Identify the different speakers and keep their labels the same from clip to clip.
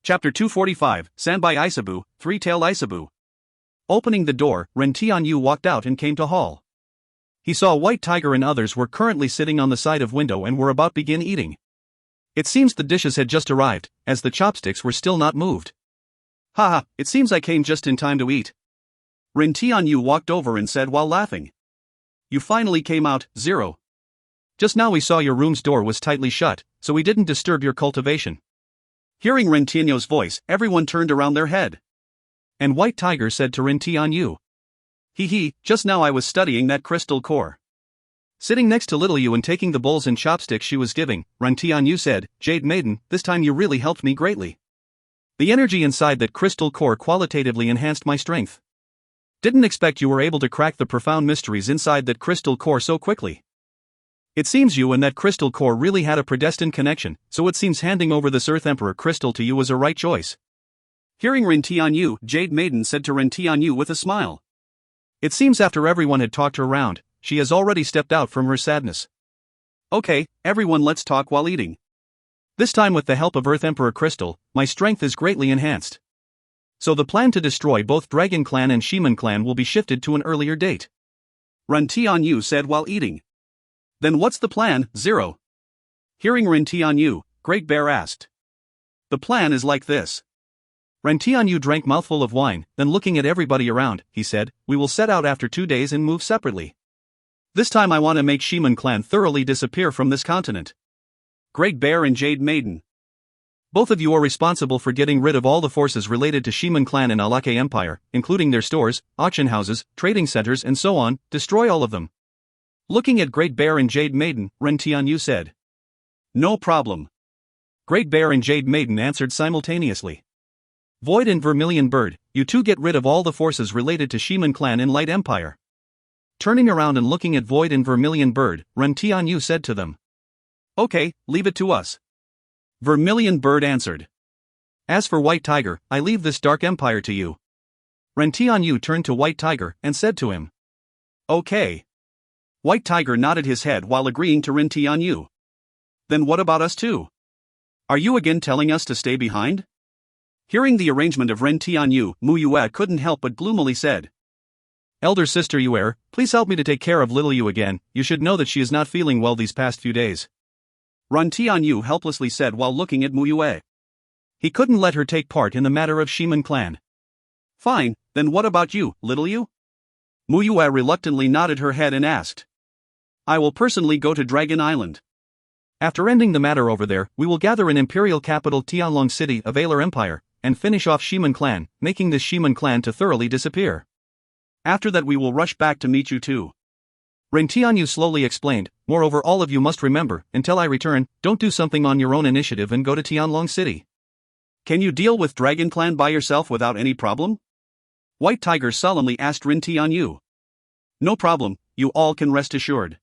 Speaker 1: Chapter 245, Sanbai Isabu, Three-Tailed Isabu. Opening the door, Ren Tianyu walked out and came to hall. He saw White Tiger and others were currently sitting on the side of window and were about begin eating. It seems the dishes had just arrived, as the chopsticks were still not moved. Haha, it seems I came just in time to eat. Ren Tianyu walked over and said while laughing. You finally came out, Zero. Just now we saw your room's door was tightly shut, so we didn't disturb your cultivation. Hearing Ren Tianyu's voice, everyone turned around their head. And White Tiger said to Ren Tianyu. Hee, just now I was studying that crystal core. Sitting next to Little You and taking the bowls and chopsticks she was giving, Ren Tianyu said, Jade Maiden, this time you really helped me greatly. The energy inside that crystal core qualitatively enhanced my strength. Didn't expect you were able to crack the profound mysteries inside that crystal core so quickly. It seems you and that crystal core really had a predestined connection, so it seems handing over this Earth Emperor crystal to you was a right choice. Hearing Ren Tianyu, Jade Maiden said to Ren Tianyu with a smile. It seems after everyone had talked her round, she has already stepped out from her sadness. Okay, everyone, let's talk while eating. This time with the help of Earth Emperor crystal, my strength is greatly enhanced. So the plan to destroy both Dragon Clan and Shiman Clan will be shifted to an earlier date. Ren Tianyu said while eating. Then what's the plan, Zero? Hearing Ren Tianyu, Great Bear asked. The plan is like this. Ren Tianyu drank mouthful of wine, then looking at everybody around, he said, we will set out after 2 days and move separately. This time I want to make Shiman Clan thoroughly disappear from this continent. Great Bear and Jade Maiden. Both of you are responsible for getting rid of all the forces related to Shiman Clan and Alake Empire, including their stores, auction houses, trading centers and so on, destroy all of them. Looking at Great Bear and Jade Maiden, Ren Tianyu said. No problem. Great Bear and Jade Maiden answered simultaneously. Void and Vermilion Bird, you two get rid of all the forces related to Shiman Clan and Light Empire. Turning around and looking at Void and Vermilion Bird, Ren Tianyu said to them. Okay, leave it to us. Vermilion Bird answered. As for White Tiger, I leave this Dark Empire to you. Ren Tianyu turned to White Tiger and said to him. Okay. White Tiger nodded his head while agreeing to Ren Tianyu. Then what about us too? Are you again telling us to stay behind? Hearing the arrangement of Ren Tianyu, Mu Yue couldn't help but gloomily said. Elder sister Yue, please help me to take care of Little You again, you should know that she is not feeling well these past few days. Ren Tianyu helplessly said while looking at Mu Yue. He couldn't let her take part in the matter of Shiman Clan. Fine, then what about you, Little You? Mu Yue reluctantly nodded her head and asked. I will personally go to Dragon Island. After ending the matter over there, we will gather in imperial capital Tianlong City of Ailer Empire, and finish off Shiman Clan, making this Shiman Clan to thoroughly disappear. After that we will rush back to meet you too. Ren Tianyu slowly explained, moreover all of you must remember, until I return, don't do something on your own initiative and go to Tianlong City. Can you deal with Dragon Clan by yourself without any problem? White Tiger solemnly asked Ren Tianyu. No problem, you all can rest assured.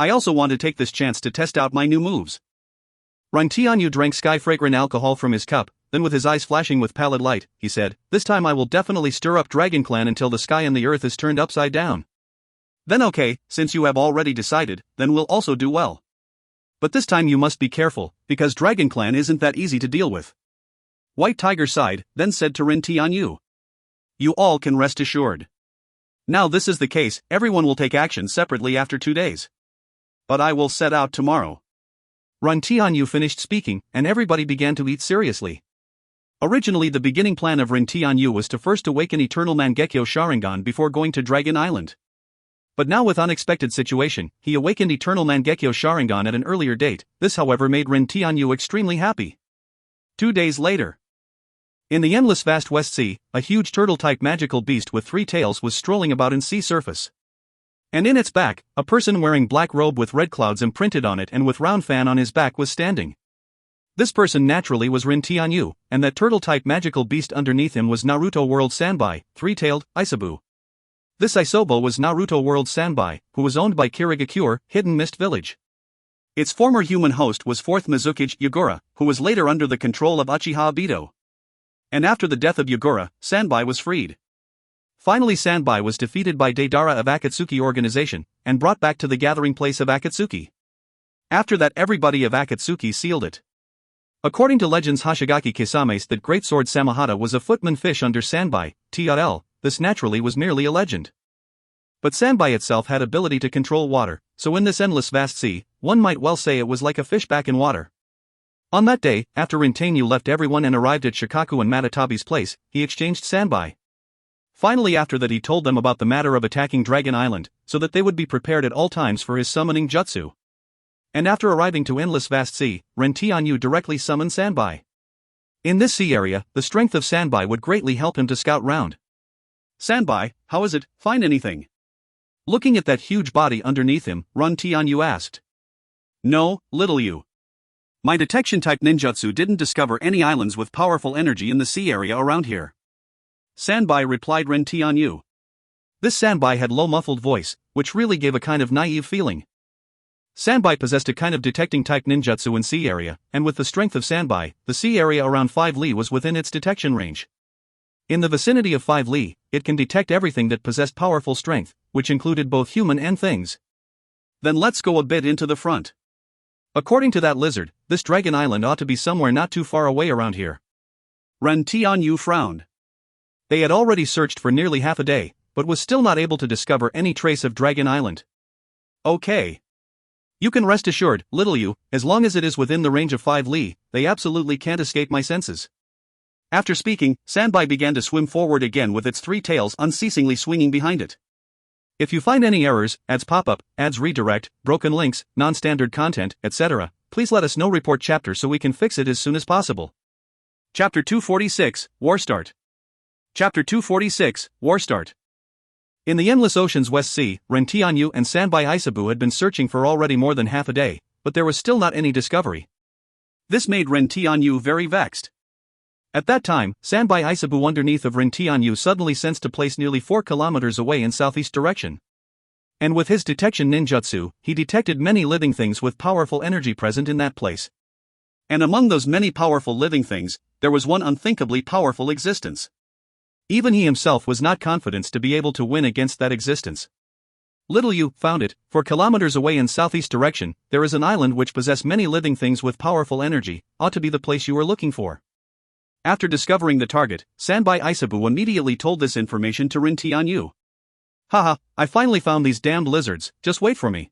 Speaker 1: I also want to take this chance to test out my new moves. Ren Tianyu drank sky-fragrant alcohol from his cup, then with his eyes flashing with pallid light, he said, this time I will definitely stir up Dragon Clan until the sky and the earth is turned upside down. Then okay, since you have already decided, then we'll also do well. But this time you must be careful, because Dragon Clan isn't that easy to deal with. White Tiger sighed, then said to Ren Tianyu. You all can rest assured. Now this is the case, everyone will take action separately after 2 days. But I will set out tomorrow. Ren Tianyu finished speaking, and everybody began to eat seriously. Originally the beginning plan of Ren Tianyu was to first awaken Eternal Mangekyo Sharingan before going to Dragon Island. But now with unexpected situation, he awakened Eternal Mangekyo Sharingan at an earlier date, this however made Ren Tianyu extremely happy. 2 days later. In the endless vast West Sea, a huge turtle-type magical beast with 3 tails was strolling about in sea surface. And in its back, a person wearing black robe with red clouds imprinted on it and with round fan on his back was standing. This person naturally was Ren Tianyu, and that turtle-type magical beast underneath him was Naruto World Sanbai, Three-Tailed Isabu. This Isobo was Naruto World Sanbai, who was owned by Kirigakure, Hidden Mist Village. Its former human host was 4th Mizukage Yagura, who was later under the control of Uchiha Obito. And after the death of Yagura, Sanbai was freed. Finally Sanbai was defeated by Deidara of Akatsuki organization, and brought back to the gathering place of Akatsuki. After that everybody of Akatsuki sealed it. According to legends Hashigaki Kisame's that great sword Samahata was a footman fish under Sanbai, TL, this naturally was merely a legend. But Sanbai itself had ability to control water, so in this endless vast sea, one might well say it was like a fish back in water. On that day, after Rintenyu left everyone and arrived at Shikaku and Matatabi's place, he exchanged Sanbai. Finally after that he told them about the matter of attacking Dragon Island, so that they would be prepared at all times for his summoning jutsu. And after arriving to Endless Vast Sea, Rintenyu directly summoned Sanbai. In this sea area, the strength of Sanbai would greatly help him to scout round. Sanbai, how is it, find anything? Looking at that huge body underneath him, Rintenyu asked. No, little you. My detection type ninjutsu didn't discover any islands with powerful energy in the sea area around here. Sanbai replied Rintenyu. This Sanbai had low muffled voice, which really gave a kind of naive feeling. Sanbai possessed a kind of detecting type ninjutsu in sea area, and with the strength of Sanbai, the sea area around 5 li was within its detection range. In the vicinity of 5 li, it can detect everything that possessed powerful strength, which included both human and things. Then let's go a bit into the front. According to that lizard, this Dragon Island ought to be somewhere not too far away around here. Rintenyu frowned. They had already searched for nearly half a day, but was still not able to discover any trace of Dragon Island. Okay. You can rest assured, little you, as long as it is within the range of 5 li, they absolutely can't escape my senses. After speaking, Sanbai began to swim forward again with its 3 tails unceasingly swinging behind it. If you find any errors, ads pop-up, ads redirect, broken links, non-standard content, etc., please let us know. Report chapter so we can fix it as soon as possible. Chapter 246, War Start. Chapter 246, War Start. In the Endless Ocean's West Sea, Rintenyu and Sanbai Isabu had been searching for already more than half a day, but there was still not any discovery. This made Rintenyu very vexed. At that time, Sanbai Isabu underneath of Rintenyu suddenly sensed a place nearly 4 kilometers away in southeast direction. And with his detection ninjutsu, he detected many living things with powerful energy present in that place. And among those many powerful living things, there was one unthinkably powerful existence. Even he himself was not confident to be able to win against that existence. Little you found it, 4 kilometers away in southeast direction, there is an island which possess many living things with powerful energy, ought to be the place you were looking for. After discovering the target, Sanbai Isabu immediately told this information to Rintenyu. Haha, I finally found these damned lizards, just wait for me.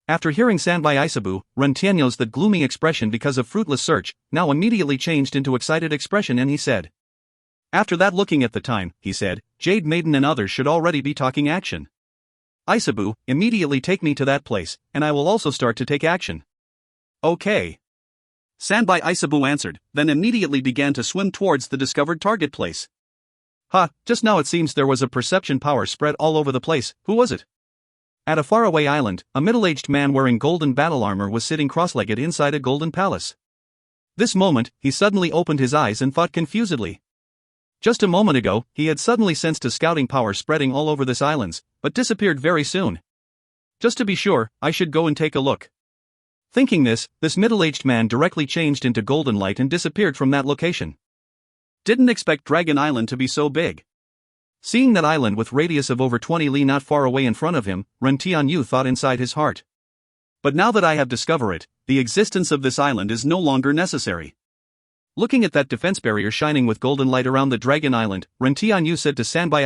Speaker 1: After hearing Sanbai Isabu, Rintenyu's that gloomy expression because of fruitless search, now immediately changed into excited expression and he said. After that looking at the time, he said, Jade Maiden and others should already be talking action. Isabu, immediately take me to that place, and I will also start to take action. Okay. Sanbai Isabu answered, then immediately began to swim towards the discovered target place. Just now it seems there was a perception power spread all over the place. Who was it? At a faraway island, a middle-aged man wearing golden battle armor was sitting cross-legged inside a golden palace. This moment, he suddenly opened his eyes and thought confusedly. Just a moment ago, he had suddenly sensed a scouting power spreading all over this islands, but disappeared very soon. Just to be sure, I should go and take a look. Thinking this middle-aged man directly changed into golden light and disappeared from that location. Didn't expect Dragon Island to be so big. Seeing that island with radius of over 20 li not far away in front of him, Rintenyu thought inside his heart. But now that I have discovered it, the existence of this island is no longer necessary. Looking at that defense barrier shining with golden light around the Dragon Island, Rintenyu said to Sanbai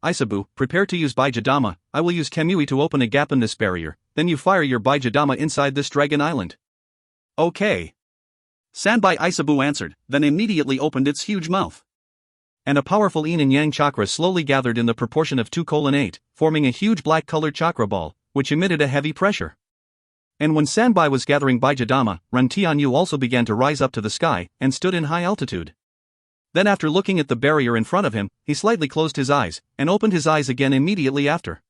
Speaker 1: Isabu, prepare to use Baijidama, I will use Kamui to open a gap in this barrier, then you fire your Baijidama inside this Dragon Island. Okay. Sanbai Isabu answered, then immediately opened its huge mouth. And a powerful yin and yang chakra slowly gathered in the proportion of 2:8, forming a huge black-colored chakra ball, which emitted a heavy pressure. And when Sanbai was gathering Baijidama, Rintenyu also began to rise up to the sky, and stood in high altitude. Then after looking at the barrier in front of him, he slightly closed his eyes, and opened his eyes again immediately after.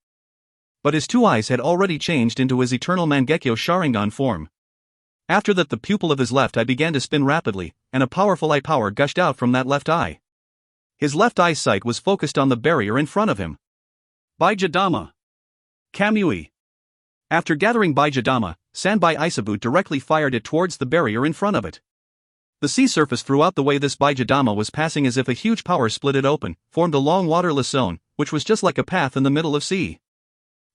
Speaker 1: But his 2 eyes had already changed into his eternal Mangekyo Sharingan form. After that the pupil of his left eye began to spin rapidly, and a powerful eye power gushed out from that left eye. His left eye's sight was focused on the barrier in front of him. Baijidama. Kamui. After gathering Baijidama, Sanbai Isabu directly fired it towards the barrier in front of it. The sea surface throughout the way this Baijidama was passing as if a huge power split it open, formed a long waterless zone, which was just like a path in the middle of sea.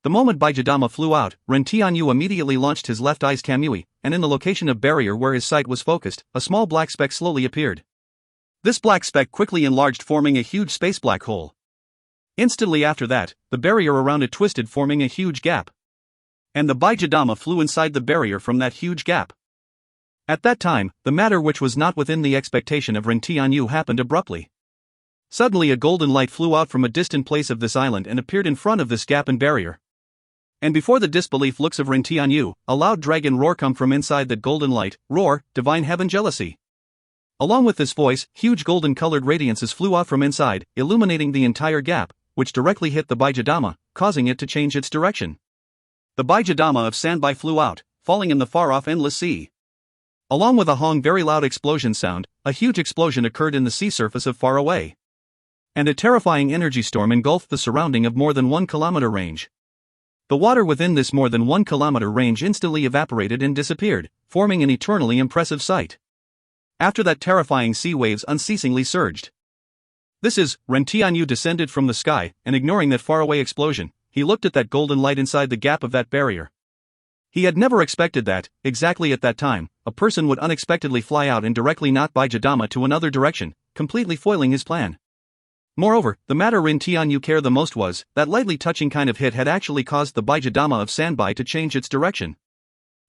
Speaker 1: The moment Baijidama flew out, Ren Tianyu immediately launched his left eye's Kamui, and in the location of barrier where his sight was focused, a small black speck slowly appeared. This black speck quickly enlarged, forming a huge space black hole. Instantly after that, the barrier around it twisted, forming a huge gap. And the Baijidama flew inside the barrier from that huge gap. At that time, the matter which was not within the expectation of Ren Tianyu happened abruptly. Suddenly a golden light flew out from a distant place of this island and appeared in front of this gap and barrier. And before the disbelief looks of Ren Tianyu, a loud dragon roar come from inside that golden light, roar, divine heaven jealousy. Along with this voice, huge golden-colored radiances flew out from inside, illuminating the entire gap, which directly hit the Baijidama, causing it to change its direction. The Baijidama of Sanbai flew out, falling in the far-off endless sea. Along with a very loud explosion sound, a huge explosion occurred in the sea surface of far away. And a terrifying energy storm engulfed the surrounding of more than 1 kilometer range. The water within this more than 1 kilometer range instantly evaporated and disappeared, forming an eternally impressive sight. After that, terrifying sea waves unceasingly surged. This is, Ren Tianyu descended from the sky, and ignoring that faraway explosion, he looked at that golden light inside the gap of that barrier. He had never expected that, exactly at that time, a person would unexpectedly fly out and directly knock Baijidama to another direction, completely foiling his plan. Moreover, the matter Ren Tianyu cared the most was, that lightly touching kind of hit had actually caused the Baijidama of Sanbai to change its direction.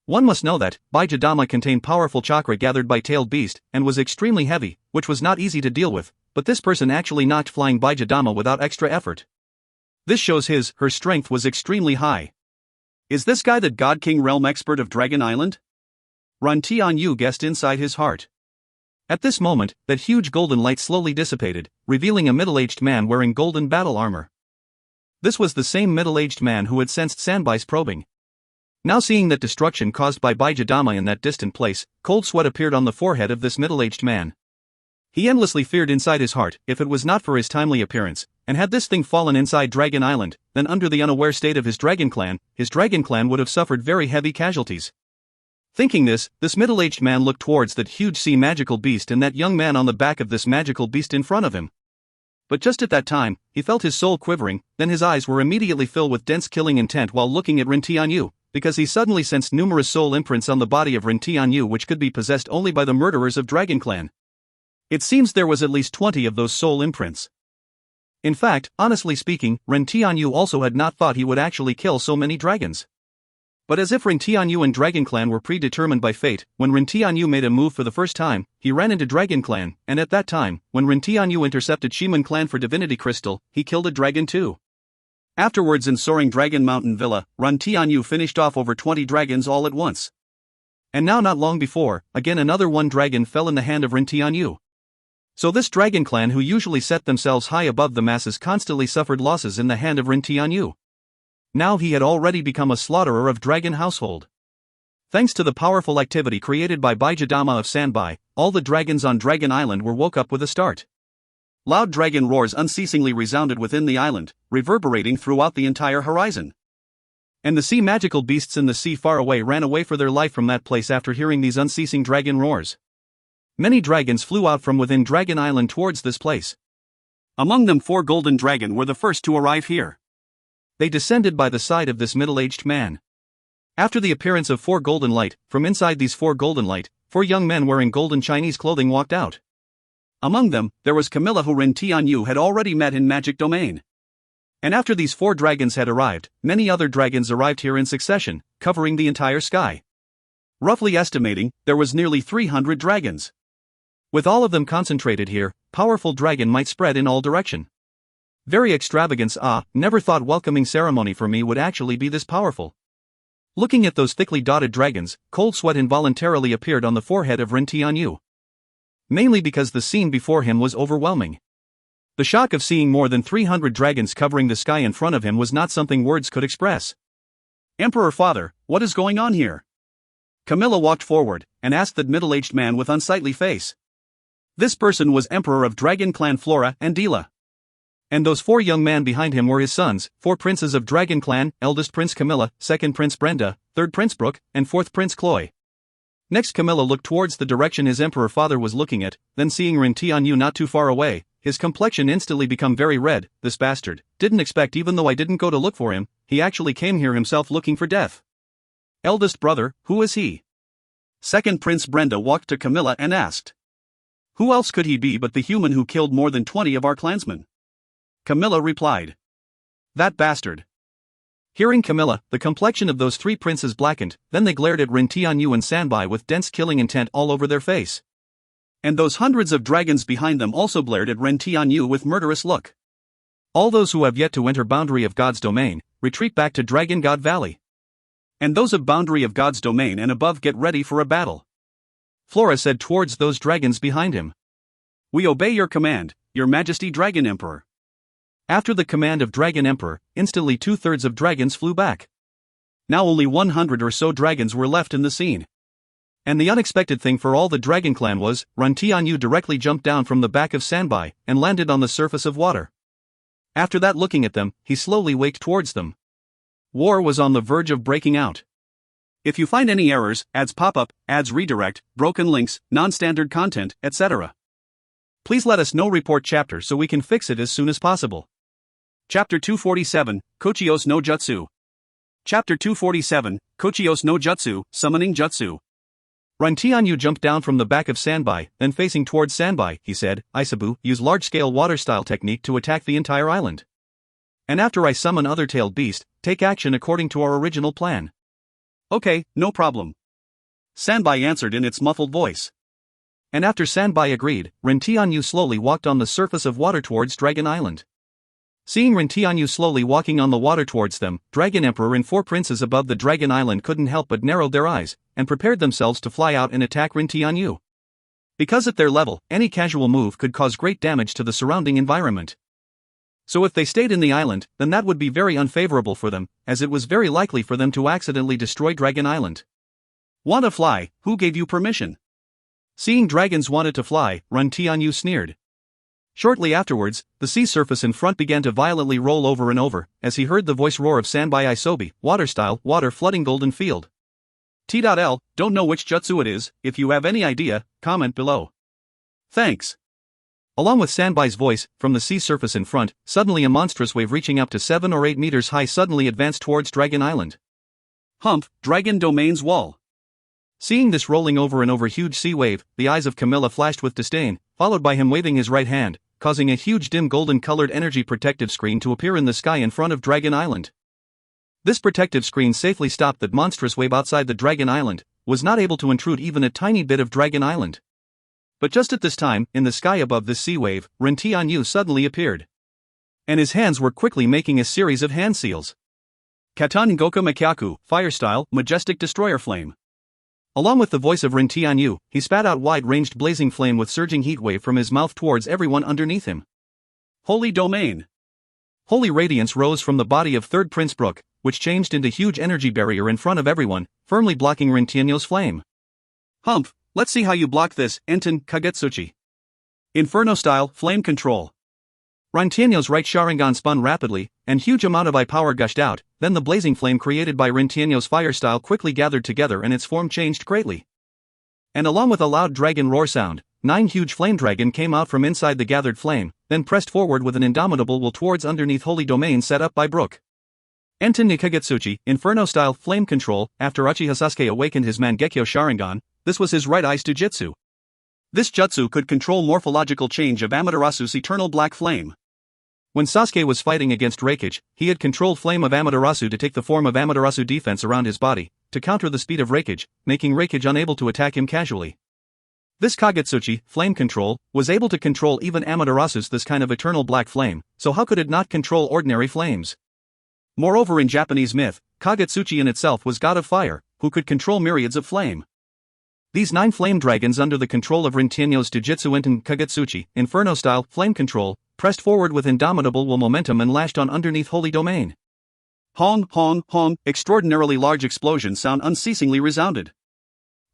Speaker 1: One must know that, Baijidama contained powerful chakra gathered by tailed beast, and was extremely heavy, which was not easy to deal with, but this person actually knocked flying Baijidama without extra effort. This shows her strength was extremely high. Is this guy the God King realm expert of Dragon Island? Ren Tianyu guessed inside his heart. At this moment, that huge golden light slowly dissipated, revealing a middle-aged man wearing golden battle armor. This was the same middle-aged man who had sensed Sanbai's probing. Now seeing that destruction caused by Baijidama in that distant place, cold sweat appeared on the forehead of this middle-aged man. He endlessly feared inside his heart, if it was not for his timely appearance, and had this thing fallen inside Dragon Island, then under the unaware state of his dragon clan would have suffered very heavy casualties. Thinking this middle-aged man looked towards that huge sea magical beast and that young man on the back of this magical beast in front of him. But just at that time, he felt his soul quivering, then his eyes were immediately filled with dense killing intent while looking at Ren Tianyu, because he suddenly sensed numerous soul imprints on the body of Ren Tianyu which could be possessed only by the murderers of Dragon Clan. It seems there was at least 20 of those soul imprints. In fact, honestly speaking, Ren Tianyu also had not thought he would actually kill so many dragons. But as if Ren Tianyu and Dragon Clan were predetermined by fate, when Ren Tianyu made a move for the first time, he ran into Dragon Clan, and at that time, when Ren Tianyu intercepted Shiman Clan for Divinity Crystal, he killed a dragon too. Afterwards in Soaring Dragon Mountain Villa, Ren Tianyu finished off over 20 dragons all at once. And now not long before, again another one dragon fell in the hand of Ren Tianyu. So this Dragon Clan who usually set themselves high above the masses constantly suffered losses in the hand of Ren Tianyu. Now he had already become a slaughterer of dragon household. Thanks to the powerful activity created by Baijidama of Sanbai, all the dragons on Dragon Island were woke up with a start. Loud dragon roars unceasingly resounded within the island, reverberating throughout the entire horizon. And the sea magical beasts in the sea far away ran away for their life from that place after hearing these unceasing dragon roars. Many dragons flew out from within Dragon Island towards this place. Among them 4 golden dragon were the first to arrive here. They descended by the side of this middle-aged man. After the appearance of 4 golden light, from inside these 4 golden light, 4 young men wearing golden Chinese clothing walked out. Among them, there was Camilla who Ren Tianyu had already met in Magic Domain. And after these 4 dragons had arrived, many other dragons arrived here in succession, covering the entire sky. Roughly estimating, there was nearly 300 dragons. With all of them concentrated here, powerful dragon might spread in all direction. Very extravagance. Never thought welcoming ceremony for me would actually be this powerful. Looking at those thickly dotted dragons, cold sweat involuntarily appeared on the forehead of Ren Tianyu. Mainly because the scene before him was overwhelming. The shock of seeing more than 300 dragons covering the sky in front of him was not something words could express. Emperor Father, what is going on here? Camilla walked forward, and asked that middle-aged man with unsightly face. This person was Emperor of Dragon Clan Flora and Dila. And those 4 young men behind him were his sons, 4 princes of Dragon Clan, eldest Prince Camilla, second Prince Brenda, third Prince Brooke, and fourth Prince Chloe. Next Camilla looked towards the direction his Emperor father was looking at, then seeing Ren Tianyu not too far away, his complexion instantly become very red. This bastard, didn't expect even though I didn't go to look for him, he actually came here himself looking for death. Eldest brother, who is he? Second Prince Brenda walked to Camilla and asked. Who else could he be but the human who killed more than 20 of our clansmen? Camilla replied. That bastard. Hearing Camilla, the complexion of those three princes blackened, then they glared at Ren Tianyu and Sanbai with dense killing intent all over their face. And those hundreds of dragons behind them also glared at Ren Tianyu with murderous look. All those who have yet to enter boundary of God's domain, retreat back to Dragon God Valley. And those of boundary of God's domain and above get ready for a battle. Flora said towards those dragons behind him. We obey your command, your majesty Dragon Emperor. After the command of Dragon Emperor, instantly 2/3 of dragons flew back. Now only 100 or so dragons were left in the scene. And the unexpected thing for all the dragon clan was, Ren Tianyu directly jumped down from the back of Sanbai, and landed on the surface of water. After that, looking at them, he slowly waked towards them. War was on the verge of breaking out. If you find any errors, ads pop up, ads redirect, broken links, non-standard content, etc., please let us know. Report chapter so we can fix it as soon as possible. Chapter 247, Kochios no Jutsu. Chapter 247, Kochios no Jutsu, Summoning Jutsu. Ren Tianyu jumped down from the back of Sanbai, then facing towards Sanbai, he said, Isabu, use large-scale water-style technique to attack the entire island. And after I summon other-tailed beast, take action according to our original plan. Okay, no problem. Sanbai answered in its muffled voice. And after Sanbai agreed, Ren Tianyu slowly walked on the surface of water towards Dragon Island. Seeing Ren Tianyu slowly walking on the water towards them, Dragon Emperor and 4 princes above the Dragon Island couldn't help but narrowed their eyes, and prepared themselves to fly out and attack Ren Tianyu. Because at their level, any casual move could cause great damage to the surrounding environment. So if they stayed in the island, then that would be very unfavorable for them, as it was very likely for them to accidentally destroy Dragon Island. Want to fly? Who gave you permission? Seeing dragons wanted to fly, Ren Tianyu sneered. Shortly afterwards, the sea surface in front began to violently roll over and over, as he heard the voice roar of Sanbai Isobi, water-style, water flooding golden field. T.L, don't know which jutsu it is, if you have any idea, comment below. Thanks. Along with Sanbai's voice, from the sea surface in front, suddenly a monstrous wave reaching up to 7 or 8 meters high suddenly advanced towards Dragon Island. Humph, Dragon Domain's wall. Seeing this rolling over and over huge sea wave, the eyes of Camilla flashed with disdain, followed by him waving his right hand, causing a huge dim golden-colored energy protective screen to appear in the sky in front of Dragon Island. This protective screen safely stopped that monstrous wave outside the Dragon Island, was not able to intrude even a tiny bit of Dragon Island. But just at this time, in the sky above this sea wave, Ren Tianyu suddenly appeared. And his hands were quickly making a series of hand seals. Katan Goku Makyaku, Fire-style, Majestic Destroyer Flame. Along with the voice of Ren Tianyu, he spat out wide-ranged blazing flame with surging heat wave from his mouth towards everyone underneath him. Holy Domain. Holy radiance rose from the body of 3rd Prince Brook, which changed into huge energy barrier in front of everyone, firmly blocking Ren Tianyu's flame. Humph, let's see how you block this, Enten Kagetsuchi. Inferno-style, flame control. Ren Tianyu's right Sharingan spun rapidly, and huge amount of I-power gushed out, then the blazing flame created by Ren Tianyu's fire style quickly gathered together and its form changed greatly. And along with a loud dragon roar sound, 9 huge flame dragon came out from inside the gathered flame, then pressed forward with an indomitable will towards underneath holy domain set up by Brook. Enten Nikagetsuchi, Inferno-style flame control. After Uchiha Sasuke awakened his Mangekyo Sharingan, this was his right eye's Jujutsu. This jutsu could control morphological change of Amaterasu's eternal black flame. When Sasuke was fighting against Raikage, he had controlled Flame of Amaterasu to take the form of Amaterasu defense around his body, to counter the speed of Raikage, making Raikage unable to attack him casually. This Kagetsuchi, flame control, was able to control even Amaterasu's this kind of eternal black flame, so how could it not control ordinary flames? Moreover, in Japanese myth, Kagetsuchi in itself was god of fire, who could control myriads of flame. These 9 flame dragons under the control of Ren Tianyu's Jujutsu Enten Kagetsuchi, Inferno-style, flame control, pressed forward with indomitable will momentum and lashed on underneath holy domain. Hong, hong, hong, extraordinarily large explosion sound unceasingly resounded.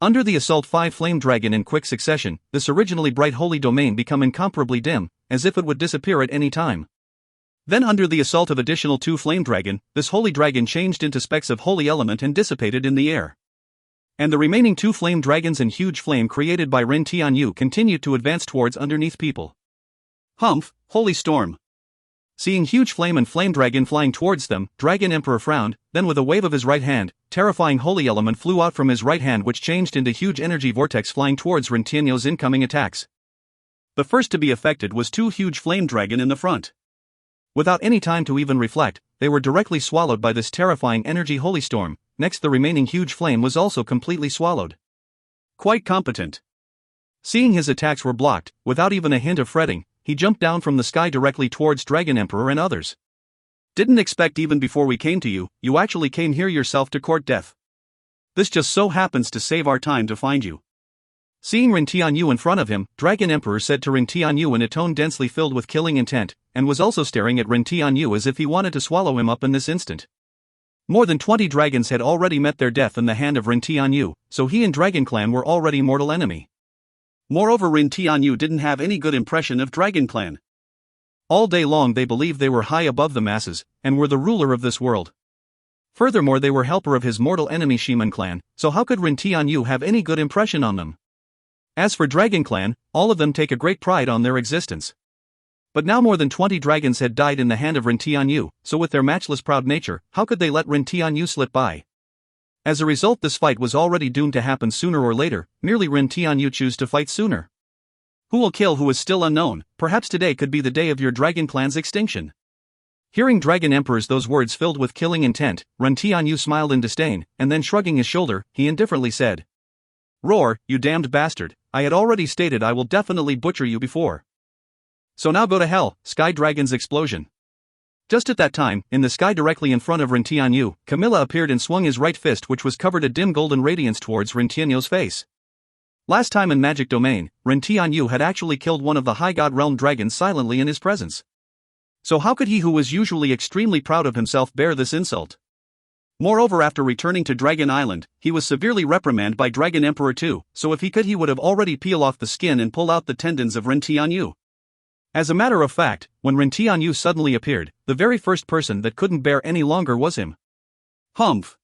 Speaker 1: Under the assault 5 flame dragon in quick succession, this originally bright holy domain become incomparably dim, as if it would disappear at any time. Then under the assault of additional 2 flame dragon, this holy dragon changed into specks of holy element and dissipated in the air. And the remaining 2 flame dragons and huge flame created by Ren Tianyu continued to advance towards underneath people. Humph, holy storm. Seeing huge flame and flame dragon flying towards them, Dragon Emperor frowned, then with a wave of his right hand, terrifying holy element flew out from his right hand which changed into huge energy vortex flying towards Ren Tianyo's incoming attacks. The first to be affected was two huge flame dragon in the front. Without any time to even reflect, they were directly swallowed by this terrifying energy holy storm. Next the remaining huge flame was also completely swallowed. Quite competent. Seeing his attacks were blocked, without even a hint of fretting, he jumped down from the sky directly towards Dragon Emperor and others. Didn't expect even before we came to you, you actually came here yourself to court death. This just so happens to save our time to find you. Seeing Ren Tianyu in front of him, Dragon Emperor said to Ren Tianyu in a tone densely filled with killing intent, and was also staring at Ren Tianyu as if he wanted to swallow him up in this instant. More than 20 dragons had already met their death in the hand of Ren Tianyu, so he and Dragon Clan were already mortal enemy. Moreover, Ren Tianyu didn't have any good impression of Dragon Clan. All day long they believed they were high above the masses, and were the ruler of this world. Furthermore, they were helper of his mortal enemy Shiman Clan, so how could Ren Tianyu have any good impression on them? As for Dragon Clan, all of them take a great pride on their existence. But now more than 20 dragons had died in the hand of Ren Tianyu, so with their matchless proud nature, how could they let Ren Tianyu slip by? As a result, this fight was already doomed to happen sooner or later, merely Ren Tianyu chose to fight sooner. Who will kill who is still unknown, perhaps today could be the day of your Dragon Clan's extinction. Hearing Dragon Emperor's those words filled with killing intent, Ren Tianyu smiled in disdain, and then shrugging his shoulder, he indifferently said, "Roar, you damned bastard, I had already stated I will definitely butcher you before. So now go to hell." Sky Dragon's explosion. Just at that time, in the sky directly in front of Ren Tianyu, Camilla appeared and swung his right fist which was covered a dim golden radiance towards Ren Tianyu's face. Last time in Magic Domain, Ren Tianyu had actually killed one of the High God Realm dragons silently in his presence. So how could he who was usually extremely proud of himself bear this insult? Moreover, after returning to Dragon Island, he was severely reprimanded by Dragon Emperor too, so if he could he would have already peel off the skin and pull out the tendons of Ren Tianyu. As a matter of fact, when Ren Tianyu suddenly appeared, the very first person that couldn't bear any longer was him. Humph.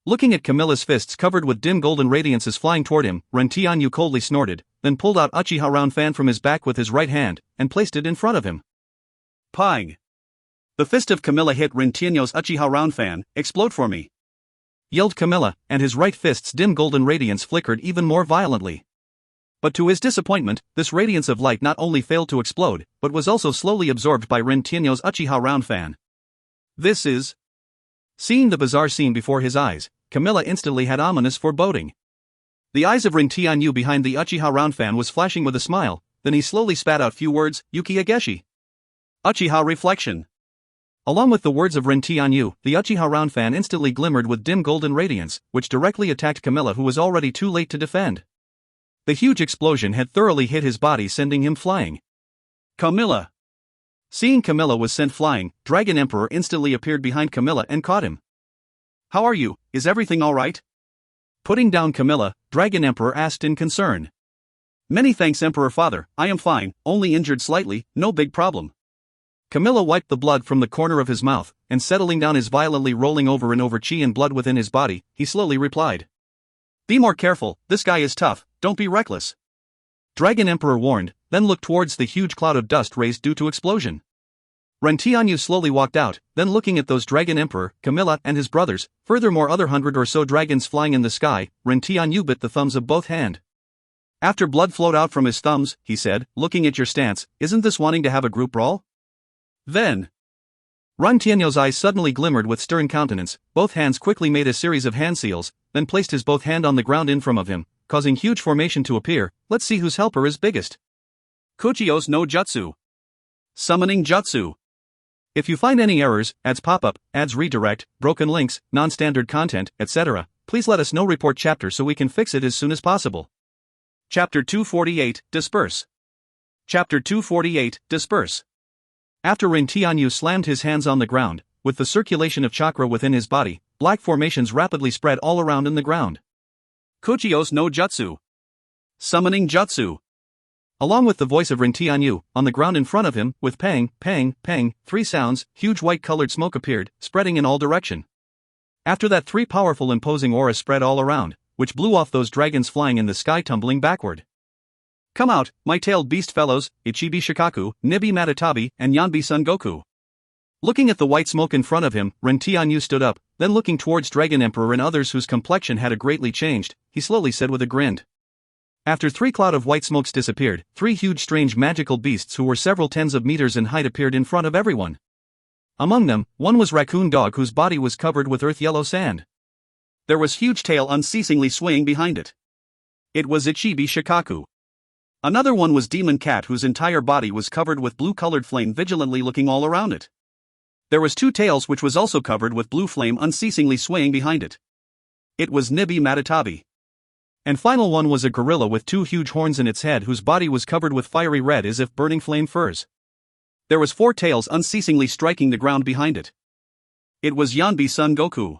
Speaker 1: Looking at Camilla's fists covered with dim golden radiances flying toward him, Ren Tianyu coldly snorted, then pulled out Uchiha round fan from his back with his right hand, and placed it in front of him. Pang! The fist of Camilla hit Ren Tianyu's Uchiha round fan. "Explode for me!" yelled Camilla, and his right fist's dim golden radiance flickered even more violently. But to his disappointment, this radiance of light not only failed to explode, but was also slowly absorbed by Ren Tianyu's Uchiha round fan. This is... Seeing the bizarre scene before his eyes, Camilla instantly had ominous foreboding. The eyes of Ren Tianyu behind the Uchiha round fan was flashing with a smile, then he slowly spat out few words, "Yuki Ageshi." Uchiha reflection. Along with the words of Ren Tianyu, the Uchiha round fan instantly glimmered with dim golden radiance, which directly attacked Camilla who was already too late to defend. The huge explosion had thoroughly hit his body sending him flying. Camilla! Seeing Camilla was sent flying, Dragon Emperor instantly appeared behind Camilla and caught him. "How are you? Is everything alright?" Putting down Camilla, Dragon Emperor asked in concern. "Many thanks Emperor Father, I am fine, only injured slightly, no big problem." Camilla wiped the blood from the corner of his mouth, and settling down his violently rolling over and over chi and blood within his body, he slowly replied. "Be more careful, this guy is tough, don't be reckless." Dragon Emperor warned, then looked towards the huge cloud of dust raised due to explosion. Ren Tianyu slowly walked out, then looking at those Dragon Emperor, Camilla and his brothers, furthermore other 100 or so dragons flying in the sky, Ren Tianyu bit the thumbs of both hand. After blood flowed out from his thumbs, he said, "Looking at your stance, isn't this wanting to have a group brawl?" Then, Ren Tianyu's eyes suddenly glimmered with stern countenance, both hands quickly made a series of hand seals, then placed his both hand on the ground in front of him, causing huge formation to appear. Let's see whose helper is biggest. Kuchiyos no Jutsu. Summoning Jutsu. If you find any errors, ads pop-up, ads redirect, broken links, non-standard content, etc., please let us know. Report chapter so we can fix it as soon as possible. Chapter 248, Disperse. Chapter 248, Disperse. After Ren Tianyu slammed his hands on the ground, with the circulation of chakra within his body, black formations rapidly spread all around in the ground. Kuchiyos no Jutsu. Summoning Jutsu. Along with the voice of Ren Tianyu, on the ground in front of him, with pang, pang, pang, 3 sounds, huge white-colored smoke appeared, spreading in all direction. After that 3 powerful imposing auras spread all around, which blew off those dragons flying in the sky tumbling backward. "Come out, my tailed beast fellows, Ichibi Shikaku, Nibi Matatabi, and Yanbi Son Goku." Looking at the white smoke in front of him, Ren Tianyu stood up, then looking towards Dragon Emperor and others whose complexion had greatly changed, he slowly said with a grin. After 3 cloud of white smokes disappeared, 3 huge strange magical beasts who were several tens of meters in height appeared in front of everyone. Among them, one was Raccoon Dog whose body was covered with earth-yellow sand. There was huge tail unceasingly swaying behind it. It was Ichibi Shikaku. Another one was Demon Cat whose entire body was covered with blue-colored flame vigilantly looking all around it. There was 2 tails which was also covered with blue flame unceasingly swaying behind it. It was Nibi Matatabi. And final one was a gorilla with 2 huge horns in its head whose body was covered with fiery red as if burning flame furs. There was 4 tails unceasingly striking the ground behind it. It was Yanbi Son Goku.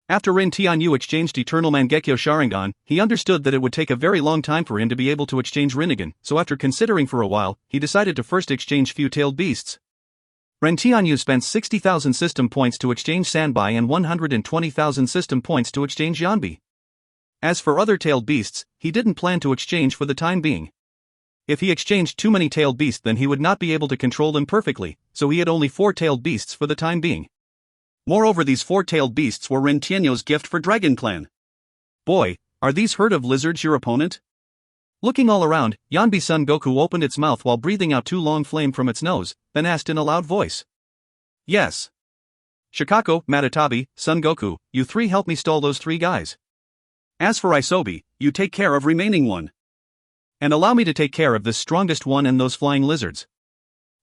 Speaker 1: After Ren Tianyu exchanged Eternal Mangekyo Sharingan, he understood that it would take a very long time for him to be able to exchange Rinnegan, so after considering for a while, he decided to first exchange few-tailed beasts. Ren Tianyu spent 60,000 system points to exchange Sanbai and 120,000 system points to exchange Yanbi. As for other tailed beasts, he didn't plan to exchange for the time being. If he exchanged too many tailed beasts then he would not be able to control them perfectly, so he had only 4 tailed beasts for the time being. Moreover, these 4 tailed beasts were Ren Tianyu's gift for Dragon Clan. Boy, are these herd of lizards your opponent? Looking all around, Yanbi Son Goku opened its mouth while breathing out 2 long flame from its nose, then asked in a loud voice. Yes. Shikaku, Matatabi, Son Goku, you 3 help me stall those 3 guys. As for Isobi, you take care of remaining one. And allow me to take care of this strongest one and those flying lizards.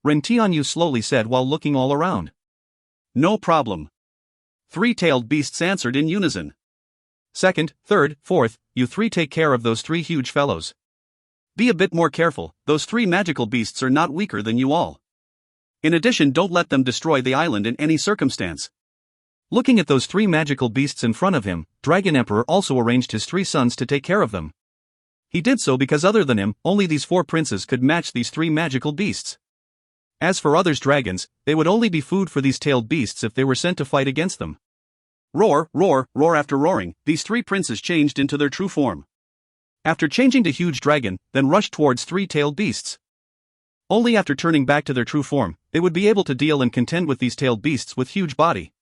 Speaker 1: Ren Tianyu slowly said while looking all around. No problem. 3 tailed beasts answered in unison. Second, third, fourth, you 3 take care of those 3 huge fellows. Be a bit more careful, those 3 magical beasts are not weaker than you all. In addition, don't let them destroy the island in any circumstance. Looking at those 3 magical beasts in front of him, Dragon Emperor also arranged his 3 sons to take care of them. He did so because other than him, only these 4 princes could match these 3 magical beasts. As for others' dragons, they would only be food for these tailed beasts if they were sent to fight against them. Roar, roar, roar. After roaring, these 3 princes changed into their true form. After changing to huge dragon, then rushed towards 3 tailed beasts. Only after turning back to their true form, they would be able to deal and contend with these tailed beasts with huge body.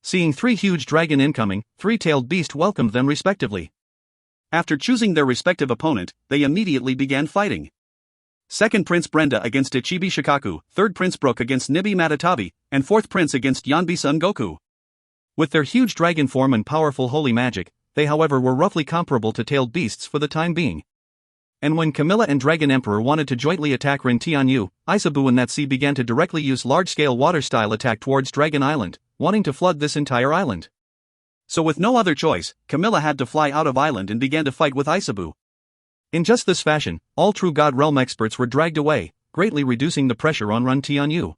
Speaker 1: Seeing 3 huge dragon incoming, 3 tailed beast welcomed them respectively. After choosing their respective opponent, they immediately began fighting. Second Prince Brenda against Ichibi Shikaku, third Prince Brook against Nibi Matatabi, and fourth Prince against Yanbi Son Goku. With their huge dragon form and powerful holy magic, they however were roughly comparable to tailed beasts for the time being. And when Camilla and Dragon Emperor wanted to jointly attack Ren Tianyu, Isabu and that sea began to directly use large-scale water-style attack towards Dragon Island, wanting to flood this entire island. So with no other choice, Camilla had to fly out of island and began to fight with Isabu. In just this fashion, all true God Realm experts were dragged away, greatly reducing the pressure on Ren Tianyu.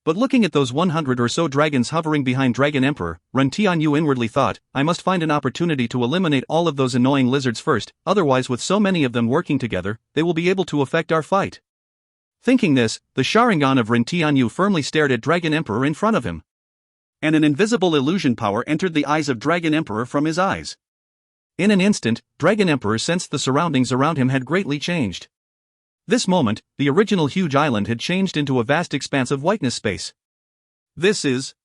Speaker 1: But looking at those 100 or so dragons hovering behind Dragon Emperor, Ren Tianyu inwardly thought, I must find an opportunity to eliminate all of those annoying lizards first, otherwise with so many of them working together, they will be able to affect our fight. Thinking this, the Sharingan of Ren Tianyu firmly stared at Dragon Emperor in front of him. And an invisible illusion power entered the eyes of Dragon Emperor from his eyes. In an instant, Dragon Emperor sensed the surroundings around him had greatly changed. This moment, the original huge island had changed into a vast expanse of whiteness space. This is...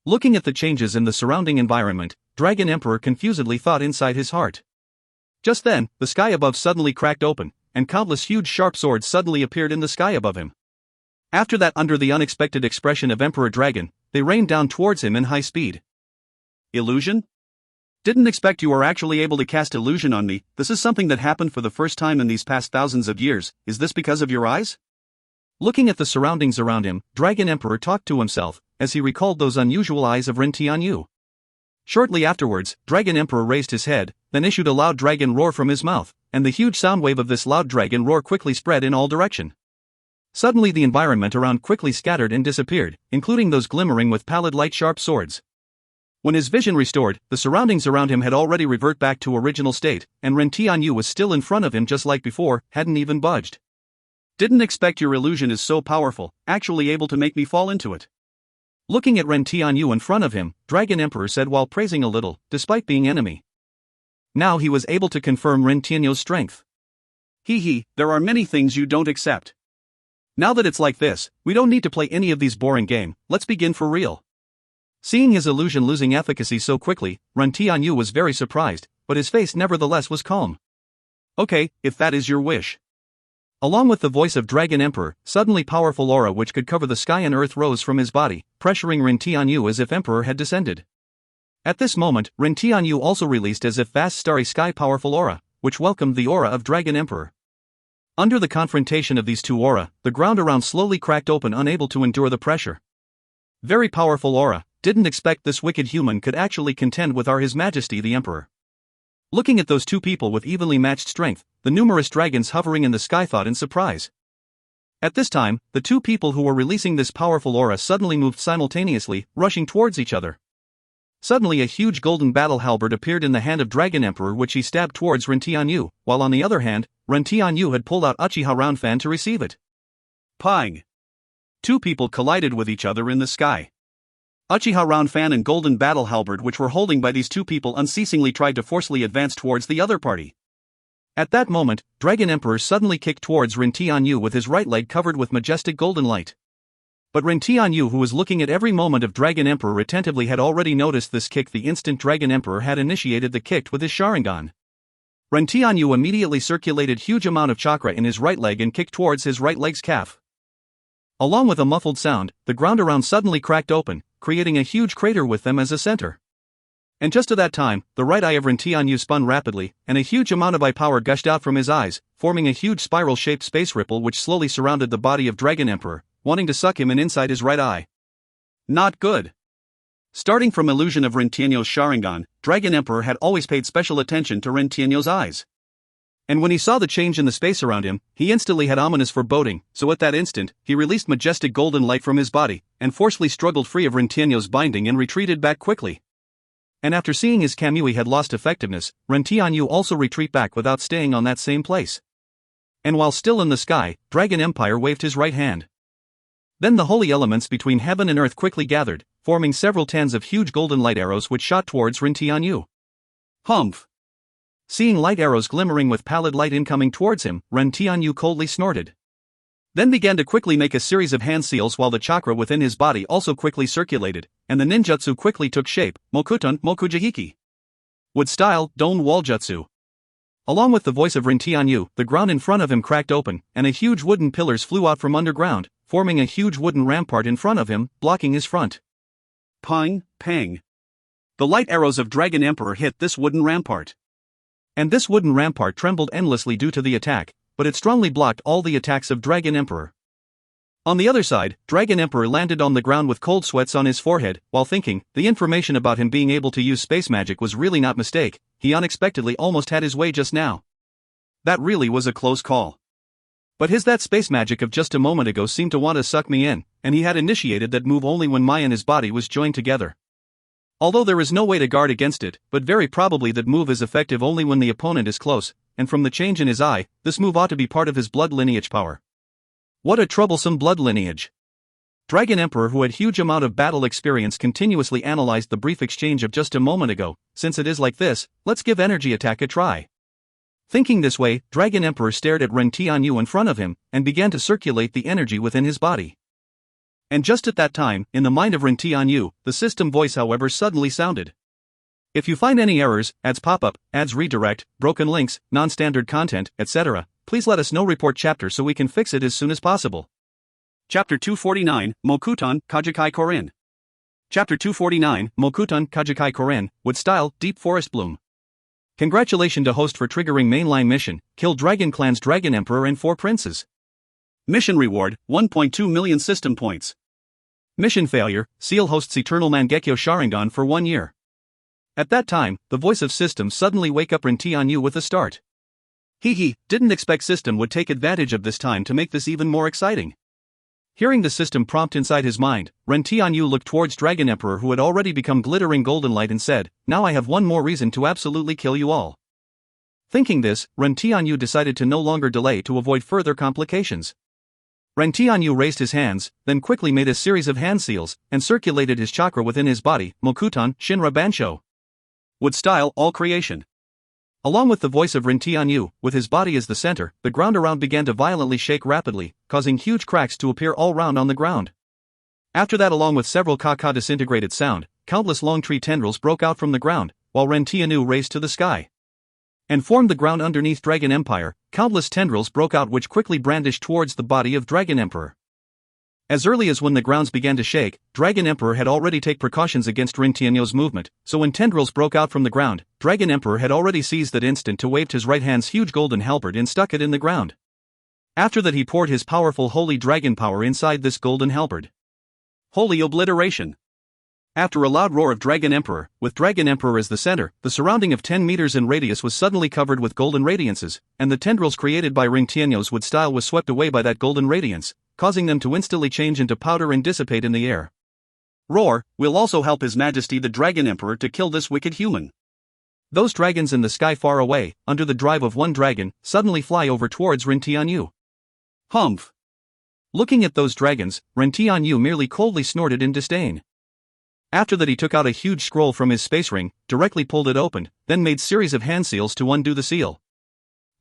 Speaker 1: Looking at the changes in the surrounding environment, Dragon Emperor confusedly thought inside his heart. Just then, the sky above suddenly cracked open, and countless huge sharp swords suddenly appeared in the sky above him. After that, under the unexpected expression of Emperor Dragon, they rained down towards him in high speed. Illusion? Didn't expect you were actually able to cast illusion on me. This is something that happened for the first time in these past thousands of years. Is this because of your eyes? Looking at the surroundings around him, Dragon Emperor talked to himself, as he recalled those unusual eyes of Ren Tianyu. Shortly afterwards, Dragon Emperor raised his head, then issued a loud dragon roar from his mouth, and the huge sound wave of this loud dragon roar quickly spread in all directions. Suddenly the environment around quickly scattered and disappeared, including those glimmering with pallid light sharp swords. When his vision restored, the surroundings around him had already reverted back to original state, and Ren Tianyu was still in front of him just like before, hadn't even budged. Didn't expect your illusion is so powerful, actually able to make me fall into it. Looking at Ren Tianyu in front of him, Dragon Emperor said while praising a little, despite being enemy. Now he was able to confirm Ren Tianyu's strength. There are many things you don't accept. Now that it's like this, we don't need to play any of these boring game, let's begin for real. Seeing his illusion losing efficacy so quickly, Ren Tianyu was very surprised, but his face nevertheless was calm. Okay, if that is your wish. Along with the voice of Dragon Emperor, suddenly powerful aura which could cover the sky and earth rose from his body, pressuring Ren Tianyu as if Emperor had descended. At this moment, Ren Tianyu also released as if vast starry sky powerful aura, which welcomed the aura of Dragon Emperor. Under the confrontation of these two aura, the ground around slowly cracked open, unable to endure the pressure. Very powerful aura, didn't expect this wicked human could actually contend with our His Majesty the Emperor. Looking at those two people with evenly matched strength, the numerous dragons hovering in the sky thought in surprise. At this time, the two people who were releasing this powerful aura suddenly moved simultaneously, rushing towards each other. Suddenly a huge golden battle halberd appeared in the hand of Dragon Emperor, which he stabbed towards Ren Tianyu, while on the other hand, Ren Tianyu had pulled out Uchiha Roundfan to receive it. Pang! Two people collided with each other in the sky. Uchiha Roundfan and golden battle halberd which were holding by these two people unceasingly tried to forcefully advance towards the other party. At that moment, Dragon Emperor suddenly kicked towards Ren Tianyu with his right leg covered with majestic golden light. But Ren Tianyu, who was looking at every moment of Dragon Emperor attentively, had already noticed this kick the instant Dragon Emperor had initiated the kick with his Sharingan. Ren Tianyu immediately circulated huge amount of chakra in his right leg and kicked towards his right leg's calf. Along with a muffled sound, the ground around suddenly cracked open, creating a huge crater with them as a center. And just at that time, the right eye of Ren Tianyu spun rapidly, and a huge amount of eye power gushed out from his eyes, forming a huge spiral-shaped space ripple which slowly surrounded the body of Dragon Emperor, wanting to suck him in inside his right eye. Not good. Starting from illusion of Ren Tianyu's Sharingan, Dragon Emperor had always paid special attention to Ren Tianyu's eyes. And when he saw the change in the space around him, he instantly had ominous foreboding, so at that instant, he released majestic golden light from his body, and forcefully struggled free of Ren Tianyu's binding and retreated back quickly. And after seeing his Kamui had lost effectiveness, Ren Tianyu also retreat back without staying on that same place. And while still in the sky, Dragon Empire waved his right hand. Then the holy elements between heaven and earth quickly gathered, forming several tens of huge golden light arrows which shot towards Ren Tianyu. Humph! Seeing light arrows glimmering with pallid light incoming towards him, Ren Tianyu coldly snorted. Then began to quickly make a series of hand seals while the chakra within his body also quickly circulated, and the ninjutsu quickly took shape, Mokuton Mokujihiki. Wood style, Don Wall Jutsu. Along with the voice of Ren Tianyu, the ground in front of him cracked open, and a huge wooden pillars flew out from underground, forming a huge wooden rampart in front of him, blocking his front. Pang, pang. The light arrows of Dragon Emperor hit this wooden rampart. And this wooden rampart trembled endlessly due to the attack, but it strongly blocked all the attacks of Dragon Emperor. On the other side, Dragon Emperor landed on the ground with cold sweats on his forehead, while thinking, the information about him being able to use space magic was really not mistake, he unexpectedly almost had his way just now. That really was a close call. But that space magic of just a moment ago seemed to want to suck me in, and he had initiated that move only when Mai and his body was joined together. Although there is no way to guard against it, but very probably that move is effective only when the opponent is close, and from the change in his eye, this move ought to be part of his blood lineage power. What a troublesome blood lineage. Dragon Emperor, who had huge amount of battle experience, continuously analyzed the brief exchange of just a moment ago. Since it is like this, let's give energy attack a try. Thinking this way, Dragon Emperor stared at Ren Tianyu in front of him, and began to circulate the energy within his body. And just at that time, in the mind of Ren Tianyu, the system voice however suddenly sounded. If you find any errors, ads pop-up, ads redirect, broken links, non-standard content, etc., please let us know. Report chapter so we can fix it as soon as possible. Chapter 249, Mokuton Kajikai Korin. Chapter 249, Mokuton Kajikai Korin, Wood Style, Deep Forest Bloom. Congratulations to host for triggering mainline mission, kill Dragon Clan's Dragon Emperor and 4 princes. Mission reward, 1.2 million system points. Mission failure, seal host's eternal Mangekyo Sharingan for 1 year. At that time, the voice of system suddenly wake up Ren Tianyu with a start. Didn't expect system would take advantage of this time to make this even more exciting. Hearing the system prompt inside his mind, Ren Tianyu looked towards Dragon Emperor, who had already become glittering golden light, and said, now I have one more reason to absolutely kill you all. Thinking this, Ren Tianyu decided to no longer delay to avoid further complications. Ren Tianyu raised his hands, then quickly made a series of hand seals, and circulated his chakra within his body, Mokuton Shinra Bansho. Wood style, all creation. Along with the voice of Ren Tianyu, with his body as the center, the ground around began to violently shake rapidly, causing huge cracks to appear all round on the ground. After that, along with several ka-ka disintegrated sound, countless long tree tendrils broke out from the ground, while Ren Tianyu raced to the sky and formed the ground underneath Dragon Empire. Countless tendrils broke out which quickly brandished towards the body of Dragon Emperor. As early as when the grounds began to shake, Dragon Emperor had already taken precautions against Ren Tianyu's movement, so when tendrils broke out from the ground, Dragon Emperor had already seized that instant to waved his right hand's huge golden halberd and stuck it in the ground. After that, he poured his powerful holy dragon power inside this golden halberd. Holy obliteration. After a loud roar of Dragon Emperor, with Dragon Emperor as the center, the surrounding of 10 meters in radius was suddenly covered with golden radiances, and the tendrils created by Ren Tianyu's wood style was swept away by that golden radiance, causing them to instantly change into powder and dissipate in the air. Roar, will also help His Majesty the Dragon Emperor to kill this wicked human. Those dragons in the sky far away, under the drive of one dragon, suddenly fly over towards Ren Tianyu. Humph! Looking at those dragons, Ren Tianyu merely coldly snorted in disdain. After that, he took out a huge scroll from his space ring, directly pulled it open, then made series of hand seals to undo the seal.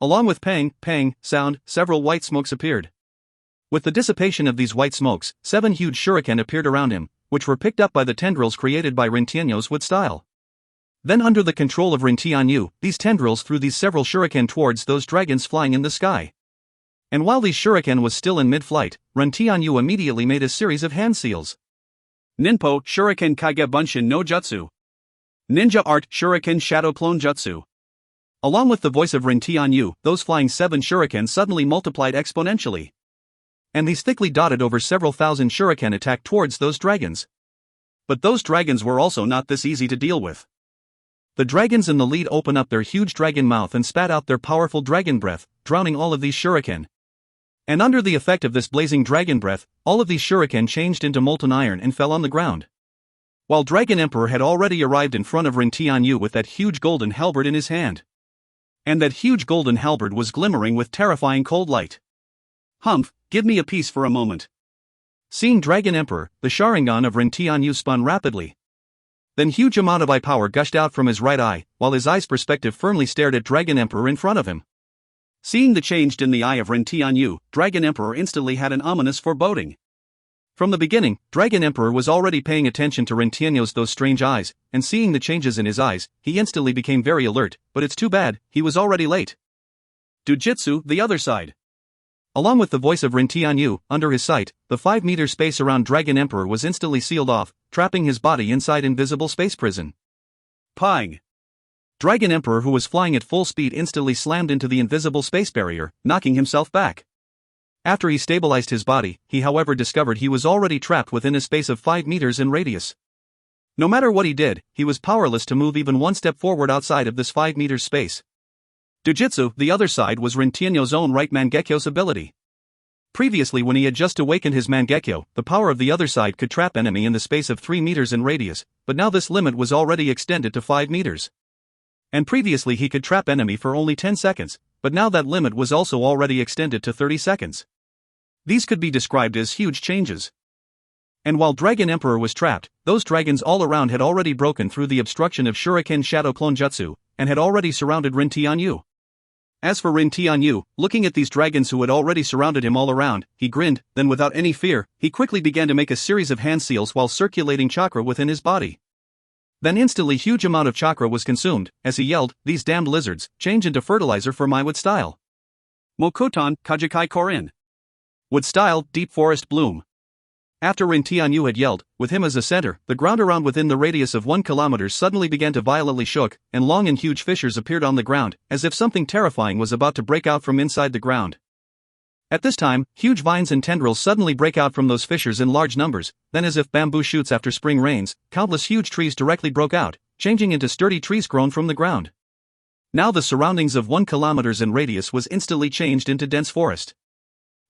Speaker 1: Along with pang, pang, sound, several white smokes appeared. With the dissipation of these white smokes, 7 huge shuriken appeared around him, which were picked up by the tendrils created by Ren Tianyu's wood style. Then, under the control of Ren Tianyu, these tendrils threw these several shuriken towards those dragons flying in the sky. And while these shuriken was still in mid-flight, Ren Tianyu immediately made a series of hand seals. Ninpo Shuriken Kaige Bunshin no Jutsu. Ninja Art Shuriken Shadow Clone Jutsu. Along with the voice of Ren Tianyu, those flying 7 shuriken suddenly multiplied exponentially. And these thickly dotted over several thousand shuriken attacked towards those dragons. But those dragons were also not this easy to deal with. The dragons in the lead opened up their huge dragon mouth and spat out their powerful dragon breath, drowning all of these shuriken. And under the effect of this blazing dragon breath, all of these shuriken changed into molten iron and fell on the ground. While Dragon Emperor had already arrived in front of Ren Tianyu with that huge golden halberd in his hand. And that huge golden halberd was glimmering with terrifying cold light. Humph, give me a piece for a moment. Seeing Dragon Emperor, the Sharingan of Ren Tianyu spun rapidly. Then huge amount of eye power gushed out from his right eye, while his eye's perspective firmly stared at Dragon Emperor in front of him. Seeing the change in the eye of Ren Tianyu, Dragon Emperor instantly had an ominous foreboding. From the beginning, Dragon Emperor was already paying attention to Ren Tianyu's those strange eyes, and seeing the changes in his eyes, he instantly became very alert, but it's too bad, he was already late. Dujitsu, the other side. Along with the voice of Ren Tianyu, under his sight, the 5-meter space around Dragon Emperor was instantly sealed off, trapping his body inside invisible space prison. Pang! Dragon Emperor, who was flying at full speed, instantly slammed into the invisible space barrier, knocking himself back. After he stabilized his body, he however discovered he was already trapped within a space of 5 meters in radius. No matter what he did, he was powerless to move even one step forward outside of this 5 meters space. Dujitsu, the other side, was Ren Tianyu's own right Mangekyo's ability. Previously, when he had just awakened his Mangekyo, the power of the other side could trap enemy in the space of 3 meters in radius, but now this limit was already extended to 5 meters. And previously he could trap enemy for only 10 seconds, but now that limit was also already extended to 30 seconds. These could be described as huge changes. And while Dragon Emperor was trapped, those dragons all around had already broken through the obstruction of Shuriken Shadow Clone Jutsu, and had already surrounded Ren Tianyu. As for Ren Tianyu, looking at these dragons who had already surrounded him all around, he grinned, then without any fear, he quickly began to make a series of hand seals while circulating chakra within his body. Then instantly huge amount of chakra was consumed, as he yelled, "These damned lizards, change into fertilizer for my wood style. Mokotan, Kajikai Korin. Wood style, deep forest bloom." After Ren Tianyu had yelled, with him as a center, the ground around within the radius of 1 kilometer suddenly began to violently shook, and long and huge fissures appeared on the ground, as if something terrifying was about to break out from inside the ground. At this time, huge vines and tendrils suddenly break out from those fissures in large numbers, then as if bamboo shoots after spring rains, countless huge trees directly broke out, changing into sturdy trees grown from the ground. Now the surroundings of 1 kilometer in radius was instantly changed into dense forest.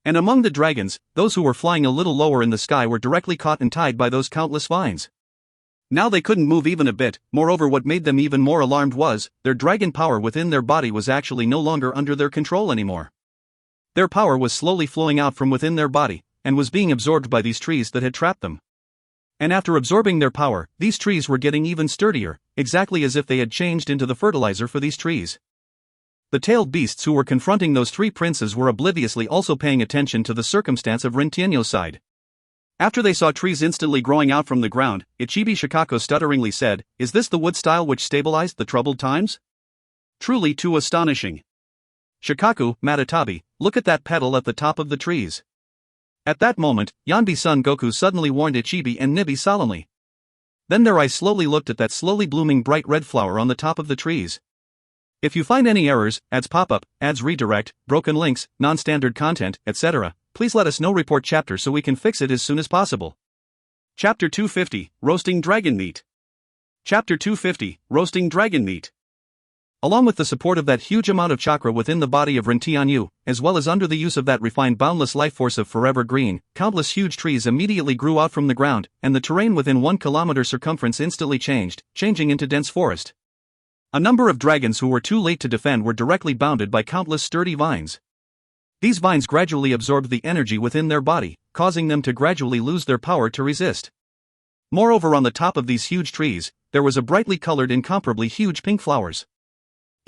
Speaker 1: And among the dragons, those who were flying a little lower in the sky were directly caught and tied by those countless vines. Now they couldn't move even a bit. Moreover, what made them even more alarmed was, their dragon power within their body was actually no longer under their control anymore. Their power was slowly flowing out from within their body, and was being absorbed by these trees that had trapped them. And after absorbing their power, these trees were getting even sturdier, exactly as if they had changed into the fertilizer for these trees. The tailed beasts who were confronting those three princes were obliviously also paying attention to the circumstance of Rintianyo's side. After they saw trees instantly growing out from the ground, Ichibi Shikako stutteringly said, "Is this the wood style which stabilized the troubled times? Truly too astonishing. Shikaku, Matatabi, look at that petal at the top of the trees." At that moment, Yanbi-san Goku suddenly warned Ichibi and Nibi solemnly. Then their eyes slowly looked at that slowly blooming bright red flower on the top of the trees. If you find any errors, ads pop-up, ads redirect, broken links, non-standard content, etc., please let us know. Report chapter so we can fix it as soon as possible. Chapter 250, Roasting Dragon Meat. Chapter 250, Roasting Dragon Meat. Along with the support of that huge amount of chakra within the body of Rintianyu, as well as under the use of that refined boundless life force of Forever Green, countless huge trees immediately grew out from the ground, and the terrain within 1 kilometer circumference instantly changing into dense forest. A number of dragons who were too late to defend were directly bounded by countless sturdy vines. These vines gradually absorbed the energy within their body, causing them to gradually lose their power to resist. Moreover, on the top of these huge trees, there was a brightly colored, incomparably huge pink flowers.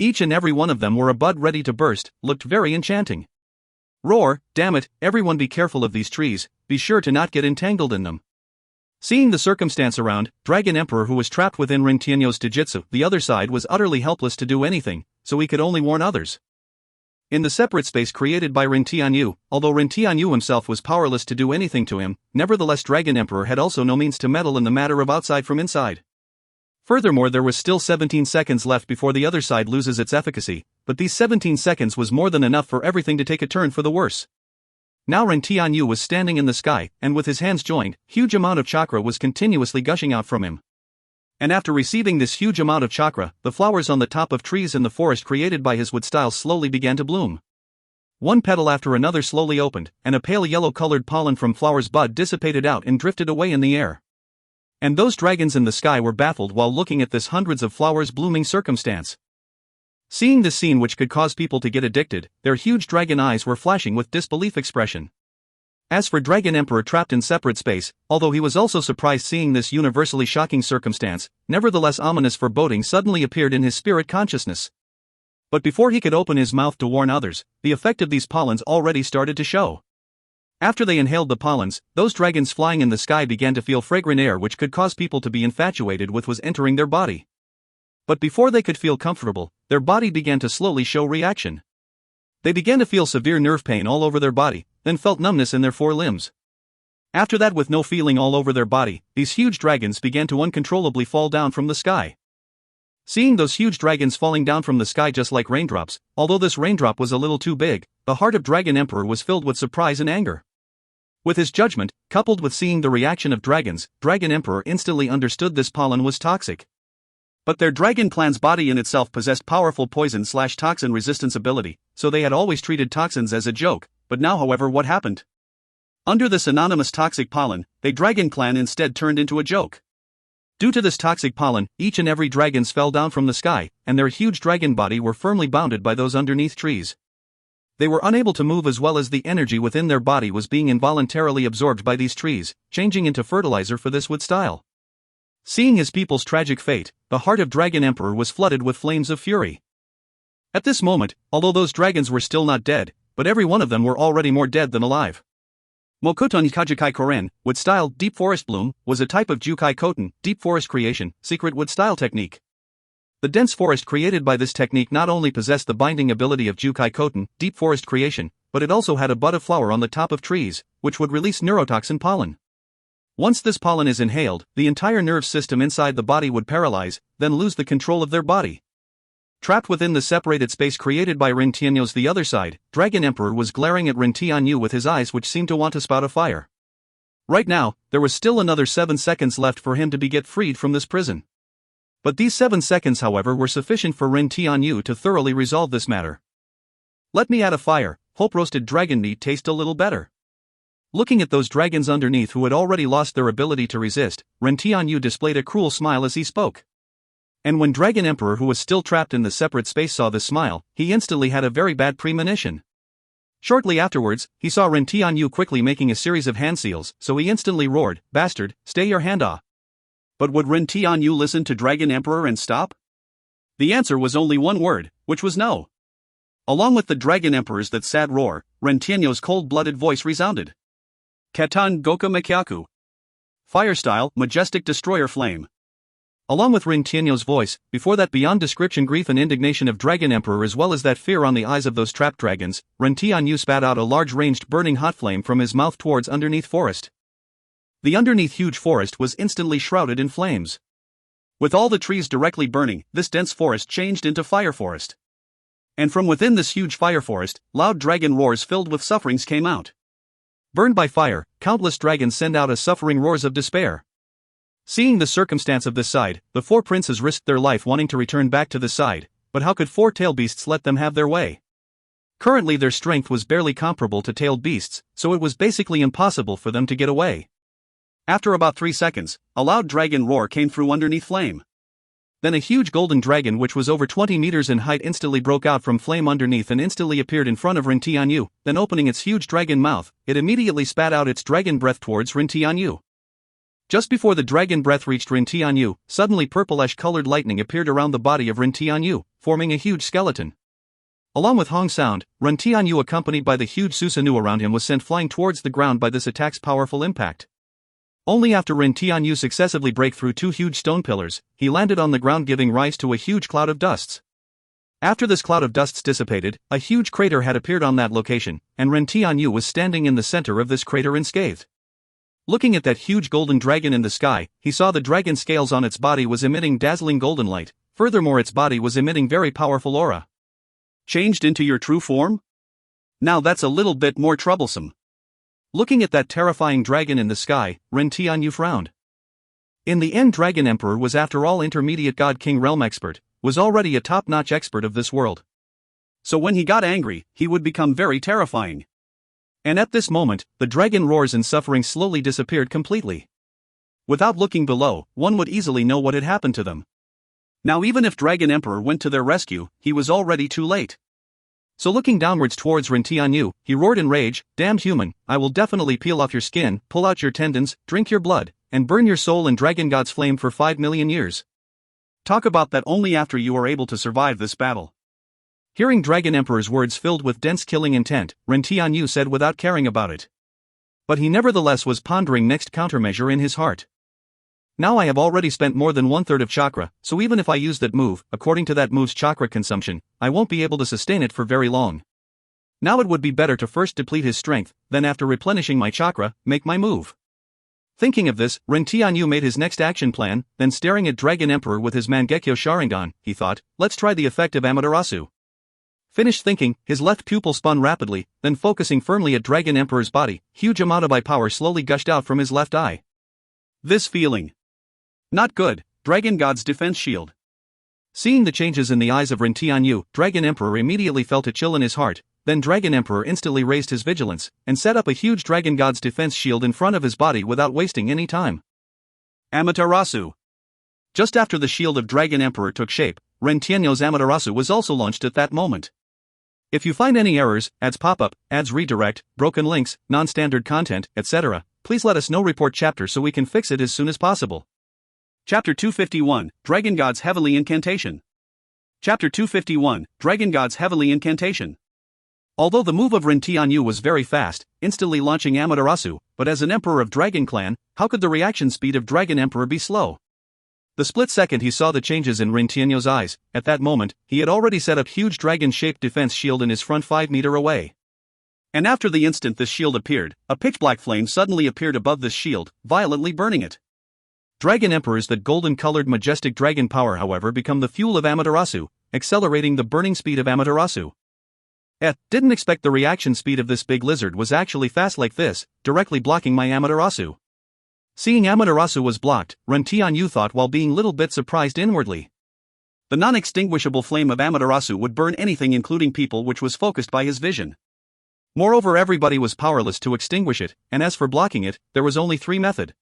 Speaker 1: Each and every one of them were a bud ready to burst, looked very enchanting. Roar, damn it, everyone be careful of these trees, be sure to not get entangled in them. Seeing the circumstance around, Dragon Emperor, who was trapped within Rintianyo's Taijutsu, the other side, was utterly helpless to do anything, so he could only warn others. In the separate space created by Rintianyu, although Rintianyu himself was powerless to do anything to him, nevertheless Dragon Emperor had also no means to meddle in the matter of outside from inside. Furthermore, there was still 17 seconds left before the other side loses its efficacy, but these 17 seconds was more than enough for everything to take a turn for the worse. Now Rintianyu was standing in the sky, and with his hands joined, huge amount of chakra was continuously gushing out from him. And after receiving this huge amount of chakra, the flowers on the top of trees in the forest created by his wood style slowly began to bloom. One petal after another slowly opened, and a pale yellow-colored pollen from flowers bud dissipated out and drifted away in the air. And those dragons in the sky were baffled while looking at this hundreds of flowers blooming circumstance. Seeing this scene, which could cause people to get addicted, their huge dragon eyes were flashing with disbelief expression. As for Dragon Emperor trapped in separate space, although he was also surprised seeing this universally shocking circumstance, nevertheless ominous foreboding suddenly appeared in his spirit consciousness. But before he could open his mouth to warn others, the effect of these pollens already started to show. After they inhaled the pollens, those dragons flying in the sky began to feel fragrant air which could cause people to be infatuated with was entering their body. But before they could feel comfortable, their body began to slowly show reaction. They began to feel severe nerve pain all over their body, then felt numbness in their 4 limbs. After that, with no feeling all over their body, these huge dragons began to uncontrollably fall down from the sky. Seeing those huge dragons falling down from the sky just like raindrops, although this raindrop was a little too big, the heart of Dragon Emperor was filled with surprise and anger. With his judgment, coupled with seeing the reaction of dragons, Dragon Emperor instantly understood this pollen was toxic. But their dragon clan's body in itself possessed powerful poison/toxin resistance ability, so they had always treated toxins as a joke, but now, however, what happened? Under this anonymous toxic pollen, the dragon clan instead turned into a joke. Due to this toxic pollen, each and every dragons fell down from the sky, and their huge dragon body were firmly bounded by those underneath trees. They were unable to move, as well as the energy within their body was being involuntarily absorbed by these trees, changing into fertilizer for this wood style. Seeing his people's tragic fate, the heart of Dragon Emperor was flooded with flames of fury. At this moment, although those dragons were still not dead, but every one of them were already more dead than alive. Mokoton Kajikai Koren, wood style deep forest bloom, was a type of Jukai Koten, deep forest creation, secret wood style technique. The dense forest created by this technique not only possessed the binding ability of Jukai Koten, deep forest creation, but it also had a bud of flower on the top of trees, which would release neurotoxin pollen. Once this pollen is inhaled, the entire nerve system inside the body would paralyze, then lose the control of their body. Trapped within the separated space created by Rintianyo's the other side, Dragon Emperor was glaring at Rintianyu with his eyes which seemed to want to spout a fire. Right now, there was still another 7 seconds left for him to get freed from this prison. But these 7 seconds, however, were sufficient for Rintianyu to thoroughly resolve this matter. Let me add a fire, hope roasted dragon meat tastes a little better. Looking at those dragons underneath who had already lost their ability to resist, Rintianyu displayed a cruel smile as he spoke. And when Dragon Emperor, who was still trapped in the separate space, saw this smile, he instantly had a very bad premonition. Shortly afterwards, he saw Rintianyu quickly making a series of hand seals, so he instantly roared, "Bastard, stay your hand off." But would Rintianyu listen to Dragon Emperor and stop? The answer was only one word, which was no. Along with the Dragon Emperor's that sad roar, Rentienyo's cold-blooded voice resounded. Katan Goka Mekyaku. Fire style, majestic destroyer flame. Along with Rentienyo's voice, before that beyond description grief and indignation of Dragon Emperor as well as that fear on the eyes of those trapped dragons, Rentienyo spat out a large ranged burning hot flame from his mouth towards underneath forest. The underneath huge forest was instantly shrouded in flames. With all the trees directly burning, this dense forest changed into fire forest. And from within this huge fire forest, loud dragon roars filled with sufferings came out. Burned by fire, countless dragons send out a suffering roars of despair. Seeing the circumstance of this side, the four princes risked their life wanting to return back to this side, but how could four tail beasts let them have their way? Currently their strength was barely comparable to tailed beasts, so it was basically impossible for them to get away. After about 3 seconds, a loud dragon roar came through underneath flame. Then a huge golden dragon which was over 20 meters in height instantly broke out from flame underneath and instantly appeared in front of Rentienyo, then opening its huge dragon mouth, it immediately spat out its dragon breath towards Rentienyo. Just before the dragon breath reached Rentienyo, suddenly purplish-colored lightning appeared around the body of Rentienyo, forming a huge skeleton. Along with Hong Sound, Rentienyo accompanied by the huge Susanoo around him was sent flying towards the ground by this attack's powerful impact. Only after Rentienyo successively break through 2 huge stone pillars, he landed on the ground giving rise to a huge cloud of dusts. After this cloud of dusts dissipated, a huge crater had appeared on that location, and Rentienyo was standing in the center of this crater unscathed. Looking at that huge golden dragon in the sky, he saw the dragon scales on its body was emitting dazzling golden light, furthermore its body was emitting very powerful aura. Changed into your true form? Now that's a little bit more troublesome. Looking at that terrifying dragon in the sky, Rentienyo frowned. In the end Dragon Emperor was after all intermediate God King realm expert, was already a top-notch expert of this world. So when he got angry, he would become very terrifying. And at this moment, the dragon roars and suffering slowly disappeared completely. Without looking below, one would easily know what had happened to them. Now even if Dragon Emperor went to their rescue, he was already too late. So looking downwards towards Rentienyo, he roared in rage, "Damned human, I will definitely peel off your skin, pull out your tendons, drink your blood, and burn your soul in Dragon God's flame for 5 million years. Talk about that only after you are able to survive this battle." Hearing Dragon Emperor's words filled with dense killing intent, Rentienyo said without caring about it. But he nevertheless was pondering next countermeasure in his heart. Now I have already spent more than 1/3 of chakra, so even if I use that move, according to that move's chakra consumption, I won't be able to sustain it for very long. Now it would be better to first deplete his strength, then after replenishing my chakra, make my move. Thinking of this, Rentienyo made his next action plan, then staring at Dragon Emperor with his Mangekyo Sharingan, he thought, let's try the effect of Amaterasu. Finished thinking, his left pupil spun rapidly, then focusing firmly at Dragon Emperor's body, huge amount of eye power slowly gushed out from his left eye. This feeling. Not good, Dragon God's defense shield. Seeing the changes in the eyes of Rentienyo, Dragon Emperor immediately felt a chill in his heart, then Dragon Emperor instantly raised his vigilance, and set up a huge Dragon God's defense shield in front of his body without wasting any time. Amaterasu. Just after the shield of Dragon Emperor took shape, Rentienyo's Amaterasu was also launched at that moment. If you find any errors, ads pop up, ads redirect, broken links, non-standard content, etc., please let us know. Report chapter so we can fix it as soon as possible. Chapter 251, Dragon God's Heavenly Incantation. Chapter 251, Dragon God's Heavenly Incantation. Although the move of Rentienyo was very fast, instantly launching Amaterasu, but as an Emperor of Dragon Clan, how could the reaction speed of Dragon Emperor be slow? The split second he saw the changes in Rentienyo's eyes, at that moment, he had already set up huge dragon-shaped defense shield in his front 5 meters away. And after the instant this shield appeared, a pitch-black flame suddenly appeared above this shield, violently burning it. Dragon Emperor's that golden-colored majestic dragon power however become the fuel of Amaterasu, accelerating the burning speed of Amaterasu. Didn't expect the reaction speed of this big lizard was actually fast like this, directly blocking my Amaterasu. Seeing Amaterasu was blocked, Rentienyo thought while being little bit surprised inwardly. The non-extinguishable flame of Amaterasu would burn anything including people which was focused by his vision. Moreover everybody was powerless to extinguish it, and as for blocking it, there was only 3 methods.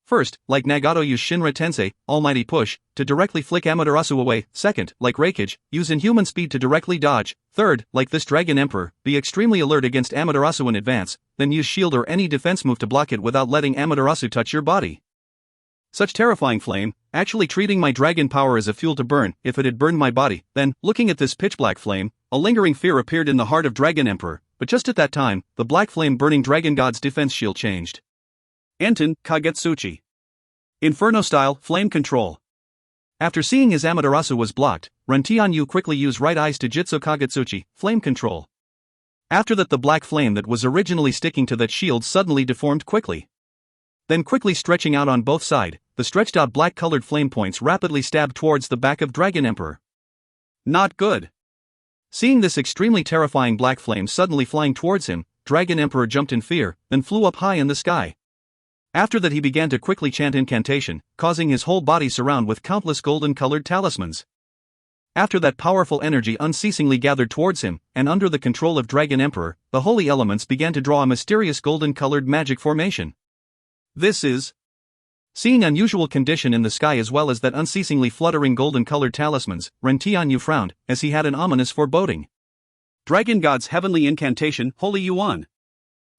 Speaker 1: First, like Nagato use Shinra Tensei, Almighty Push, to directly flick Amaterasu away. Second, like Reikage, use Inhuman Speed to directly dodge. Third, like this Dragon Emperor, be extremely alert against Amaterasu in advance, then use Shield or any defense move to block it without letting Amaterasu touch your body. Such terrifying flame, actually treating my dragon power as a fuel to burn if it had burned my body. Then, looking at this pitch-black flame, a lingering fear appeared in the heart of Dragon Emperor, but just at that time, the black flame burning Dragon God's defense shield changed. Enten, Kagetsuchi. Inferno-style, flame control. After seeing his Amaterasu was blocked, Ren Tianyu quickly used right eyes to Jitsu Kagetsuchi, flame control. After that, the black flame that was originally sticking to that shield suddenly deformed quickly. Then quickly stretching out on both sides, the stretched out black-colored flame points rapidly stabbed towards the back of Dragon Emperor. Not good. Seeing this extremely terrifying black flame suddenly flying towards him, Dragon Emperor jumped in fear, then flew up high in the sky. After that, he began to quickly chant incantation, causing his whole body surround with countless golden-colored talismans. After that, powerful energy unceasingly gathered towards him, and under the control of Dragon Emperor, the holy elements began to draw a mysterious golden-colored magic formation. This is... Seeing unusual condition in the sky as well as that unceasingly fluttering golden-colored talismans, Ren Tianyu frowned, as he had an ominous foreboding. Dragon God's heavenly incantation, Holy Yuan.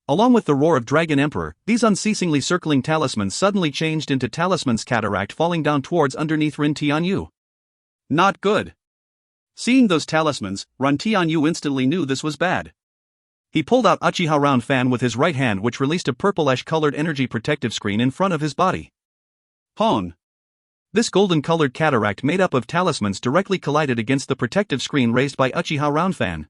Speaker 1: Along with the roar of Dragon Emperor, these unceasingly circling talismans suddenly changed into talismans cataract falling down towards underneath Ren Tianyu. Not good. Seeing those talismans, Ren Tianyu instantly knew this was bad. He pulled out Uchiha round fan with his right hand, which released a purplish-colored energy protective screen in front of his body. Hon. This golden-colored cataract made up of talismans directly collided against the protective screen raised by Uchiha round fan.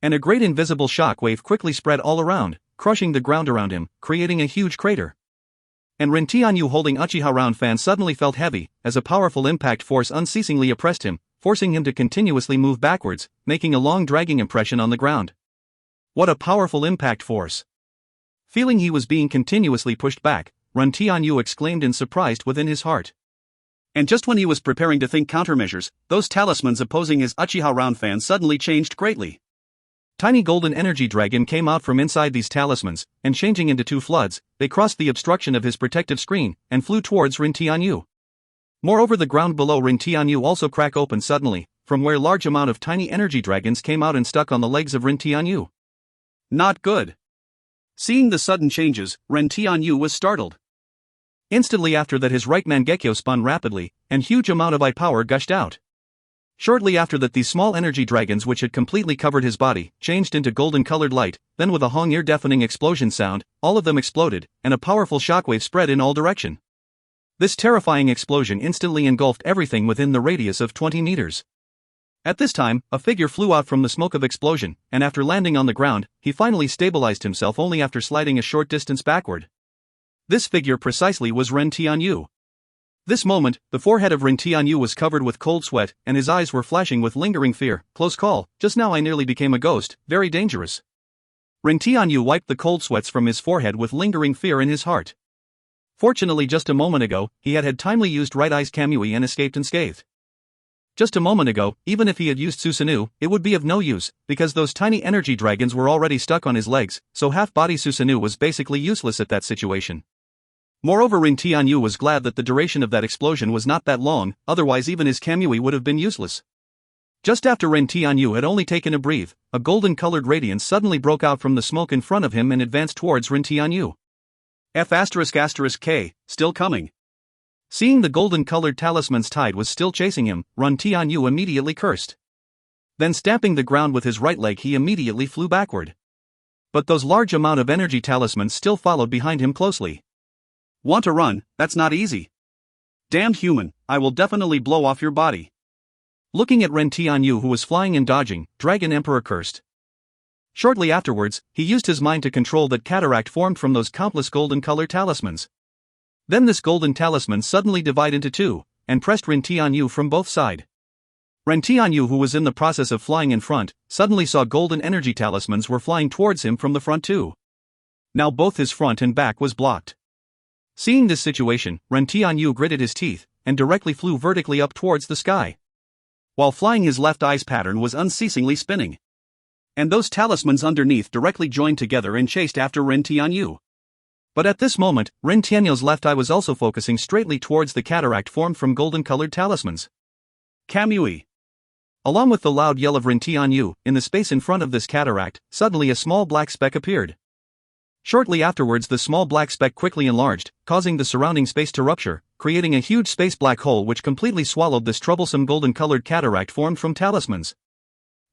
Speaker 1: And a great invisible shock wave quickly spread all around, crushing the ground around him, creating a huge crater. And Ren Tianyu holding Uchiha round fan suddenly felt heavy, as a powerful impact force unceasingly oppressed him, forcing him to continuously move backwards, making a long dragging impression on the ground. What a powerful impact force! Feeling he was being continuously pushed back, Ren Tianyu exclaimed in surprise within his heart. And just when he was preparing to think countermeasures, those talismans opposing his Uchiha round fan suddenly changed greatly. Tiny golden energy dragon came out from inside these talismans, and changing into two floods, they crossed the obstruction of his protective screen, and flew towards Ren Tianyu. Moreover, the ground below Ren Tianyu also cracked open suddenly, from where large amount of tiny energy dragons came out and stuck on the legs of Ren Tianyu. Not good. Seeing the sudden changes, Ren Tianyu was startled. Instantly after that, his right Mangekyo spun rapidly, and huge amount of eye power gushed out. Shortly after that, these small energy dragons which had completely covered his body, changed into golden-colored light, then with a hong ear-deafening explosion sound, all of them exploded, and a powerful shockwave spread in all direction. This terrifying explosion instantly engulfed everything within the radius of 20 meters. At this time, a figure flew out from the smoke of explosion, and after landing on the ground, he finally stabilized himself only after sliding a short distance backward. This figure precisely was Ren Tianyu. This moment, the forehead of Ren Tianyu was covered with cold sweat, and his eyes were flashing with lingering fear. Close call, just now I nearly became a ghost, very dangerous. Ren Tianyu wiped the cold sweats from his forehead with lingering fear in his heart. Fortunately, just a moment ago, he had timely used right eye's Kamui and escaped unscathed. Just a moment ago, even if he had used Susanoo, it would be of no use, because those tiny energy dragons were already stuck on his legs, so half-body Susanoo was basically useless at that situation. Moreover, Ren Tianyu was glad that the duration of that explosion was not that long, otherwise even his Kamui would have been useless. Just after Ren Tianyu had only taken a breath, a golden-colored radiance suddenly broke out from the smoke in front of him and advanced towards Ren Tianyu. F***K, still coming. Seeing the golden-colored talisman's tide was still chasing him, Ren Tianyu immediately cursed. Then stamping the ground with his right leg, he immediately flew backward. But those large amount of energy talismans still followed behind him closely. Want to run? That's not easy. Damned human, I will definitely blow off your body. Looking at Ren Tianyu, who was flying and dodging, Dragon Emperor cursed. Shortly afterwards, he used his mind to control that cataract formed from those countless golden-colored talismans. Then this golden talisman suddenly divided into two, and pressed Ren Tianyu from both sides. Ren Tianyu, who was in the process of flying in front, suddenly saw golden energy talismans were flying towards him from the front too. Now both his front and back was blocked. Seeing this situation, Ren Tianyu gritted his teeth, and directly flew vertically up towards the sky. While flying, his left eye's pattern was unceasingly spinning. And those talismans underneath directly joined together and chased after Ren Tianyu. But at this moment, Ren Tianyu's left eye was also focusing straightly towards the cataract formed from golden-colored talismans. Kamui. Along with the loud yell of Ren Tianyu, in the space in front of this cataract, suddenly a small black speck appeared. Shortly afterwards, the small black speck quickly enlarged, causing the surrounding space to rupture, creating a huge space black hole which completely swallowed this troublesome golden-colored cataract formed from talismans.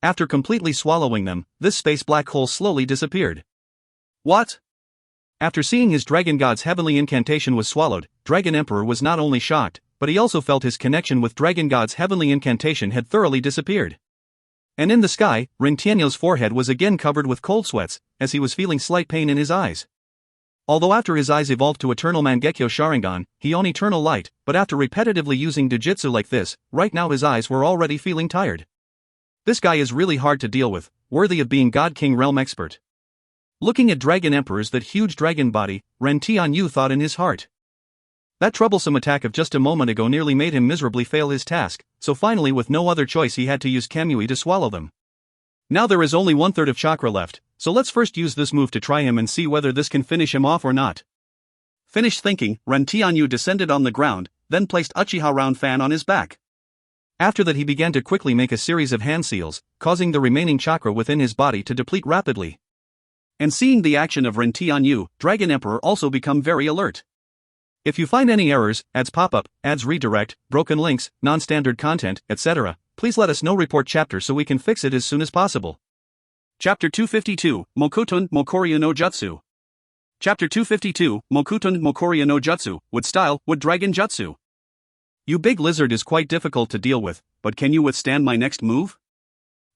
Speaker 1: After completely swallowing them, this space black hole slowly disappeared. What? After seeing his dragon god's heavenly incantation was swallowed, Dragon Emperor was not only shocked, but he also felt his connection with Dragon God's heavenly incantation had thoroughly disappeared. And in the sky, Ren Tianyo's forehead was again covered with cold sweats, as he was feeling slight pain in his eyes. Although after his eyes evolved to Eternal Mangekyo Sharingan, he owned eternal light, but after repetitively using Dojutsu like this, right now his eyes were already feeling tired. This guy is really hard to deal with, worthy of being God King Realm expert. Looking at Dragon Emperor's that huge dragon body, Ren Tianyu thought in his heart. That troublesome attack of just a moment ago nearly made him miserably fail his task, so finally with no other choice he had to use Kamui to swallow them. Now there is only 1/3 of chakra left, so let's first use this move to try him and see whether this can finish him off or not. Finished thinking, Ren Tianyu descended on the ground, then placed Uchiha round fan on his back. After that he began to quickly make a series of hand seals, causing the remaining chakra within his body to deplete rapidly. And seeing the action of Ren Tianyu, Dragon Emperor also become very alert. If you find any errors, ads pop up, ads redirect, broken links, non-standard content, etc., please let us know. Report chapter so we can fix it as soon as possible. Chapter 252, Mokutun Mokoria no Jutsu. Chapter 252, Mokutun Mokoria no Jutsu, Wood Style, Wood Dragon Jutsu. You big lizard is quite difficult to deal with, but can you withstand my next move?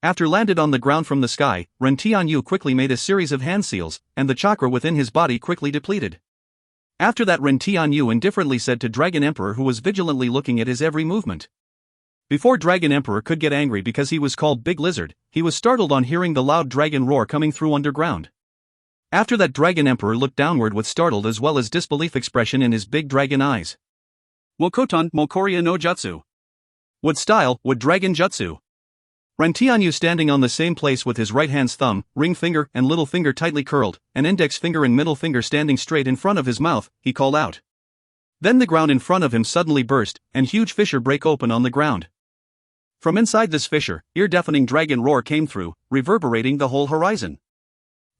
Speaker 1: After landed on the ground from the sky, Ren Tianyu quickly made a series of hand seals, and the chakra within his body quickly depleted. After that Ren Tianyu indifferently said to Dragon Emperor, who was vigilantly looking at his every movement. Before Dragon Emperor could get angry because he was called Big Lizard, he was startled on hearing the loud dragon roar coming through underground. After that Dragon Emperor looked downward with startled as well as disbelief expression in his big dragon eyes. Wokoton Mokoria no Jutsu. Wood Style, Wood Dragon Jutsu. Ren Tianyu standing on the same place with his right hand's thumb, ring finger and little finger tightly curled, and index finger and middle finger standing straight in front of his mouth, he called out. Then the ground in front of him suddenly burst, and huge fissure break open on the ground. From inside this fissure, ear-deafening dragon roar came through, reverberating the whole horizon.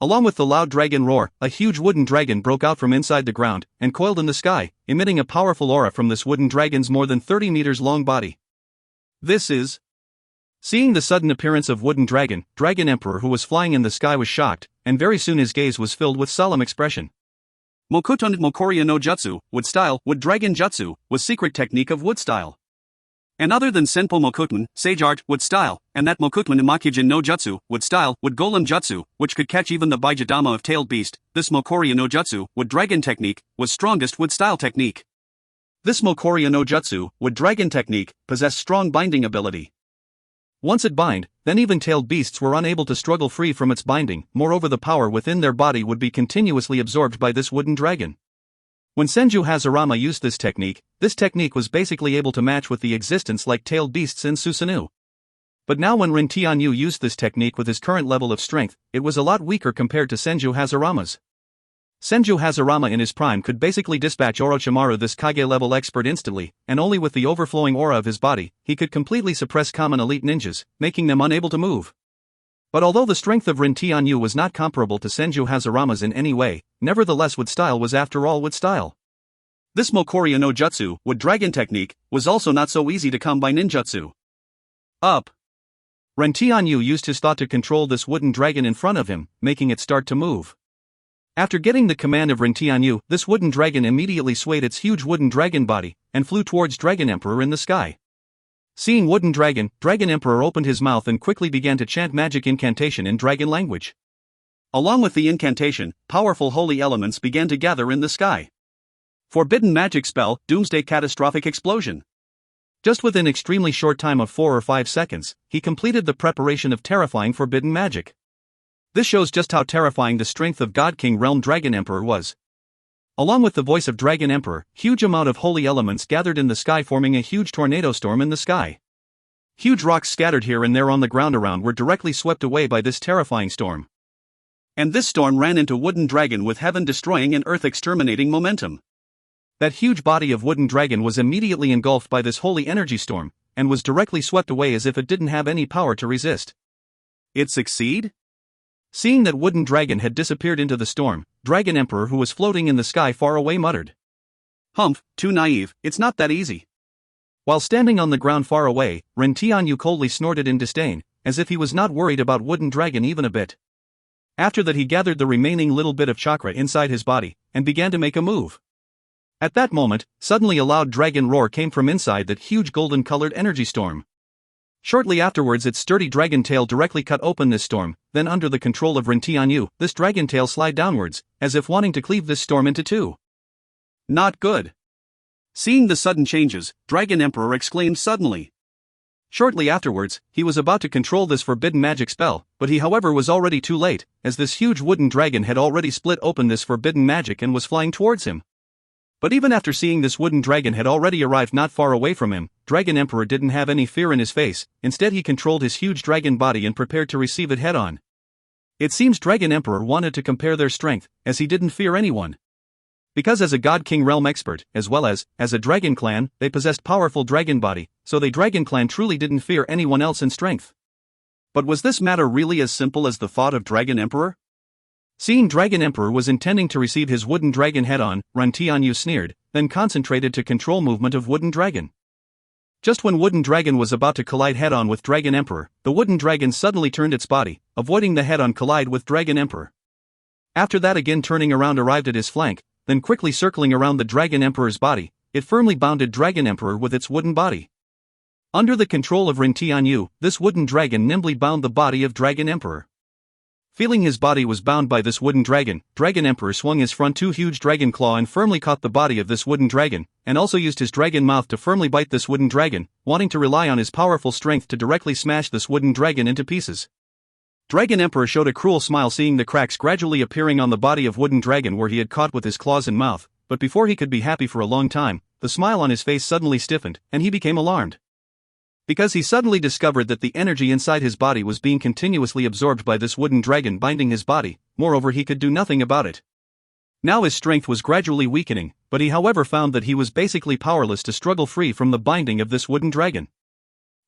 Speaker 1: Along with the loud dragon roar, a huge wooden dragon broke out from inside the ground, and coiled in the sky, emitting a powerful aura from this wooden dragon's more than 30 meters long body. This is... Seeing the sudden appearance of wooden dragon, Dragon Emperor who was flying in the sky was shocked, and very soon his gaze was filled with solemn expression. Mokutun Mokoria no Jutsu, Wood Style, Wood Dragon Jutsu, was secret technique of Wood Style. And other than Senpo Mokutun, Sage Art, Wood Style, and that Mokutun Imakijin no Jutsu, Wood Style, Wood Golem Jutsu, which could catch even the Baijidama of Tailed Beast, this Mokoria no Jutsu, Wood Dragon technique, was strongest Wood Style technique. This Mokoria no Jutsu, Wood Dragon technique, possessed strong binding ability. Once it bind, then even tailed beasts were unable to struggle free from its binding. Moreover, the power within their body would be continuously absorbed by this wooden dragon. When Senju Hazarama used this technique was basically able to match with the existence like tailed beasts in Susanoo. But now when Ren Tianyu used this technique with his current level of strength, it was a lot weaker compared to Senju Hazarama's. Senju Hazarama in his prime could basically dispatch Orochimaru, this Kage-level expert, instantly, and only with the overflowing aura of his body, he could completely suppress common elite ninjas, making them unable to move. But although the strength of Ren Tianyu was not comparable to Senju Hazarama's in any way, nevertheless Wood Style was after all Wood Style. This Mokoria no Jutsu, Wood Dragon technique, was also not so easy to come by ninjutsu. Up. Ren Tianyu used his thought to control this wooden dragon in front of him, making it start to move. After getting the command of Ren Tianyu, this wooden dragon immediately swayed its huge wooden dragon body, and flew towards Dragon Emperor in the sky. Seeing wooden dragon, Dragon Emperor opened his mouth and quickly began to chant magic incantation in dragon language. Along with the incantation, powerful holy elements began to gather in the sky. Forbidden magic spell, Doomsday Catastrophic Explosion. Just within extremely short time of 4 or 5 seconds, he completed the preparation of terrifying forbidden magic. This shows just how terrifying the strength of God King Realm Dragon Emperor was. Along with the voice of Dragon Emperor, huge amount of holy elements gathered in the sky, forming a huge tornado storm in the sky. Huge rocks scattered here and there on the ground around were directly swept away by this terrifying storm. And this storm ran into wooden dragon with heaven destroying and earth exterminating momentum. That huge body of wooden dragon was immediately engulfed by this holy energy storm, and was directly swept away as if it didn't have any power to resist. It succeed? Seeing that wooden dragon had disappeared into the storm, Dragon Emperor, who was floating in the sky far away, muttered. Humph, too naive, it's not that easy. While standing on the ground far away, Ren Tianyu coldly snorted in disdain, as if he was not worried about Wooden Dragon even a bit. After that, he gathered the remaining little bit of chakra inside his body, and began to make a move. At that moment, suddenly a loud dragon roar came from inside that huge golden-colored energy storm. Shortly afterwards, its sturdy dragon tail directly cut open this storm, then under the control of Ren Tianyu, this dragon tail slid downwards, as if wanting to cleave this storm into two. Not good. Seeing the sudden changes, Dragon Emperor exclaimed suddenly. Shortly afterwards, he was about to control this forbidden magic spell, but he however was already too late, as this huge wooden dragon had already split open this forbidden magic and was flying towards him. But even after seeing this wooden dragon had already arrived not far away from him, Dragon Emperor didn't have any fear in his face. Instead, he controlled his huge dragon body and prepared to receive it head-on. It seems Dragon Emperor wanted to compare their strength, as he didn't fear anyone. Because as a God King realm expert, as well as a dragon clan, they possessed powerful dragon body, so the dragon clan truly didn't fear anyone else in strength. But was this matter really as simple as the thought of Dragon Emperor? Seeing Dragon Emperor was intending to receive his wooden dragon head-on, Ren Tianyu sneered, then concentrated to control movement of wooden dragon. Just when wooden dragon was about to collide head-on with Dragon Emperor, the wooden dragon suddenly turned its body, avoiding the head-on collide with Dragon Emperor. After that, again turning around, arrived at his flank, then quickly circling around the Dragon Emperor's body, it firmly bounded Dragon Emperor with its wooden body. Under the control of Ren Tianyu, this wooden dragon nimbly bound the body of Dragon Emperor. Feeling his body was bound by this wooden dragon, Dragon Emperor swung his front two huge dragon claw and firmly caught the body of this wooden dragon, and also used his dragon mouth to firmly bite this wooden dragon, wanting to rely on his powerful strength to directly smash this wooden dragon into pieces. Dragon Emperor showed a cruel smile seeing the cracks gradually appearing on the body of wooden dragon where he had caught with his claws and mouth, but before he could be happy for a long time, the smile on his face suddenly stiffened, and he became alarmed. Because he suddenly discovered that the energy inside his body was being continuously absorbed by this wooden dragon binding his body, moreover he could do nothing about it. Now his strength was gradually weakening, but he however found that he was basically powerless to struggle free from the binding of this wooden dragon.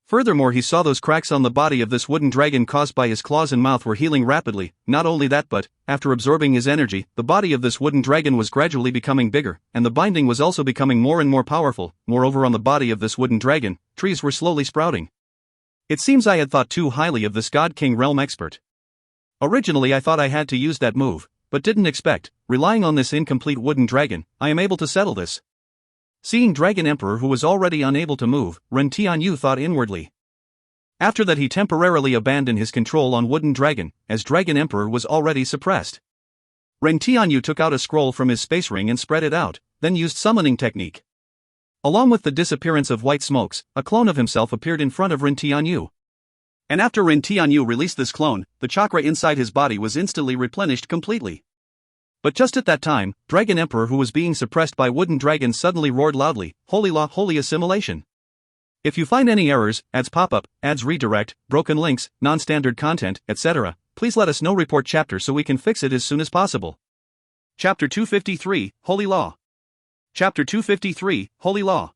Speaker 1: Furthermore, he saw those cracks on the body of this wooden dragon caused by his claws and mouth were healing rapidly. Not only that, but, after absorbing his energy, the body of this wooden dragon was gradually becoming bigger, and the binding was also becoming more and more powerful. Moreover, on the body of this wooden dragon, trees were slowly sprouting. It seems I had thought too highly of this God King realm expert. Originally I thought I had to use that move, but didn't expect, relying on this incomplete wooden dragon, I am able to settle this. Seeing Dragon Emperor who was already unable to move, Ren Tianyu thought inwardly. After that he temporarily abandoned his control on wooden dragon, as Dragon Emperor was already suppressed. Ren Tianyu took out a scroll from his space ring and spread it out, then used summoning technique. Along with the disappearance of white smokes, a clone of himself appeared in front of Ren Tianyu. And after Ren Tianyu released this clone, the chakra inside his body was instantly replenished completely. But just at that time, Dragon Emperor who was being suppressed by wooden dragon suddenly roared loudly, "Holy law, holy assimilation! If you find any errors, ads pop-up, ads redirect, broken links, non-standard content, etc., please let us know. Report chapter so we can fix it as soon as possible." Chapter 253, Holy Law. Chapter 253, Holy Law.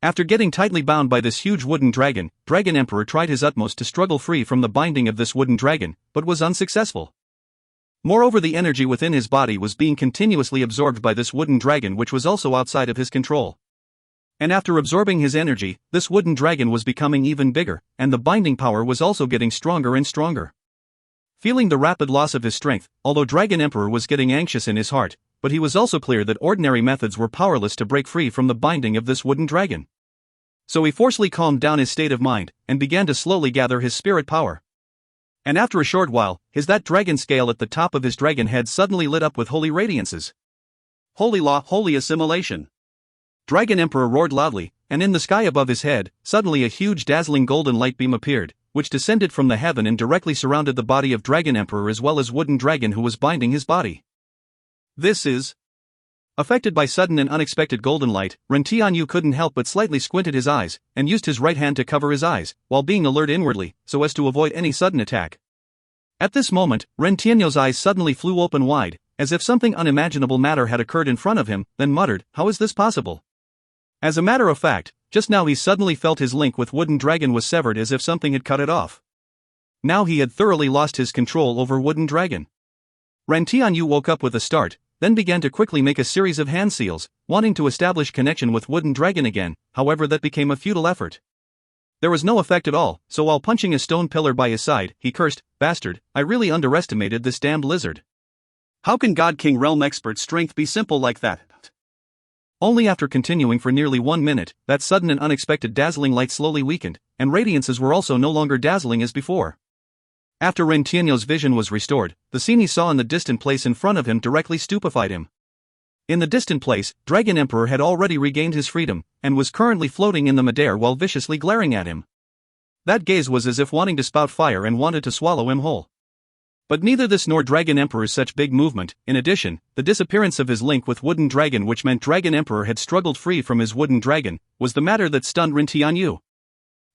Speaker 1: After getting tightly bound by this huge wooden dragon, Dragon Emperor tried his utmost to struggle free from the binding of this wooden dragon, but was unsuccessful. Moreover, the energy within his body was being continuously absorbed by this wooden dragon, which was also outside of his control. And after absorbing his energy, this wooden dragon was becoming even bigger, and the binding power was also getting stronger and stronger. Feeling the rapid loss of his strength, although Dragon Emperor was getting anxious in his heart, but he was also clear that ordinary methods were powerless to break free from the binding of this wooden dragon. So he forcefully calmed down his state of mind, and began to slowly gather his spirit power. And after a short while, that dragon scale at the top of his dragon head suddenly lit up with holy radiances. Holy law, holy assimilation! Dragon Emperor roared loudly, and in the sky above his head, suddenly a huge dazzling golden light beam appeared, which descended from the heaven and directly surrounded the body of Dragon Emperor as well as wooden dragon who was binding his body. This is... Affected by sudden and unexpected golden light, Ren Tianyu couldn't help but slightly squinted his eyes, and used his right hand to cover his eyes, while being alert inwardly, so as to avoid any sudden attack. At this moment, Ren Tianyu's eyes suddenly flew open wide, as if something unimaginable matter had occurred in front of him, then muttered, "How is this possible?" As a matter of fact, just now he suddenly felt his link with wooden dragon was severed as if something had cut it off. Now he had thoroughly lost his control over wooden dragon. Ren Tianyu woke up with a start, then began to quickly make a series of hand seals, wanting to establish connection with Wooden Dragon again, however that became a futile effort. There was no effect at all, so while punching a stone pillar by his side, he cursed, "Bastard, I really underestimated this damned lizard. How can God King Realm Expert's strength be simple like that?" Only after continuing for nearly 1 minute, that sudden and unexpected dazzling light slowly weakened, and radiances were also no longer dazzling as before. After Ren Tianyu's vision was restored, the scene he saw in the distant place in front of him directly stupefied him. In the distant place, Dragon Emperor had already regained his freedom, and was currently floating in the midair while viciously glaring at him. That gaze was as if wanting to spout fire and wanted to swallow him whole. But neither this nor Dragon Emperor's such big movement. In addition, the disappearance of his link with Wooden Dragon, which meant Dragon Emperor had struggled free from his Wooden Dragon, was the matter that stunned Ren Tianyu.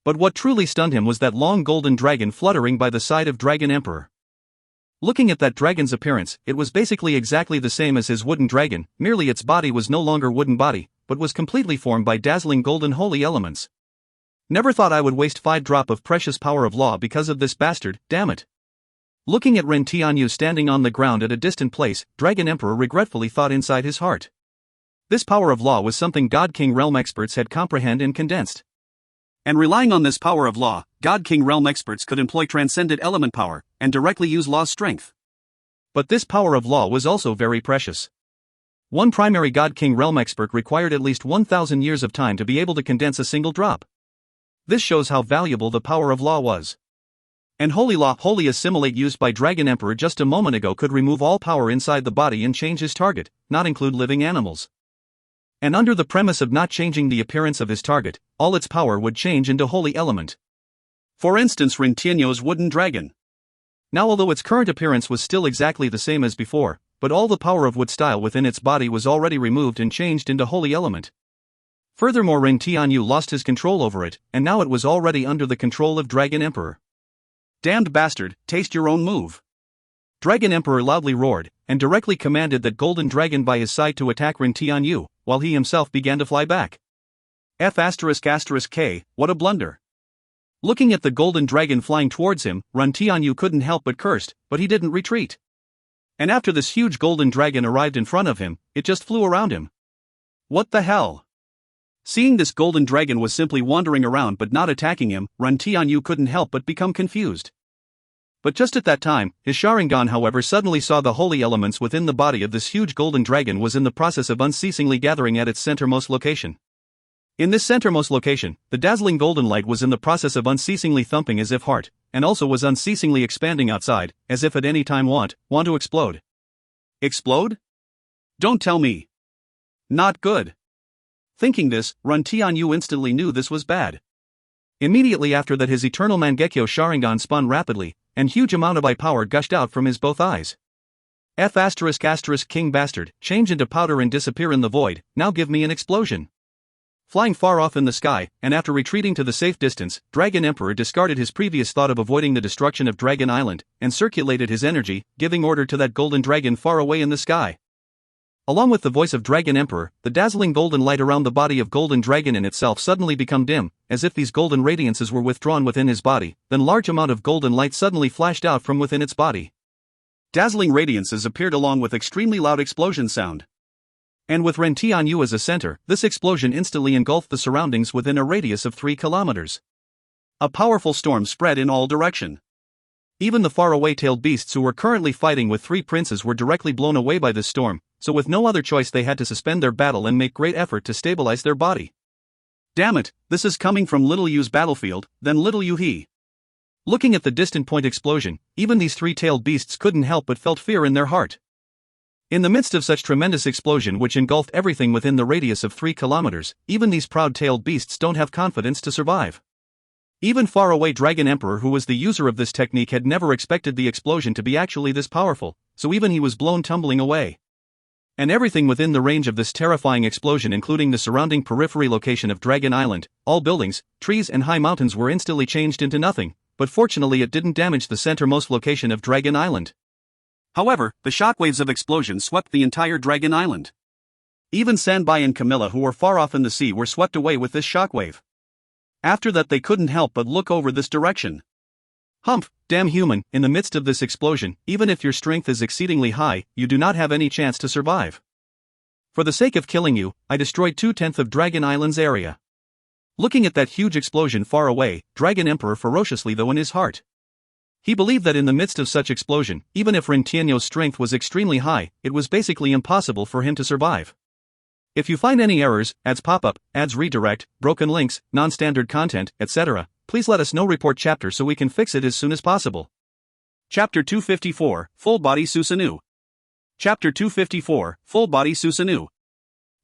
Speaker 1: But what truly stunned him was that long golden dragon fluttering by the side of Dragon Emperor. Looking at that dragon's appearance, it was basically exactly the same as his Wooden Dragon, merely its body was no longer wooden body, but was completely formed by dazzling golden holy elements. Never thought I would waste 5 drop of precious power of law because of this bastard, damn it. Looking at Ren Tianyu standing on the ground at a distant place, Dragon Emperor regretfully thought inside his heart. This power of law was something God King Realm Experts had comprehended and condensed. And relying on this power of law, God King Realm Experts could employ transcendent element power, and directly use law's strength. But this power of law was also very precious. One primary God King Realm Expert required at least 1,000 years of time to be able to condense a single drop. This shows how valuable the power of law was. And holy law, holy assimilate used by Dragon Emperor just a moment ago could remove all power inside the body and change his target, not include living animals. And under the premise of not changing the appearance of his target, all its power would change into holy element. For instance, Ren Tianyu's Wooden Dragon. Now although its current appearance was still exactly the same as before, but all the power of wood style within its body was already removed and changed into holy element. Furthermore, Ren Tianyu lost his control over it, and now it was already under the control of Dragon Emperor. "Damned bastard, taste your own move." Dragon Emperor loudly roared, and directly commanded that Golden Dragon by his side to attack Ren Tianyu, while he himself began to fly back. K, what a blunder. Looking at the Golden Dragon flying towards him, Ren Tianyu couldn't help but cursed, but he didn't retreat. And after this huge Golden Dragon arrived in front of him, it just flew around him. What the hell? Seeing this Golden Dragon was simply wandering around but not attacking him, Ren Tianyu couldn't help but become confused. But just at that time, his Sharingan however suddenly saw the holy elements within the body of this huge Golden Dragon was in the process of unceasingly gathering at its centermost location. In this centermost location, the dazzling golden light was in the process of unceasingly thumping as if heart, and also was unceasingly expanding outside, as if at any time want to explode. Explode? Don't tell me. Not good. Thinking this, Ren Tianyu instantly knew this was bad. Immediately after that his eternal Mangekyo Sharingan spun rapidly, and huge amount of eye power gushed out from his both eyes. King bastard, change into powder and disappear in the void, now give me an explosion. Flying far off in the sky, and after retreating to the safe distance, Dragon Emperor discarded his previous thought of avoiding the destruction of Dragon Island, and circulated his energy, giving order to that Golden Dragon far away in the sky. Along with the voice of Dragon Emperor, the dazzling golden light around the body of Golden Dragon in itself suddenly become dim, as if these golden radiances were withdrawn within his body, then large amount of golden light suddenly flashed out from within its body. Dazzling radiances appeared along with extremely loud explosion sound. And with Ren Tianyu as a center, this explosion instantly engulfed the surroundings within a radius of 3 kilometers. A powerful storm spread in all direction. Even the faraway tailed beasts who were currently fighting with 3 princes were directly blown away by this storm, so with no other choice they had to suspend their battle and make great effort to stabilize their body. Damn it, this is coming from Little Yu's battlefield, then Little Yu he. Looking at the distant point explosion, even these 3-tailed beasts couldn't help but felt fear in their heart. In the midst of such tremendous explosion which engulfed everything within the radius of 3 kilometers, even these proud-tailed beasts don't have confidence to survive. Even faraway Dragon Emperor, who was the user of this technique, had never expected the explosion to be actually this powerful, so even he was blown tumbling away. And everything within the range of this terrifying explosion, including the surrounding periphery location of Dragon Island, all buildings, trees and high mountains were instantly changed into nothing, but fortunately it didn't damage the centermost location of Dragon Island. However, the shockwaves of explosion swept the entire Dragon Island. Even Sanbai and Camilla, who were far off in the sea, were swept away with this shockwave. After that they couldn't help but look over this direction. Humph, damn human, in the midst of this explosion, even if your strength is exceedingly high, you do not have any chance to survive. For the sake of killing you, I destroyed 2/10 of Dragon Island's area. Looking at that huge explosion far away, Dragon Emperor ferociously though in his heart. He believed that in the midst of such explosion, even if Ren Tianyo's strength was extremely high, it was basically impossible for him to survive. If you find any errors, ads pop-up, ads redirect, broken links, non-standard content, etc., please let us know. Report chapter so we can fix it as soon as possible. Chapter 254, Full Body Susanoo. Chapter 254, Full Body Susanoo.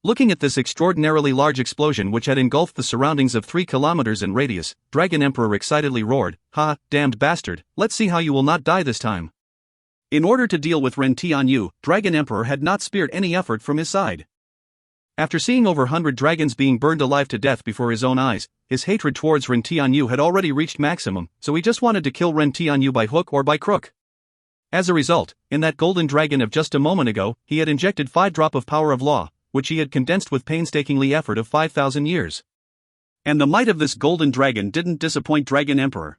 Speaker 1: Looking at this extraordinarily large explosion which had engulfed the surroundings of 3 kilometers in radius, Dragon Emperor excitedly roared, "Ha, damned bastard, let's see how you will not die this time." In order to deal with Ren Tianyu, Dragon Emperor had not spared any effort from his side. After seeing over 100 dragons being burned alive to death before his own eyes, his hatred towards Ren Tianyu had already reached maximum, so he just wanted to kill Ren Tianyu by hook or by crook. As a result, in that golden dragon of just a moment ago, he had injected 5 drop of power of law, which he had condensed with painstakingly effort of 5,000 years. And the might of this golden dragon didn't disappoint Dragon Emperor.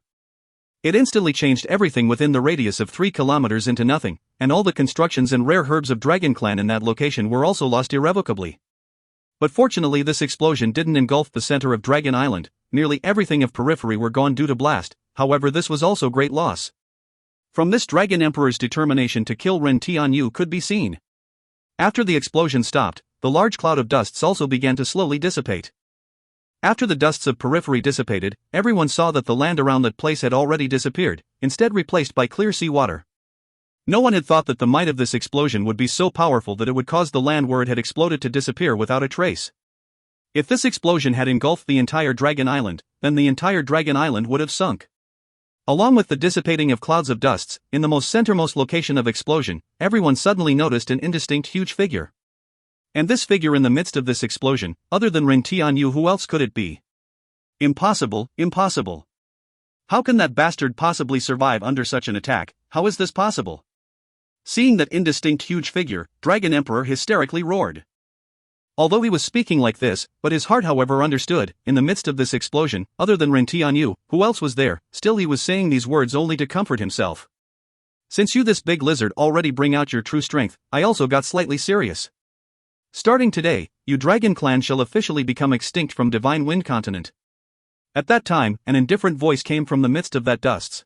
Speaker 1: It instantly changed everything within the radius of 3 kilometers into nothing, and all the constructions and rare herbs of Dragon Clan in that location were also lost irrevocably. But fortunately this explosion didn't engulf the center of Dragon Island, nearly everything of periphery were gone due to blast, however this was also great loss. From this Dragon Emperor's determination to kill Ren Tianyu could be seen. After the explosion stopped, the large cloud of dusts also began to slowly dissipate. After the dusts of periphery dissipated, everyone saw that the land around that place had already disappeared, instead replaced by clear sea water. No one had thought that the might of this explosion would be so powerful that it would cause the land where it had exploded to disappear without a trace. If this explosion had engulfed the entire Dragon Island, then the entire Dragon Island would have sunk. Along with the dissipating of clouds of dusts, in the most centermost location of explosion, everyone suddenly noticed an indistinct huge figure. And this figure in the midst of this explosion, other than Ren Tianyu, who else could it be? Impossible, impossible. How can that bastard possibly survive under such an attack? How is this possible? Seeing that indistinct huge figure, Dragon Emperor hysterically roared. Although he was speaking like this, but his heart however understood, in the midst of this explosion, other than Ren Tianyu, who else was there, still he was saying these words only to comfort himself. Since you this big lizard already bring out your true strength, I also got slightly serious. Starting today, you Dragon Clan shall officially become extinct from Divine Wind Continent. At that time, an indifferent voice came from the midst of that dusts.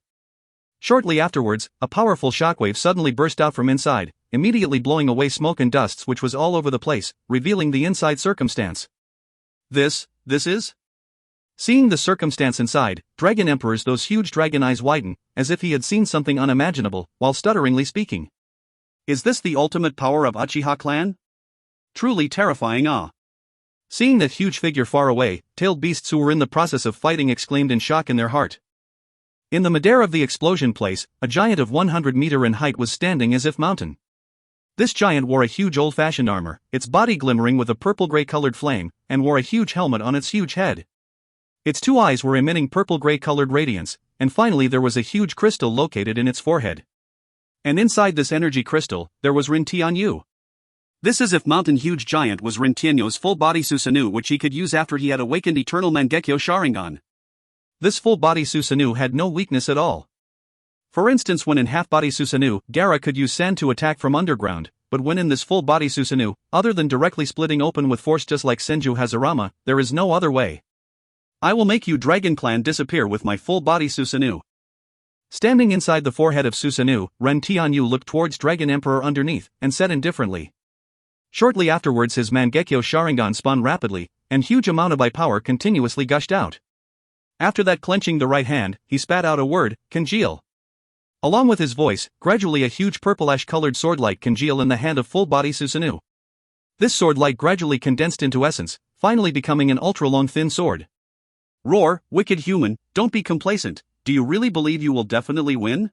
Speaker 1: Shortly afterwards, a powerful shockwave suddenly burst out from inside, immediately blowing away smoke and dusts which was all over the place, revealing the inside circumstance. This is? Seeing the circumstance inside, Dragon Emperor's those huge dragon eyes widen, as if he had seen something unimaginable, while stutteringly speaking. Is this the ultimate power of Uchiha clan? Truly terrifying, ah. Seeing that huge figure far away, tailed beasts who were in the process of fighting exclaimed in shock in their heart. In the midair of the explosion place, a giant of 100 meters in height was standing as if mountain. This giant wore a huge old-fashioned armor, its body glimmering with a purple-gray colored flame, and wore a huge helmet on its huge head. Its 2 eyes were emitting purple-gray colored radiance, and finally there was a huge crystal located in its forehead. And inside this energy crystal, there was Ren Tianyu. This as if mountain huge giant was Ren Tianyu's full-body Susanoo, which he could use after he had awakened eternal Mangekyo Sharingan. This full-body Susanoo had no weakness at all. For instance, when in half-body Susanoo, Gaara could use sand to attack from underground, but when in this full-body Susanoo, other than directly splitting open with force just like Senju Hazarama, there is no other way. I will make you Dragon Clan disappear with my full-body Susanoo. Standing inside the forehead of Susanoo, Ren Tianyu looked towards Dragon Emperor underneath, and said indifferently. Shortly afterwards his Mangekyo Sharingan spun rapidly, and huge amount of power continuously gushed out. After that, clenching the right hand, he spat out a word, congeal. Along with his voice, gradually a huge purple-ash-colored sword-light congealed in the hand of full-body Susanoo. This sword-light gradually condensed into essence, finally becoming an ultra-long thin sword. Roar, wicked human, don't be complacent, do you really believe you will definitely win?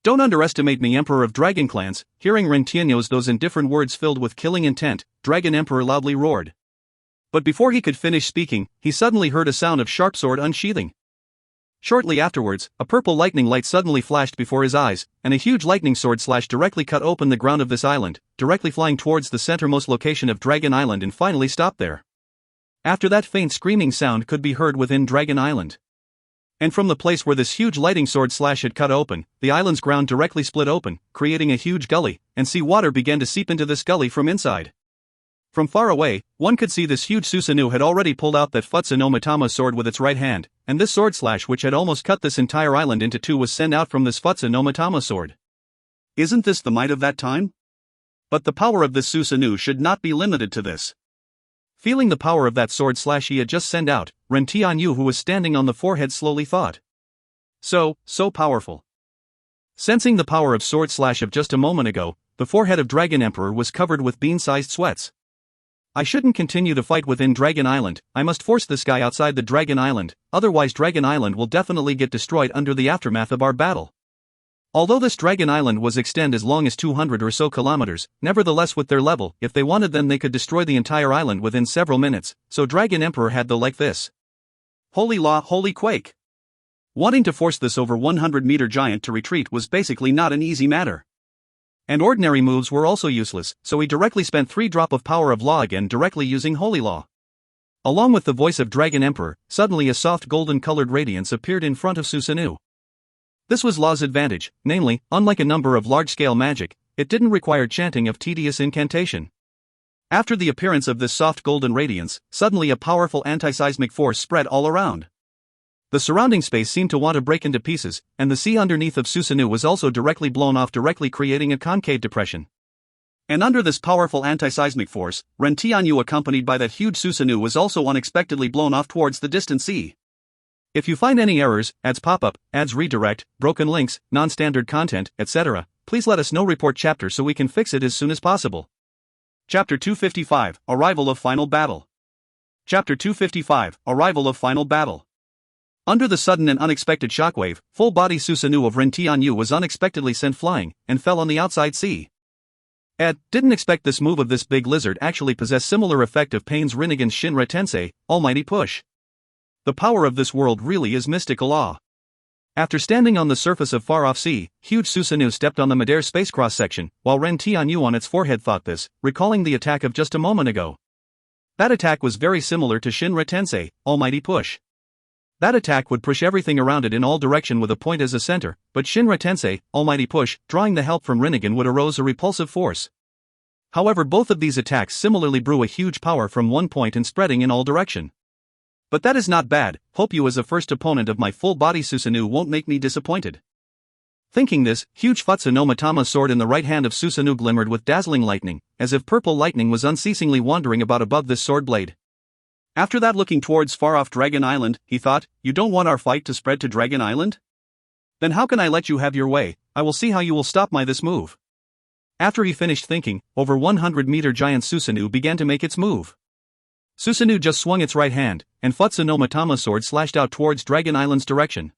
Speaker 1: Don't underestimate me, Emperor of Dragon Clans. Hearing Ren Tianyu's those indifferent words filled with killing intent, Dragon Emperor loudly roared. But before he could finish speaking, he suddenly heard a sound of sharp sword unsheathing. Shortly afterwards, a purple lightning light suddenly flashed before his eyes, and a huge lightning sword slash directly cut open the ground of this island, directly flying towards the centermost location of Dragon Island and finally stopped there. After that, faint screaming sound could be heard within Dragon Island. And from the place where this huge lighting sword slash had cut open, the island's ground directly split open, creating a huge gully, and sea water began to seep into this gully from inside. From far away, one could see this huge Susanoo had already pulled out that Futsu no Matama sword with its right hand, and this sword slash which had almost cut this entire island into two was sent out from this Futsu no Matama sword. Isn't this the might of that time? But the power of this Susanoo should not be limited to this. Feeling the power of that sword slash he had just sent out, Ren Tianyu, who was standing on the forehead, slowly thought. So powerful. Sensing the power of sword slash of just a moment ago, the forehead of Dragon Emperor was covered with bean-sized sweats. I shouldn't continue to fight within Dragon Island, I must force this guy outside the Dragon Island, otherwise Dragon Island will definitely get destroyed under the aftermath of our battle. Although this Dragon Island was extend as long as 200 or so kilometers, nevertheless with their level, if they wanted then they could destroy the entire island within several minutes, so Dragon Emperor had the like this. Holy law, holy quake. Wanting to force this over 100-meter giant to retreat was basically not an easy matter. And ordinary moves were also useless, so he directly spent 3 drop of power of law again directly using holy law. Along with the voice of Dragon Emperor, suddenly a soft golden-colored radiance appeared in front of Susanoo. This was Law's advantage, namely, unlike a number of large-scale magic, it didn't require chanting of tedious incantation. After the appearance of this soft golden radiance, suddenly a powerful anti-seismic force spread all around. The surrounding space seemed to want to break into pieces, and the sea underneath of Susanoo was also directly blown off, directly creating a concave depression. And under this powerful anti-seismic force, Ren Tianyu accompanied by that huge Susanoo was also unexpectedly blown off towards the distant sea. If you find any errors, ads pop up, ads redirect, broken links, non-standard content, etc., please let us know. Report chapter so we can fix it as soon as possible. Chapter 255, Arrival of Final Battle. Chapter 255, Arrival of Final Battle. Under the sudden and unexpected shockwave, full-body Susanoo of Ren Tianyu was unexpectedly sent flying, and fell on the outside sea. Ed didn't expect this move of this big lizard actually possessed similar effect of Pain's Rinnegan's Shinra Tensei, Almighty Push. The power of this world really is mystical awe. After standing on the surface of far-off sea, huge Susanoo stepped on the Midair space cross-section, while Ren Tianyu on its forehead thought this, recalling the attack of just a moment ago. That attack was very similar to Shinra Tensei, Almighty Push. That attack would push everything around it in all direction with a point as a center, but Shinra Tensei, Almighty Push, drawing the help from Rinnegan would arouse a repulsive force. However, both of these attacks similarly brew a huge power from one point and spreading in all direction. But that is not bad, hope you as a first opponent of my full-body Susanoo won't make me disappointed. Thinking this, huge Futsu no Matama sword in the right hand of Susanoo glimmered with dazzling lightning, as if purple lightning was unceasingly wandering about above this sword blade. After that, looking towards far-off Dragon Island, he thought, you don't want our fight to spread to Dragon Island? Then how can I let you have your way? I will see how you will stop my this move. After he finished thinking, over 100-meter giant Susanoo began to make its move. Susanoo just swung its right hand, and Futsu no Matama sword slashed out towards Dragon Island's direction.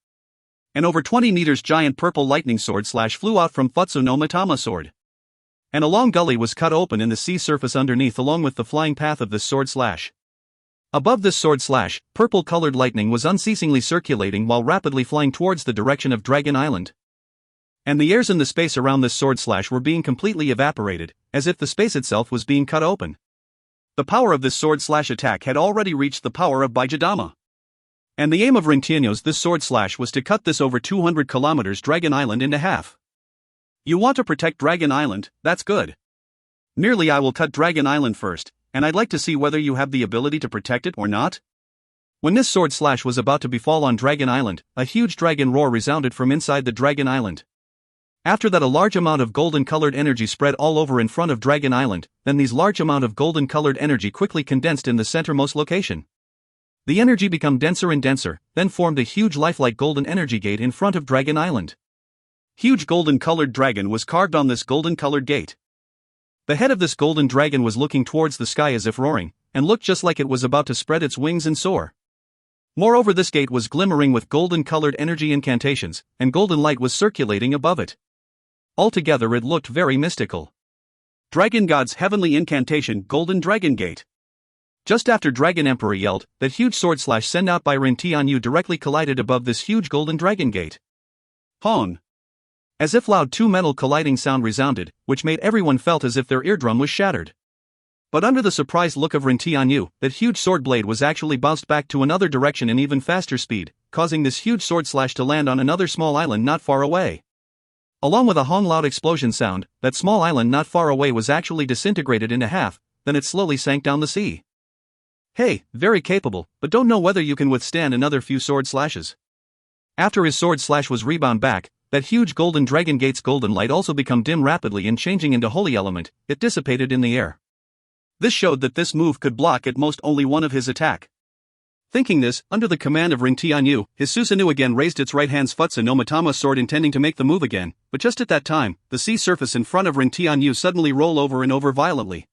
Speaker 1: An over 20 meters giant purple lightning sword slash flew out from Futsu no Matama sword. And a long gully was cut open in the sea surface underneath along with the flying path of this sword slash. Above this sword slash, purple-colored lightning was unceasingly circulating while rapidly flying towards the direction of Dragon Island. And the airs in the space around this sword slash were being completely evaporated, as if the space itself was being cut open. The power of this sword slash attack had already reached the power of Baijidama. And the aim of Ren Tianyu's this sword slash was to cut this over 200 kilometers Dragon Island into half. You want to protect Dragon Island, that's good. Merely I will cut Dragon Island first, and I'd like to see whether you have the ability to protect it or not. When this sword slash was about to befall on Dragon Island, a huge dragon roar resounded from inside the Dragon Island. After that, a large amount of golden-colored energy spread all over in front of Dragon Island, then these large amount of golden-colored energy quickly condensed in the centermost location. The energy became denser and denser, then formed a huge lifelike golden energy gate in front of Dragon Island. Huge golden-colored dragon was carved on this golden-colored gate. The head of this golden dragon was looking towards the sky as if roaring, and looked just like it was about to spread its wings and soar. Moreover, this gate was glimmering with golden-colored energy incantations, and golden light was circulating above it. Altogether it looked very mystical. Dragon God's heavenly incantation, Golden Dragon Gate. Just after Dragon Emperor yelled, that huge sword slash sent out by Ren Tianyu directly collided above this huge Golden Dragon Gate. Hon! As if loud two metal colliding sound resounded, which made everyone felt as if their eardrum was shattered. But under the surprised look of Ren Tianyu, that huge sword blade was actually bounced back to another direction in even faster speed, causing this huge sword slash to land on another small island not far away. Along with a hong loud explosion sound, that small island not far away was actually disintegrated into half, then it slowly sank down the sea. Hey, very capable, but don't know whether you can withstand another few sword slashes. After his sword slash was rebound back, that huge golden dragon gate's golden light also become dim rapidly and changing into holy element, it dissipated in the air. This showed that this move could block at most only one of his attack. Thinking this, under the command of Ren Tianyu, his Susanoo again raised its right hand's Futsu no Matama sword intending to make the move again, but just at that time, the sea surface in front of Ren Tianyu suddenly rolled over and over violently.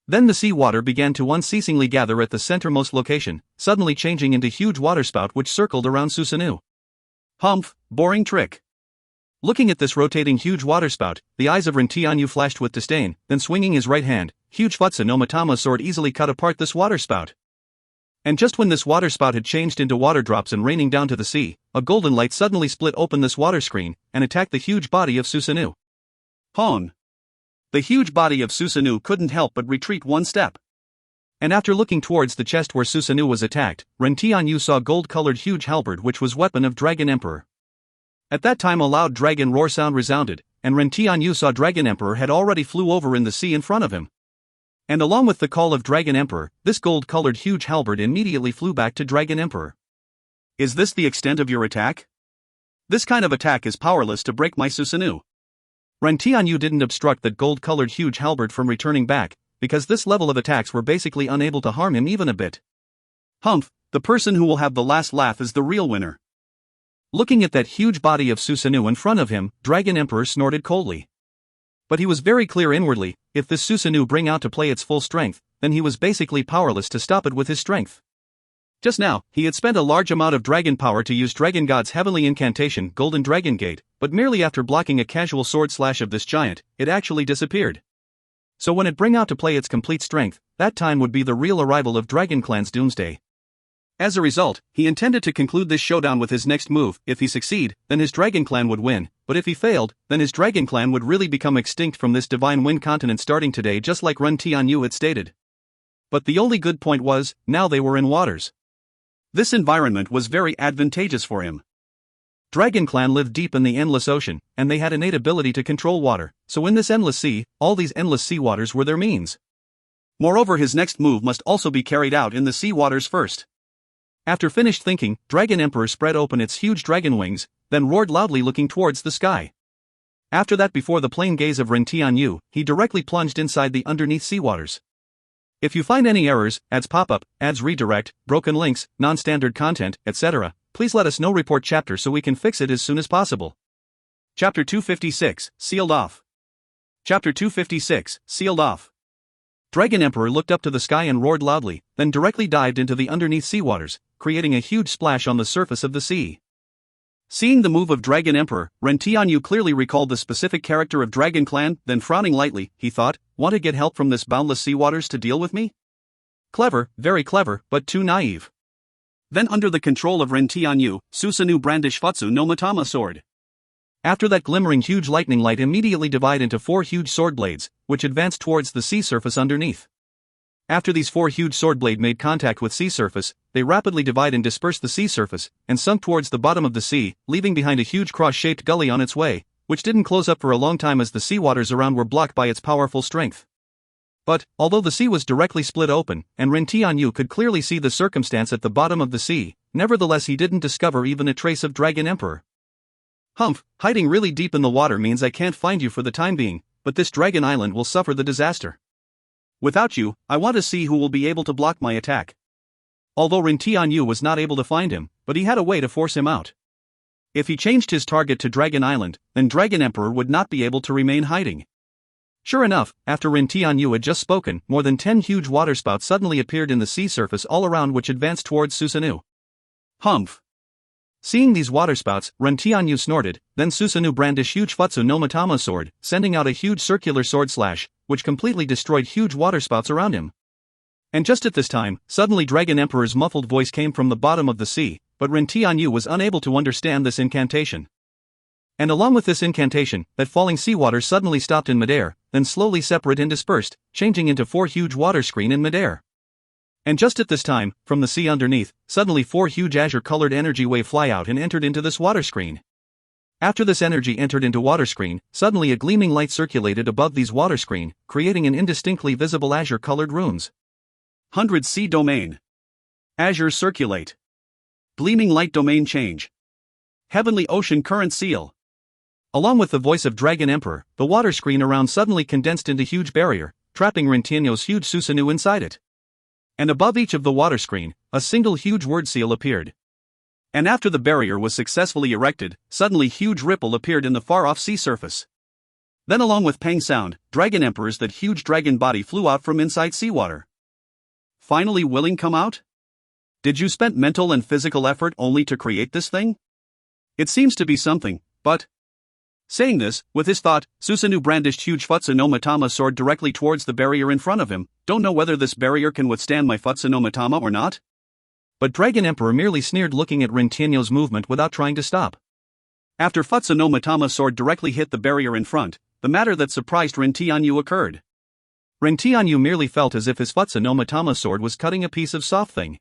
Speaker 1: Then the sea water began to unceasingly gather at the centermost location, suddenly changing into huge waterspout which circled around Susanoo. Humph, boring trick. Looking at this rotating huge waterspout, the eyes of Ren Tianyu flashed with disdain, then swinging his right hand, huge Futsu no Matama sword easily cut apart this waterspout. And just when this waterspout had changed into water drops and raining down to the sea, a golden light suddenly split open this water screen, and attacked the huge body of Susanoo. Hon! The huge body of Susanoo couldn't help but retreat one step. And after looking towards the chest where Susanoo was attacked, Ren Tianyu saw gold-colored huge halberd which was weapon of Dragon Emperor. At that time a loud dragon roar sound resounded, and Ren Tianyu saw Dragon Emperor had already flew over in the sea in front of him. And along with the call of Dragon Emperor, this gold-colored huge halberd immediately flew back to Dragon Emperor. Is this the extent of your attack? This kind of attack is powerless to break my Susanoo. Ren Tianyu didn't obstruct that gold-colored huge halberd from returning back, because this level of attacks were basically unable to harm him even a bit. Humph, the person who will have the last laugh is the real winner. Looking at that huge body of Susanoo in front of him, Dragon Emperor snorted coldly. But he was very clear inwardly, if this Susanoo bring out to play its full strength, then he was basically powerless to stop it with his strength. Just now, he had spent a large amount of dragon power to use Dragon God's heavenly incantation, Golden Dragon Gate, but merely after blocking a casual sword slash of this giant, it actually disappeared. So when it bring out to play its complete strength, that time would be the real arrival of Dragon Clan's doomsday. As a result, he intended to conclude this showdown with his next move. If he succeed, then his Dragon Clan would win, but if he failed, then his Dragon Clan would really become extinct from this divine wind continent starting today, just like Ren Tianyu had stated. But the only good point was, now they were in waters. This environment was very advantageous for him. Dragon Clan lived deep in the endless ocean, and they had innate ability to control water, so in this endless sea, all these endless sea waters were their means. Moreover, his next move must also be carried out in the sea waters first. After finished thinking, Dragon Emperor spread open its huge dragon wings, then roared loudly looking towards the sky. After that, before the plain gaze of Ren Tianyu, he directly plunged inside the underneath sea waters. If you find any errors, ads pop-up, ads redirect, broken links, non-standard content, etc., please let us know. Report chapter so we can fix it as soon as possible. Chapter 256, Sealed Off. Chapter 256, Sealed Off. Dragon Emperor looked up to the sky and roared loudly, then directly dived into the underneath sea waters, creating a huge splash on the surface of the sea. Seeing the move of Dragon Emperor, Ren Tianyu clearly recalled the specific character of Dragon Clan, then frowning lightly, he thought, want to get help from this boundless sea waters to deal with me? Clever, very clever, but too naive. Then under the control of Ren Tianyu, Susanoo brandish Futsu no Matama sword. After that glimmering huge lightning light immediately divide into 4 huge sword blades, which advanced towards the sea surface underneath. After these 4 huge sword blades made contact with sea surface, they rapidly divide and disperse the sea surface, and sunk towards the bottom of the sea, leaving behind a huge cross-shaped gully on its way, which didn't close up for a long time as the sea waters around were blocked by its powerful strength. But, although the sea was directly split open, and Ren Tianyu could clearly see the circumstance at the bottom of the sea, nevertheless he didn't discover even a trace of Dragon Emperor. Humph, hiding really deep in the water means I can't find you for the time being, but this Dragon Island will suffer the disaster. Without you, I want to see who will be able to block my attack. Although Ren Tianyu was not able to find him, but he had a way to force him out. If he changed his target to Dragon Island, then Dragon Emperor would not be able to remain hiding. Sure enough, after Ren Tianyu had just spoken, more than 10 huge waterspouts suddenly appeared in the sea surface all around, which advanced towards Susanoo. Humph. Seeing these waterspouts, Ren Tianyu snorted, then Susanoo brandished huge Futsu no Matama sword, sending out a huge circular sword slash, which completely destroyed huge waterspouts around him. And just at this time, suddenly Dragon Emperor's muffled voice came from the bottom of the sea, but Ren Tianyu was unable to understand this incantation. And along with this incantation, that falling seawater suddenly stopped in midair, then slowly separate and dispersed, changing into 4 huge water screen in midair. And just at this time, from the sea underneath, suddenly 4 huge azure-colored energy wave fly out and entered into this water screen. After this energy entered into water screen, suddenly a gleaming light circulated above these water screen, creating an indistinctly visible azure-colored runes. 100 sea domain. Azure circulate. Gleaming light domain change. Heavenly ocean current seal. Along with the voice of Dragon Emperor, the water screen around suddenly condensed into huge barrier, trapping Rintianyo's huge Susanoo inside it. And above each of the water screen, a single huge word seal appeared. And after the barrier was successfully erected, suddenly huge ripple appeared in the far-off sea surface. Then along with Pang sound, Dragon Emperor's that huge dragon body flew out from inside seawater. Finally willing come out? Did you spend mental and physical effort only to create this thing? It seems to be something, but... Saying this, with his thought, Susanoo brandished huge Futsu no Matama sword directly towards the barrier in front of him. Don't know whether this barrier can withstand my Futsu no Matama or not? But Dragon Emperor merely sneered, looking at Rintianyo's movement without trying to stop. After Futsu no Matama sword directly hit the barrier in front, the matter that surprised Rintianyo occurred. Rintianyo merely felt as if his Futsu no Matama sword was cutting a piece of soft thing.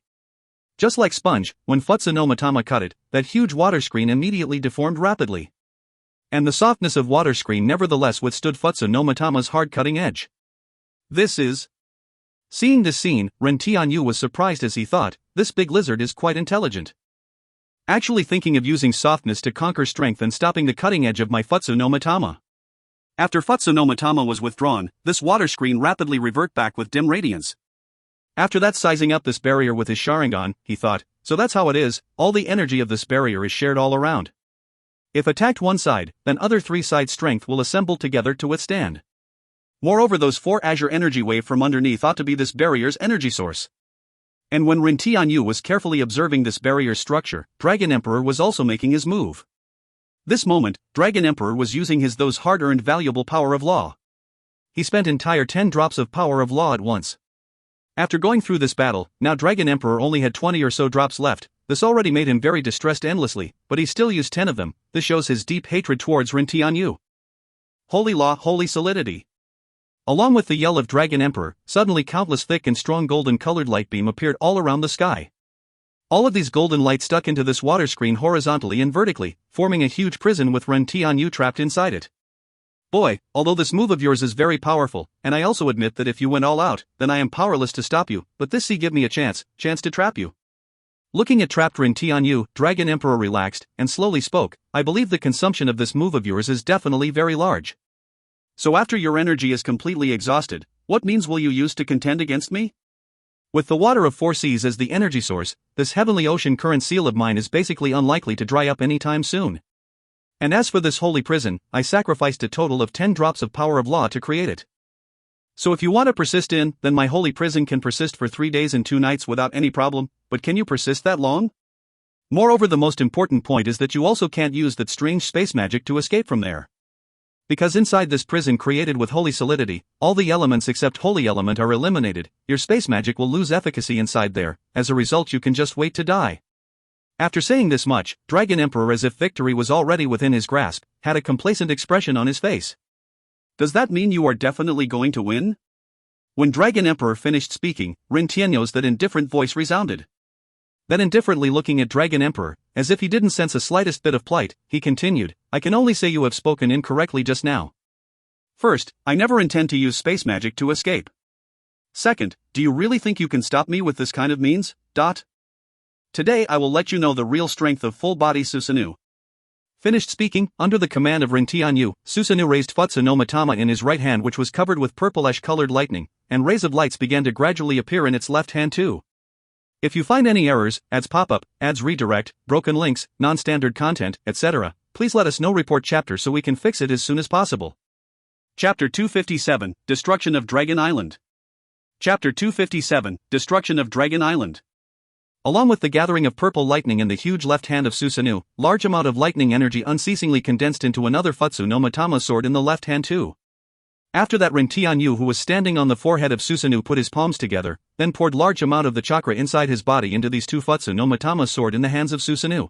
Speaker 1: Just like sponge, when Futsu no Matama cut it, that huge water screen immediately deformed rapidly. And the softness of water screen nevertheless withstood Futsu no Matama's hard cutting edge. This is... Seeing this scene, Rintianyo was surprised as he thought, this big lizard is quite intelligent. Actually thinking of using softness to conquer strength and stopping the cutting edge of my Futsu no Matama. After Futsu no Matama was withdrawn, this water screen rapidly revert back with dim radiance. After that, sizing up this barrier with his Sharingan, he thought, so that's how it is, all the energy of this barrier is shared all around. If attacked one side, then other 3 sides' strength will assemble together to withstand. Moreover, those 4 azure energy wave from underneath ought to be this barrier's energy source. And when Rintianyo was carefully observing this barrier's structure, Dragon Emperor was also making his move. This moment, Dragon Emperor was using his those hard-earned valuable power of law. He spent entire 10 drops of power of law at once. After going through this battle, now Dragon Emperor only had 20 or so drops left. This already made him very distressed endlessly, but he still used 10 of them. This shows his deep hatred towards Rintianyo. Holy law, holy solidity. Along with the yell of Dragon Emperor, suddenly countless thick and strong golden-colored light beam appeared all around the sky. All of these golden lights stuck into this water screen horizontally and vertically, forming a huge prison with Rintianyo trapped inside it. Boy, although this move of yours is very powerful, and I also admit that if you went all out, then I am powerless to stop you, but this give me a chance to trap you. Looking at trapped Rintianyo, Dragon Emperor relaxed, and slowly spoke, I believe the consumption of this move of yours is definitely very large. So after your energy is completely exhausted, what means will you use to contend against me? With the water of 4 seas as the energy source, this heavenly ocean current seal of mine is basically unlikely to dry up anytime soon. And as for this holy prison, I sacrificed a total of 10 drops of power of law to create it. So if you want to persist in, then my holy prison can persist for 3 days and 2 nights without any problem, but can you persist that long? Moreover, the most important point is that you also can't use that strange space magic to escape from there. Because inside this prison created with holy solidity, all the elements except holy element are eliminated, your space magic will lose efficacy inside there, as a result you can just wait to die. After saying this much, Dragon Emperor, as if victory was already within his grasp, had a complacent expression on his face. Does that mean you are definitely going to win? When Dragon Emperor finished speaking, Rintianyo's that indifferent voice resounded. Then indifferently looking at Dragon Emperor, as if he didn't sense a slightest bit of plight, he continued, I can only say you have spoken incorrectly just now. First, I never intend to use space magic to escape. Second, do you really think you can stop me with this kind of means? Today I will let you know the real strength of full-body Susanoo. Finished speaking, under the command of Rintianyo, Susanoo raised Futsu no Matama in his right hand, which was covered with purplish-colored lightning, and rays of lights began to gradually appear in its left hand too. If you find any errors, ads pop-up, ads redirect, broken links, non-standard content, etc., please let us know. Report chapter so we can fix it as soon as possible. Chapter 257, Destruction of Dragon Island. Chapter 257, Destruction of Dragon Island. Along with the gathering of purple lightning in the huge left hand of Susanoo, large amount of lightning energy unceasingly condensed into another Futsu no Matama sword in the left hand too. After that, Rintianyo, who was standing on the forehead of Susanoo, put his palms together, then poured large amount of the chakra inside his body into these 2 Futsu no Matama sword in the hands of Susanoo.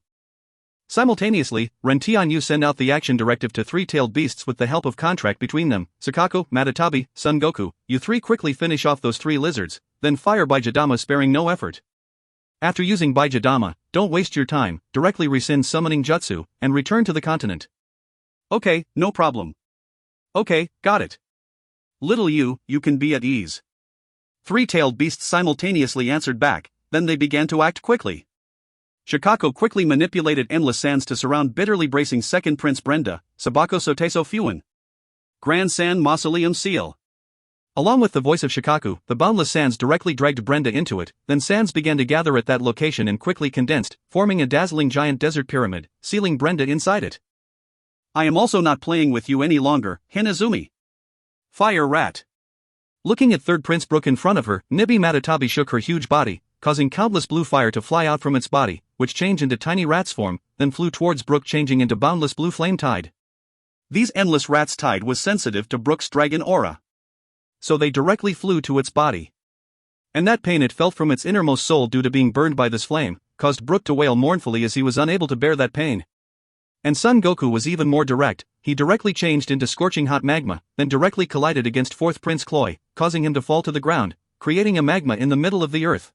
Speaker 1: Simultaneously, Ren Tianyu sent out the action directive to three-tailed beasts with the help of contract between them. Sakako, Matatabi, Son Goku, you three quickly finish off those three lizards, then fire Baijidama sparing no effort. After using Baijidama, don't waste your time, directly rescind summoning jutsu, and return to the continent. Okay, no problem. Okay, got it. Little you can be at ease. Three-tailed beasts simultaneously answered back, then they began to act quickly. Shikako quickly manipulated endless sands to surround bitterly bracing second Prince Brenda, Sabako Soteso Fuin. Grand Sand Mausoleum Seal. Along with the voice of Shikaku, the boundless sands directly dragged Brenda into it, then sands began to gather at that location and quickly condensed, forming a dazzling giant desert pyramid, sealing Brenda inside it. I am also not playing with you any longer, Hinazumi. Fire Rat. Looking at third Prince Brook in front of her, Nibi Matatabi shook her huge body, causing countless blue fire to fly out from its body, which changed into tiny rat's form, then flew towards Brook changing into boundless blue flame tide. These endless rats' tide was sensitive to Brook's dragon aura. So they directly flew to its body. And that pain it felt from its innermost soul due to being burned by this flame, caused Brook to wail mournfully as he was unable to bear that pain. And Son Goku was even more direct, he directly changed into scorching hot magma, then directly collided against fourth Prince Cloy, causing him to fall to the ground, creating a magma in the middle of the earth.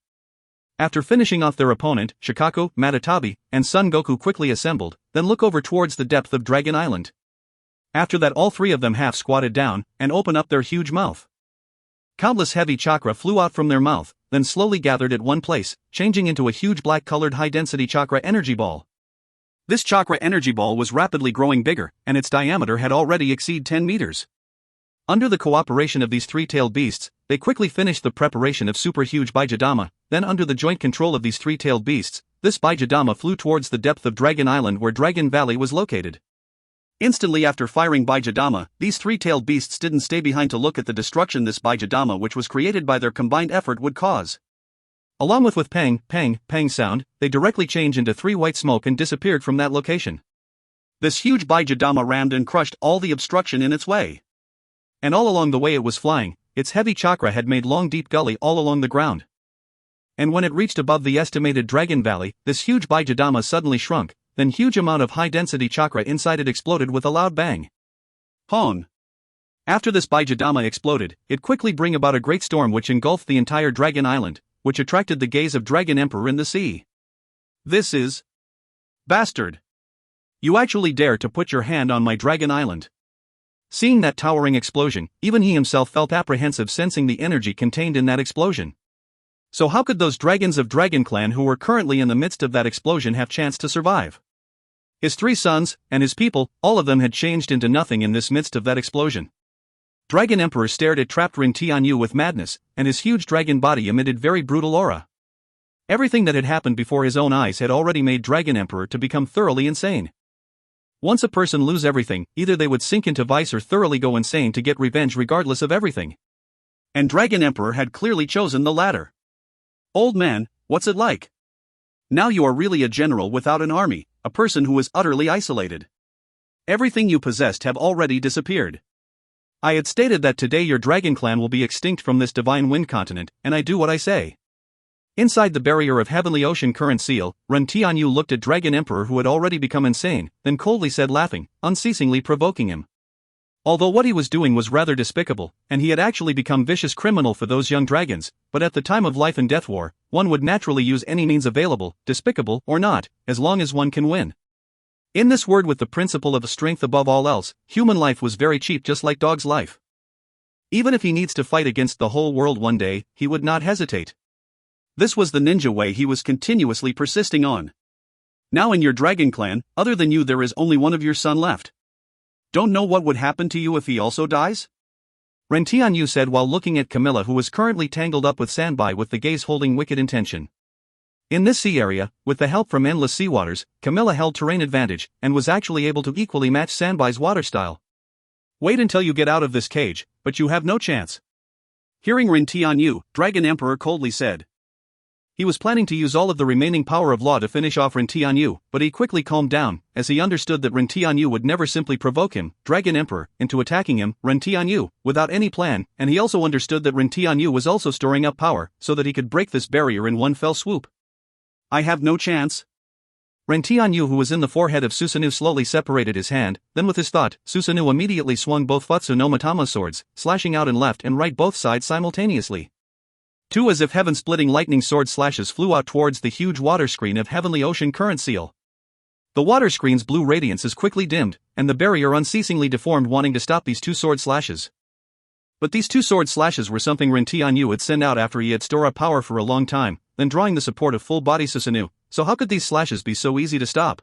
Speaker 1: After finishing off their opponent, Shikako, Matatabi, and Son Goku quickly assembled, then look over towards the depth of Dragon Island. After that all three of them half squatted down, and opened up their huge mouth. Countless heavy chakra flew out from their mouth, then slowly gathered at one place, changing into a huge black-colored high-density chakra energy ball. This chakra energy ball was rapidly growing bigger, and its diameter had already exceeded 10 meters. Under the cooperation of these three-tailed beasts, they quickly finished the preparation of super-huge Baijidama, then under the joint control of these three-tailed beasts, this Baijidama flew towards the depth of Dragon Island where Dragon Valley was located. Instantly after firing Baijidama, these three-tailed beasts didn't stay behind to look at the destruction this Baijidama which was created by their combined effort would cause. Along with pang, pang, pang sound, they directly changed into three white smoke and disappeared from that location. This huge Baijidama rammed and crushed all the obstruction in its way. And all along the way it was flying, its heavy chakra had made long deep gully all along the ground. And when it reached above the estimated Dragon Valley, this huge Baijidama suddenly shrunk, then huge amount of high-density chakra inside it exploded with a loud bang. Hon. After this Baijidama exploded, it quickly bring about a great storm which engulfed the entire Dragon Island, which attracted the gaze of Dragon Emperor in the sea. This is... Bastard! You actually dare to put your hand on my Dragon Island. Seeing that towering explosion, even he himself felt apprehensive sensing the energy contained in that explosion. So how could those dragons of Dragon Clan who were currently in the midst of that explosion have chance to survive? His three sons, and his people, all of them had changed into nothing in this midst of that explosion. Dragon Emperor stared at trapped Ren Tianyu with madness, and his huge dragon body emitted very brutal aura. Everything that had happened before his own eyes had already made Dragon Emperor to become thoroughly insane. Once a person lose everything, either they would sink into vice or thoroughly go insane to get revenge regardless of everything. And Dragon Emperor had clearly chosen the latter. Old man, what's it like? Now you are really a general without an army, a person who is utterly isolated. Everything you possessed have already disappeared. I had stated that today your dragon clan will be extinct from this divine wind continent, and I do what I say. Inside the barrier of heavenly ocean current seal, Ren Tianyu looked at Dragon Emperor who had already become insane, then coldly said laughing, unceasingly provoking him. Although what he was doing was rather despicable, and he had actually become vicious criminal for those young dragons, but at the time of life and death war, one would naturally use any means available, despicable or not, as long as one can win. In this word with the principle of strength above all else, human life was very cheap just like dog's life. Even if he needs to fight against the whole world one day, he would not hesitate. This was the ninja way he was continuously persisting on. Now in your dragon clan, other than you there is only one of your son left. Don't know what would happen to you if he also dies? Ren Tianyu said while looking at Camilla who was currently tangled up with Sanbai with the gaze holding wicked intention. In this sea area, with the help from endless sea waters, Camilla held terrain advantage, and was actually able to equally match Sanbai's water style. Wait until you get out of this cage, but you have no chance. Hearing Ren Tianyu, Dragon Emperor coldly said. He was planning to use all of the remaining power of law to finish off Ren Tianyu, but he quickly calmed down, as he understood that Ren Tianyu would never simply provoke him, Dragon Emperor, into attacking him, Ren Tianyu, without any plan, and he also understood that Ren Tianyu was also storing up power, so that he could break this barrier in one fell swoop. I have no chance. Ren Tianyu, who was in the forehead of Susanoo, slowly separated his hand, then with his thought, Susanoo immediately swung both Futsu no Matama swords, slashing out in left and right both sides simultaneously. Two as if heaven-splitting lightning sword slashes flew out towards the huge water screen of Heavenly Ocean Current Seal. The water screen's blue radiance is quickly dimmed, and the barrier unceasingly deformed, wanting to stop these two sword slashes. But these two sword slashes were something Ren Tianyu had sent out after he had stored up power for a long time, then drawing the support of full-body Susanoo, so how could these slashes be so easy to stop?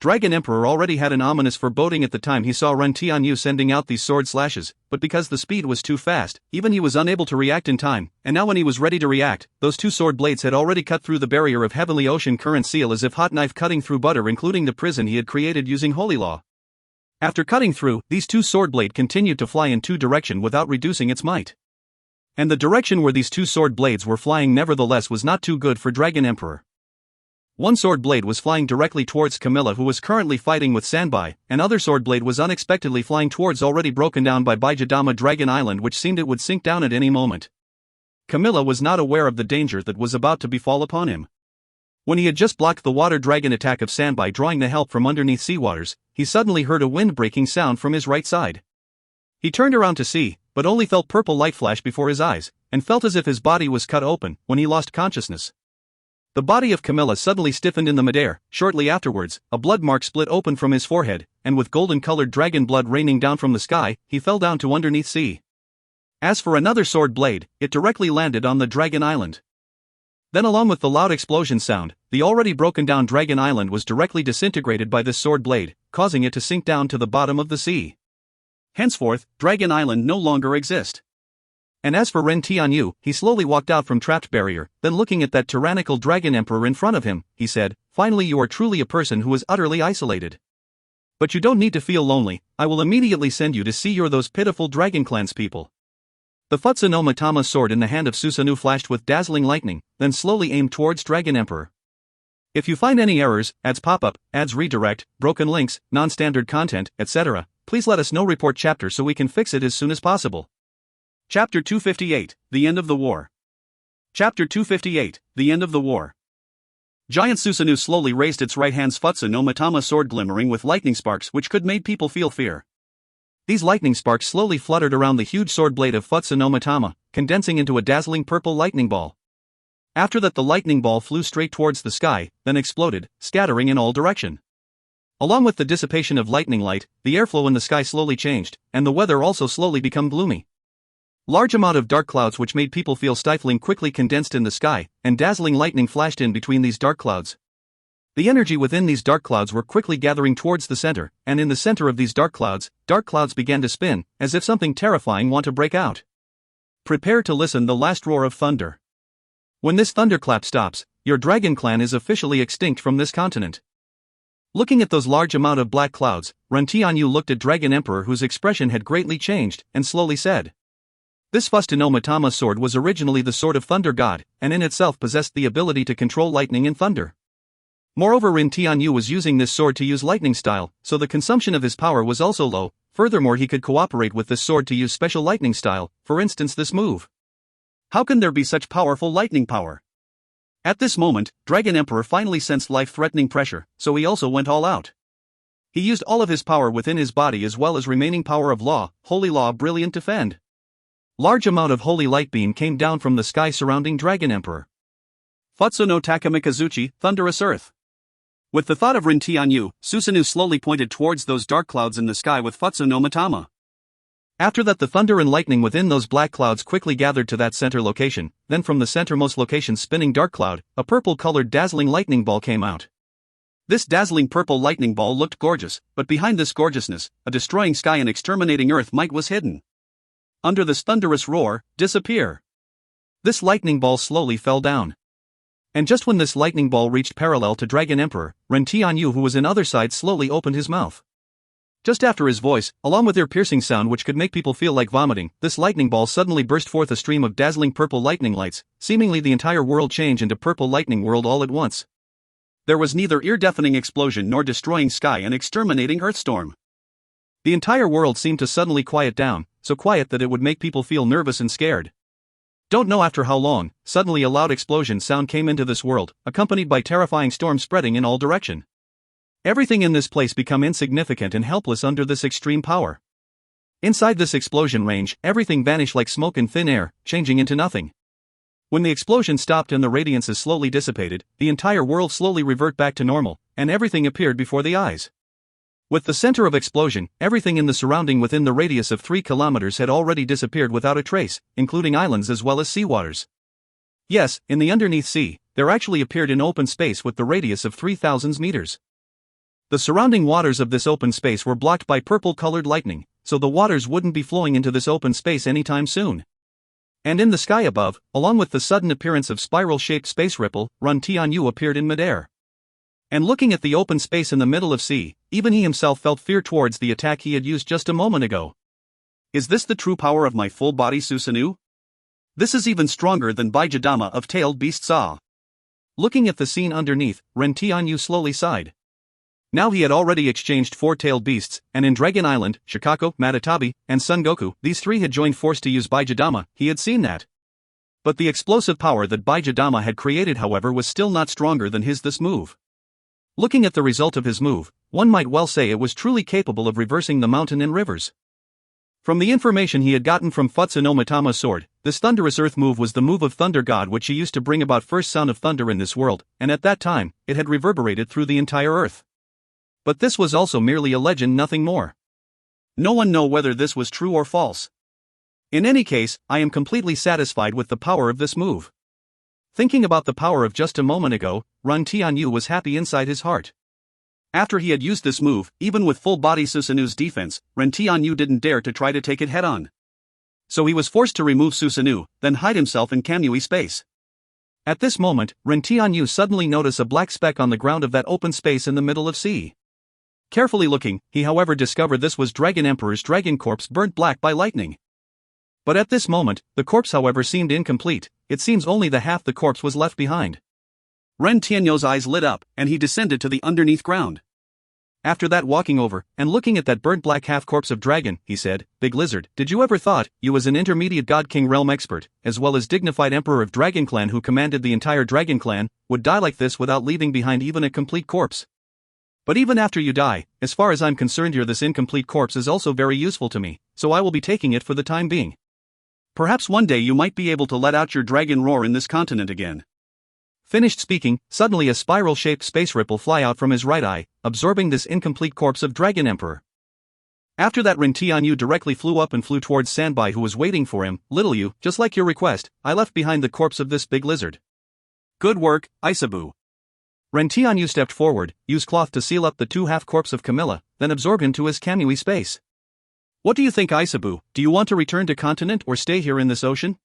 Speaker 1: Dragon Emperor already had an ominous foreboding at the time he saw Ren Tianyu sending out these sword slashes, but because the speed was too fast, even he was unable to react in time, and now when he was ready to react, those two sword blades had already cut through the barrier of Heavenly Ocean Current Seal as if hot knife cutting through butter, including the prison he had created using Holy Law. After cutting through, these two sword blades continued to fly in two directions without reducing its might. And the direction where these two sword blades were flying nevertheless was not too good for Dragon Emperor. One sword blade was flying directly towards Camilla, who was currently fighting with Sanbai, and other sword blade was unexpectedly flying towards already broken down by Baijidama Dragon Island, which seemed it would sink down at any moment. Camilla was not aware of the danger that was about to befall upon him. When he had just blocked the water dragon attack of Sanbai, drawing the help from underneath seawaters, he suddenly heard a wind-breaking sound from his right side. He turned around to see, but only felt purple light flash before his eyes, and felt as if his body was cut open when he lost consciousness. The body of Camilla suddenly stiffened in the midair. Shortly afterwards, a blood mark split open from his forehead, and with golden-colored dragon blood raining down from the sky, he fell down to underneath sea. As for another sword blade, it directly landed on the Dragon Island. Then along with the loud explosion sound, the already broken down Dragon Island was directly disintegrated by this sword blade, causing it to sink down to the bottom of the sea. Henceforth, Dragon Island no longer exists. And as for Ren Tianyu, he slowly walked out from trapped barrier, then looking at that tyrannical Dragon Emperor in front of him, he said, "Finally you are truly a person who is utterly isolated. But you don't need to feel lonely, I will immediately send you to see those pitiful Dragon Clans people." The Futsu no Matama sword in the hand of Susanoo flashed with dazzling lightning, then slowly aimed towards Dragon Emperor. If you find any errors, ads pop-up, ads redirect, broken links, non-standard content, etc., please let us know. Report chapter so we can fix it as soon as possible. Chapter 258, The End of the War. Chapter 258, The End of the War. Giant Susanoo slowly raised its right hand's Futsu no Matama sword, glimmering with lightning sparks which could make people feel fear. These lightning sparks slowly fluttered around the huge sword blade of Futsu no Matama, condensing into a dazzling purple lightning ball. After that, the lightning ball flew straight towards the sky, then exploded, scattering in all directions. Along with the dissipation of lightning light, the airflow in the sky slowly changed, and the weather also slowly became gloomy. Large amount of dark clouds which made people feel stifling quickly condensed in the sky, and dazzling lightning flashed in between these dark clouds. The energy within these dark clouds were quickly gathering towards the center, and in the center of these dark clouds began to spin, as if something terrifying want to break out. Prepare to listen the last roar of thunder. When this thunderclap stops, your dragon clan is officially extinct from this continent. Looking at those large amount of black clouds, Ren Tianyu looked at Dragon Emperor, whose expression had greatly changed, and slowly said, "This Futsu no Matama sword was originally the sword of Thunder God, and in itself possessed the ability to control lightning and thunder. Moreover, Ren Tianyu was using this sword to use lightning style, so the consumption of his power was also low. Furthermore, he could cooperate with this sword to use special lightning style, for instance this move. How can there be such powerful lightning power?" At this moment, Dragon Emperor finally sensed life-threatening pressure, so he also went all out. He used all of his power within his body as well as remaining power of law, holy law, brilliant defend. Large amount of holy light beam came down from the sky surrounding Dragon Emperor. Futsu no Takamikazuchi, thunderous earth. With the thought of Ren Tianyu, Susanoo slowly pointed towards those dark clouds in the sky with Futsu no Matama. After that, the thunder and lightning within those black clouds quickly gathered to that center location, then from the centermost location spinning dark cloud, a purple-colored dazzling lightning ball came out. This dazzling purple lightning ball looked gorgeous, but behind this gorgeousness, a destroying sky and exterminating earth might was hidden. Under this thunderous roar, disappear. This lightning ball slowly fell down. And just when this lightning ball reached parallel to Dragon Emperor, Ren Tianyu, who was in other side, slowly opened his mouth. Just after his voice, along with ear-piercing sound which could make people feel like vomiting, this lightning ball suddenly burst forth a stream of dazzling purple lightning lights, seemingly the entire world changed into purple lightning world all at once. There was neither ear-deafening explosion nor destroying sky and exterminating earthstorm. The entire world seemed to suddenly quiet down, so quiet that it would make people feel nervous and scared. Don't know after how long, suddenly a loud explosion sound came into this world, accompanied by terrifying storms spreading in all direction. Everything in this place become insignificant and helpless under this extreme power. Inside this explosion range, everything vanished like smoke in thin air, changing into nothing. When the explosion stopped and the radiances slowly dissipated, the entire world slowly revert back to normal, and everything appeared before the eyes. With the center of explosion, everything in the surrounding within the radius of 3 kilometers had already disappeared without a trace, including islands as well as sea waters. Yes, in the underneath sea, there actually appeared an open space with the radius of 3,000 meters. The surrounding waters of this open space were blocked by purple-colored lightning, so the waters wouldn't be flowing into this open space anytime soon. And in the sky above, along with the sudden appearance of spiral-shaped space ripple, Tian appeared in midair. And looking at the open space in the middle of sea, even he himself felt fear towards the attack he had used just a moment ago. Is this the true power of my full-body Susanoo? This is even stronger than Baijadama of tailed beast saw. Looking at the scene underneath, Tian slowly sighed. Now he had already exchanged 4-tailed beasts, and in Dragon Island, Shikako, Matatabi, and Son Goku, these 3 had joined force to use Baijadama. He had seen that. But the explosive power that Baijadama had created, however, was still not stronger than this move. Looking at the result of his move, one might well say it was truly capable of reversing the mountain and rivers. From the information he had gotten from Futsu no Mitama's sword, this thunderous earth move was the move of Thunder God which he used to bring about first sound of thunder in this world, and at that time, it had reverberated through the entire earth. But this was also merely a legend, nothing more. No one knows whether this was true or false. In any case, I am completely satisfied with the power of this move. Thinking about the power of just a moment ago, Tian was happy inside his heart. After he had used this move, even with full-body Susanoo's defense, Tian didn't dare to try to take it head-on. So he was forced to remove Susanoo, then hide himself in Kamui space. At this moment, Tian suddenly noticed a black speck on the ground of that open space in the middle of sea. Carefully looking, he however discovered this was Dragon Emperor's dragon corpse burnt black by lightning. But at this moment, the corpse however seemed incomplete. It seems only the half the corpse was left behind. Tian's eyes lit up, and he descended to the underneath ground. After that, walking over, and looking at that burnt black half corpse of dragon, he said, "Big Lizard, did you ever thought, you as an intermediate God King realm expert, as well as dignified emperor of Dragon Clan who commanded the entire Dragon Clan, would die like this without leaving behind even a complete corpse? But even after you die, as far as I'm concerned, this incomplete corpse is also very useful to me, so I will be taking it for the time being. Perhaps one day you might be able to let out your dragon roar in this continent again." Finished speaking, suddenly a spiral-shaped space ripple fly out from his right eye, absorbing this incomplete corpse of Dragon Emperor. After that, Tian directly flew up and flew towards Sanbai, who was waiting for him. "Little you, just like your request, I left behind the corpse of this big lizard." "Good work, Isabu." Tian stepped forward, used cloth to seal up the 2 half corpse of Camilla, then absorbed into his Kamui space. "What do you think, Isabu? Do you want to return to continent or stay here in this ocean?"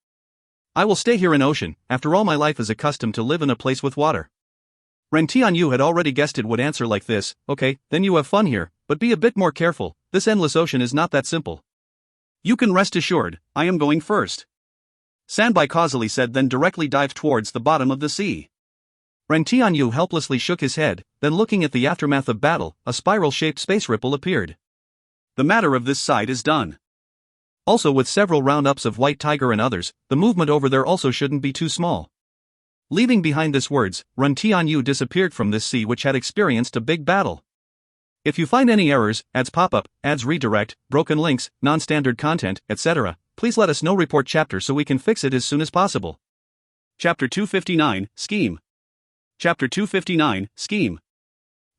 Speaker 1: "I will stay here in ocean, after all my life is accustomed to live in a place with water." Tian had already guessed it would answer like this. "Okay, then you have fun here, but be a bit more careful, this endless ocean is not that simple." "You can rest assured, I am going first," Sanbai causally said, then directly dived towards the bottom of the sea. Tian helplessly shook his head, then looking at the aftermath of battle, a spiral-shaped space ripple appeared. "The matter of this side is done." Also, with several roundups of White Tiger and others, the movement over there also shouldn't be too small. Leaving behind these words, Tian disappeared from this sea which had experienced a big battle. If you find any errors, ads pop up, ads redirect, broken links, non-standard content, etc., please let us know. Report chapter so we can fix it as soon as possible. Chapter 259, Scheme. Chapter 259, Scheme.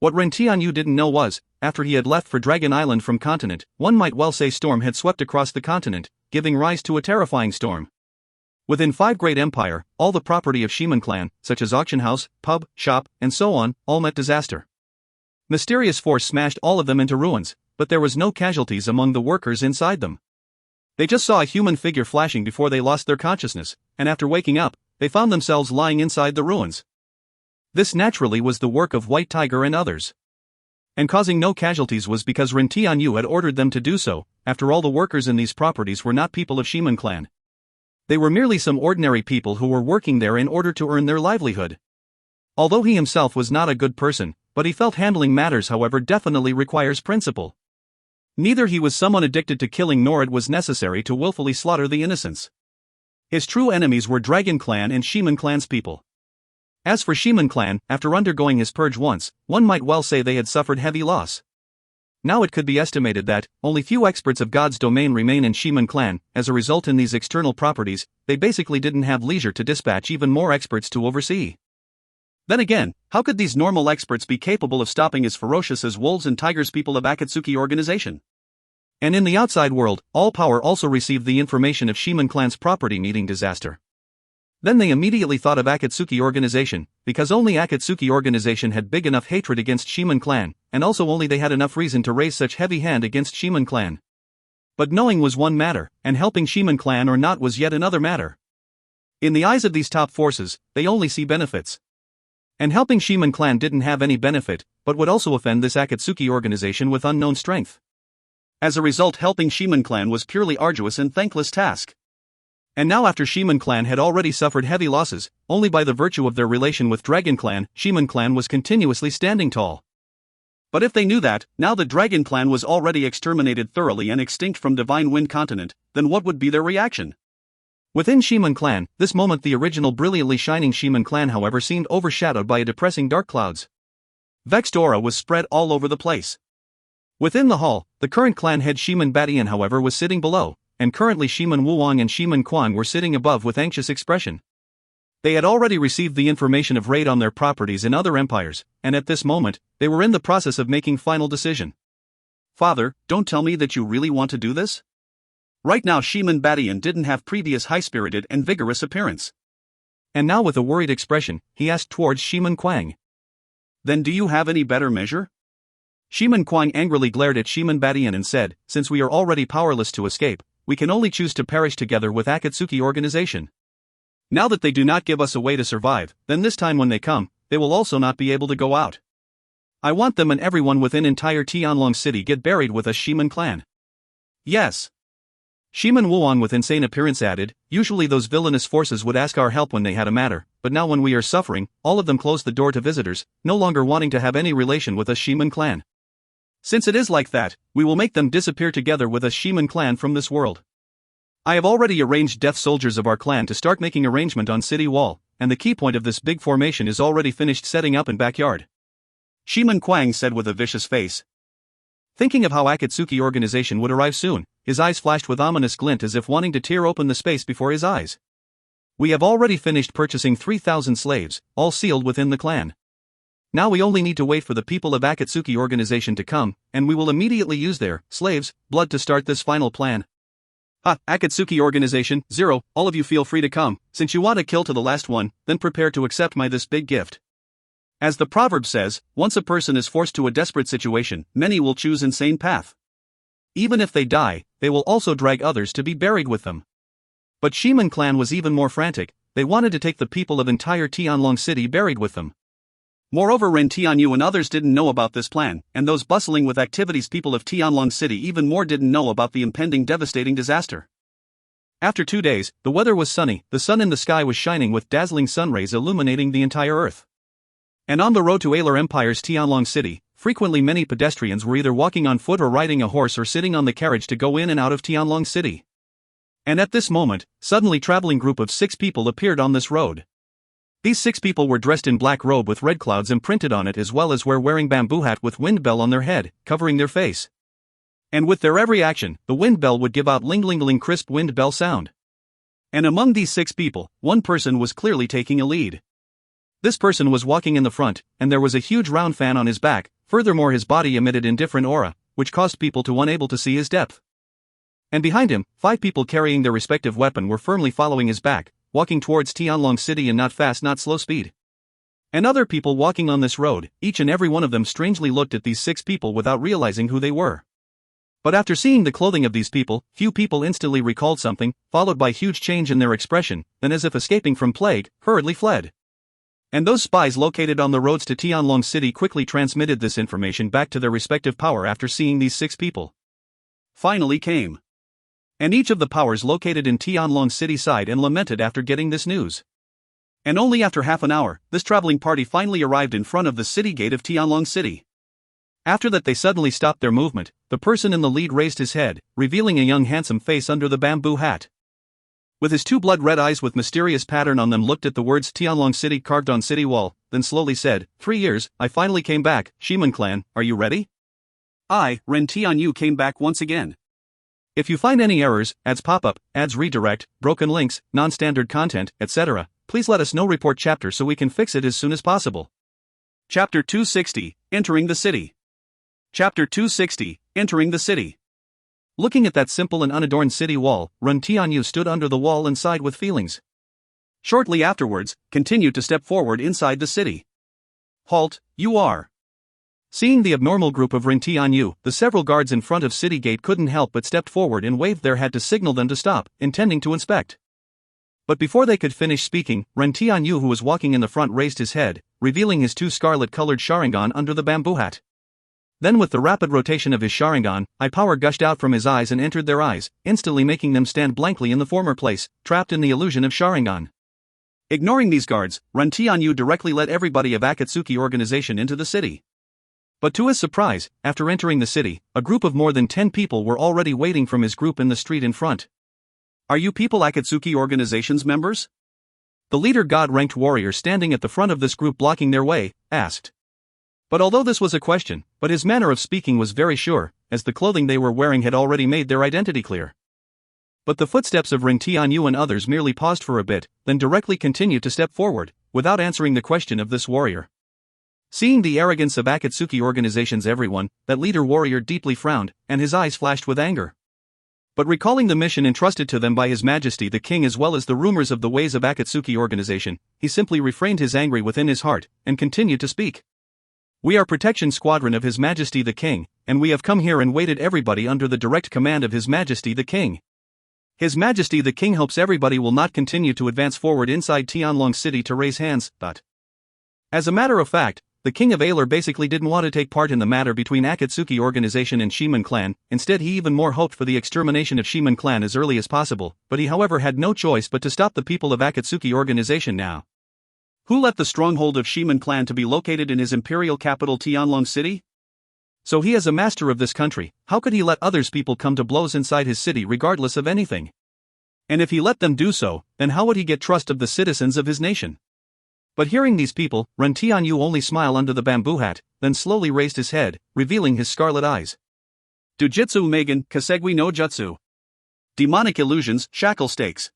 Speaker 1: What Tian didn't know was, after he had left for Dragon Island from continent, one might well say storm had swept across the continent, giving rise to a terrifying storm. Within 5 great empire, all the property of Shiman clan, such as auction house, pub, shop, and so on, all met disaster. Mysterious force smashed all of them into ruins, but there was no casualties among the workers inside them. They just saw a human figure flashing before they lost their consciousness, and after waking up, they found themselves lying inside the ruins. This naturally was the work of White Tiger and others. And causing no casualties was because Tian had ordered them to do so. After all, the workers in these properties were not people of Shiman clan. They were merely some ordinary people who were working there in order to earn their livelihood. Although he himself was not a good person, but he felt handling matters however definitely requires principle. Neither he was someone addicted to killing nor it was necessary to willfully slaughter the innocents. His true enemies were Dragon Clan and Shaman Clan's people. As for Shaman Clan, after undergoing his purge once, one might well say they had suffered heavy loss. Now it could be estimated that only few experts of God's domain remain in Shaman Clan. As a result, in these external properties, they basically didn't have leisure to dispatch even more experts to oversee. Then again, how could these normal experts be capable of stopping as ferocious as wolves and tigers people of Akatsuki organization? And in the outside world, All Power also received the information of Shaman Clan's property meeting disaster. Then they immediately thought of Akatsuki organization, because only Akatsuki organization had big enough hatred against Shaman Clan, and also only they had enough reason to raise such heavy hand against Shaman Clan. But knowing was one matter, and helping Shaman Clan or not was yet another matter. In the eyes of these top forces, they only see benefits. And helping Shaman Clan didn't have any benefit, but would also offend this Akatsuki organization with unknown strength. As a result, helping Shaman Clan was purely arduous and thankless task. And now after Shaman Clan had already suffered heavy losses, only by the virtue of their relation with Dragon Clan, Shaman Clan was continuously standing tall. But if they knew that, now the Dragon Clan was already exterminated thoroughly and extinct from Divine Wind Continent, then what would be their reaction? Within Shaman Clan, this moment the original brilliantly shining Shaman Clan however seemed overshadowed by a depressing dark clouds. Vexed aura was spread all over the place. Within the hall, the current clan head Shaman Batian however was sitting below, and currently Shaman Wuwang and Shaman Quang were sitting above with anxious expression. They had already received the information of raid on their properties in other empires, and at this moment, they were in the process of making final decision. Father, don't tell me that you really want to do this? Right now Shaman Batian didn't have previous high-spirited and vigorous appearance. And now with a worried expression, he asked towards Shaman Quang. Then do you have any better measure? Shaman Quang angrily glared at Shaman Batian and said, since we are already powerless to escape, we can only choose to perish together with Akatsuki organization. Now that they do not give us a way to survive, then this time when they come, they will also not be able to go out. I want them and everyone within entire Tianlong City get buried with us Shaman Clan. Yes. Shaman Wuong with insane appearance added, usually those villainous forces would ask our help when they had a matter, but now when we are suffering, all of them close the door to visitors, no longer wanting to have any relation with us Shaman Clan. Since it is like that, we will make them disappear together with us Shaman Clan from this world. I have already arranged deaf soldiers of our clan to start making arrangement on city wall, and the key point of this big formation is already finished setting up in backyard. Shaman Quang said with a vicious face. Thinking of how Akatsuki organization would arrive soon, his eyes flashed with ominous glint as if wanting to tear open the space before his eyes. We have already finished purchasing 3,000 slaves, all sealed within the clan. Now we only need to wait for the people of Akatsuki organization to come, and we will immediately use their slaves' blood to start this final plan. Akatsuki organization, 0, all of you feel free to come, since you want to kill to the last one, then prepare to accept my this big gift. As the proverb says, once a person is forced to a desperate situation, many will choose insane path. Even if they die, they will also drag others to be buried with them. But Shaman Clan was even more frantic, they wanted to take the people of entire Tianlong City buried with them. Moreover, Ren Tianyu and others didn't know about this plan, and those bustling with activities people of Tianlong City even more didn't know about the impending devastating disaster. After 2 days, the weather was sunny, the sun in the sky was shining with dazzling sun rays illuminating the entire earth. And on the road to Alar Empire's Tianlong City, frequently many pedestrians were either walking on foot or riding a horse or sitting on the carriage to go in and out of Tianlong City. And at this moment, suddenly traveling group of 6 people appeared on this road. These 6 people were dressed in black robe with red clouds imprinted on it, as well as were wearing bamboo hat with wind bell on their head, covering their face. And with their every action, the wind bell would give out ling-ling-ling crisp wind bell sound. And among these 6 people, one person was clearly taking a lead. This person was walking in the front, and there was a huge round fan on his back, furthermore his body emitted indifferent aura, which caused people to unable to see his depth. And behind him, 5 people carrying their respective weapon were firmly following his back, walking towards Tianlong City in not fast not slow speed. And other people walking on this road, each and every one of them strangely looked at these 6 people without realizing who they were. But after seeing the clothing of these people, few people instantly recalled something, followed by huge change in their expression, then as if escaping from plague, hurriedly fled. And those spies located on the roads to Tianlong City quickly transmitted this information back to their respective power after seeing these 6 people. Finally came. And each of the powers located in Tianlong City sighed and lamented after getting this news. And only after half an hour, this traveling party finally arrived in front of the city gate of Tianlong City. After that they suddenly stopped their movement, the person in the lead raised his head, revealing a young handsome face under the bamboo hat. with his two blood-red eyes with mysterious pattern on them looked at the words Tianlong City carved on city wall, then slowly said, 3 years, I finally came back, Shiman clan, are you ready? I, Ren Tianyu came back once again. If you find any errors, ads pop-up, ads redirect, broken links, non-standard content, etc., please let us know report chapter so we can fix it as soon as possible. Chapter 260, Entering the City. Chapter 260, Entering the City. Looking at that simple and unadorned city wall, Ren Tianyu stood under the wall and sighed with feelings. Shortly afterwards, continued to step forward inside the city. Halt, you are. Seeing the abnormal group of Ren Tianyu, the several guards in front of city gate couldn't help but stepped forward and waved their hat to signal them to stop, intending to inspect. But before they could finish speaking, Ren Tianyu, who was walking in the front, raised his head, revealing his two scarlet-colored Sharingan under the bamboo hat. Then with the rapid rotation of his Sharingan, power gushed out from his eyes and entered their eyes, instantly making them stand blankly in the former place, trapped in the illusion of Sharingan. Ignoring these guards, Ren Tianyu directly led everybody of Akatsuki organization into the city. But to his surprise, after entering the city, a group of more than 10 people were already waiting from his group in the street in front. Are you people Akatsuki organization's members? The leader god-ranked warrior standing at the front of this group blocking their way, asked. But although this was a question, but his manner of speaking was very sure, as the clothing they were wearing had already made their identity clear. But the footsteps of Ren Tianyu and others merely paused for a bit, then directly continued to step forward, without answering the question of this warrior. Seeing the arrogance of Akatsuki organization's everyone, that leader warrior deeply frowned, and his eyes flashed with anger. But recalling the mission entrusted to them by His Majesty the King as well as the rumors of the ways of Akatsuki organization, he simply refrained his anger within his heart, and continued to speak. We are protection squadron of His Majesty the King, and we have come here and waited everybody under the direct command of His Majesty the King. His Majesty the King hopes everybody will not continue to advance forward inside Tianlong City to raise hands, but as a matter of fact, the King of Alar basically didn't want to take part in the matter between Akatsuki organization and Shiman clan. Instead he even more hoped for the extermination of Shiman clan as early as possible, but he however had no choice but to stop the people of Akatsuki organization now. Who let the stronghold of Shiman clan to be located in his imperial capital Tianlong City? So he is a master of this country, how could he let others people come to blows inside his city regardless of anything? And if he let them do so, then how would he get trust of the citizens of his nation? But hearing these people, Ren Tianyu only smiled under the bamboo hat, then slowly raised his head, revealing his scarlet eyes. Dujitsu Megan, Kasegui no Jutsu. Demonic illusions, shackle stakes.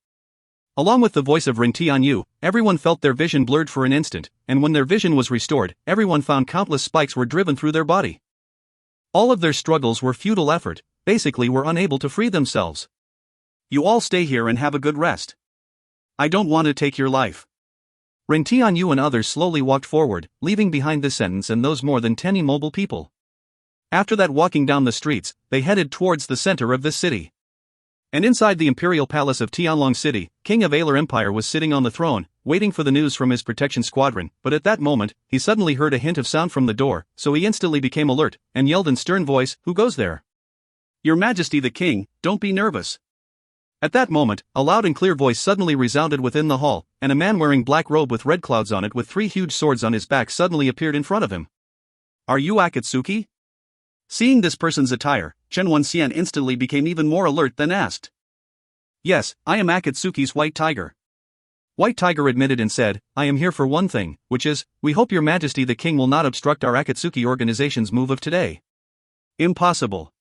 Speaker 1: Along with the voice of Ren Tianyu, everyone felt their vision blurred for an instant, and when their vision was restored, everyone found countless spikes were driven through their body. All of their struggles were futile effort, basically were unable to free themselves. You all stay here and have a good rest. I don't want to take your life. Ren Tianyu and others slowly walked forward, leaving behind this sentence and those more than 10 immobile people. After that, walking down the streets, they headed towards the center of this city. And inside the imperial palace of Tianlong City, King of Alar Empire was sitting on the throne, waiting for the news from his protection squadron, but at that moment, he suddenly heard a hint of sound from the door, so he instantly became alert, and yelled in stern voice, "Who goes there?" "Your Majesty the King, don't be nervous." At that moment, a loud and clear voice suddenly resounded within the hall, and a man wearing black robe with red clouds on it with 3 huge swords on his back suddenly appeared in front of him. "Are you Akatsuki?" Seeing this person's attire, Chen Wenxian instantly became even more alert than asked. "Yes, I am Akatsuki's White Tiger." White Tiger admitted and said, "I am here for one thing, which is, we hope Your Majesty the King will not obstruct our Akatsuki organization's move of today." "Impossible."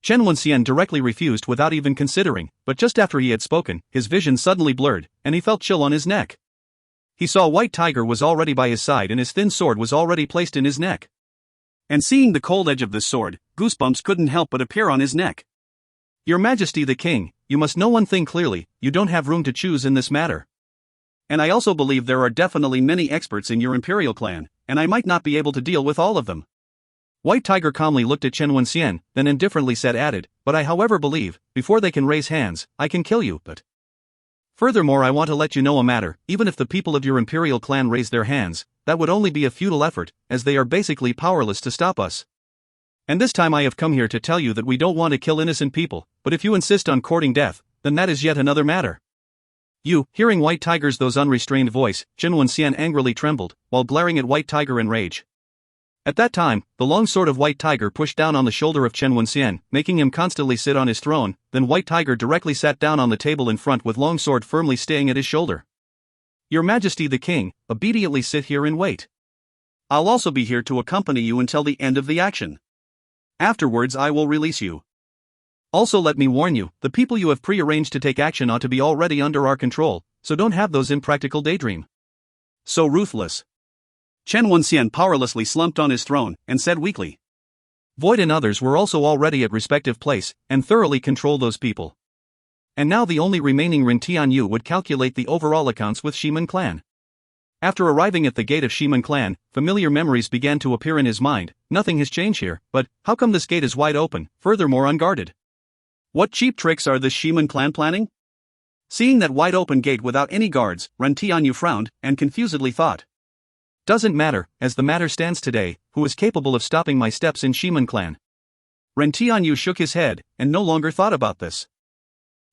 Speaker 1: Chen Wenxian directly refused without even considering, but just after he had spoken, his vision suddenly blurred, and he felt chill on his neck. He saw White Tiger was already by his side and his thin sword was already placed in his neck. And seeing the cold edge of this sword, goosebumps couldn't help but appear on his neck. "Your Majesty the King, you must know one thing clearly, you don't have room to choose in this matter. And I also believe there are definitely many experts in your imperial clan, and I might not be able to deal with all of them." White Tiger calmly looked at Chen Wenxian, then indifferently added, "But I however believe, before they can raise hands, I can kill you, but furthermore I want to let you know a matter, even if the people of your imperial clan raise their hands, that would only be a futile effort, as they are basically powerless to stop us. And this time I have come here to tell you that we don't want to kill innocent people, but if you insist on courting death, then that is yet another matter." You, hearing White Tiger's those unrestrained voice, Chen Wenxian angrily trembled, while glaring at White Tiger in rage. At that time, the long sword of White Tiger pushed down on the shoulder of Chen Wenxian, making him constantly sit on his throne. Then White Tiger directly sat down on the table in front with long sword firmly staying at his shoulder. Your Majesty the King, obediently sit here and wait. I'll also be here to accompany you until the end of the action. Afterwards I will release you. Also let me warn you, the people you have prearranged to take action ought to be already under our control, so don't have those impractical daydream. So ruthless. Chen Wenxian powerlessly slumped on his throne, and said weakly. Void and others were also already at respective place, and thoroughly control those people. And now the only remaining Ren Tianyu would calculate the overall accounts with Shimen clan. After arriving at the gate of Shimen clan, familiar memories began to appear in his mind. Nothing has changed here, but how come this gate is wide open, furthermore unguarded? What cheap tricks are this Shimen clan planning? Seeing that wide open gate without any guards, Ren Tianyu frowned, and confusedly thought. Doesn't matter, as the matter stands today, who is capable of stopping my steps in Shimen clan? Ren Tianyu shook his head, and no longer thought about this.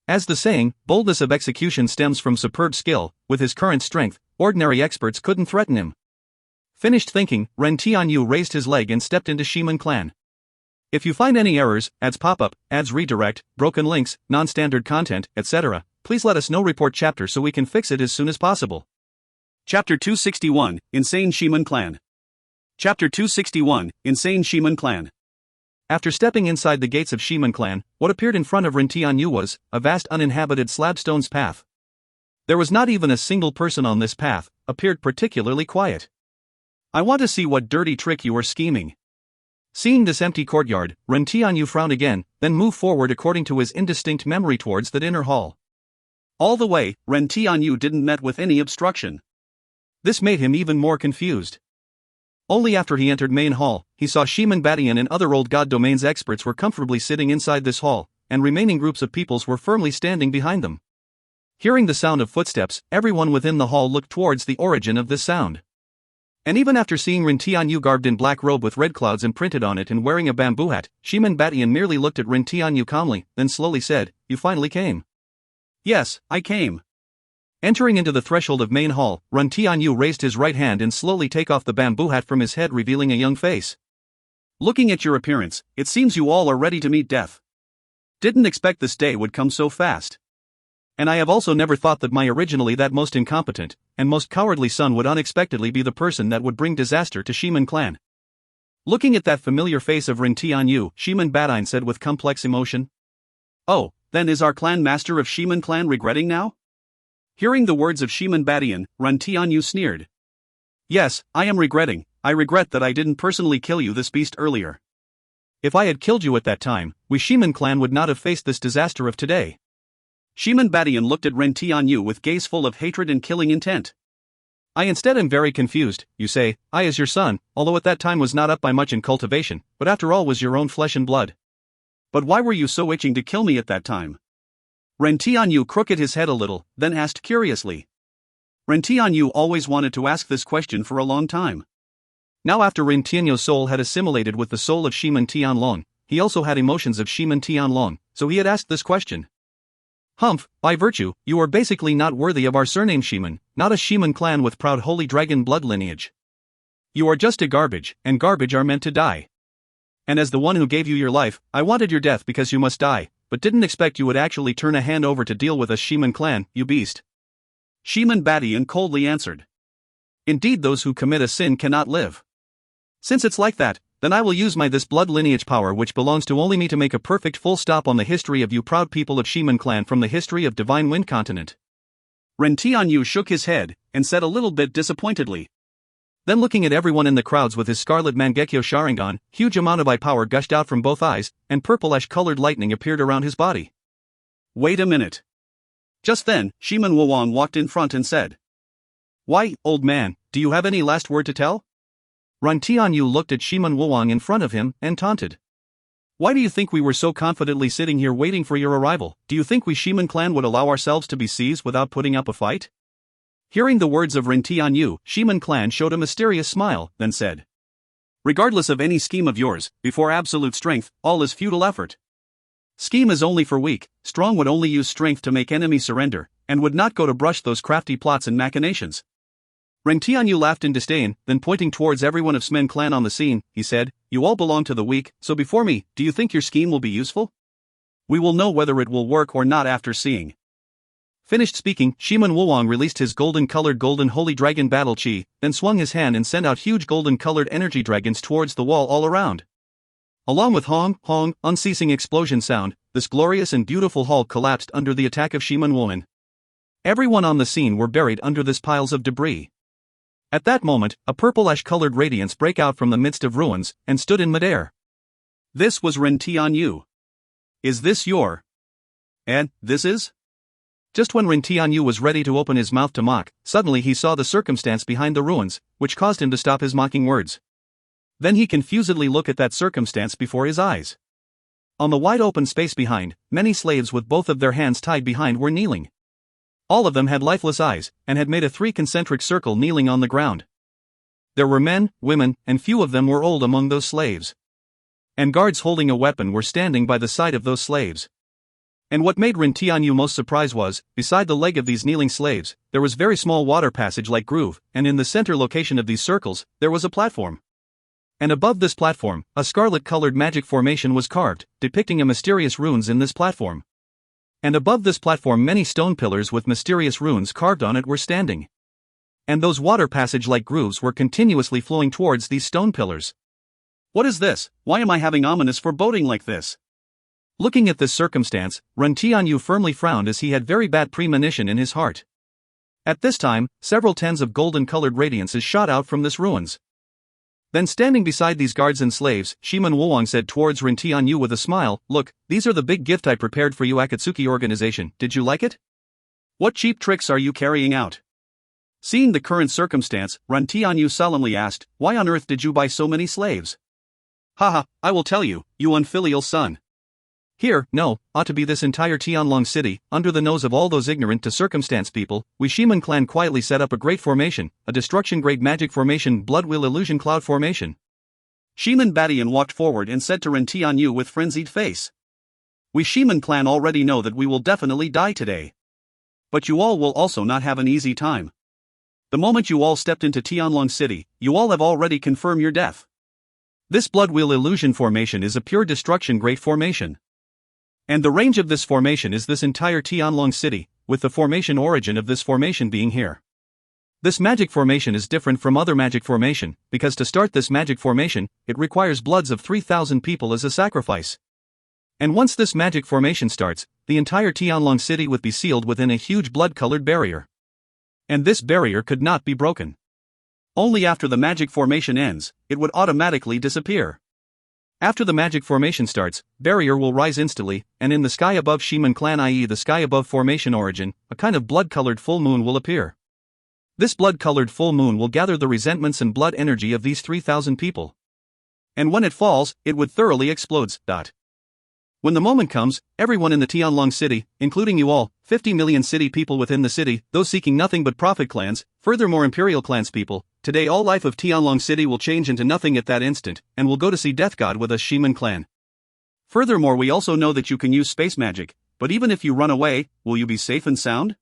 Speaker 1: As the saying, boldness of execution stems from superb skill, with his current strength, ordinary experts couldn't threaten him. Finished thinking, Ren Tianyu raised his leg and stepped into Shimen clan. If you find any errors, ads pop-up, ads redirect, broken links, non-standard content, etc., please let us know. Report chapter so we can fix it as soon as possible. Chapter 261, Insane Shimen Clan. Chapter 261, Insane Shimen Clan. After stepping inside the gates of Shimen clan, what appeared in front of Ren Tianyu was a vast uninhabited slabstones path. There was not even a single person on this path, appeared particularly quiet. I want to see what dirty trick you are scheming. Seeing this empty courtyard, Ren Tianyu frowned again, then moved forward according to his indistinct memory towards that inner hall. All the way, Ren Tianyu didn't met with any obstruction. This made him even more confused. Only after he entered main hall, he saw Shimen Badian and other old god domains experts were comfortably sitting inside this hall, and remaining groups of peoples were firmly standing behind them. Hearing the sound of footsteps, everyone within the hall looked towards the origin of this sound. And even after seeing Ren Tianyu garbed in black robe with red clouds imprinted on it and wearing a bamboo hat, Shimen Badian merely looked at Ren Tianyu calmly, then slowly said, "You finally came." "Yes, I came." Entering into the threshold of main hall, Ren Tianyu raised his right hand and slowly take off the bamboo hat from his head, revealing a young face. "Looking at your appearance, it seems you all are ready to meet death. Didn't expect this day would come so fast. And I have also never thought that my originally that most incompetent and most cowardly son would unexpectedly be the person that would bring disaster to Shimen clan." Looking at that familiar face of Ren Tianyu, Shimen Badian said with complex emotion. "Oh, then is our clan master of Shimen clan regretting now?" Hearing the words of Shimen Badian, Ren Tianyu sneered. "Yes, I am regretting. I regret that I didn't personally kill you this beast earlier. If I had killed you at that time, we Shimen clan would not have faced this disaster of today." Shimen Badian looked at Ren Tianyu with gaze full of hatred and killing intent. "I instead am very confused. You say, I as your son, although at that time was not up by much in cultivation, but after all was your own flesh and blood. But why were you so itching to kill me at that time?" Ren Tianyu crooked his head a little, then asked curiously. Ren Tianyu always wanted to ask this question for a long time. Now after Ren Tianyu's soul had assimilated with the soul of Shimen Tianlong, he also had emotions of Shimen Tianlong, so he had asked this question. "Humph, by virtue, you are basically not worthy of our surname Shimen, not a Shimen clan with proud holy dragon blood lineage. You are just a garbage, and garbage are meant to die. And as the one who gave you your life, I wanted your death because you must die, but didn't expect you would actually turn a hand over to deal with us Shimen clan, you beast." Shimen Badian coldly answered. "Indeed those who commit a sin cannot live. Since it's like that, then I will use my this blood lineage power which belongs to only me to make a perfect full stop on the history of you proud people of Shimen clan from the history of Divine Wind Continent." Ren Tianyu shook his head, and said a little bit disappointedly. Then looking at everyone in the crowds with his scarlet Mangekyo Sharingan, huge amount of eye power gushed out from both eyes, and purplish-colored lightning appeared around his body. "Wait a minute." Just then, Shimen Wuwang walked in front and said, "Why, old man, do you have any last word to tell?" Ren Tianyu looked at Shimen Wuwang in front of him, and taunted. "Why do you think we were so confidently sitting here waiting for your arrival? Do you think we Shimen clan would allow ourselves to be seized without putting up a fight?" Hearing the words of Ren Tianyu, Shimen clan showed a mysterious smile, then said, "Regardless of any scheme of yours, before absolute strength, all is futile effort. Scheme is only for weak, strong would only use strength to make enemy surrender, and would not go to brush those crafty plots and machinations. Ren Tianyu laughed in disdain, then pointing towards everyone of Smen clan on the scene, he said, "You all belong to the weak, so before me, do you think your scheme will be useful? We will know whether it will work or not after seeing." Finished speaking, Shiman Wuwang released his golden-colored golden holy dragon battle chi, then swung his hand and sent out huge golden-colored energy dragons towards the wall all around. Along with hong, hong, unceasing explosion sound, this glorious and beautiful hall collapsed under the attack of Shiman Wuan. Everyone on the scene were buried under this piles of debris. At that moment, a purple-ash-colored radiance break out from the midst of ruins, and stood in midair. This was Ren Tianyu. Is this your? And this is? Just when Ren Tianyu was ready to open his mouth to mock, suddenly he saw the circumstance behind the ruins, which caused him to stop his mocking words. Then he confusedly looked at that circumstance before his eyes. On the wide open space behind, many slaves with both of their hands tied behind were kneeling. All of them had lifeless eyes, and had made a 3 concentric circle kneeling on the ground. There were men, women, and few of them were old among those slaves. And guards holding a weapon were standing by the side of those slaves. And what made Ren Tianyu most surprised was, beside the leg of these kneeling slaves, there was very small water passage-like groove, and in the center location of these circles, there was a platform. And above this platform, a scarlet-colored magic formation was carved, depicting a mysterious runes in this platform. And above this platform many stone pillars with mysterious runes carved on it were standing. And those water passage-like grooves were continuously flowing towards these stone pillars. What is this? Why am I having ominous foreboding like this? Looking at this circumstance, Ren Tianyu firmly frowned as he had very bad premonition in his heart. At this time, several tens of golden-colored radiances shot out from this ruins. Then standing beside these guards and slaves, Shiman Wuwang said towards Ren Tianyu with a smile, "Look, these are the big gift I prepared for you Akatsuki organization, did you like it? What cheap tricks are you carrying out?" Seeing the current circumstance, Ren Tianyu solemnly asked, "Why on earth did you buy so many slaves?" "Haha, I will tell you, you unfilial son. Here, no, ought to be this entire Tianlong city, under the nose of all those ignorant to circumstance people, we Shiman clan quietly set up a great formation, a destruction-grade magic formation, blood wheel illusion cloud formation." Shiman Badian walked forward and said to Ren Tianyu with frenzied face, "We Shiman clan already know that we will definitely die today. But you all will also not have an easy time. The moment you all stepped into Tianlong city, you all have already confirmed your death. This blood wheel illusion formation is a pure destruction-grade formation. And the range of this formation is this entire Tianlong city, with the formation origin of this formation being here. This magic formation is different from other magic formation, because to start this magic formation, it requires bloods of 3,000 people as a sacrifice. And once this magic formation starts, the entire Tianlong city would be sealed within a huge blood-colored barrier. And this barrier could not be broken. Only after the magic formation ends, it would automatically disappear. After the magic formation starts, barrier will rise instantly, and in the sky above Shiman clan, i.e. the sky above formation origin, a kind of blood-colored full moon will appear. This blood-colored full moon will gather the resentments and blood energy of these 3,000 people. And when it falls, it would thoroughly explode. When the moment comes, everyone in the Tianlong city, including you all, 50 million city people within the city, those seeking nothing but profit clans, furthermore imperial clans people, today all life of Tianlong city will change into nothing at that instant, and will go to see Death God with us Shiman clan. Furthermore, we also know that you can use space magic, but even if you run away, will you be safe and sound?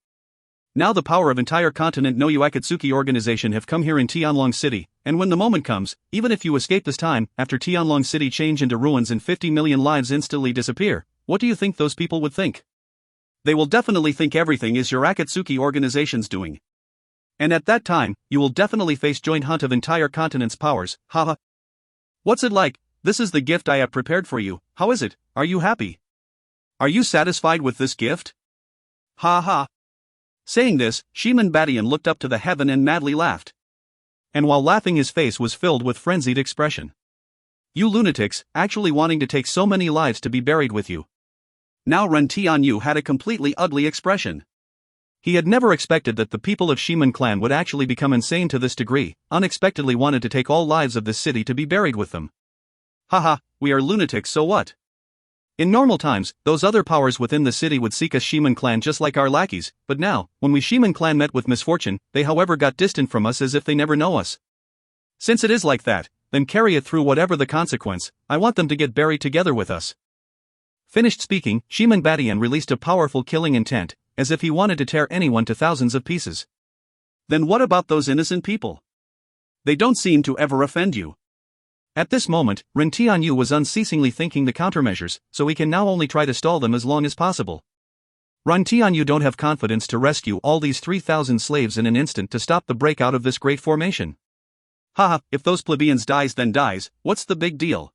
Speaker 1: Now the power of entire continent no Akatsuki organization have come here in Tianlong city, and when the moment comes, even if you escape this time, after Tianlong city change into ruins and 50 million lives instantly disappear, what do you think those people would think? They will definitely think everything is your Akatsuki organization's doing. And at that time, you will definitely face joint hunt of entire continent's powers, haha. What's it like? This is the gift I have prepared for you, how is it, are you happy? Are you satisfied with this gift? Ha ha. Saying this, Shiman Badian looked up to the heaven and madly laughed. And while laughing his face was filled with frenzied expression. You lunatics, actually wanting to take so many lives to be buried with you. Now Ren Tianyu had a completely ugly expression. He had never expected that the people of Shiman clan would actually become insane to this degree, unexpectedly wanted to take all lives of this city to be buried with them. Haha, we are lunatics, so what? In normal times, those other powers within the city would seek us Shiman clan just like our lackeys, but now, when we Shiman clan met with misfortune, they however got distant from us as if they never know us. Since it is like that, then carry it through whatever the consequence, I want them to get buried together with us. Finished speaking, Shiman Badian released a powerful killing intent, as if he wanted to tear anyone to thousands of pieces. Then what about those innocent people? They don't seem to ever offend you. At this moment, Ren Tianyu was unceasingly thinking the countermeasures, so he can now only try to stall them as long as possible. Ren Tianyu don't have confidence to rescue all these 3,000 slaves in an instant to stop the breakout of this great formation. Haha, if those plebeians dies then dies, what's the big deal?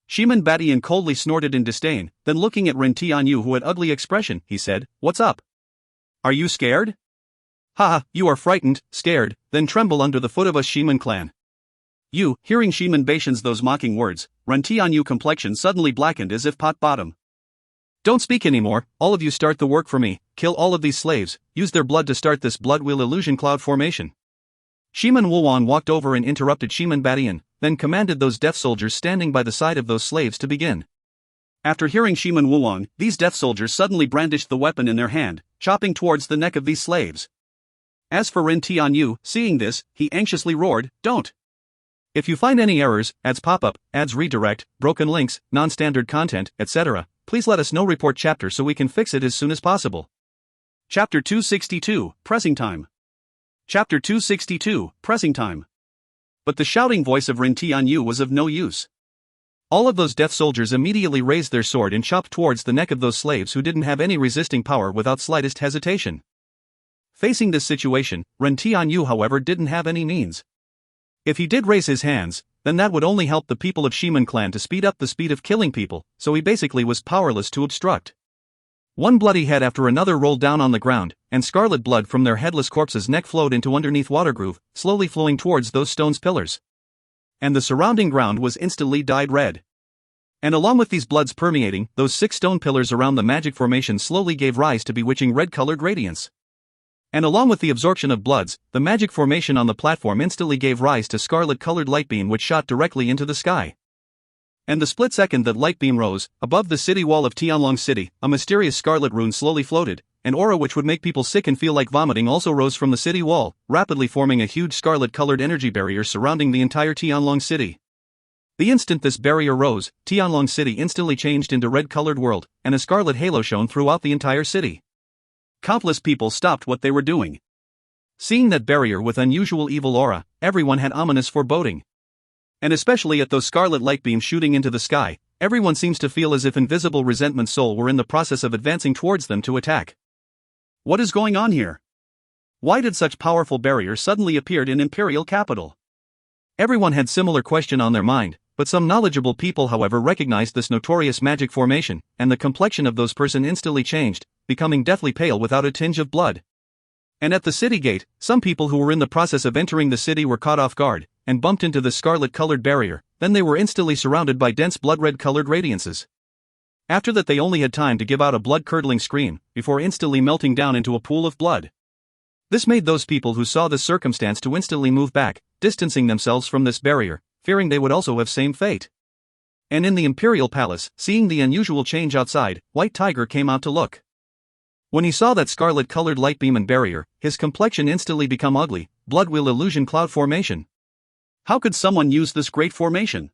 Speaker 1: Shiman Badian coldly snorted in disdain, then looking at Ren Tianyu who had ugly expression, he said, "What's up? Are you scared? Haha, you are frightened, scared, then tremble under the foot of us Shiman clan." You, hearing Shiman Baishan's those mocking words, Ren Tianyu complexion suddenly blackened as if pot bottom. Don't speak anymore, all of you start the work for me, kill all of these slaves, use their blood to start this blood wheel illusion cloud formation. Shiman Wuwan walked over and interrupted Shiman Badian, then commanded those deaf soldiers standing by the side of those slaves to begin. After hearing Shiman Wuwan, these deaf soldiers suddenly brandished the weapon in their hand, chopping towards the neck of these slaves. As for Ren Tianyu, seeing this, he anxiously roared, "Don't! If you find any errors, ads pop-up, ads redirect, broken links, non-standard content, etc., please let us know. Report chapter so we can fix it as soon as possible." Chapter 262, Pressing Time. Chapter 262, Pressing Time. But the shouting voice of Ren Tianyu was of no use. All of those deaf soldiers immediately raised their sword and chopped towards the neck of those slaves who didn't have any resisting power without slightest hesitation. Facing this situation, Ren Tianyu however didn't have any means. If he did raise his hands, then that would only help the people of Shiman clan to speed up the speed of killing people, so he basically was powerless to obstruct. One bloody head after another rolled down on the ground, and scarlet blood from their headless corpses' neck flowed into underneath water groove, slowly flowing towards those stone's pillars. And the surrounding ground was instantly dyed red. And along with these bloods permeating, those 6 stone pillars around the magic formation slowly gave rise to bewitching red-colored radiance. And along with the absorption of bloods, the magic formation on the platform instantly gave rise to scarlet-colored light beam which shot directly into the sky. And the split second that light beam rose, above the city wall of Tianlong City, a mysterious scarlet rune slowly floated. An aura which would make people sick and feel like vomiting also rose from the city wall, rapidly forming a huge scarlet-colored energy barrier surrounding the entire Tianlong City. The instant this barrier rose, Tianlong City instantly changed into red-colored world, and a scarlet halo shone throughout the entire city. Countless people stopped what they were doing. Seeing that barrier with unusual evil aura, everyone had ominous foreboding. And especially at those scarlet light beams shooting into the sky, everyone seems to feel as if invisible resentment soul were in the process of advancing towards them to attack. What is going on here? Why did such powerful barriers suddenly appear in Imperial capital? Everyone had similar question on their mind, but some knowledgeable people however recognized this notorious magic formation, and the complexion of those person instantly changed, becoming deathly pale without a tinge of blood. And at the city gate, some people who were in the process of entering the city were caught off guard, and bumped into the scarlet-colored barrier, then they were instantly surrounded by dense blood-red-colored radiances. After that they only had time to give out a blood-curdling scream, before instantly melting down into a pool of blood. This made those people who saw this circumstance to instantly move back, distancing themselves from this barrier, fearing they would also have same fate. And in the Imperial Palace, seeing the unusual change outside, White Tiger came out to look. When he saw that scarlet-colored light beam and barrier, his complexion instantly become ugly, blood wheel illusion cloud formation. How could someone use this great formation?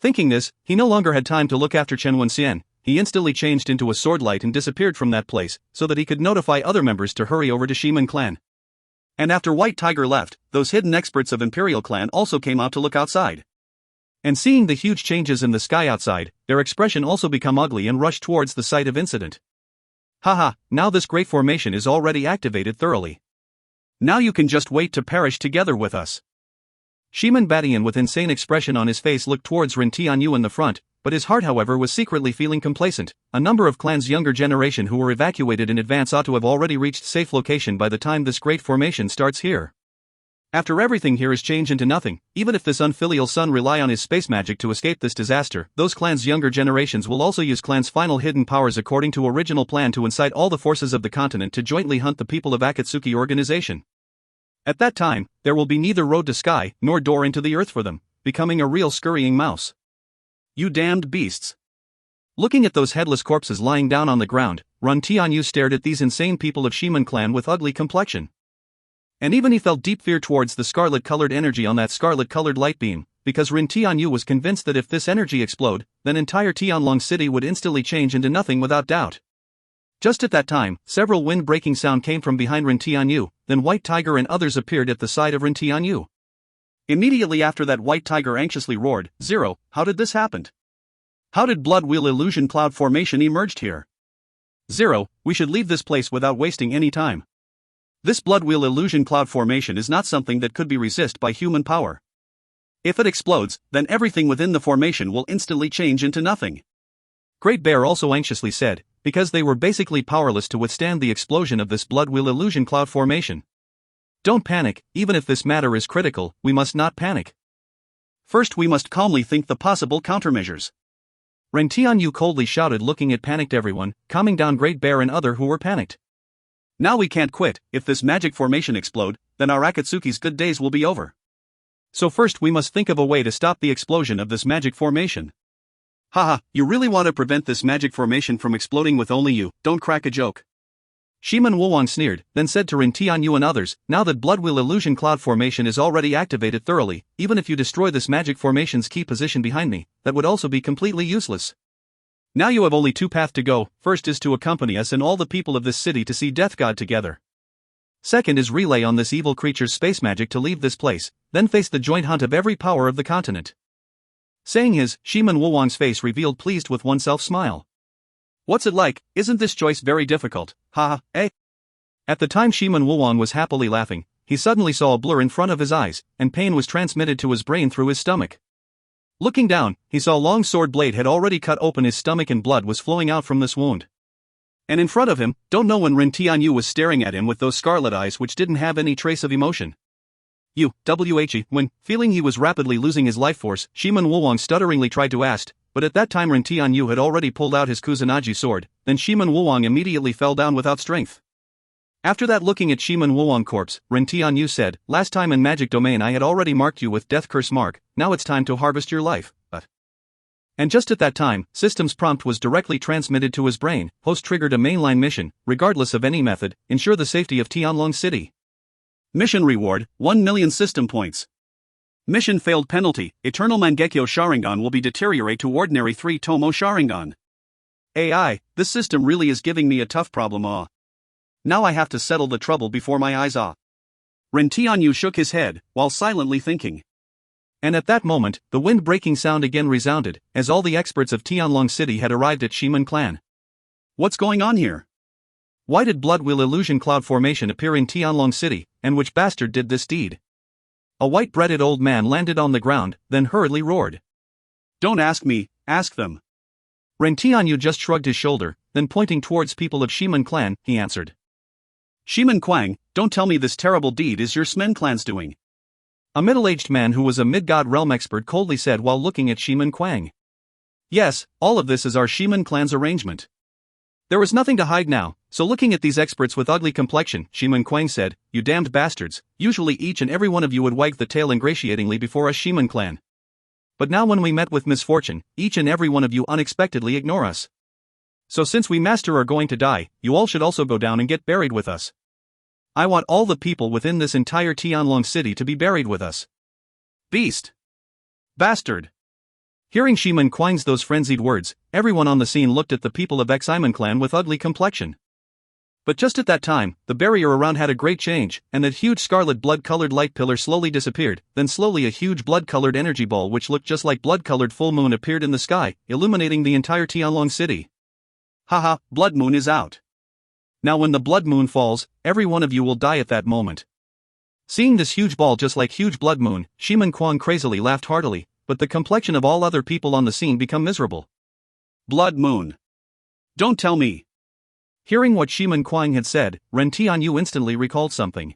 Speaker 1: Thinking this, he no longer had time to look after Chen Wenxian. He instantly changed into a sword light and disappeared from that place, so that he could notify other members to hurry over to Shiman clan. And after White Tiger left, those hidden experts of Imperial clan also came out to look outside. And seeing the huge changes in the sky outside, their expression also become ugly and rushed towards the site of incident. Haha, now this great formation is already activated thoroughly. Now you can just wait to perish together with us. Shiman Badian with insane expression on his face looked towards Ren Tianyu in the front, but his heart however was secretly feeling complacent. A number of clan's younger generation who were evacuated in advance ought to have already reached safe location by the time this great formation starts here. After everything here is changed into nothing, even if this unfilial son rely on his space magic to escape this disaster, those clan's younger generations will also use clan's final hidden powers according to original plan to incite all the forces of the continent to jointly hunt the people of Akatsuki organization. At that time, there will be neither road to sky, nor door into the earth for them, becoming a real scurrying mouse. You damned beasts. Looking at those headless corpses lying down on the ground, Ren Tianyu stared at these insane people of Shiman clan with ugly complexion. And even he felt deep fear towards the scarlet-colored energy on that scarlet-colored light beam, because Ren Tianyu was convinced that if this energy explode, then entire Tianlong City would instantly change into nothing without doubt. Just at that time, several wind-breaking sound came from behind Ren Tianyu, then White Tiger and others appeared at the side of Ren Tianyu. Immediately after that, White Tiger anxiously roared, "Zero, how did this happen? How did Blood Wheel Illusion Cloud Formation emerged here? Zero, we should leave this place without wasting any time. This Blood Wheel Illusion Cloud Formation is not something that could be resisted by human power. If it explodes, then everything within the formation will instantly change into nothing." Great Bear also anxiously said, because they were basically powerless to withstand the explosion of this Blood Wheel Illusion Cloud Formation. Don't panic, even if this matter is critical, we must not panic. First we must calmly think the possible countermeasures. Ren Tianyu coldly shouted, looking at panicked everyone, calming down Great Bear and other who were panicked. Now we can't quit. If this magic formation explode, then our Akatsuki's good days will be over. So first we must think of a way to stop the explosion of this magic formation. Haha, you really want to prevent this magic formation from exploding with only you, don't crack a joke. Shiman Wuwang sneered, then said to Ren Tianyu and others, now that Blood Wheel Illusion Cloud Formation is already activated thoroughly, even if you destroy this magic formation's key position behind me, that would also be completely useless. Now you have only two paths to go. First is to accompany us and all the people of this city to see Death God together. Second is relay on this evil creature's space magic to leave this place, then face the joint hunt of every power of the continent. Saying his, Shiman Wuwang's face revealed pleased with oneself smile. What's it like? Isn't this choice very difficult? Haha, eh? At the time Shiman Wuwang was happily laughing, he suddenly saw a blur in front of his eyes, and pain was transmitted to his brain through his stomach. Looking down, he saw long sword blade had already cut open his stomach and blood was flowing out from this wound. And in front of him, don't know when Ren Tianyu was staring at him with those scarlet eyes which didn't have any trace of emotion. When, feeling he was rapidly losing his life force, Shiman Wuwang stutteringly tried to ask, but at that time Ren Tianyu had already pulled out his Kusanagi sword, then Shiman Wuwang immediately fell down without strength. After that, looking at Shiman Wuwang corpse, Ren Tianyu said, last time in Magic Domain I had already marked you with Death Curse mark, now it's time to harvest your life, but... And just at that time, System's prompt was directly transmitted to his brain, host triggered a mainline mission, regardless of any method, ensure the safety of Tianlong City. Mission reward, 1 million system points. Mission failed penalty, Eternal Mangekyo Sharingan will be deteriorate to ordinary 3 Tomo Sharingan. AI, this system really is giving me a tough problem. Now I have to settle the trouble before my eyes. Ren Tianyu shook his head, while silently thinking. And at that moment, the wind-breaking sound again resounded, as all the experts of Tianlong City had arrived at Shiman Clan. What's going on here? Why did Blood Wheel Illusion Cloud Formation appear in Tianlong City, and which bastard did this deed? A white-breaded old man landed on the ground, then hurriedly roared. Don't ask me, ask them. Ren Tianyu just shrugged his shoulder, then pointing towards people of Shiman Clan, he answered. Shiman Quang, don't tell me this terrible deed is your Smen Clan's doing. A middle-aged man who was a mid-god realm expert coldly said while looking at Shiman Quang. Yes, all of this is our Shiman Clan's arrangement. There was nothing to hide now, so looking at these experts with ugly complexion, Shiman Quang said, you damned bastards, usually each and every one of you would wag the tail ingratiatingly before us Shiman Clan. But now when we met with misfortune, each and every one of you unexpectedly ignore us. So since we master are going to die, you all should also go down and get buried with us. I want all the people within this entire Tianlong City to be buried with us. Beast! Bastard! Hearing Shiman Quang's those frenzied words, everyone on the scene looked at the people of Ximan Clan with ugly complexion. But just at that time, the barrier around had a great change, and that huge scarlet blood-colored light pillar slowly disappeared, then slowly a huge blood-colored energy ball which looked just like blood-colored full moon appeared in the sky, illuminating the entire Tianlong City. Haha, blood moon is out. Now when the blood moon falls, every one of you will die at that moment. Seeing this huge ball just like huge blood moon, Shiman Quang crazily laughed heartily, but the complexion of all other people on the scene become miserable. Blood moon. Don't tell me. Hearing what Shiman Quang had said, Ren Tianyu instantly recalled something.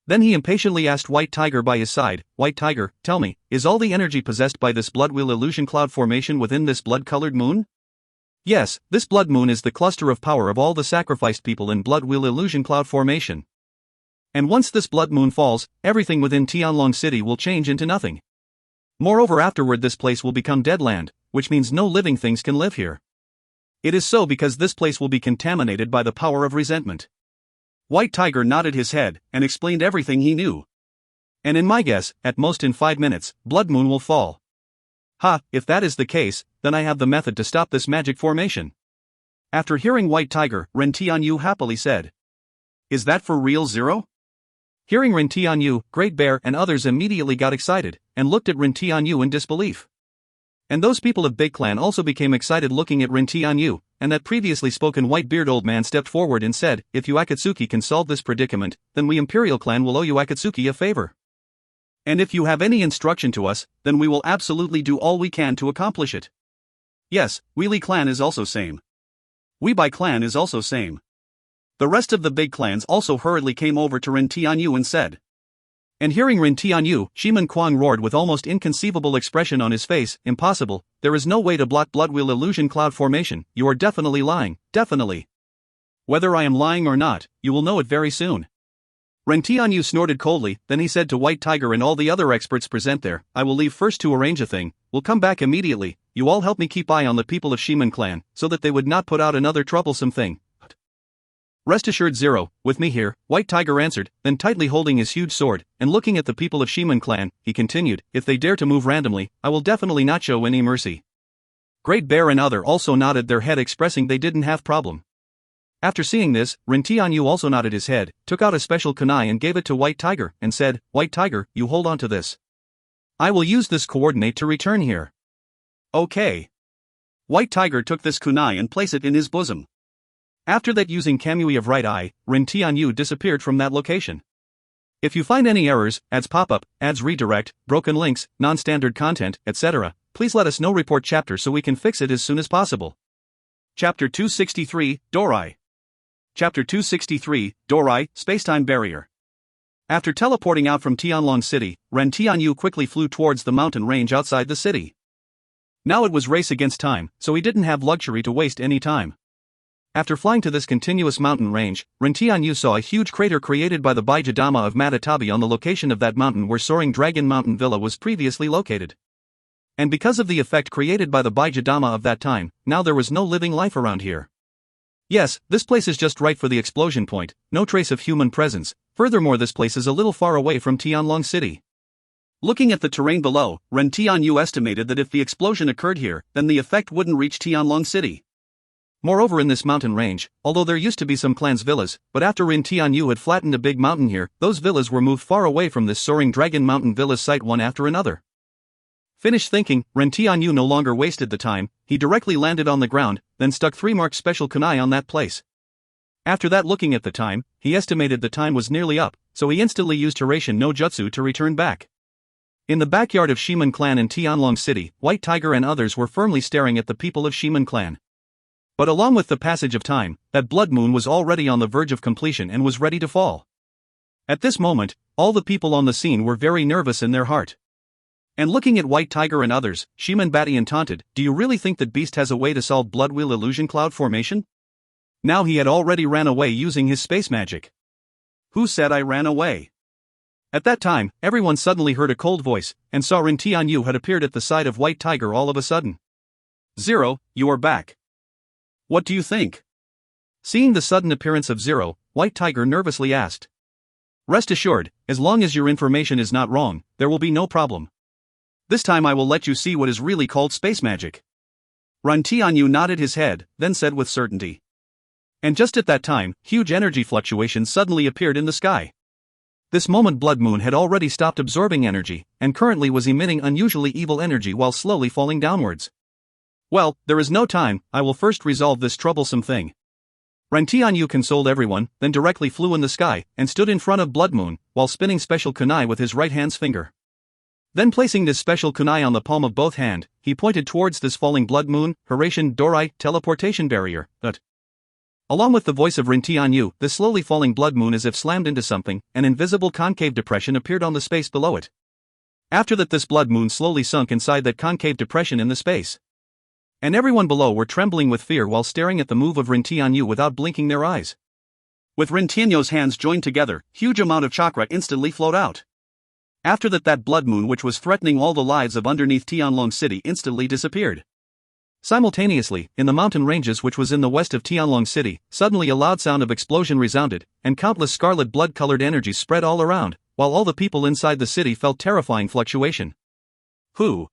Speaker 1: Then he impatiently asked White Tiger by his side, White Tiger, tell me, is all the energy possessed by this Blood Wheel Illusion Cloud Formation within this blood-colored moon? Yes, this blood moon is the cluster of power of all the sacrificed people in Blood Wheel Illusion Cloud Formation. And once this blood moon falls, everything within Tianlong City will change into nothing. Moreover, afterward this place will become dead land, which means no living things can live here. It is so because this place will be contaminated by the power of resentment. White Tiger nodded his head and explained everything he knew. And in my guess, at most in 5 minutes, blood moon will fall. Ha, if that is the case, then I have the method to stop this magic formation. After hearing White Tiger, Ren Tianyu happily said. Is that for real, Zero? Hearing Ren Tianyu, Great Bear and others immediately got excited, and looked at Ren Tianyu in disbelief. And those people of Big Clan also became excited looking at Ren Tianyu, and that previously spoken white-beard old man stepped forward and said, if you Akatsuki can solve this predicament, then we Imperial Clan will owe you Akatsuki a favor. And if you have any instruction to us, then we will absolutely do all we can to accomplish it. Yes, Wheelie Clan is also same. Weebai Clan is also same. The rest of the big clans also hurriedly came over to Ren Tianyu and said. And hearing Ren Tianyu, Shiman Kwang roared with almost inconceivable expression on his face, impossible, there is no way to block Bloodwheel illusion cloud formation, you are definitely lying, definitely. Whether I am lying or not, you will know it very soon. Ren Tianyu snorted coldly, then he said to White Tiger and all the other experts present there, I will leave first to arrange a thing, will come back immediately, you all help me keep eye on the people of Shiman Clan, so that they would not put out another troublesome thing. Rest assured Zero, with me here, White Tiger answered, then tightly holding his huge sword, and looking at the people of Shiman Clan, he continued, if they dare to move randomly, I will definitely not show any mercy. Great Bear and other also nodded their head expressing they didn't have problem. After seeing this, Ren Tianyu also nodded his head, took out a special kunai and gave it to White Tiger, and said, White Tiger, you hold on to this. I will use this coordinate to return here. Okay. White Tiger took this kunai and placed it in his bosom. After that, using Kamui of Right Eye, Ren Tianyu disappeared from that location. If you find any errors, ads pop up, ads redirect, broken links, non-standard content, etc., please let us know. Report chapter so we can fix it as soon as possible. Chapter 263, Dorai. Chapter 263, Dorai, Spacetime Barrier. After teleporting out from Tianlong City, Ren Tianyu quickly flew towards the mountain range outside the city. Now it was race against time, so he didn't have luxury to waste any time. After flying to this continuous mountain range, Ren Tianyu saw a huge crater created by the Baijadama of Matatabi on the location of that mountain where Soaring Dragon Mountain Villa was previously located. And because of the effect created by the Baijadama of that time, now there was no living life around here. Yes, this place is just right for the explosion point, no trace of human presence, furthermore this place is a little far away from Tianlong City. Looking at the terrain below, Ren Tianyu estimated that if the explosion occurred here, then the effect wouldn't reach Tianlong City. Moreover, in this mountain range, although there used to be some clans' villas, but after Ren Tianyu had flattened a big mountain here, those villas were moved far away from this Soaring Dragon Mountain Villa's site one after another. Finished thinking, Ren Tianyu no longer wasted the time, he directly landed on the ground, then stuck 3 marked special kunai on that place. After that, looking at the time, he estimated the time was nearly up, so he instantly used Hiraishin no Jutsu to return back. In the backyard of Shiman Clan in Tianlong City, White Tiger and others were firmly staring at the people of Shiman Clan. But along with the passage of time, that blood moon was already on the verge of completion and was ready to fall. At this moment, all the people on the scene were very nervous in their heart. And looking at White Tiger and others, Shiman Batian taunted, do you really think that Beast has a way to solve Bloodwheel illusion cloud formation? Now he had already ran away using his space magic. Who said I ran away? At that time, everyone suddenly heard a cold voice, and saw Ren Tianyu had appeared at the side of White Tiger all of a sudden. Zero, you are back. What do you think? Seeing the sudden appearance of Zero, White Tiger nervously asked. Rest assured, as long as your information is not wrong, there will be no problem. This time I will let you see what is really called space magic. Ren Tianyu nodded his head, then said with certainty. And just at that time, huge energy fluctuations suddenly appeared in the sky. This moment Blood Moon had already stopped absorbing energy, and currently was emitting unusually evil energy while slowly falling downwards. Well, there is no time, I will first resolve this troublesome thing. Ren Tianyu consoled everyone, then directly flew in the sky, and stood in front of Blood Moon, while spinning special kunai with his right hand's finger. Then placing this special kunai on the palm of both hand, he pointed towards this falling Blood Moon, Hiraishin Dorai, teleportation barrier, Along with the voice of Ren Tianyu, this slowly falling Blood Moon as if slammed into something, an invisible concave depression appeared on the space below it. After that, this Blood Moon slowly sunk inside that concave depression in the space. And everyone below were trembling with fear while staring at the move of Ren Tianyu without blinking their eyes. With Ren Tianyu's hands joined together, huge amount of chakra instantly flowed out. After that, that Blood Moon which was threatening all the lives of underneath Tianlong City instantly disappeared. Simultaneously, in the mountain ranges which was in the west of Tianlong City, suddenly a loud sound of explosion resounded, and countless scarlet blood-colored energies spread all around, while all the people inside the city felt terrifying fluctuation. Who?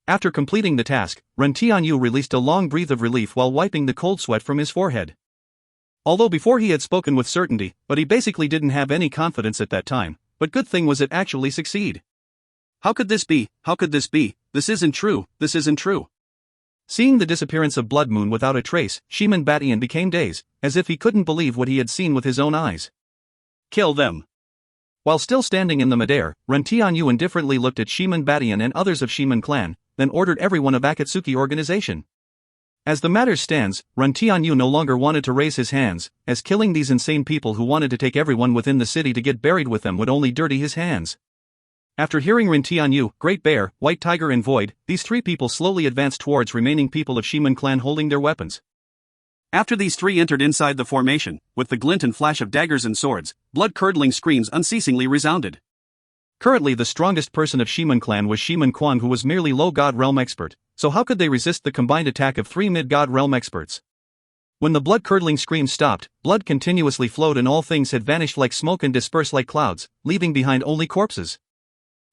Speaker 1: After completing the task, Ren Tianyu released a long breath of relief while wiping the cold sweat from his forehead. Although before he had spoken with certainty, but he basically didn't have any confidence at that time, but good thing was it actually succeed. How could this be? How could this be? This isn't true, this isn't true. Seeing the disappearance of Blood Moon without a trace, Shiman Batian became dazed, as if he couldn't believe what he had seen with his own eyes. Kill them. While still standing in the midair, Ren Tianyu indifferently looked at Shiman Batian and others of Shiman clan, then ordered everyone of Akatsuki organization. As the matter stands, Ren Tianyu no longer wanted to raise his hands, as killing these insane people who wanted to take everyone within the city to get buried with them would only dirty his hands. After hearing Ren Tianyu, Great Bear, White Tiger and Void, these three people slowly advanced towards remaining people of Shiman clan holding their weapons. After these three entered inside the formation, with the glint and flash of daggers and swords, blood-curdling screams unceasingly resounded. Currently the strongest person of Shiman clan was Shiman Quan, who was merely low god realm expert, so how could they resist the combined attack of three mid-god realm experts? When the blood-curdling screams stopped, blood continuously flowed and all things had vanished like smoke and dispersed like clouds, leaving behind only corpses.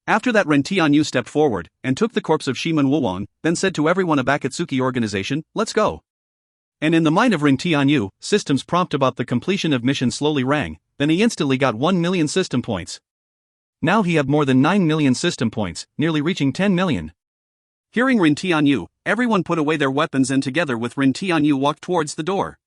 Speaker 1: After that, Ren Tianyu stepped forward, and took the corpse of Shiman Wuwang, then said to everyone of Akatsuki organization, "Let's go." And in the mind of Ren Tianyu, systems prompt about the completion of mission slowly rang, then he instantly got 1 million system points. Now he had more than 9 million system points, nearly reaching 10 million. Hearing Ren Tianyu, everyone put away their weapons and together with Ren Tianyu walked towards the door.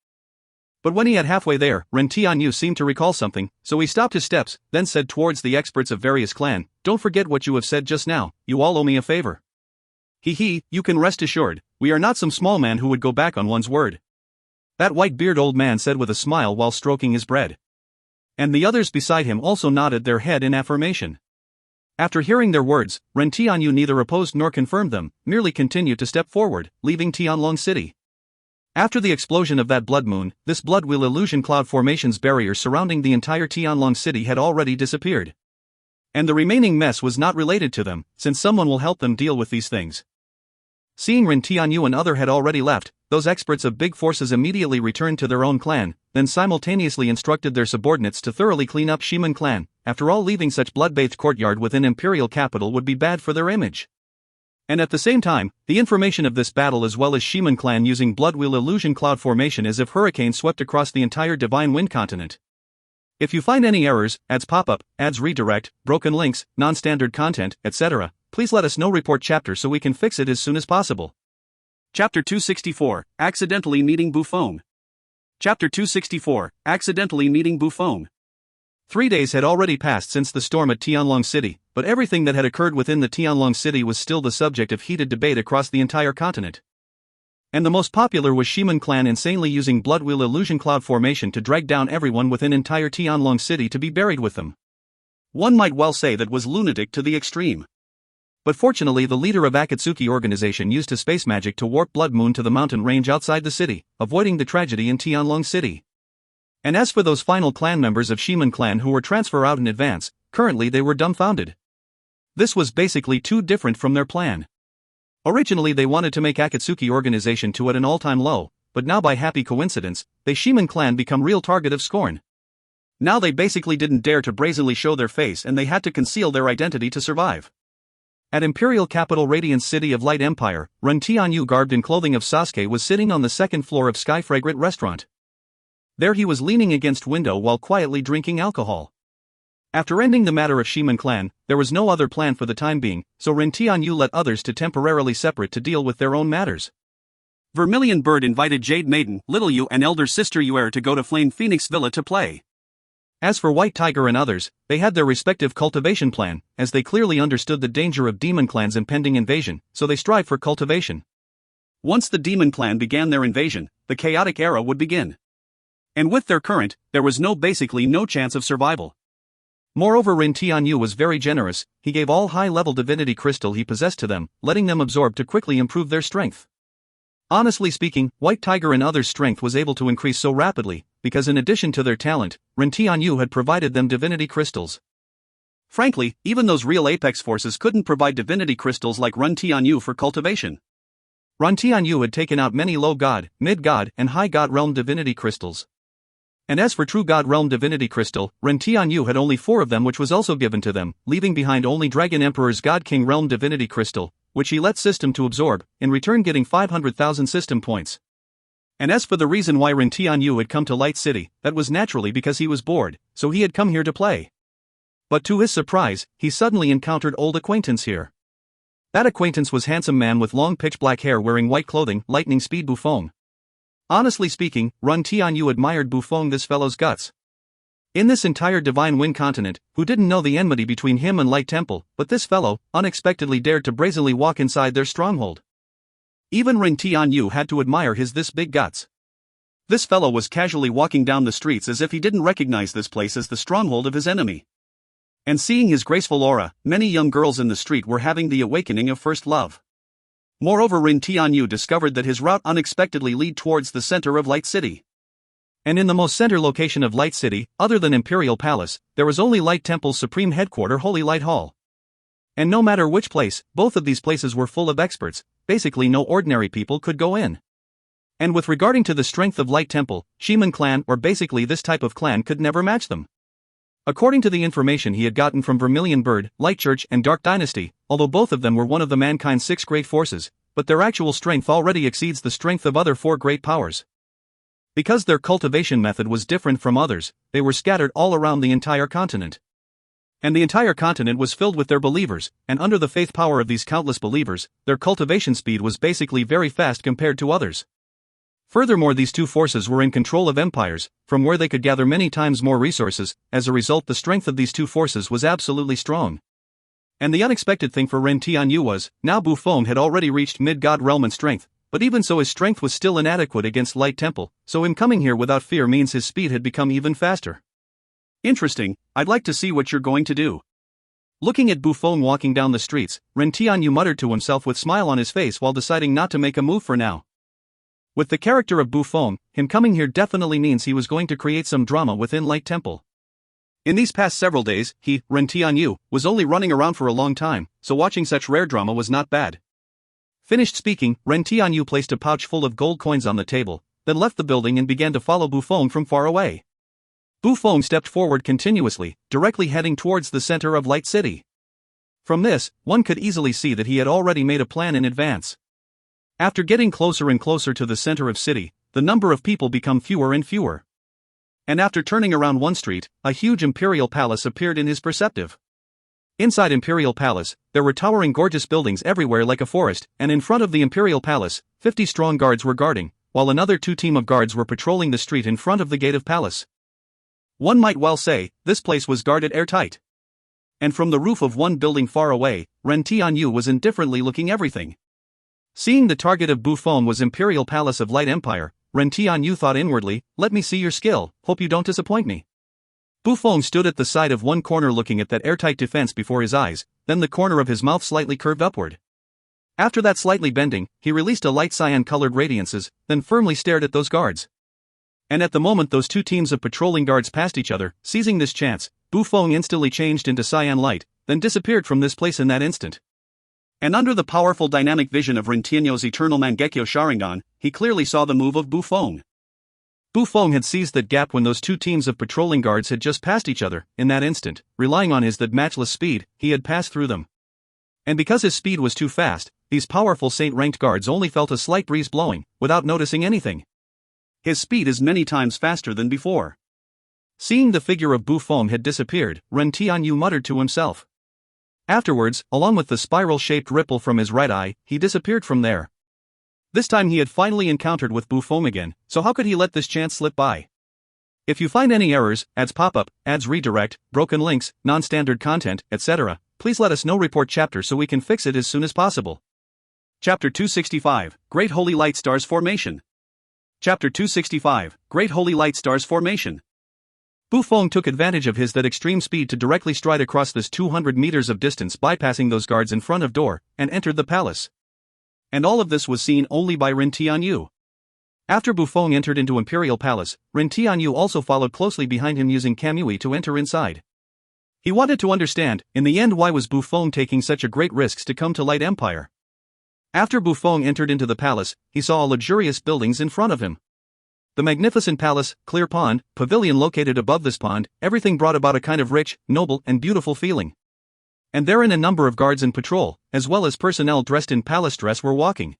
Speaker 1: But when he had halfway there, Ren Tianyu seemed to recall something, so he stopped his steps, then said towards the experts of various clan, "Don't forget what you have said just now, you all owe me a favor." "He, you can rest assured, we are not some small man who would go back on one's word," that white-beard old man said with a smile while stroking his bread. And the others beside him also nodded their head in affirmation. After hearing their words, Ren Tianyu neither opposed nor confirmed them, merely continued to step forward, leaving Tianlong City. After the explosion of that blood moon, this blood wheel illusion cloud formation's barrier surrounding the entire Tianlong City had already disappeared. And the remaining mess was not related to them, since someone will help them deal with these things. Seeing Ren Tianyu and other had already left, those experts of big forces immediately returned to their own clan, then simultaneously instructed their subordinates to thoroughly clean up Shiman clan. After all, leaving such blood-bathed courtyard within imperial capital would be bad for their image. And at the same time, the information of this battle as well as Shiman clan using blood wheel illusion cloud formation as if hurricanes swept across the entire Divine Wind continent. If you find any errors, ads pop up, ads redirect, broken links, non-standard content, etc., please let us know. Report chapter so we can fix it as soon as possible. Chapter 264, Accidentally Meeting Buffon. Chapter 264, Accidentally Meeting Buffon. 3 days had already passed since the storm at Tianlong City, but everything that had occurred within the Tianlong City was still the subject of heated debate across the entire continent. And the most popular was Shiman clan insanely using blood wheel illusion cloud formation to drag down everyone within entire Tianlong City to be buried with them. One might well say that was lunatic to the extreme. But fortunately the leader of Akatsuki organization used his space magic to warp Blood Moon to the mountain range outside the city, avoiding the tragedy in Tianlong City. And as for those final clan members of Shiman clan who were transferred out in advance, currently they were dumbfounded. This was basically too different from their plan. Originally they wanted to make Akatsuki organization to at an all-time low, but now by happy coincidence, they Shiman clan become real target of scorn. Now they basically didn't dare to brazenly show their face and they had to conceal their identity to survive. At imperial capital Radiant City of Light Empire, Ren Tianyu garbed in clothing of Sasuke was sitting on the second floor of Sky Fragrant Restaurant. There he was leaning against window while quietly drinking alcohol. After ending the matter of Shiman clan, there was no other plan for the time being, so Ren Tianyu let others to temporarily separate to deal with their own matters. Vermilion Bird invited Jade Maiden, Little Yu and elder sister Yuer to go to Flame Phoenix Villa to play. As for White Tiger and others, they had their respective cultivation plan, as they clearly understood the danger of Demon Clan's impending invasion, so they strived for cultivation. Once the Demon Clan began their invasion, the chaotic era would begin. And with their current, there was basically no chance of survival. Moreover, Ren Tianyu was very generous, he gave all high-level divinity crystal he possessed to them, letting them absorb to quickly improve their strength. Honestly speaking, White Tiger and others' strength was able to increase so rapidly, because in addition to their talent, Ren Tianyu had provided them divinity crystals. Frankly, even those real apex forces couldn't provide divinity crystals like Ren Tianyu for cultivation. Ren Tianyu had taken out many low god, mid god, and high god realm divinity crystals. And as for True God Realm Divinity Crystal, Ren Tianyu had only 4 of them, which was also given to them, leaving behind only Dragon Emperor's God King Realm Divinity Crystal, which he let System to absorb, in return getting 500,000 system points. And as for the reason why Ren Tianyu had come to Light City, that was naturally because he was bored, so he had come here to play. But to his surprise, he suddenly encountered old acquaintance here. That acquaintance was handsome man with long pitch black hair wearing white clothing, lightning speed Bufong. Honestly speaking, Ren Tianyu admired Bufong, this fellow's guts. In this entire Divine Wind continent, who didn't know the enmity between him and Light Temple, but this fellow unexpectedly dared to brazenly walk inside their stronghold. Even Ren Tianyu had to admire his this big guts. This fellow was casually walking down the streets as if he didn't recognize this place as the stronghold of his enemy. And seeing his graceful aura, many young girls in the street were having the awakening of first love. Moreover, Ren Tianyu discovered that his route unexpectedly led towards the center of Light City. And in the most center location of Light City, other than Imperial Palace, there was only Light Temple's supreme headquarter, Holy Light Hall. And no matter which place, both of these places were full of experts, basically no ordinary people could go in. And with regarding to the strength of Light Temple, Shiman clan, or basically this type of clan, could never match them. According to the information he had gotten from Vermilion Bird, Light Church, and Dark Dynasty, although both of them were one of the mankind's 6 great forces, but their actual strength already exceeds the strength of other 4 great powers. Because their cultivation method was different from others, they were scattered all around the entire continent. And the entire continent was filled with their believers, and under the faith power of these countless believers, their cultivation speed was basically very fast compared to others. Furthermore, these 2 forces were in control of empires, from where they could gather many times more resources. As a result, the strength of these 2 forces was absolutely strong. And the unexpected thing for Ren Tianyu was, now Bufong had already reached mid-god realm in strength, but even so his strength was still inadequate against Light Temple, so him coming here without fear means his speed had become even faster. Interesting, I'd like to see what you're going to do. Looking at Bufong walking down the streets, Ren Tianyu muttered to himself with smile on his face while deciding not to make a move for now. With the character of Bufong, him coming here definitely means he was going to create some drama within Light Temple. In these past several days, he, Ren Tianyu, was only running around for a long time, so watching such rare drama was not bad. Finished speaking, Ren Tianyu placed a pouch full of gold coins on the table, then left the building and began to follow Bufong from far away. Bufong stepped forward continuously, directly heading towards the center of Light City. From this, one could easily see that he had already made a plan in advance. After getting closer and closer to the center of city, the number of people become fewer and fewer. And after turning around one street, a huge imperial palace appeared in his perceptive. Inside Imperial Palace, there were towering gorgeous buildings everywhere like a forest, and in front of the Imperial Palace, 50 strong guards were guarding, while another 2 team of guards were patrolling the street in front of the gate of palace. One might well say, this place was guarded airtight. And from the roof of one building far away, Ren Tianyu was indifferently looking everything. Seeing the target of Bufong was Imperial Palace of Light Empire, Ren Tianyu thought inwardly, let me see your skill, hope you don't disappoint me. Bufong stood at the side of one corner looking at that airtight defense before his eyes, then the corner of his mouth slightly curved upward. After that slightly bending, he released a light cyan-colored radiances, then firmly stared at those guards. And at the moment those 2 teams of patrolling guards passed each other, seizing this chance, Bufong instantly changed into cyan light, then disappeared from this place in that instant. And under the powerful dynamic vision of Ren Tianyu's eternal Mangekyo Sharingan, he clearly saw the move of Bufong. Bufong had seized that gap when those 2 teams of patrolling guards had just passed each other. In that instant, relying on his that matchless speed, he had passed through them. And because his speed was too fast, these powerful saint-ranked guards only felt a slight breeze blowing, without noticing anything. His speed is many times faster than before. Seeing the figure of Bufong had disappeared, Ren Tianyu muttered to himself. Afterwards, along with the spiral-shaped ripple from his right eye, he disappeared from there. This time he had finally encountered with Bufong again, so how could he let this chance slip by? If you find any errors, ads pop-up, ads redirect, broken links, non-standard content, etc., please let us know. Report chapter so we can fix it as soon as possible. Chapter 265, Great Holy Light Stars Formation. Chapter 265, Great Holy Light Stars Formation. Bufong took advantage of his that extreme speed to directly stride across this 200 meters of distance, bypassing those guards in front of door, and entered the palace. And all of this was seen only by Ren Tianyu. After Bufong entered into Imperial Palace, Ren Tianyu also followed closely behind him using Kamui to enter inside. He wanted to understand, in the end, why was Bufong taking such a great risks to come to Light Empire. After Bufong entered into the palace, he saw luxurious buildings in front of him. The magnificent palace, clear pond, pavilion located above this pond, everything brought about a kind of rich, noble, and beautiful feeling. And therein a number of guards in patrol, as well as personnel dressed in palace dress were walking.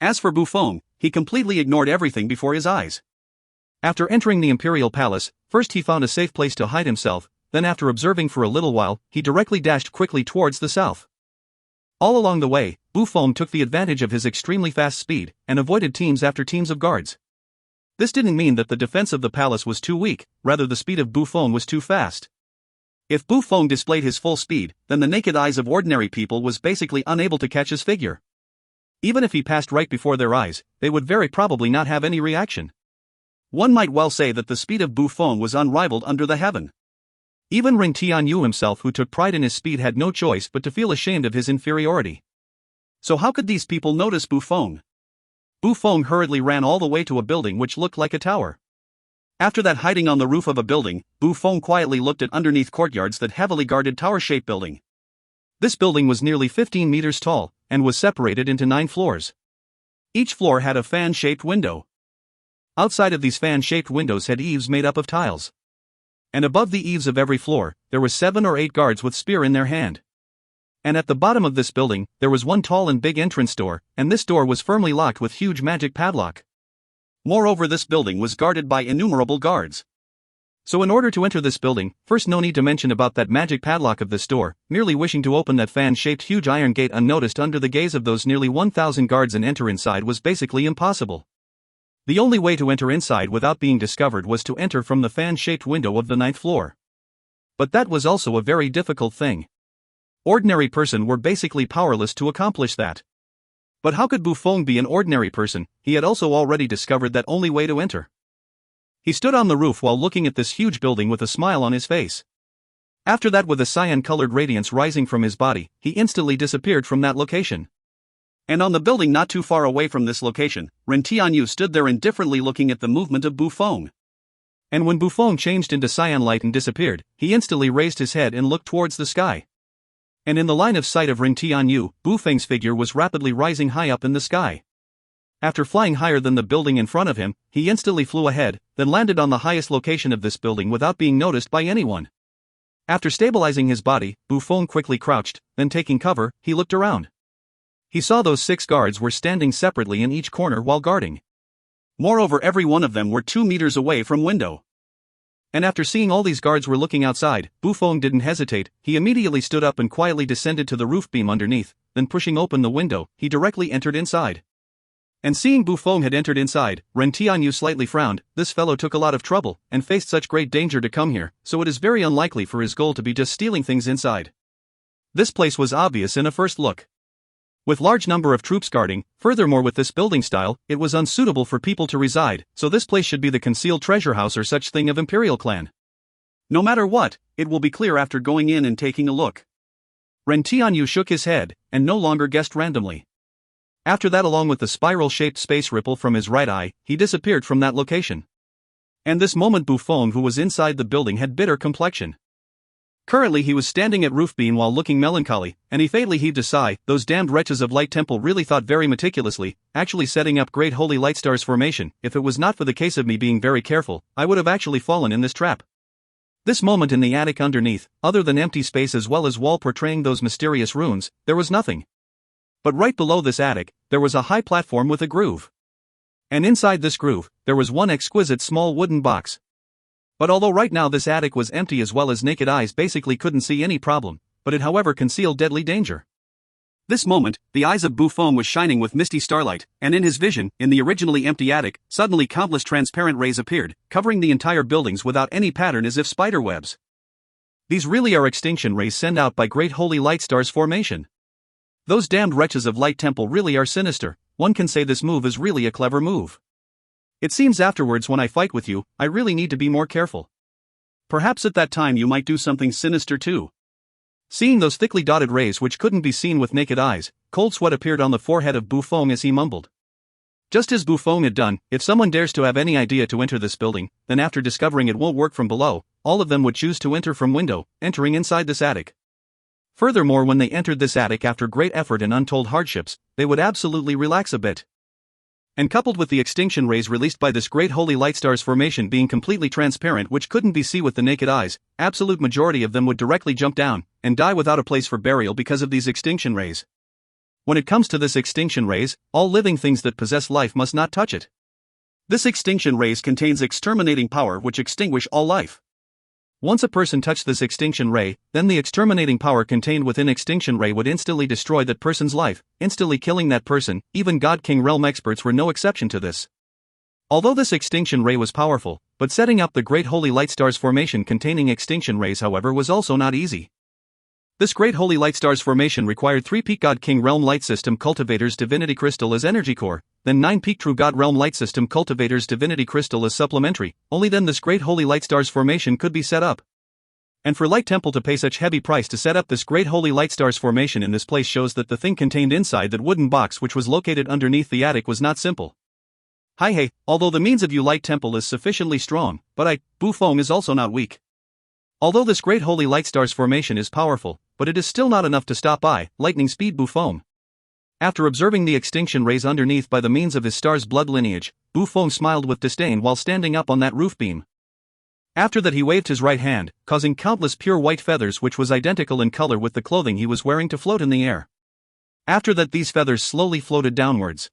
Speaker 1: As for Buffon, he completely ignored everything before his eyes. After entering the imperial palace, first he found a safe place to hide himself, then after observing for a little while, he directly dashed quickly towards the south. All along the way, Buffon took the advantage of his extremely fast speed, and avoided teams after teams of guards. This didn't mean that the defense of the palace was too weak, rather the speed of Buffon was too fast. If Buffon displayed his full speed, then the naked eyes of ordinary people was basically unable to catch his figure. Even if he passed right before their eyes, they would very probably not have any reaction. One might well say that the speed of Buffon was unrivaled under the heaven. Even Ren Tianyu himself, who took pride in his speed, had no choice but to feel ashamed of his inferiority. So how could these people notice Buffon? Buffon hurriedly ran all the way to a building which looked like a tower. After that, hiding on the roof of a building, Buffon quietly looked at underneath courtyards that heavily guarded tower-shaped building. This building was nearly 15 meters tall, and was separated into 9 floors. Each floor had a fan-shaped window. Outside of these fan-shaped windows had eaves made up of tiles. And above the eaves of every floor, there were 7 or 8 guards with spear in their hand. And at the bottom of this building, there was one tall and big entrance door, and this door was firmly locked with huge magic padlock. Moreover, this building was guarded by innumerable guards. So in order to enter this building, first no need to mention about that magic padlock of this door, merely wishing to open that fan-shaped huge iron gate unnoticed under the gaze of those nearly 1,000 guards and enter inside was basically impossible. The only way to enter inside without being discovered was to enter from the fan-shaped window of the 9th floor. But that was also a very difficult thing. Ordinary person were basically powerless to accomplish that. But how could Buffon be an ordinary person? He had also already discovered that only way to enter. He stood on the roof while looking at this huge building with a smile on his face. After that, with a cyan-colored radiance rising from his body, he instantly disappeared from that location. And on the building not too far away from this location, Ren Tianyu stood there indifferently looking at the movement of Buffon. And when Buffon changed into cyan light and disappeared, he instantly raised his head and looked towards the sky. And in the line of sight of Ren Tianyu, Buffong's figure was rapidly rising high up in the sky. After flying higher than the building in front of him, he instantly flew ahead, then landed on the highest location of this building without being noticed by anyone. After stabilizing his body, Buffon quickly crouched, then taking cover, he looked around. He saw those 6 guards were standing separately in each corner while guarding. Moreover, every one of them were 2 meters away from window. And after seeing all these guards were looking outside, Buffon didn't hesitate. He immediately stood up and quietly descended to the roof beam underneath, then pushing open the window, he directly entered inside. And seeing Buffon had entered inside, Ren Tianyu slightly frowned. This fellow took a lot of trouble, and faced such great danger to come here, so it is very unlikely for his goal to be just stealing things inside. This place was obvious in a first look. With large number of troops guarding, furthermore with this building style, it was unsuitable for people to reside, so this place should be the concealed treasure house or such thing of Imperial clan. No matter what, it will be clear after going in and taking a look. Ren Tianyu shook his head, and no longer guessed randomly. After that, along with the spiral-shaped space ripple from his right eye, he disappeared from that location. And this moment Buffon, who was inside the building, had bitter complexion. Currently he was standing at roof beam while looking melancholy, and he fatally heaved a sigh. Those damned wretches of Light Temple really thought very meticulously, actually setting up great holy light stars formation. If it was not for the case of me being very careful, I would have actually fallen in this trap. This moment in the attic underneath, other than empty space as well as wall portraying those mysterious runes, there was nothing. But right below this attic, there was a high platform with a groove. And inside this groove, there was one exquisite small wooden box. But although right now this attic was empty as well as naked eyes basically couldn't see any problem, but it however concealed deadly danger. This moment, the eyes of Buffon was shining with misty starlight, and in his vision, in the originally empty attic, suddenly countless transparent rays appeared, covering the entire buildings without any pattern as if spider webs. These really are extinction rays sent out by great holy light stars formation. Those damned wretches of Light Temple really are sinister. One can say this move is really a clever move. It seems afterwards when I fight with you, I really need to be more careful. Perhaps at that time you might do something sinister too. Seeing those thickly dotted rays which couldn't be seen with naked eyes, cold sweat appeared on the forehead of Buffon as he mumbled. Just as Buffon had done, if someone dares to have any idea to enter this building, then after discovering it won't work from below, all of them would choose to enter from window, entering inside this attic. Furthermore, when they entered this attic after great effort and untold hardships, they would absolutely relax a bit. And coupled with the extinction rays released by this great holy light star's formation being completely transparent, which couldn't be seen with the naked eyes, absolute majority of them would directly jump down and die without a place for burial because of these extinction rays. When it comes to this extinction rays, all living things that possess life must not touch it. This extinction rays contains exterminating power which extinguish all life. Once a person touched this extinction ray, then the exterminating power contained within extinction ray would instantly destroy that person's life, instantly killing that person. Even God King realm experts were no exception to this. Although this extinction ray was powerful, but setting up the great holy light star's formation containing extinction rays, however, was also not easy. This great holy light star's formation required 3-peak God King realm light system cultivators divinity crystal as energy core, then 9-peak true God realm light system cultivators divinity crystal as supplementary. Only then this great holy light star's formation could be set up. And for Light Temple to pay such heavy price to set up this great holy light star's formation in this place shows that the thing contained inside that wooden box which was located underneath the attic was not simple. Hey, although the means of you Light Temple is sufficiently strong, but Bu Feng is also not weak. Although this great holy light star's formation is powerful, but it is still not enough to stop lightning speed Bu Feng. After observing the extinction rays underneath by the means of his star's blood lineage, Bu Feng smiled with disdain while standing up on that roof beam. After that he waved his right hand, causing countless pure white feathers which was identical in color with the clothing he was wearing to float in the air. After that these feathers slowly floated downwards.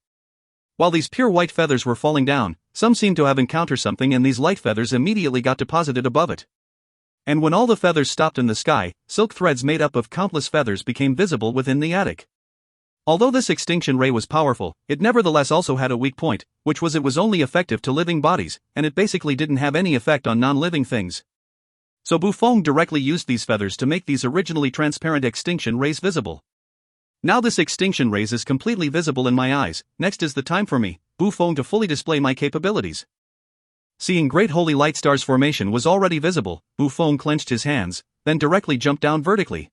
Speaker 1: While these pure white feathers were falling down, some seemed to have encountered something and these light feathers immediately got deposited above it. And when all the feathers stopped in the sky, silk threads made up of countless feathers became visible within the attic. Although this extinction ray was powerful, it nevertheless also had a weak point, which was it was only effective to living bodies, and it basically didn't have any effect on non-living things. So Bu Feng directly used these feathers to make these originally transparent extinction rays visible. Now this extinction rays is completely visible in my eyes. Next is the time for me, Bu Feng, to fully display my capabilities. Seeing great holy light star's formation was already visible, Bu Feng clenched his hands, then directly jumped down vertically.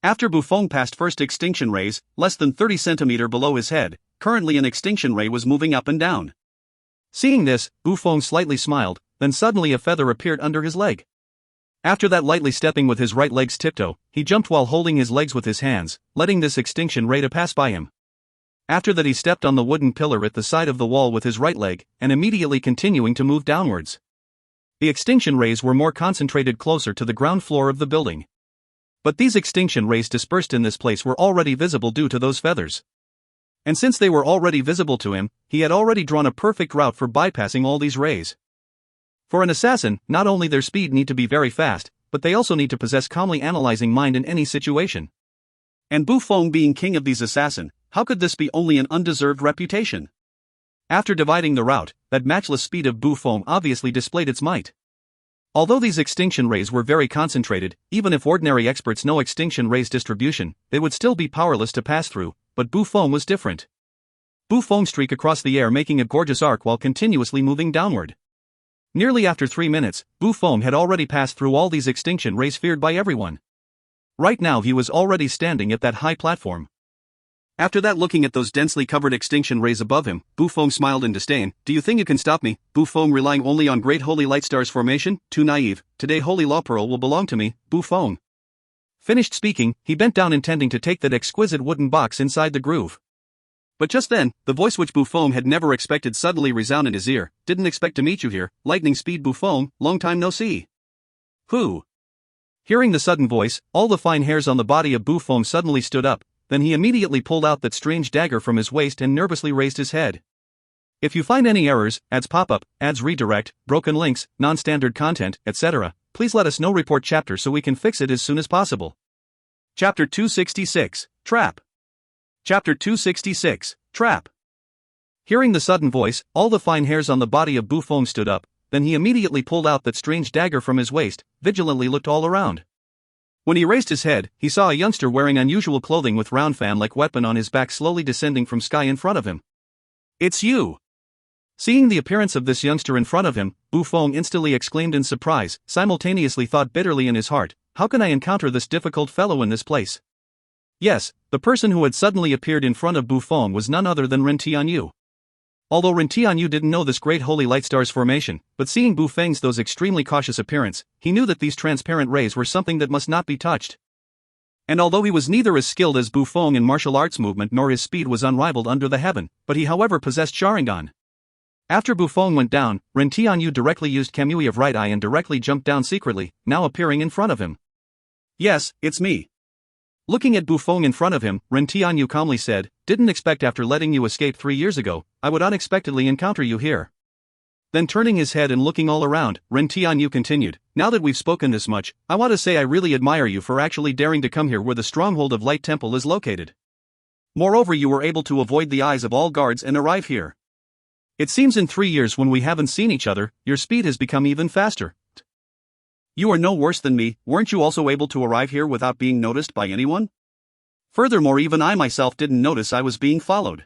Speaker 1: After Bu Feng passed first extinction rays, less than 30 centimeters below his head, currently an extinction ray was moving up and down. Seeing this, Bu Feng slightly smiled, then suddenly a feather appeared under his leg. After that, lightly stepping with his right leg's tiptoe, he jumped while holding his legs with his hands, letting this extinction ray to pass by him. After that he stepped on the wooden pillar at the side of the wall with his right leg, and immediately continuing to move downwards. The extinction rays were more concentrated closer to the ground floor of the building. But these extinction rays dispersed in this place were already visible due to those feathers. And since they were already visible to him, he had already drawn a perfect route for bypassing all these rays. For an assassin, not only their speed need to be very fast, but they also need to possess calmly analyzing mind in any situation. And Bu Feng being king of these assassins, how could this be only an undeserved reputation? After dividing the route, that matchless speed of Bu Feng obviously displayed its might. Although these extinction rays were very concentrated, even if ordinary experts know extinction rays distribution, they would still be powerless to pass through, but Bu Feng was different. Bu Feng streaked across the air making a gorgeous arc while continuously moving downward. Nearly after 3 minutes, Bu Feng had already passed through all these extinction rays feared by everyone. Right now he was already standing at that high platform. After that, looking at those densely covered extinction rays above him, Bu Feng smiled in disdain. Do you think you can stop me, Bu Feng, relying only on great holy light star's formation? Too naive. Today holy law pearl will belong to me, Bu Feng. Finished speaking, he bent down intending to take that exquisite wooden box inside the groove. But just then, the voice which Bu Feng had never expected suddenly resounded in his ear. Didn't expect to meet you here, lightning speed Bu Feng, long time no see. Who? Hearing the sudden voice, all the fine hairs on the body of Bu Feng suddenly stood up. Then he immediately pulled out that strange dagger from his waist and nervously raised his head. If you find any errors, ads pop-up, ads redirect, broken links, non-standard content, etc., please let us know. Report chapter so we can fix it as soon as possible. Chapter 266, Trap. Chapter 266, Trap. Hearing the sudden voice, all the fine hairs on the body of Bu Feng stood up, then he immediately pulled out that strange dagger from his waist, vigilantly looked all around. When he raised his head, he saw a youngster wearing unusual clothing with round fan-like weapon on his back slowly descending from sky in front of him. It's you! Seeing the appearance of this youngster in front of him, Bu Feng instantly exclaimed in surprise, simultaneously thought bitterly in his heart, how can I encounter this difficult fellow in this place? Yes, the person who had suddenly appeared in front of Bu Feng was none other than Tian. Although Tian didn't know this great holy light star's formation, but seeing Bu Feng's those extremely cautious appearance, he knew that these transparent rays were something that must not be touched. And although he was neither as skilled as Bufong in martial arts movement nor his speed was unrivaled under the heaven, but he however possessed Sharingan. After Bufong went down, Ren Tianyu directly used Kamui of right eye and directly jumped down secretly, now appearing in front of him. Yes, it's me. Looking at Bufong in front of him, Ren Tianyu calmly said, didn't expect after letting you escape 3 years ago, I would unexpectedly encounter you here. Then turning his head and looking all around, Ren Tianyu continued, now that we've spoken this much, I want to say I really admire you for actually daring to come here where the stronghold of Light Temple is located. Moreover, you were able to avoid the eyes of all guards and arrive here. It seems in 3 years when we haven't seen each other, your speed has become even faster. You are no worse than me, weren't you also able to arrive here without being noticed by anyone? Furthermore, even I myself didn't notice I was being followed.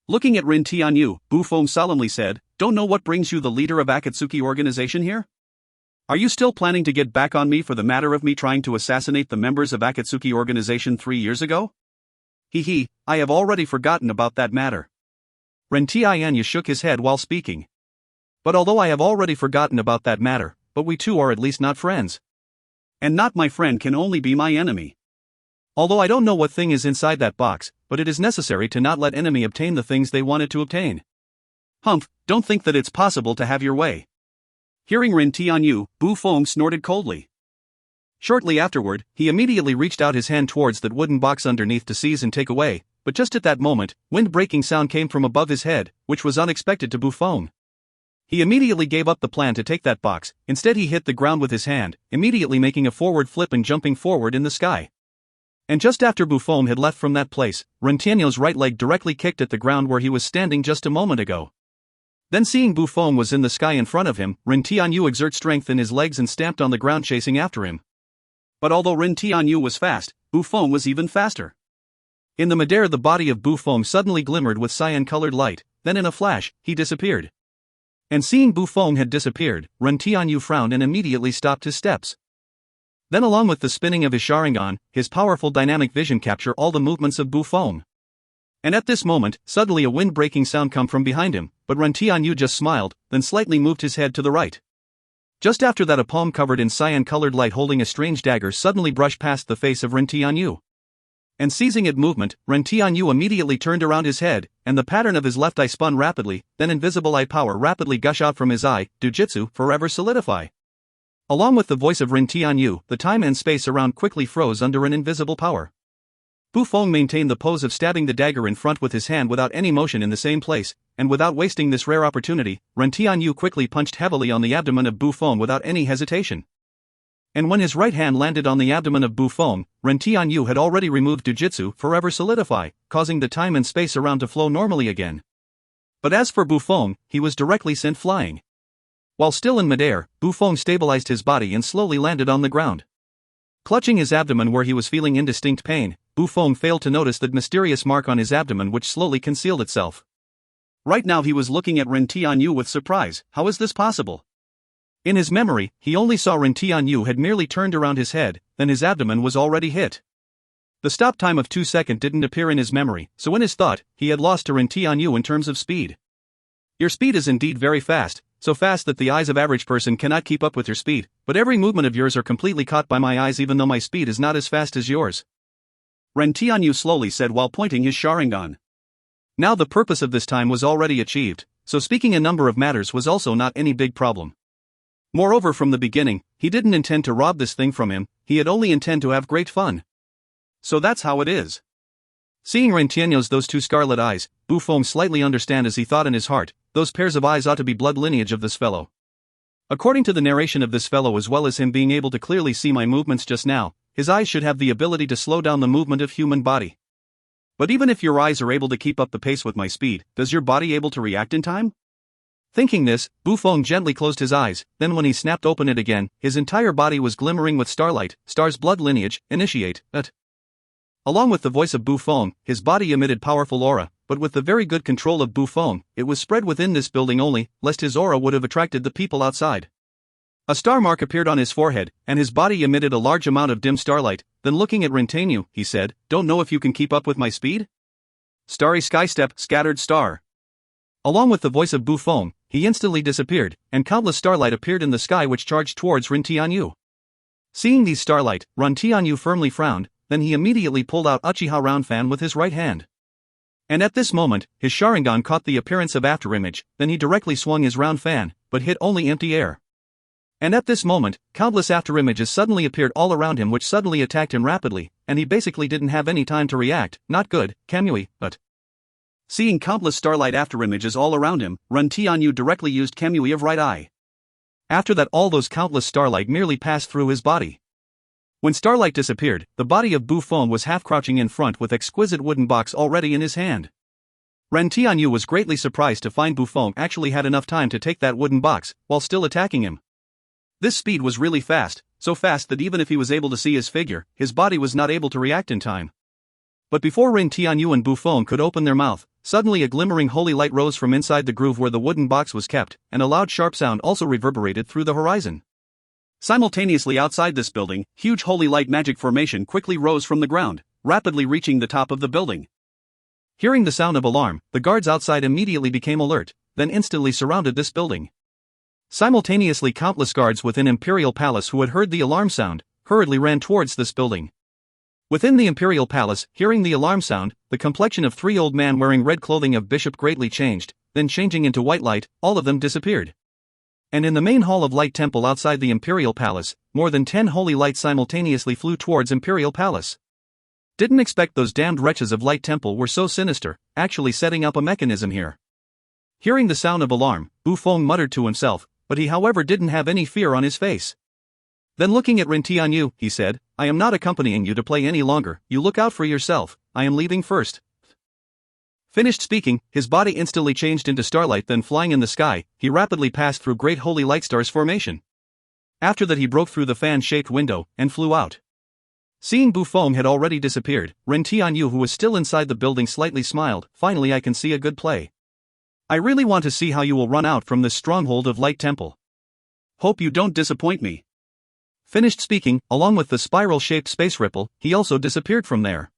Speaker 1: Looking at Ren Tianyu, Bufong solemnly said, don't know what brings you the leader of Akatsuki organization here? Are you still planning to get back on me for the matter of me trying to assassinate the members of Akatsuki organization 3 years ago? He, I have already forgotten about that matter. Ren Tianyu shook his head while speaking. But although I have already forgotten about that matter, but we two are at least not friends. And not my friend can only be my enemy. Although I don't know what thing is inside that box, but it is necessary to not let enemy obtain the things they wanted to obtain. Humph, don't think that it's possible to have your way. Hearing Ren Tianyu, Bufong snorted coldly. Shortly afterward, he immediately reached out his hand towards that wooden box underneath to seize and take away, but just at that moment, wind-breaking sound came from above his head, which was unexpected to Bufong. He immediately gave up the plan to take that box, instead he hit the ground with his hand, immediately making a forward flip and jumping forward in the sky. And just after Bufong had left from that place, Ren Tianyu's right leg directly kicked at the ground where he was standing just a moment ago. Then seeing Bufong was in the sky in front of him, Ren Tianyu exerted strength in his legs and stamped on the ground chasing after him. But although Ren Tianyu was fast, Bufong was even faster. In the midair the body of Bufong suddenly glimmered with cyan-colored light, then in a flash, he disappeared. And seeing Bufong had disappeared, Ren Tianyu frowned and immediately stopped his steps. Then along with the spinning of his Sharingan, his powerful dynamic vision captured all the movements of Bufong. And at this moment, suddenly a wind-breaking sound came from behind him, but Ren Tianyu just smiled, then slightly moved his head to the right. Just after that a palm covered in cyan-colored light holding a strange dagger suddenly brushed past the face of Ren Tianyu. And seizing its movement, Ren Tianyu immediately turned around his head, and the pattern of his left eye spun rapidly, then invisible eye power rapidly gush out from his eye, Dujitsu, forever solidify. Along with the voice of Ren Tianyu, the time and space around quickly froze under an invisible power. Bufong maintained the pose of stabbing the dagger in front with his hand without any motion in the same place, and without wasting this rare opportunity, Ren Tianyu quickly punched heavily on the abdomen of Bufong without any hesitation. And when his right hand landed on the abdomen of Bufong, Ren Tianyu had already removed Dujitsu, forever solidify, causing the time and space around to flow normally again. But as for Bufong, he was directly sent flying. While still in midair, Bufong stabilized his body and slowly landed on the ground. Clutching his abdomen where he was feeling indistinct pain, Bufong failed to notice that mysterious mark on his abdomen which slowly concealed itself. Right now he was looking at Ren Tianyu with surprise. How is this possible? In his memory, he only saw Ren Tianyu had merely turned around his head, then his abdomen was already hit. The stop time of 2 seconds didn't appear in his memory, so in his thought, he had lost to Ren Tianyu in terms of speed. Your speed is indeed very fast, so fast that the eyes of average person cannot keep up with your speed, but every movement of yours are completely caught by my eyes even though my speed is not as fast as yours. Ren Tianyu slowly said while pointing his Sharingan. Now the purpose of this time was already achieved, so speaking a number of matters was also not any big problem. Moreover, from the beginning, he didn't intend to rob this thing from him, he had only intend to have great fun. So that's how it is. Seeing Ren Tianyu's those two scarlet eyes, Bufong slightly understand as he thought in his heart, those pairs of eyes ought to be blood lineage of this fellow. According to the narration of this fellow as well as him being able to clearly see my movements just now, his eyes should have the ability to slow down the movement of human body. But even if your eyes are able to keep up the pace with my speed, does your body able to react in time? Thinking this, Bufong gently closed his eyes, then when he snapped open it again, his entire body was glimmering with starlight, star's blood lineage, initiate, it. Along with the voice of Bufong, his body emitted powerful aura, but with the very good control of Bufong, it was spread within this building only, lest his aura would have attracted the people outside. A star mark appeared on his forehead, and his body emitted a large amount of dim starlight, then looking at Ren Tianyu, he said, don't know if you can keep up with my speed? Starry sky step, scattered star. Along with the voice of Bufong, he instantly disappeared, and countless starlight appeared in the sky which charged towards Ren Tianyu. Seeing these starlight, Ren Tianyu firmly frowned, then he immediately pulled out Uchiha round fan with his right hand. And at this moment, his Sharingan caught the appearance of afterimage, then he directly swung his round fan, but hit only empty air. And at this moment, countless afterimages suddenly appeared all around him which suddenly attacked him rapidly, and he basically didn't have any time to react. Not good, Kamui, but... Seeing countless starlight afterimages all around him, Ren Tianyu directly used Kamui of right eye. After that all those countless starlight merely passed through his body. When starlight disappeared, the body of Bu Feng was half crouching in front with exquisite wooden box already in his hand. Ren Tianyu was greatly surprised to find Bu Feng actually had enough time to take that wooden box, while still attacking him. This speed was really fast, so fast that even if he was able to see his figure, his body was not able to react in time. But before Ren Tianyu and Bu Feng could open their mouth, suddenly a glimmering holy light rose from inside the groove where the wooden box was kept, and a loud sharp sound also reverberated through the horizon. Simultaneously outside this building, huge holy light magic formation quickly rose from the ground, rapidly reaching the top of the building. Hearing the sound of alarm, the guards outside immediately became alert, then instantly surrounded this building. Simultaneously countless guards within Imperial Palace who had heard the alarm sound, hurriedly ran towards this building. Within the Imperial Palace, hearing the alarm sound, the complexion of three old men wearing red clothing of Bishop greatly changed, then changing into white light, all of them disappeared. And in the main hall of Light Temple outside the Imperial Palace, more than 10 holy lights simultaneously flew towards Imperial Palace. Didn't expect those damned wretches of Light Temple were so sinister, actually setting up a mechanism here. Hearing the sound of alarm, Bu Feng muttered to himself, but he however didn't have any fear on his face. Then looking at Ren Tianyu, he said, I am not accompanying you to play any longer, you look out for yourself, I am leaving first. Finished speaking, his body instantly changed into starlight, then flying in the sky, he rapidly passed through great holy light stars formation. After that he broke through the fan-shaped window, and flew out. Seeing Bu Feng had already disappeared, Ren Tianyu who was still inside the building slightly smiled, finally I can see a good play. I really want to see how you will run out from this stronghold of Light Temple. Hope you don't disappoint me. Finished speaking, along with the spiral-shaped space ripple, he also disappeared from there.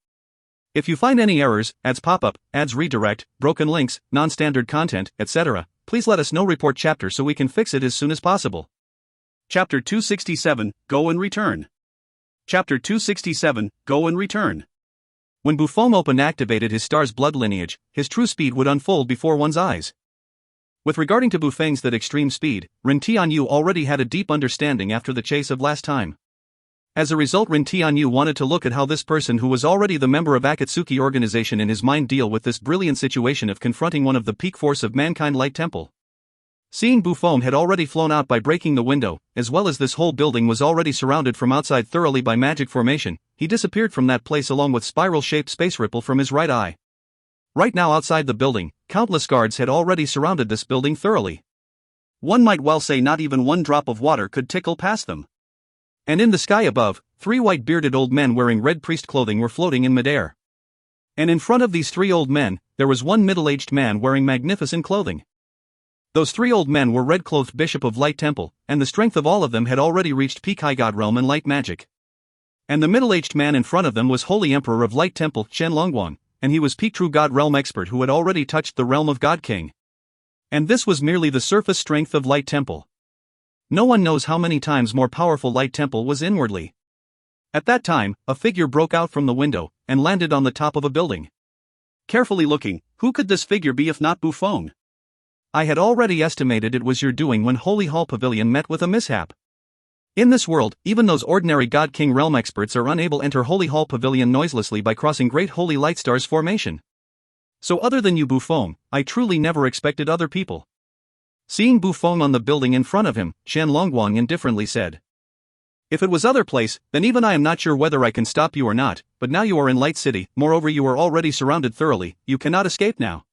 Speaker 1: If you find any errors, ads pop up, ads redirect, broken links, non-standard content, etc., please let us know. Report chapter so we can fix it as soon as possible. Chapter 267, Go and Return. Chapter 267, Go and Return. When Bu Feng activated his star's blood lineage, his true speed would unfold before one's eyes. With regarding to Bu Feng's that extreme speed, Ren Tianyu already had a deep understanding after the chase of last time. As a result, Ren Tianyu wanted to look at how this person who was already the member of Akatsuki organization in his mind deal with this brilliant situation of confronting one of the peak force of mankind Light Temple. Seeing Bu Feng had already flown out by breaking the window, as well as this whole building was already surrounded from outside thoroughly by magic formation, he disappeared from that place along with spiral-shaped space ripple from his right eye. Right now outside the building, countless guards had already surrounded this building thoroughly. One might well say not even one drop of water could tickle past them. And in the sky above, 3 white-bearded old men wearing red priest clothing were floating in midair. And in front of these 3 old men, there was one middle-aged man wearing magnificent clothing. Those 3 old men were red-clothed Bishop of Light Temple, and the strength of all of them had already reached peak high god realm and light magic. And the middle-aged man in front of them was Holy Emperor of Light Temple, Chen Longguang, and he was peak true god realm expert who had already touched the realm of God King. And this was merely the surface strength of Light Temple. No one knows how many times more powerful Light Temple was inwardly. At that time, a figure broke out from the window, and landed on the top of a building. Carefully looking, who could this figure be if not Bu Feng? I had already estimated it was your doing when Holy Hall Pavilion met with a mishap. In this world, even those ordinary God King realm experts are unable to enter Holy Hall Pavilion noiselessly by crossing great holy light stars formation. So other than you Bu Feng, I truly never expected other people. Seeing Bu Feng on the building in front of him, Chen Longguang indifferently said. If it was other place, then even I am not sure whether I can stop you or not, but now you are in Light City, moreover you are already surrounded thoroughly, you cannot escape now.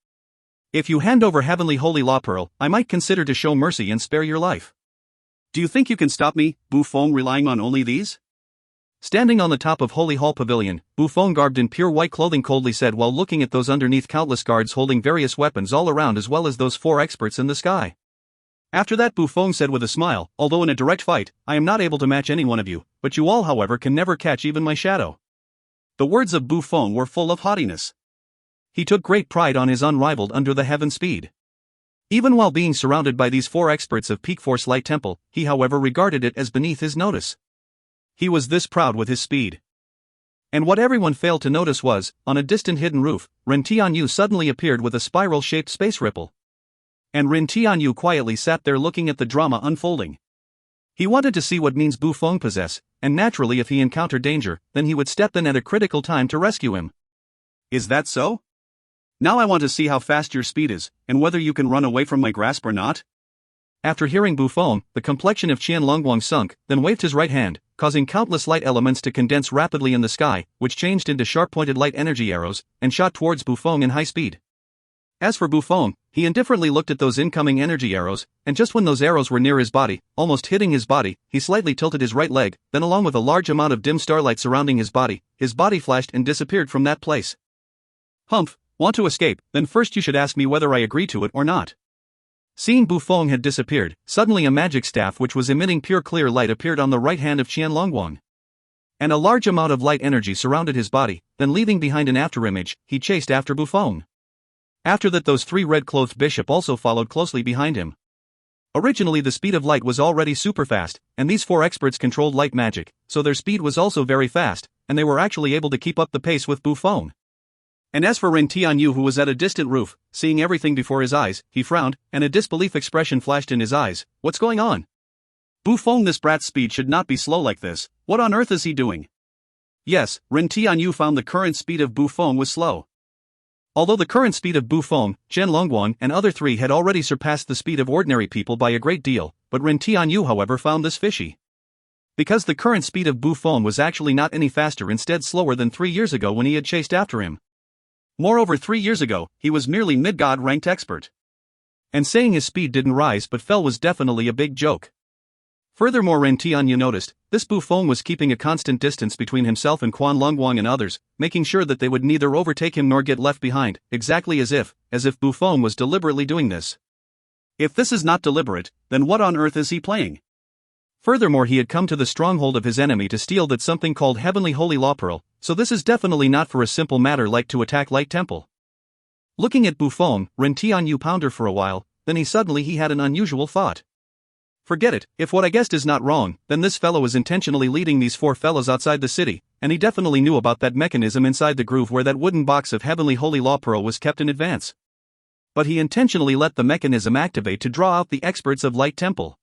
Speaker 1: If you hand over Heavenly Holy Law Pearl, I might consider to show mercy and spare your life. Do you think you can stop me, Bu Feng, relying on only these? Standing on the top of Holy Hall Pavilion, Bu Feng garbed in pure white clothing coldly said while looking at those underneath countless guards holding various weapons all around as well as those 4 experts in the sky. After that Bu Feng said with a smile, although in a direct fight, I am not able to match any one of you, but you all however can never catch even my shadow. The words of Bu Feng were full of haughtiness. He took great pride on his unrivaled under the heaven speed. Even while being surrounded by these 4 experts of Peak Force Light Temple, he however regarded it as beneath his notice. He was this proud with his speed. And what everyone failed to notice was, on a distant hidden roof, Ren Tianyu suddenly appeared with a spiral-shaped space ripple. And Ren Tianyu quietly sat there looking at the drama unfolding. He wanted to see what means Bu Feng possess, and naturally if he encountered danger, then he would step in at a critical time to rescue him.
Speaker 2: Is that so? Now I want to see how fast your speed is, and whether you can run away from my grasp or not.
Speaker 1: After hearing Bu Feng, the complexion of Qian Longguang sunk, then waved his right hand, causing countless light elements to condense rapidly in the sky, which changed into sharp-pointed light energy arrows, and shot towards Bu Feng in high speed. As for Bu Feng, he indifferently looked at those incoming energy arrows, and just when those arrows were near his body, almost hitting his body, he slightly tilted his right leg, then along with a large amount of dim starlight surrounding his body flashed and disappeared from that place.
Speaker 2: Humph, want to escape, then first you should ask me whether I agree to it or not.
Speaker 1: Seeing Bu Feng had disappeared, suddenly a magic staff which was emitting pure clear light appeared on the right hand of Qian Longguang. And a large amount of light energy surrounded his body, then leaving behind an afterimage, he chased after Bu Feng. After that those three red-clothed bishop also followed closely behind him. Originally the speed of light was already super fast, and these four experts controlled light magic, so their speed was also very fast, and they were actually able to keep up the pace with Bu Feng.
Speaker 2: And as for Ren Tianyu, who was at a distant roof, seeing everything before his eyes, he frowned, and a disbelief expression flashed in his eyes. What's going on? Bu Feng, this brat's speed should not be slow like this. What on earth is he doing? Yes, Ren Tianyu found the current speed of Bu Feng was slow. Although the current speed of Bu Feng, Qian Longguang and other three had already surpassed the speed of ordinary people by a great deal, but Ren Tianyu however found this fishy. Because the current speed of Bu Feng was actually not any faster, instead slower than 3 years ago when he had chased after him. Moreover, 3 years ago, he was merely mid-god ranked expert. And saying his speed didn't rise but fell was definitely a big joke. Furthermore, Ren Tianyu noticed, this Bu Feng was keeping a constant distance between himself and Qian Longguang and others, making sure that they would neither overtake him nor get left behind, exactly as if Bu Feng was deliberately doing this. If this is not deliberate, then what on earth is he playing?
Speaker 1: Furthermore, he had come to the stronghold of his enemy to steal that something called Heavenly Holy Law Pearl, so this is definitely not for a simple matter like to attack Light Temple. Looking at Bu Feng, Ren Tianyu pondered for a while, then he had an unusual thought. Forget it, if what I guessed is not wrong, then this fellow is intentionally leading these four fellows outside the city, and he definitely knew about that mechanism inside the groove where that wooden box of Heavenly Holy Law Pearl was kept in advance. But he intentionally let the mechanism activate to draw out the experts of Light Temple.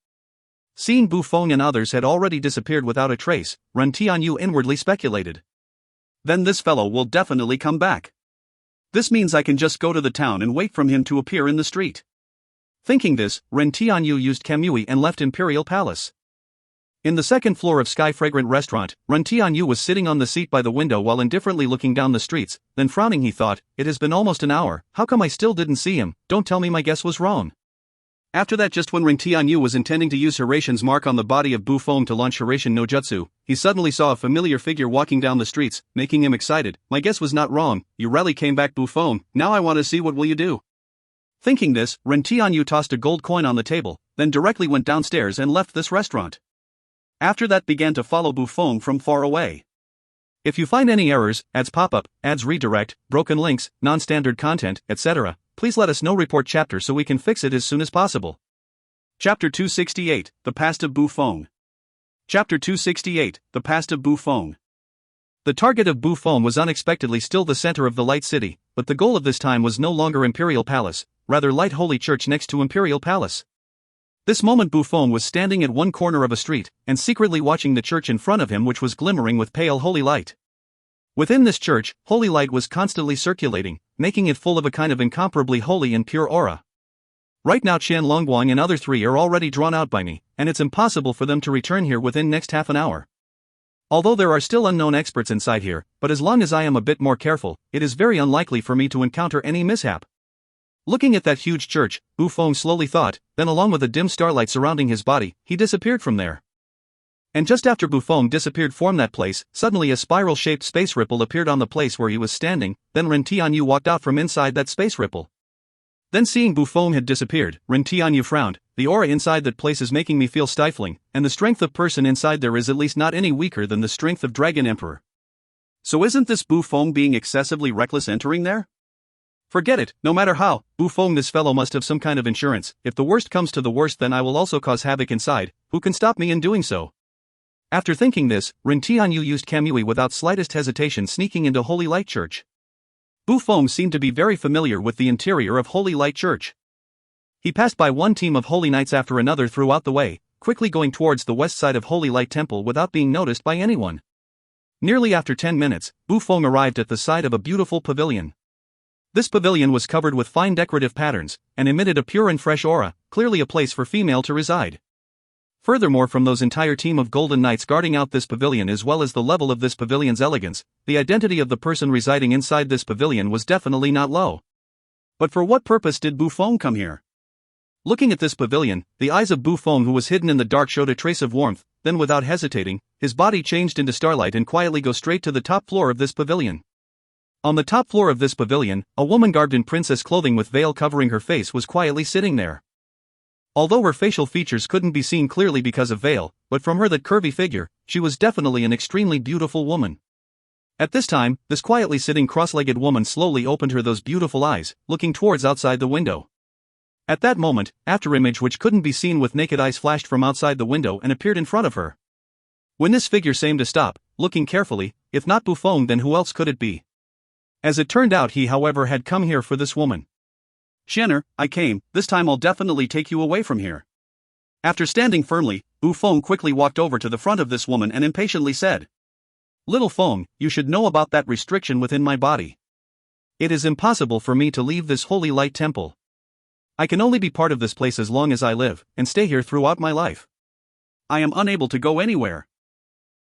Speaker 1: Seeing Bu Feng and others had already disappeared without a trace, Ren Tianyu inwardly speculated.
Speaker 2: Then this fellow will definitely come back. This means I can just go to the town and wait for him to appear in the street.
Speaker 1: Thinking this, Ren Tianyu used Kamui and left Imperial Palace. In the second floor of Sky Fragrant Restaurant, Ren Tianyu was sitting on the seat by the window while indifferently looking down the streets, then frowning he thought, it has been almost an hour, how come I still didn't see him? Don't tell me my guess was wrong.
Speaker 2: After that, just when Ren Tianyu was intending to use Hiratian's mark on the body of Bu Feng to launch Hiratian no Jutsu, he suddenly saw a familiar figure walking down the streets, making him excited. My guess was not wrong, you really came back, Bu Feng, now I want to see what will you do. Thinking this, Ren Tianyu tossed a gold coin on the table, then directly went downstairs and left this restaurant. After that, began to follow Bu Feng from far away.
Speaker 1: If you find any errors, ads pop up, ads redirect, broken links, non-standard content, etc., please let us know. Report chapter so we can fix it as soon as possible.
Speaker 2: Chapter 268, The Past of Bu Feng. Chapter 268, The Past of Bu Feng.
Speaker 1: The target of Bu Feng was unexpectedly still the center of the Light City, but the goal of this time was no longer Imperial Palace, rather Light Holy Church next to Imperial Palace. This moment Bu Feng was standing at one corner of a street, and secretly watching the church in front of him, which was glimmering with pale holy light. Within this church, holy light was constantly circulating, making it full of a kind of incomparably holy and pure aura. Right now Qian Longguang and other three are already drawn out by me, and it's impossible for them to return here within next half an hour. Although there are still unknown experts inside here, but as long as I am a bit more careful, it is very unlikely for me to encounter any mishap. Looking at that huge church, Bu Feng slowly thought, then along with the dim starlight surrounding his body, he disappeared from there. And just after Bu Feng disappeared from that place, suddenly a spiral-shaped space ripple appeared on the place where he was standing, then Ren Tianyu walked out from inside that space ripple. Then seeing Bu Feng had disappeared, Ren Tianyu frowned, the aura inside that place is making me feel stifling, and the strength of person inside there is at least not any weaker than the strength of Dragon Emperor.
Speaker 2: So isn't this Bu Feng being excessively reckless entering there?
Speaker 1: Forget it, no matter how, Bu Feng, this fellow must have some kind of insurance. If the worst comes to the worst, then I will also cause havoc inside. Who can stop me in doing so? After thinking this, Ren Tianyu used Kamui without slightest hesitation, sneaking into Holy Light Church. Bu Feng seemed to be very familiar with the interior of Holy Light Church. He passed by one team of Holy Knights after another throughout the way, quickly going towards the west side of Holy Light Temple without being noticed by anyone. Nearly after 10 minutes, Bu Feng arrived at the side of a beautiful pavilion. This pavilion was covered with fine decorative patterns, and emitted a pure and fresh aura, clearly a place for female to reside. Furthermore, from those entire team of golden knights guarding out this pavilion as well as the level of this pavilion's elegance, the identity of the person residing inside this pavilion was definitely not low. But for what purpose did Bu Feng come here? Looking at this pavilion, the eyes of Bu Feng, who was hidden in the dark, showed a trace of warmth. Then without hesitating, his body changed into starlight and quietly go straight to the top floor of this pavilion. On the top floor of this pavilion, a woman garbed in princess clothing with veil covering her face was quietly sitting there. Although her facial features couldn't be seen clearly because of veil, but from her that curvy figure, she was definitely an extremely beautiful woman. At this time, this quietly sitting cross-legged woman slowly opened those beautiful eyes, looking towards outside the window. At that moment, afterimage which couldn't be seen with naked eyes flashed from outside the window and appeared in front of her. When this figure seemed to stop, looking carefully, if not Bu Feng, then who else could it be? As it turned out, he however had come here for this woman. "Xianer, I came, this time I'll definitely take you away from here." After standing firmly, Bu Feng quickly walked over to the front of this woman and impatiently said, "Little Feng, you should know about that restriction within my body. It is impossible for me to leave this holy light temple. I can only be part of this place as long as I live, and stay here throughout my life. I am unable to go anywhere."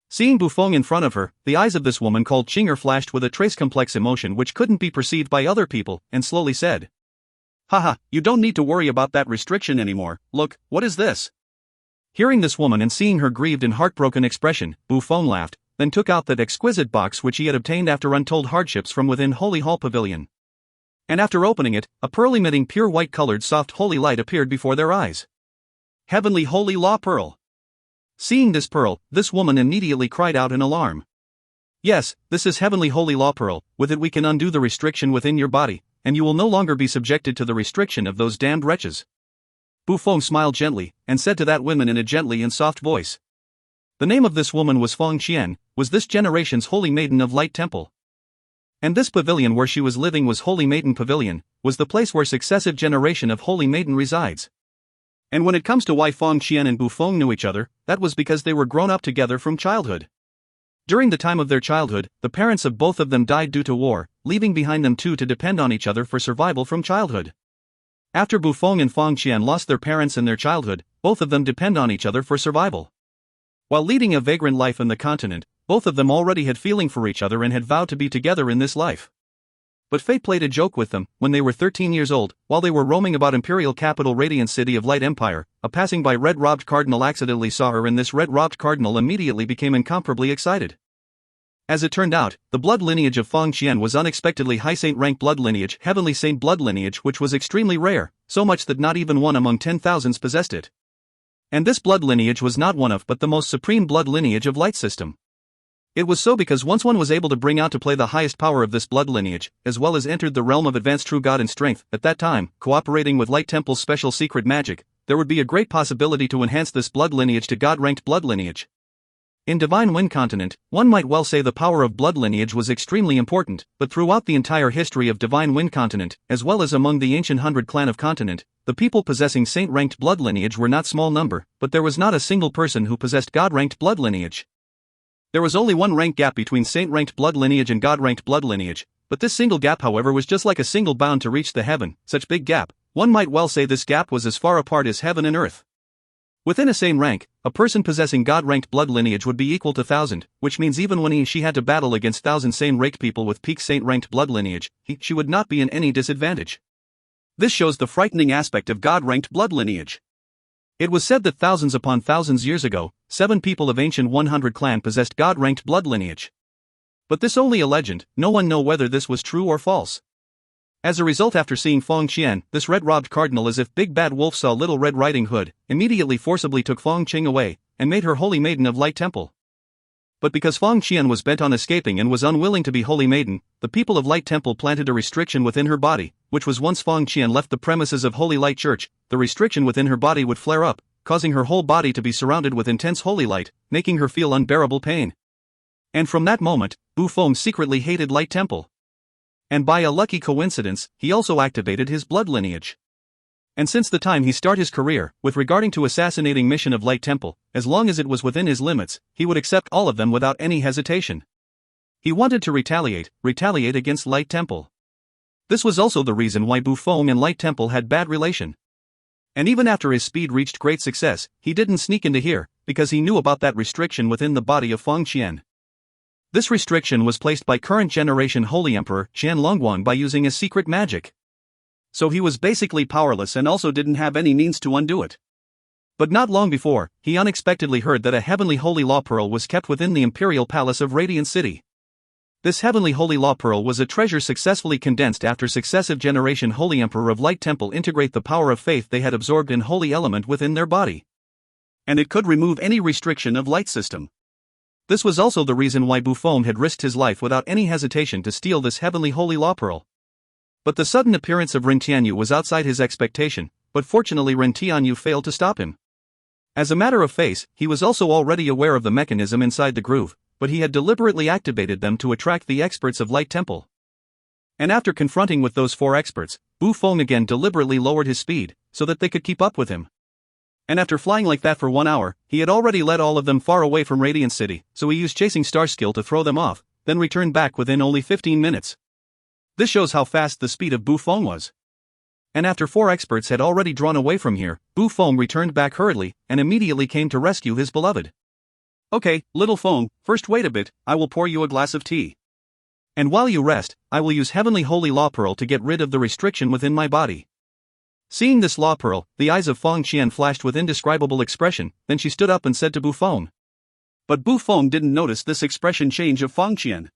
Speaker 1: Seeing Bu Feng in front of her, the eyes of this woman called Qinger flashed with a trace complex emotion which couldn't be perceived by other people, and slowly said, "Haha, you don't need to worry about that restriction anymore. Look, what is this?" Hearing this woman and seeing her grieved and heartbroken expression, Bu Feng laughed, then took out that exquisite box which he had obtained after untold hardships from within Holy Hall Pavilion. And after opening it, a pearl emitting pure white-colored soft holy light appeared before their eyes. Heavenly Holy Law Pearl. Seeing this pearl, this woman immediately cried out in alarm. "Yes, this is Heavenly Holy Law Pearl. With it we can undo the restriction within your body, and you will no longer be subjected to the restriction of those damned wretches." Bu Feng smiled gently, and said to that woman in a gently and soft voice. The name of this woman was Feng Qian, was this generation's Holy Maiden of Light Temple. And this pavilion where she was living was Holy Maiden Pavilion, was the place where successive generation of Holy Maiden resides. And when it comes to why Feng Qian and Bu Feng knew each other, that was because they were grown up together from childhood. During the time of their childhood, the parents of both of them died due to war, leaving behind them two to depend on each other for survival from childhood. After Bu Feng and Feng Qian lost their parents in their childhood, both of them depend on each other for survival. While leading a vagrant life in the continent, both of them already had feeling for each other and had vowed to be together in this life. But fate played a joke with them. When they were 13 years old, while they were roaming about imperial capital Radiant City of Light Empire, a passing by red-robed cardinal accidentally saw her, and this red-robed cardinal immediately became incomparably excited. As it turned out, the blood lineage of Feng Qian was unexpectedly high saint rank blood lineage, heavenly saint blood lineage, which was extremely rare, so much that not even one among 10,000s possessed it. And this blood lineage was not one of but the most supreme blood lineage of Light System. It was so because once one was able to bring out to play the highest power of this blood lineage, as well as entered the realm of advanced true God and strength, at that time, cooperating with Light Temple's special secret magic, there would be a great possibility to enhance this blood lineage to God-ranked blood lineage. In Divine Wind Continent, one might well say the power of blood lineage was extremely important, but throughout the entire history of Divine Wind Continent, as well as among the ancient 100 clan of continent, the people possessing saint-ranked blood lineage were not small number, but there was not a single person who possessed God-ranked blood lineage. There was only one rank gap between saint-ranked blood lineage and God-ranked blood lineage, but this single gap however was just like a single bound to reach the heaven, such big gap, one might well say this gap was as far apart as heaven and earth. Within a same rank, a person possessing God-ranked blood lineage would be equal to 1,000, which means even when she had to battle against 1,000 same-ranked people with peak saint-ranked blood lineage, she would not be in any disadvantage. This shows the frightening aspect of God-ranked blood lineage. It was said that thousands upon thousands years ago, 7 people of ancient 100 clan possessed God-ranked blood lineage. But this only a legend, no one know whether this was true or false. As a result, after seeing Feng Qian, this red-robed cardinal, as if Big Bad Wolf saw Little Red Riding Hood, immediately forcibly took Feng Qing away, and made her Holy Maiden of Light Temple. But because Feng Qian was bent on escaping and was unwilling to be Holy Maiden, the people of Light Temple planted a restriction within her body, which was once Feng Qian left the premises of Holy Light Church, the restriction within her body would flare up, causing her whole body to be surrounded with intense holy light, making her feel unbearable pain. And from that moment, Bu Feng secretly hated Light Temple. And by a lucky coincidence, he also activated his blood lineage. And since the time he started his career, with regarding to assassinating mission of Light Temple, as long as it was within his limits, he would accept all of them without any hesitation. He wanted to retaliate against Light Temple. This was also the reason why Bu Feng and Light Temple had bad relation. And even after his speed reached great success, he didn't sneak into here, because he knew about that restriction within the body of Feng Qian. This restriction was placed by current generation Holy Emperor Qian Longguang by using a secret magic. So he was basically powerless and also didn't have any means to undo it. But not long before, he unexpectedly heard that a heavenly holy law pearl was kept within the imperial palace of Radiant City. This heavenly holy law pearl was a treasure successfully condensed after successive generation Holy Emperor of Light Temple integrate the power of faith they had absorbed in holy element within their body. And it could remove any restriction of light system. This was also the reason why Bu Feng had risked his life without any hesitation to steal this heavenly holy law pearl. But the sudden appearance of Ren Tianyu was outside his expectation, but fortunately Ren Tianyu failed to stop him. As a matter of fact, he was also already aware of the mechanism inside the groove, but he had deliberately activated them to attract the experts of Light Temple. And after confronting with those 4 experts, Bu Feng again deliberately lowered his speed, so that they could keep up with him. And after flying like that for 1 hour, he had already led all of them far away from Radiant City, so he used Chasing Star skill to throw them off, then returned back within only 15 minutes. This shows how fast the speed of Bu Feng was. And after 4 experts had already drawn away from here, Bu Feng returned back hurriedly, and immediately came to rescue his beloved. Okay, little Feng, first wait a bit, I will pour you a glass of tea. And while you rest, I will use Heavenly Holy Law Pearl to get rid of the restriction within my body. Seeing this law pearl, the eyes of Feng Qian flashed with indescribable expression, then she stood up and said to Bu Feng. But Bu Feng didn't notice this expression change of Feng Qian.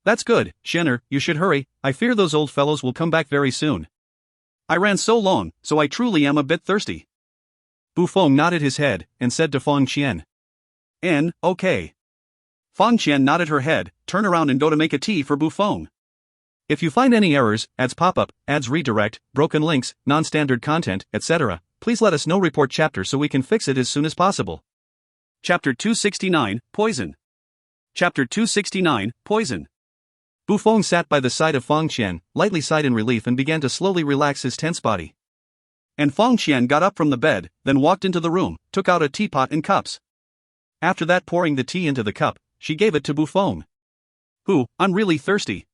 Speaker 1: That's good, Xianer, you should hurry, I fear those old fellows will come back very soon. I ran so long, so I truly am a bit thirsty. Bu Feng nodded his head, and said to Feng Qian. Okay. Feng Qian nodded her head, turn around and go to make a tea for Bu Feng. If you find any errors, ads pop up, ads redirect, broken links, non-standard content, etc., please let us know. Report chapter so we can fix it as soon as possible. Chapter 269, Poison. Chapter 269, Poison. Bu Feng sat by the side of Feng Qian, lightly sighed in relief and began to slowly relax his tense body. And Feng Qian got up from the bed, then walked into the room, took out a teapot and cups. After that, pouring the tea into the cup, she gave it to Bu Feng. I'm really thirsty.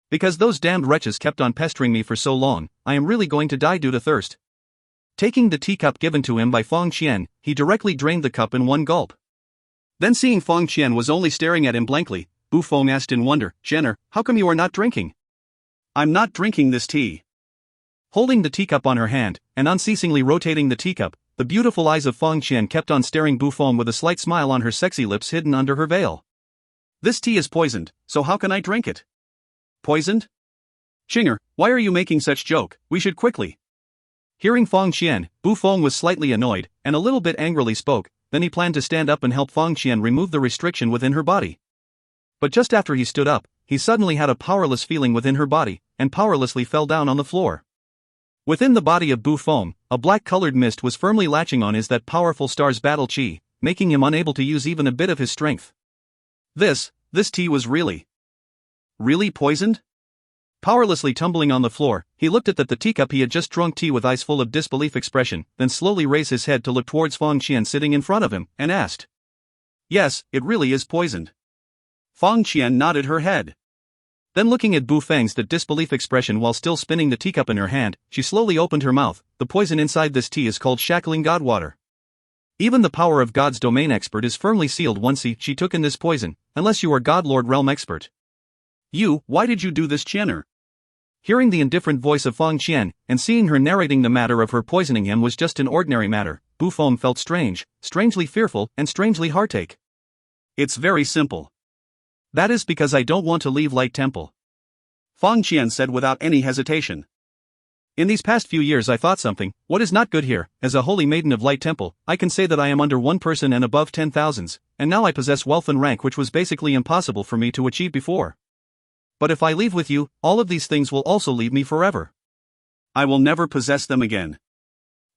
Speaker 1: Because those damned wretches kept on pestering me for so long, I am really going to die due to thirst. Taking the teacup given to him by Feng Qian, he directly drained the cup in one gulp. Then seeing Feng Qian was only staring at him blankly, Bu Feng asked in wonder, Xianer, how come you are not drinking? I'm not drinking this tea. Holding the teacup on her hand, and unceasingly rotating the teacup, the beautiful eyes of Feng Qian kept on staring Bu Feng with a slight smile on her sexy lips hidden under her veil. This tea is poisoned, so how can I drink it? Poisoned? Xinger, why are you making such joke? We should quickly. Hearing Feng Qian, Bu Feng was slightly annoyed, and a little bit angrily spoke, then he planned to stand up and help Feng Qian remove the restriction within her body. But just after he stood up, he suddenly had a powerless feeling within her body, and powerlessly fell down on the floor. Within the body of Bu Feng, a black-colored mist was firmly latching on his that powerful star's battle chi, making him unable to use even a bit of his strength. This tea was really poisoned? Powerlessly tumbling on the floor, he looked at the teacup he had just drunk tea with eyes full of disbelief expression, then slowly raised his head to look towards Feng Qian sitting in front of him, and asked. Yes, it really is poisoned. Feng Qian nodded her head. Then looking at Bu Feng's that disbelief expression while still spinning the teacup in her hand, she slowly opened her mouth. The poison inside this tea is called shackling god water. Even the power of God's domain expert is firmly sealed once she took in this poison, unless you are God Lord realm expert. Why did you do this, Qianer? Hearing the indifferent voice of Feng Qian, and seeing her narrating the matter of her poisoning him was just an ordinary matter, Bu Feng felt strangely fearful, and strangely heartache. It's very simple. That is because I don't want to leave Light Temple. Feng Qian said without any hesitation. In these past few years I thought something, what is not good here, as a holy maiden of Light Temple, I can say that I am under one person and above 10,000s, and now I possess wealth and rank which was basically impossible for me to achieve before. But if I leave with you, all of these things will also leave me forever. I will never possess them again.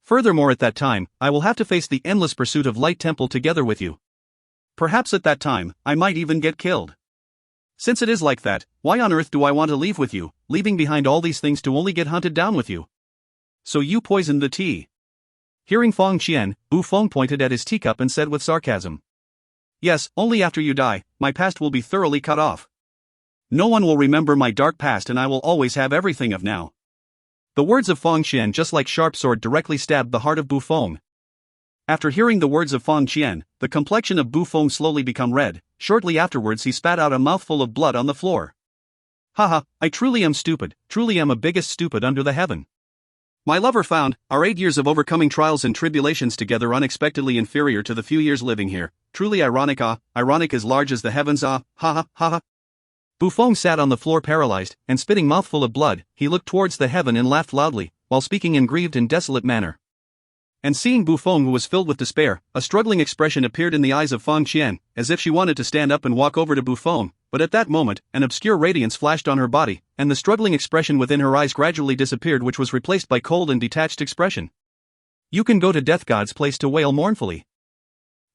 Speaker 1: Furthermore, at that time, I will have to face the endless pursuit of Light Temple together with you. Perhaps at that time, I might even get killed. Since it is like that, why on earth do I want to leave with you, leaving behind all these things to only get hunted down with you? So you poisoned the tea. Hearing Feng Qian, Bu Feng pointed at his teacup and said with sarcasm. Yes, only after you die, my past will be thoroughly cut off. No one will remember my dark past and I will always have everything of now. The words of Feng Qian just like sharp sword directly stabbed the heart of Bu Feng. After hearing the words of Feng Qian, the complexion of Bu Feng slowly became red. Shortly afterwards he spat out a mouthful of blood on the floor. Haha, I truly am stupid, truly am a biggest stupid under the heaven. My lover found our 8 years of overcoming trials and tribulations together unexpectedly inferior to the few years living here. Truly ironic, ironic as large as the heavens, haha. Bu Feng sat on the floor paralyzed, and spitting mouthful of blood, he looked towards the heaven and laughed loudly, while speaking in grieved and desolate manner. And seeing Bu Feng who was filled with despair, a struggling expression appeared in the eyes of Feng Qian, as if she wanted to stand up and walk over to Bu Feng, but at that moment, an obscure radiance flashed on her body, and the struggling expression within her eyes gradually disappeared, which was replaced by cold and detached expression. You can go to Death God's place to wail mournfully.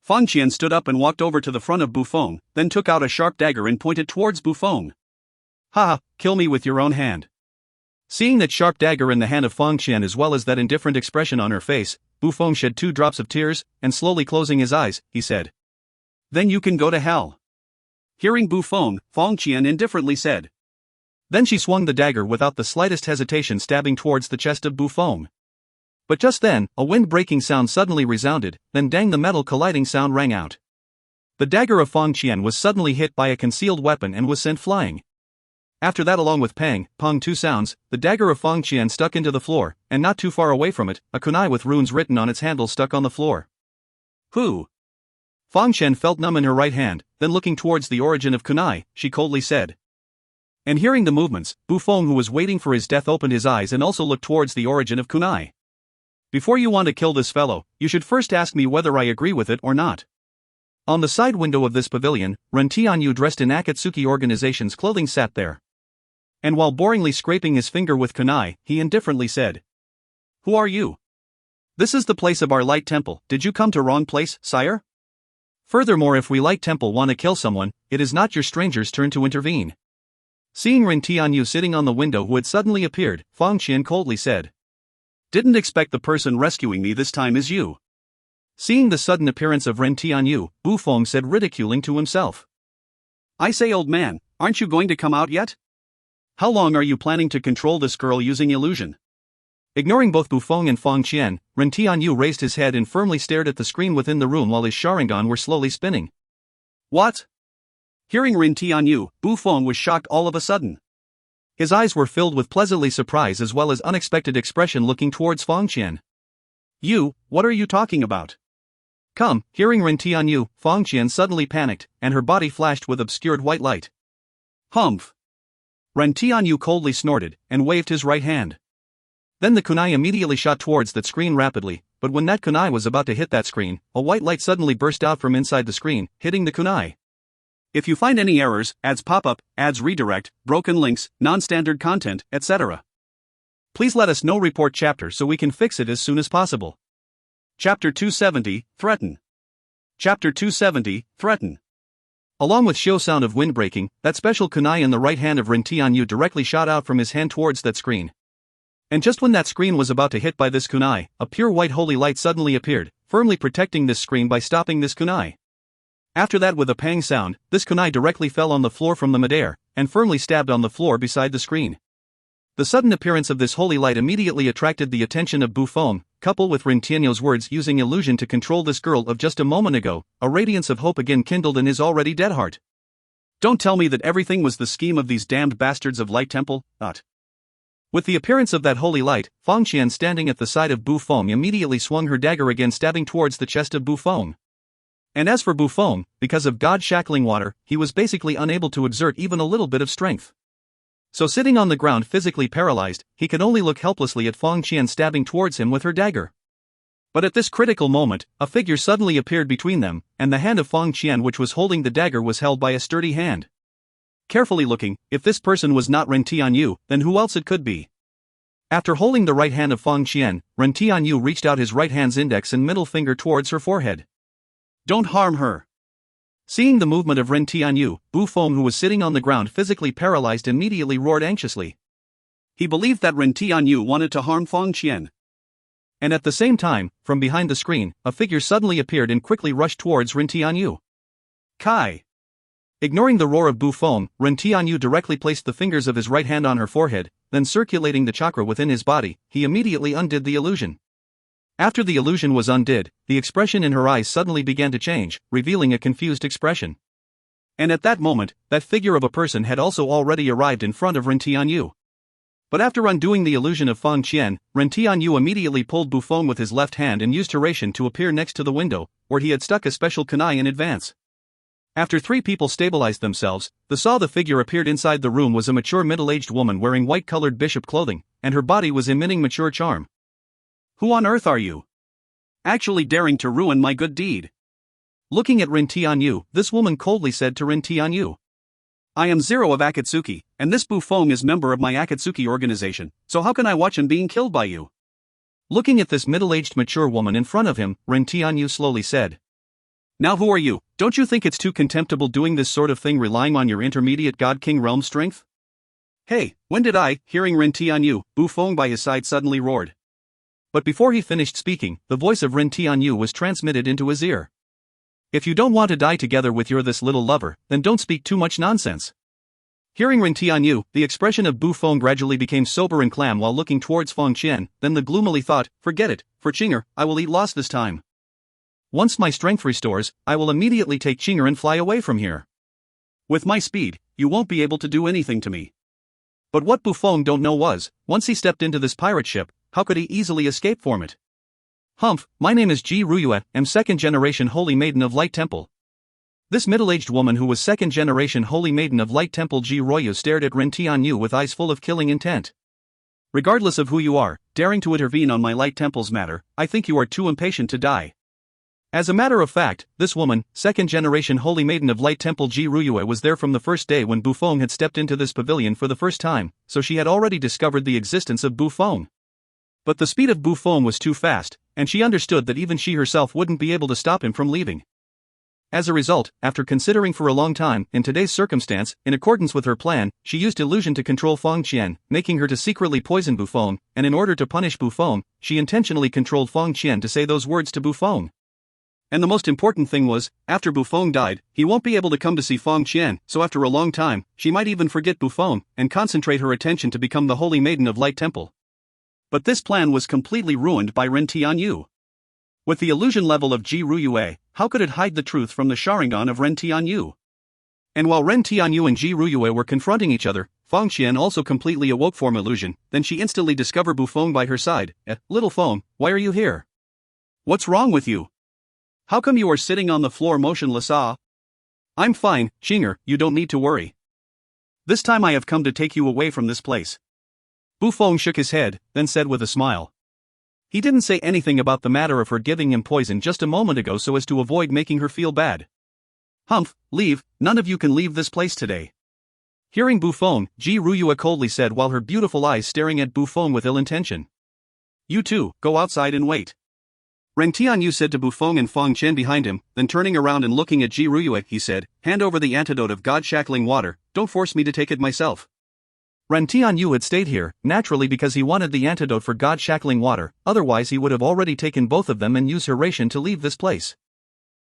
Speaker 1: Feng Qian stood up and walked over to the front of Bu Feng, then took out a sharp dagger and pointed towards Bu Feng. Haha, kill me with your own hand. Seeing that sharp dagger in the hand of Feng Qian as well as that indifferent expression on her face, Bu Feng shed 2 drops of tears, and slowly closing his eyes, he said. Then you can go to hell. Hearing Bu Feng, Feng Qian indifferently said. Then she swung the dagger without the slightest hesitation, stabbing towards the chest of Bu Feng. But just then, a wind-breaking sound suddenly resounded, then dang, the metal colliding sound rang out. The dagger of Feng Qian was suddenly hit by a concealed weapon and was sent flying. After that, along with pang, pong 2 sounds, the dagger of Feng Qian stuck into the floor, and not too far away from it, a kunai with runes written on its handle stuck on the floor. Who? Feng Qian felt numb in her right hand, then looking towards the origin of kunai, she coldly said. And hearing the movements, Bu Feng, who was waiting for his death, opened his eyes and also looked towards the origin of kunai. Before you want to kill this fellow, you should first ask me whether I agree with it or not. On the side window of this pavilion, Tian dressed in Akatsuki organization's clothing sat there. And while boringly scraping his finger with kunai, he indifferently said. Who are you? This is the place of our Light Temple. Did you come to wrong place, sire? Furthermore, if we Light Temple want to kill someone, it is not your stranger's turn to intervene. Seeing Tian sitting on the window who had suddenly appeared, Feng Qian coldly said. Didn't expect the person rescuing me this time is you. Seeing the sudden appearance of Tian, Bu Feng said, ridiculing to himself. I say, old man, aren't you going to come out yet? How long are you planning to control this girl using illusion? Ignoring both Bu Feng and Feng Qian, Tian raised his head and firmly stared at the screen within the room while his Sharingan were slowly spinning. What? Hearing Tian, Bu Feng was shocked all of a sudden. His eyes were filled with pleasantly surprise as well as unexpected expression, looking towards Feng Qian. You, what are you talking about? Come, hearing Tian, Feng Qian suddenly panicked, and her body flashed with obscured white light. Humph. Tian coldly snorted, and waved his right hand. Then the kunai immediately shot towards that screen rapidly, but when that kunai was about to hit that screen, a white light suddenly burst out from inside the screen, hitting the kunai. If you find any errors, ads pop up, ads redirect, broken links, non-standard content, etc. Please let us know. Report chapter so we can fix it as soon as possible. Chapter 270, Threaten. Chapter 270, Threaten. Along with show sound of wind breaking, that special kunai in the right hand of Tian directly shot out from his hand towards that screen. And just when that screen was about to hit by this kunai, a pure white holy light suddenly appeared, firmly protecting this screen by stopping this kunai. After that, with a pang sound, this kunai directly fell on the floor from the midair, and firmly stabbed on the floor beside the screen. The sudden appearance of this holy light immediately attracted the attention of Bu Feng, coupled with Tian's words using illusion to control this girl of just a moment ago. A radiance of hope again kindled in his already dead heart. Don't tell me that everything was the scheme of these damned bastards of Light Temple, With the appearance of that holy light, Feng Qian standing at the side of Bu Feng immediately swung her dagger again, stabbing towards the chest of Bu Feng. And as for Bu Feng, because of God shackling water, he was basically unable to exert even a little bit of strength. So sitting on the ground physically paralyzed, he could only look helplessly at Feng Qian stabbing towards him with her dagger. But at this critical moment, a figure suddenly appeared between them, and the hand of Feng Qian which was holding the dagger was held by a sturdy hand. Carefully looking, if this person was not Tian, then who else it could be? After holding the right hand of Feng Qian, Ren Tianyu reached out his right hand's index and middle finger towards her forehead.
Speaker 2: Don't harm her.
Speaker 1: Seeing the movement of Ren Tianyu, Bu Feng, who was sitting on the ground physically paralyzed, immediately roared anxiously.
Speaker 2: He believed that Ren Tianyu wanted to harm Feng Qian.
Speaker 1: And at the same time, from behind the screen, a figure suddenly appeared and quickly rushed towards Ren Tianyu.
Speaker 2: Kai.
Speaker 1: Ignoring the roar of Bu Feng, Ren Tianyu directly placed the fingers of his right hand on her forehead, then circulating the chakra within his body, he immediately undid the illusion. After the illusion was undid, the expression in her eyes suddenly began to change, revealing a confused expression.
Speaker 2: And at that moment, that figure of a person had also already arrived in front of Ren Tianyu.
Speaker 1: But after undoing the illusion of Feng Qian, Ren Tianyu immediately pulled Bu Feng with his left hand and used Hration to appear next to the window, where he had stuck a special kunai in advance. After three people stabilized themselves, the figure appeared inside the room was a mature middle-aged woman wearing white-colored bishop clothing, and her body was emitting mature charm.
Speaker 2: Who on earth are you? Actually daring to ruin my good deed.
Speaker 1: Looking at Ren Tianyu, this woman coldly said to Ren Tianyu.
Speaker 2: I am Zero of Akatsuki, and this Bu Feng is member of my Akatsuki organization, so how can I watch him being killed by you?
Speaker 1: Looking at this middle-aged mature woman in front of him, Ren Tianyu slowly said.
Speaker 2: Now who are you? Don't you think it's too contemptible doing this sort of thing relying on your intermediate God King realm strength? Hey, when did I, hearing Ren Tianyu, Bu Feng by his side suddenly roared.
Speaker 1: But before he finished speaking, the voice of Ren Tianyu was transmitted into his ear. If you don't want to die together with your this little lover, then don't speak too much nonsense. Hearing Ren Tianyu, the expression of Bu Feng gradually became sober and calm while looking towards Feng Qian, then the gloomily thought, forget it, for Qinger, I will eat lost this time. Once my strength restores, I will immediately take Qinger and fly away from here.
Speaker 2: With my speed, you won't be able to do anything to me.
Speaker 1: But what Bu Feng don't know was, once he stepped into this pirate ship, how could he easily escape from it? Humph, my name is Ji Ruyue, am second generation Holy Maiden of Light Temple. This middle-aged woman who was second generation Holy Maiden of Light Temple Ji Ruyue stared at Ren Tianyu with eyes full of killing intent.
Speaker 2: Regardless of who you are, daring to intervene on my Light Temple's matter, I think you are too impatient to die.
Speaker 1: As a matter of fact, this woman, second generation Holy Maiden of Light Temple Ji Ruyue, was there from the first day when Bu Feng had stepped into this pavilion for the first time, so she had already discovered the existence of Bu Feng. But the speed of Bu Feng was too fast, and she understood that even she herself wouldn't be able to stop him from leaving. As a result, after considering for a long time, in today's circumstance, in accordance with her plan, she used illusion to control Feng Qian, making her to secretly poison Bu Feng, and in order to punish Bu Feng, she intentionally controlled Feng Qian to say those words to Bu Feng.
Speaker 2: And the most important thing was, after Bu Feng died, he won't be able to come to see Feng Qian, so after a long time, she might even forget Bu Feng, and concentrate her attention to become the Holy Maiden of Light Temple. But this plan was completely ruined by Ren Tianyu. With the illusion level of Ji Ruyue, how could it hide the truth from the Sharingan of Ren Tianyu? And while Ren Tianyu and Ji Ruyue were confronting each other, Feng Qian also completely awoke from illusion, then she instantly discovered Bu Feng by her side. Little Feng, why are you here? What's wrong with you? How come you are sitting on the floor motionless? I'm fine, Qinger, you don't need to worry. This time I have come to take you away from this place. Bu Feng shook his head, then said with a smile. He didn't say anything about the matter of her giving him poison just a moment ago so as to avoid making her feel bad. Humph, leave, none of you can leave this place today. Hearing Bu Feng, Ji Ruyue coldly said while her beautiful eyes staring at Bu Feng with ill intention. You two, go outside and wait. Ren Tianyu said to Bu Feng and Feng Qian behind him, then turning around and looking at Ji Ruyue, he said, hand over the antidote of God-shackling water, don't force me to take it myself. Ren Tianyu had stayed here, naturally because he wanted the antidote for God-shackling water, otherwise he would have already taken both of them and used Hration to leave this place.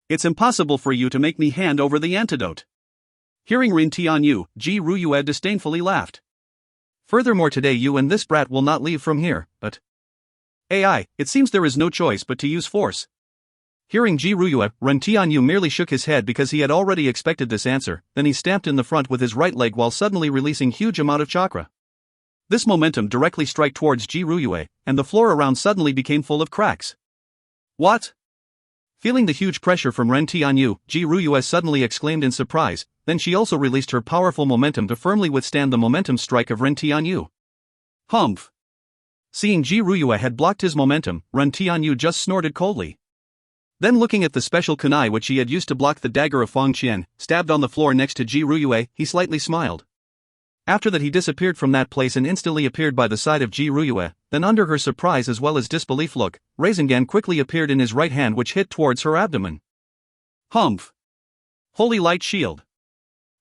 Speaker 2: It's impossible for you to make me hand over the antidote. Hearing Ren Tianyu, Ji Ruyue disdainfully laughed. Furthermore, today you and this brat will not leave from here, but... AI, it seems there is no choice but to use force. Hearing Ji Ruyue, Ren Tianyu merely shook his head because he had already expected this answer, then he stamped in the front with his right leg while suddenly releasing huge amount of chakra. This momentum directly struck towards Ji Ruyue, and the floor around suddenly became full of cracks. What? Feeling the huge pressure from Ren Tianyu, Ji Ruyue suddenly exclaimed in surprise, then she also released her powerful momentum to firmly withstand the momentum strike of Ren Tianyu. Humph! Seeing Ji Ruyue had blocked his momentum, Ren Tianyu just snorted coldly. Then looking at the special kunai which he had used to block the dagger of Feng Qian, stabbed on the floor next to Ji Ruyue, he slightly smiled.
Speaker 1: After that he disappeared from that place and instantly appeared by the side of Ji Ruyue. Then under her surprise as well as disbelief look, Rasengan quickly appeared in his right hand which hit towards her abdomen. Humph! Holy Light Shield.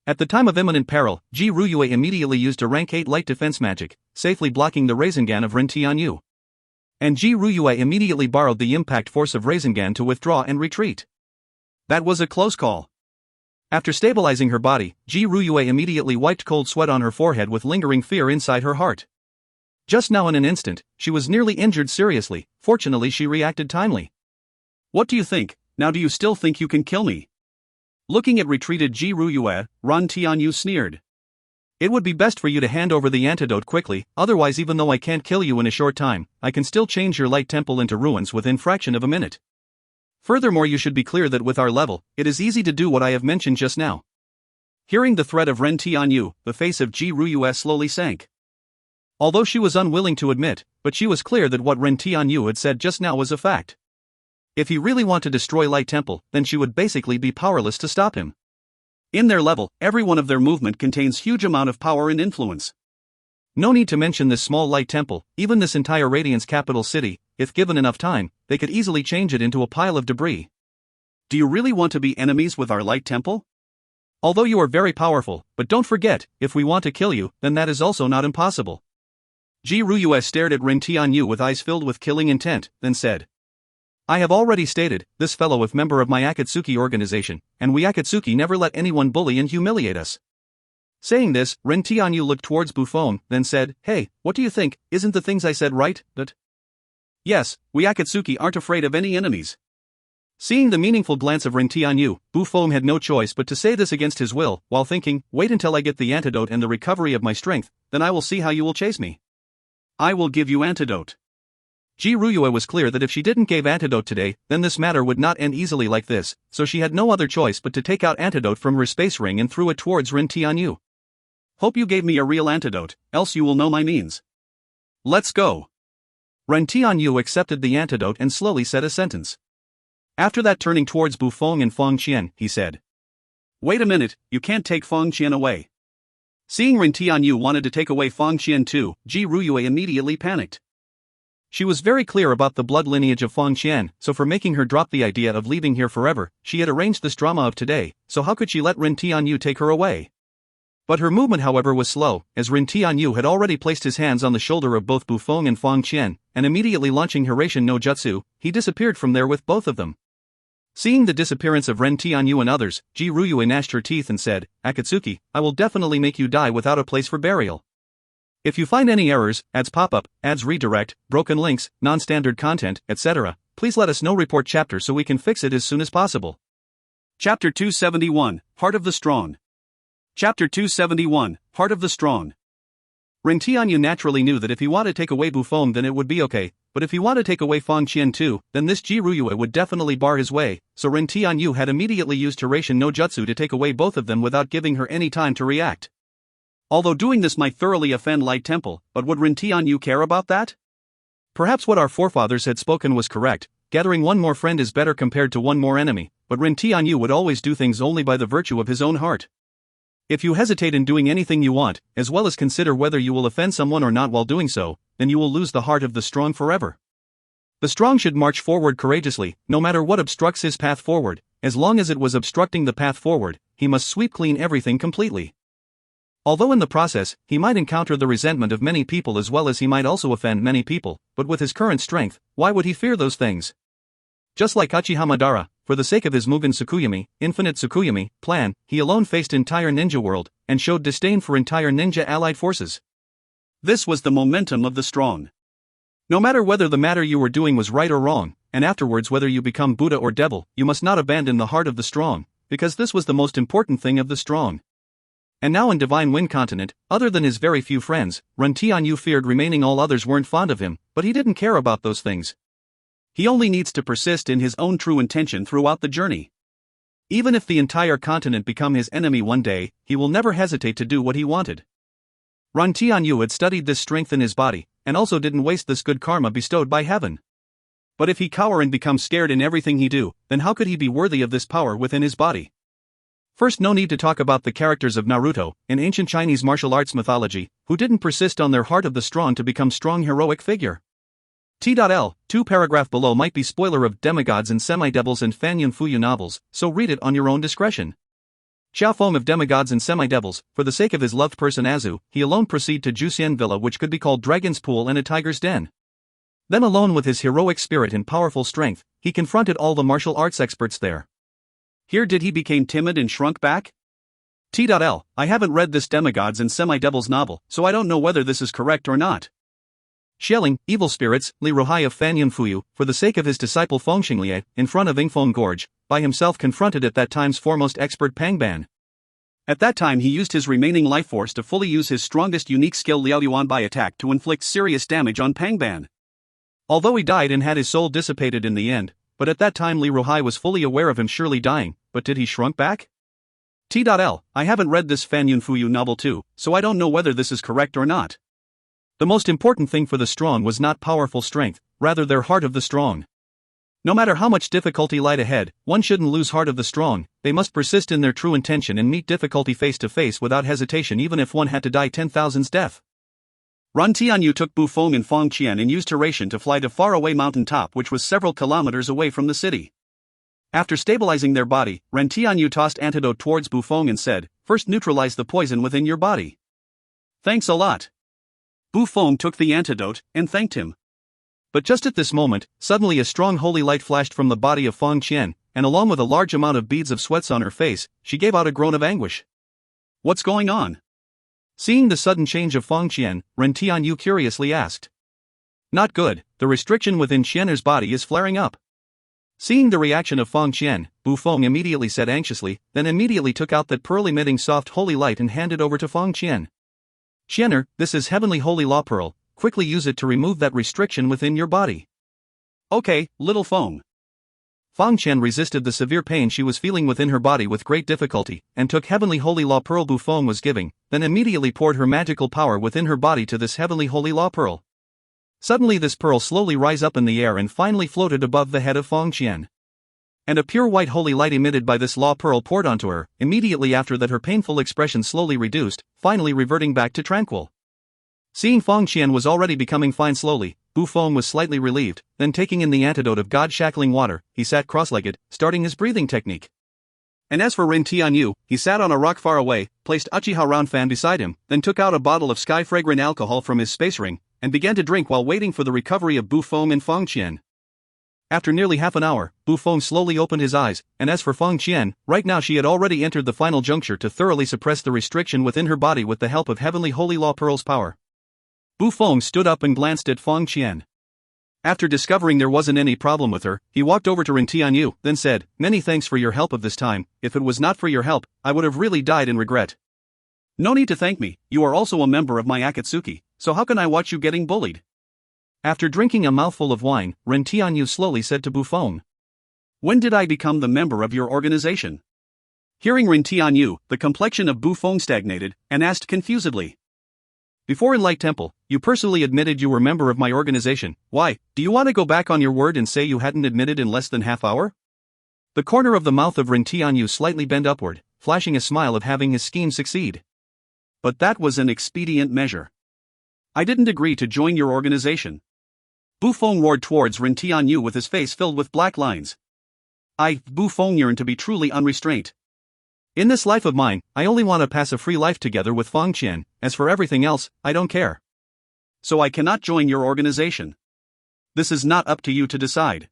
Speaker 1: At the time of imminent peril, Ji Ruyue immediately used a rank 8 light defense magic, safely blocking the Rasengan of Ren Tianyu. And Ji Ruyue immediately borrowed the impact force of Rasengan to withdraw and retreat. That was a close call. After stabilizing her body, Ji Ruyue immediately wiped cold sweat on her forehead with lingering fear inside her heart. Just now in an instant, she was nearly injured seriously. Fortunately she reacted timely. What do you think? Now do you still think you can kill me? Looking at retreated Ji Ruyue, Ren Tianyu sneered. It would be best for you to hand over the antidote quickly, otherwise even though I can't kill you in a short time, I can still change your light temple into ruins within fraction of a minute. Furthermore, you should be clear that with our level, it is easy to do what I have mentioned just now. Hearing the threat of Ren Tianyu, the face of Ji Ruyue slowly sank. Although she was unwilling to admit, but she was clear that what Ren Tianyu had said just now was a fact. If he really wanted to destroy Light Temple, then she would basically be powerless to stop him. In their level, every one of their movement contains huge amount of power and influence. No need to mention this small Light Temple, even this entire Radiance capital city, if given enough time, they could easily change it into a pile of debris. Do you really want to be enemies with our Light Temple? Although you are very powerful, but don't forget, if we want to kill you, then that is also not impossible. Ji Ruyue stared at Ren Tianyu with eyes filled with killing intent, then said. I have already stated, this fellow is member of my Akatsuki organization, and we Akatsuki never let anyone bully and humiliate us. Saying this, Ren Tianyu looked towards Buffon, then said, Hey, what do you think, isn't the things I said right, but? Yes, we Akatsuki aren't afraid of any enemies. Seeing the meaningful glance of Ren Tianyu, Buffon had no choice but to say this against his will, while thinking, wait until I get the antidote and the recovery of my strength, then I will see how you will chase me. I will give you antidote. Ji Ruyue was clear that if she didn't give antidote today, then this matter would not end easily like this, so she had no other choice but to take out antidote from her space ring and threw it towards Ren Tianyu. Hope you gave me a real antidote, else you will know my means. Let's go. Ren Tianyu accepted the antidote and slowly said a sentence. After that, turning towards Bufong and Feng Qian, he said. Wait a minute, you can't take Feng Qian away. Seeing Ren Tianyu wanted to take away Feng Qian too, Ji Ruyue immediately panicked. She was very clear about the blood lineage of Feng Qian, so for making her drop the idea of leaving here forever, she had arranged this drama of today, so how could she let Ren Tianyu take her away? But her movement however was slow, as Ren Tianyu had already placed his hands on the shoulder of both Bufong and Feng Qian, and immediately launching Hiratian no Jutsu, he disappeared from there with both of them. Seeing the disappearance of Ren Tianyu and others, Ji Ruyue gnashed her teeth and said, Akatsuki, I will definitely make you die without a place for burial. If you find any errors, ads pop-up, ads redirect, broken links, non-standard content, etc., please let us know. Report chapter so we can fix it as soon as possible. Chapter 271, Heart of the Strong. Chapter 271, Heart of the Strong. Ren Tianyu naturally knew that if he wanted to take away Bufong then it would be okay, but if he wanted to take away Feng Qian too, then this Ji Ruyue would definitely bar his way, so Ren Tianyu had immediately used Hiratian no Jutsu to take away both of them without giving her any time to react. Although doing this might thoroughly offend Light Temple, but would Ren Tianyu care about that? Perhaps what our forefathers had spoken was correct, gathering one more friend is better compared to one more enemy, but Ren Tianyu would always do things only by the virtue of his own heart. If you hesitate in doing anything you want, as well as consider whether you will offend someone or not while doing so, then you will lose the heart of the strong forever. The strong should march forward courageously, no matter what obstructs his path forward, as long as it was obstructing the path forward, he must sweep clean everything completely. Although in the process, he might encounter the resentment of many people as well as he might also offend many people, but with his current strength, why would he fear those things? Just like Uchiha Madara, for the sake of his Mugen Tsukuyomi, Infinite Tsukuyomi, plan, he alone faced entire ninja world, and showed disdain for entire ninja allied forces. This was the momentum of the strong. No matter whether the matter you were doing was right or wrong, and afterwards whether you become Buddha or devil, you must not abandon the heart of the strong, because this was the most important thing of the strong. And now in Divine Wind Continent, other than his very few friends, Ren Tianyu feared remaining all others weren't fond of him, but he didn't care about those things. He only needs to persist in his own true intention throughout the journey. Even if the entire continent become his enemy one day, he will never hesitate to do what he wanted. Ren Tianyu had studied this strength in his body, and also didn't waste this good karma bestowed by heaven. But if he cower and become scared in everything he do, then how could he be worthy of this power within his body? First, no need to talk about the characters of Naruto, in ancient Chinese martial arts mythology, who didn't persist on their heart of the strong to become strong heroic figure. T.L. 2 paragraph below might be spoiler of Demigods and Semi-Devils and Fan Yun Fuyu novels, so read it on your own discretion. Xiao Feng of Demigods and Semi-Devils, for the sake of his loved person Azu, he alone proceed to Juxian Villa, which could be called Dragon's Pool and a Tiger's Den. Then alone with his heroic spirit and powerful strength, he confronted all the martial arts experts there.
Speaker 2: Here did he became timid and shrunk back? T.L. I haven't read this Demigods and Semi-Devils novel, so I don't know whether this is correct or not.
Speaker 1: Xialing, evil spirits, Li Ruhai of Fan Yun Fuyu, for the sake of his disciple Feng Xinglie, in front of Yingfeng Gorge, by himself confronted at that time's foremost expert Pang Ban.
Speaker 2: At that time he used his remaining life force to fully use his strongest unique skill Liao Yuan by attack to inflict serious damage on Pang Ban.
Speaker 1: Although he died and had his soul dissipated in the end, but at that time Li Ruhai was fully aware of him surely dying, but did he shrunk back?
Speaker 2: T.L. I haven't read this Fan Yun Fuyu novel too, so I don't know whether this is correct or not.
Speaker 1: The most important thing for the strong was not powerful strength, rather their heart of the strong. No matter how much difficulty lied ahead, one shouldn't lose heart of the strong, they must persist in their true intention and meet difficulty face to face without hesitation even if one had to die 10,000's death.
Speaker 2: Ren Tianyu took Bu Feng and Feng Qian and used Ration to fly to faraway mountain top which was several kilometers away from the city. After stabilizing their body, Ren Tianyu tossed antidote towards Bu Feng and said, "First neutralize the poison within your body."
Speaker 1: "Thanks a lot."
Speaker 2: Bu Feng took the antidote and thanked him.
Speaker 1: But just at this moment, suddenly a strong holy light flashed from the body of Feng Qian, and along with a large amount of beads of sweats on her face, she gave out a groan of anguish.
Speaker 2: "What's going on?"
Speaker 1: Seeing the sudden change of Feng Qian, Ren Tianyu curiously asked. "Not good, the restriction within Qianer's body is flaring up." Seeing the reaction of Feng Qian, Bu Feng immediately said anxiously, then immediately took out that pearl-emitting soft holy light and handed over to Feng Qian. "Qianer, this is heavenly holy law pearl, quickly use it to remove that restriction within your body."
Speaker 2: "Okay, little Feng."
Speaker 1: Feng Qian resisted the severe pain she was feeling within her body with great difficulty, and took heavenly holy law pearl Bu Feng was giving, then immediately poured her magical power within her body to this heavenly holy law pearl. Suddenly this pearl slowly rise up in the air and finally floated above the head of Feng Qian. And a pure white holy light emitted by this law pearl poured onto her, immediately after that her painful expression slowly reduced, finally reverting back to tranquil. Seeing Feng Qian was already becoming fine slowly, Bu Feng was slightly relieved, then taking in the antidote of God-shackling water, he sat cross-legged, starting his breathing technique.
Speaker 2: And as for Ren Tianyu, he sat on a rock far away, placed Uchiha Ranfan beside him, then took out a bottle of sky-fragrant alcohol from his space ring, and began to drink while waiting for the recovery of Bu Feng and Feng Qian. After nearly half an hour, Bu Feng slowly opened his eyes, and as for Feng Qian, right now she had already entered the final juncture to thoroughly suppress the restriction within her body with the help of heavenly holy law pearl's power. Bu Feng stood up and glanced at Feng Qian. After discovering there wasn't any problem with her, he walked over to Ren Tianyu, then said, "Many thanks for your help of this time, if it was not for your help, I would have really died in regret." "No need to thank me, you are also a member of my Akatsuki, so how can I watch you getting bullied?"
Speaker 1: After drinking a mouthful of wine, Ren Tianyu slowly said to Bu Feng,
Speaker 2: "When did I become the member of your organization?" Hearing Ren Tianyu, the complexion of Bu Feng stagnated, and asked confusedly.
Speaker 1: "Before in Light Temple, you personally admitted you were member of my organization. Why, do you want to go back on your word and say you hadn't admitted in less than half hour?" The corner of the mouth of Ren Tianyu slightly bent upward, flashing a smile of having his scheme succeed.
Speaker 2: "But that was an expedient measure. I didn't agree to join your organization." Bu Feng roared towards Ren Tianyu with his face filled with black lines. Bu Feng yearned to be truly unrestrained.
Speaker 1: "In this life of mine, I only want to pass a free life together with Feng Qian, as for everything else, I don't care."
Speaker 2: "So I cannot join your organization. This is not up to you to decide."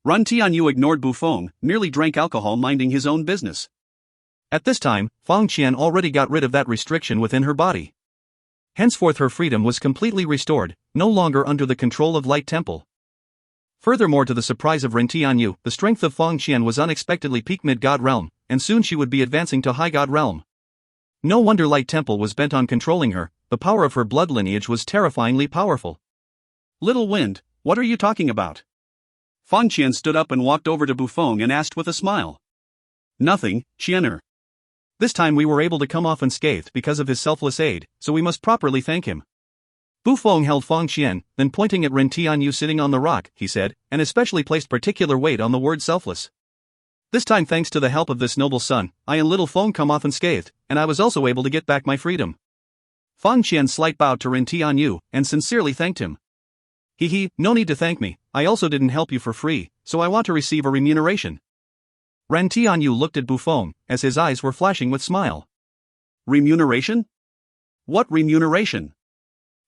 Speaker 2: Ren Tianyu ignored Bu Feng, merely drank alcohol minding his own business.
Speaker 1: At this time, Feng Qian already got rid of that restriction within her body. Henceforth her freedom was completely restored, no longer under the control of Light Temple. Furthermore, to the surprise of Ren Tianyu, the strength of Feng Qian was unexpectedly peaked mid-god realm, and soon she would be advancing to high god realm. No wonder Light Temple was bent on controlling her, the power of her blood lineage was terrifyingly powerful.
Speaker 2: "Little Wind, what are you talking about?" Feng Qian stood up and walked over to Bu Feng and asked with a smile. "Nothing, Qianer.
Speaker 1: This time we were able to come off unscathed because of his selfless aid, so we must properly thank him." Bu Feng held Feng Qian, then pointing at Ren Tianyu sitting on the rock, he said, and especially placed particular weight on the word selfless.
Speaker 2: This time, thanks to the help of this noble son, I and little Feng come off unscathed, and I was also able to get back my freedom. Feng Qian slight bowed to Ren Tianyu and sincerely thanked him. No need to thank me, I also didn't help you for free, so I want to receive a remuneration. Ren Tianyu looked at Bu Feng, as his eyes were flashing with smile. Remuneration? What remuneration?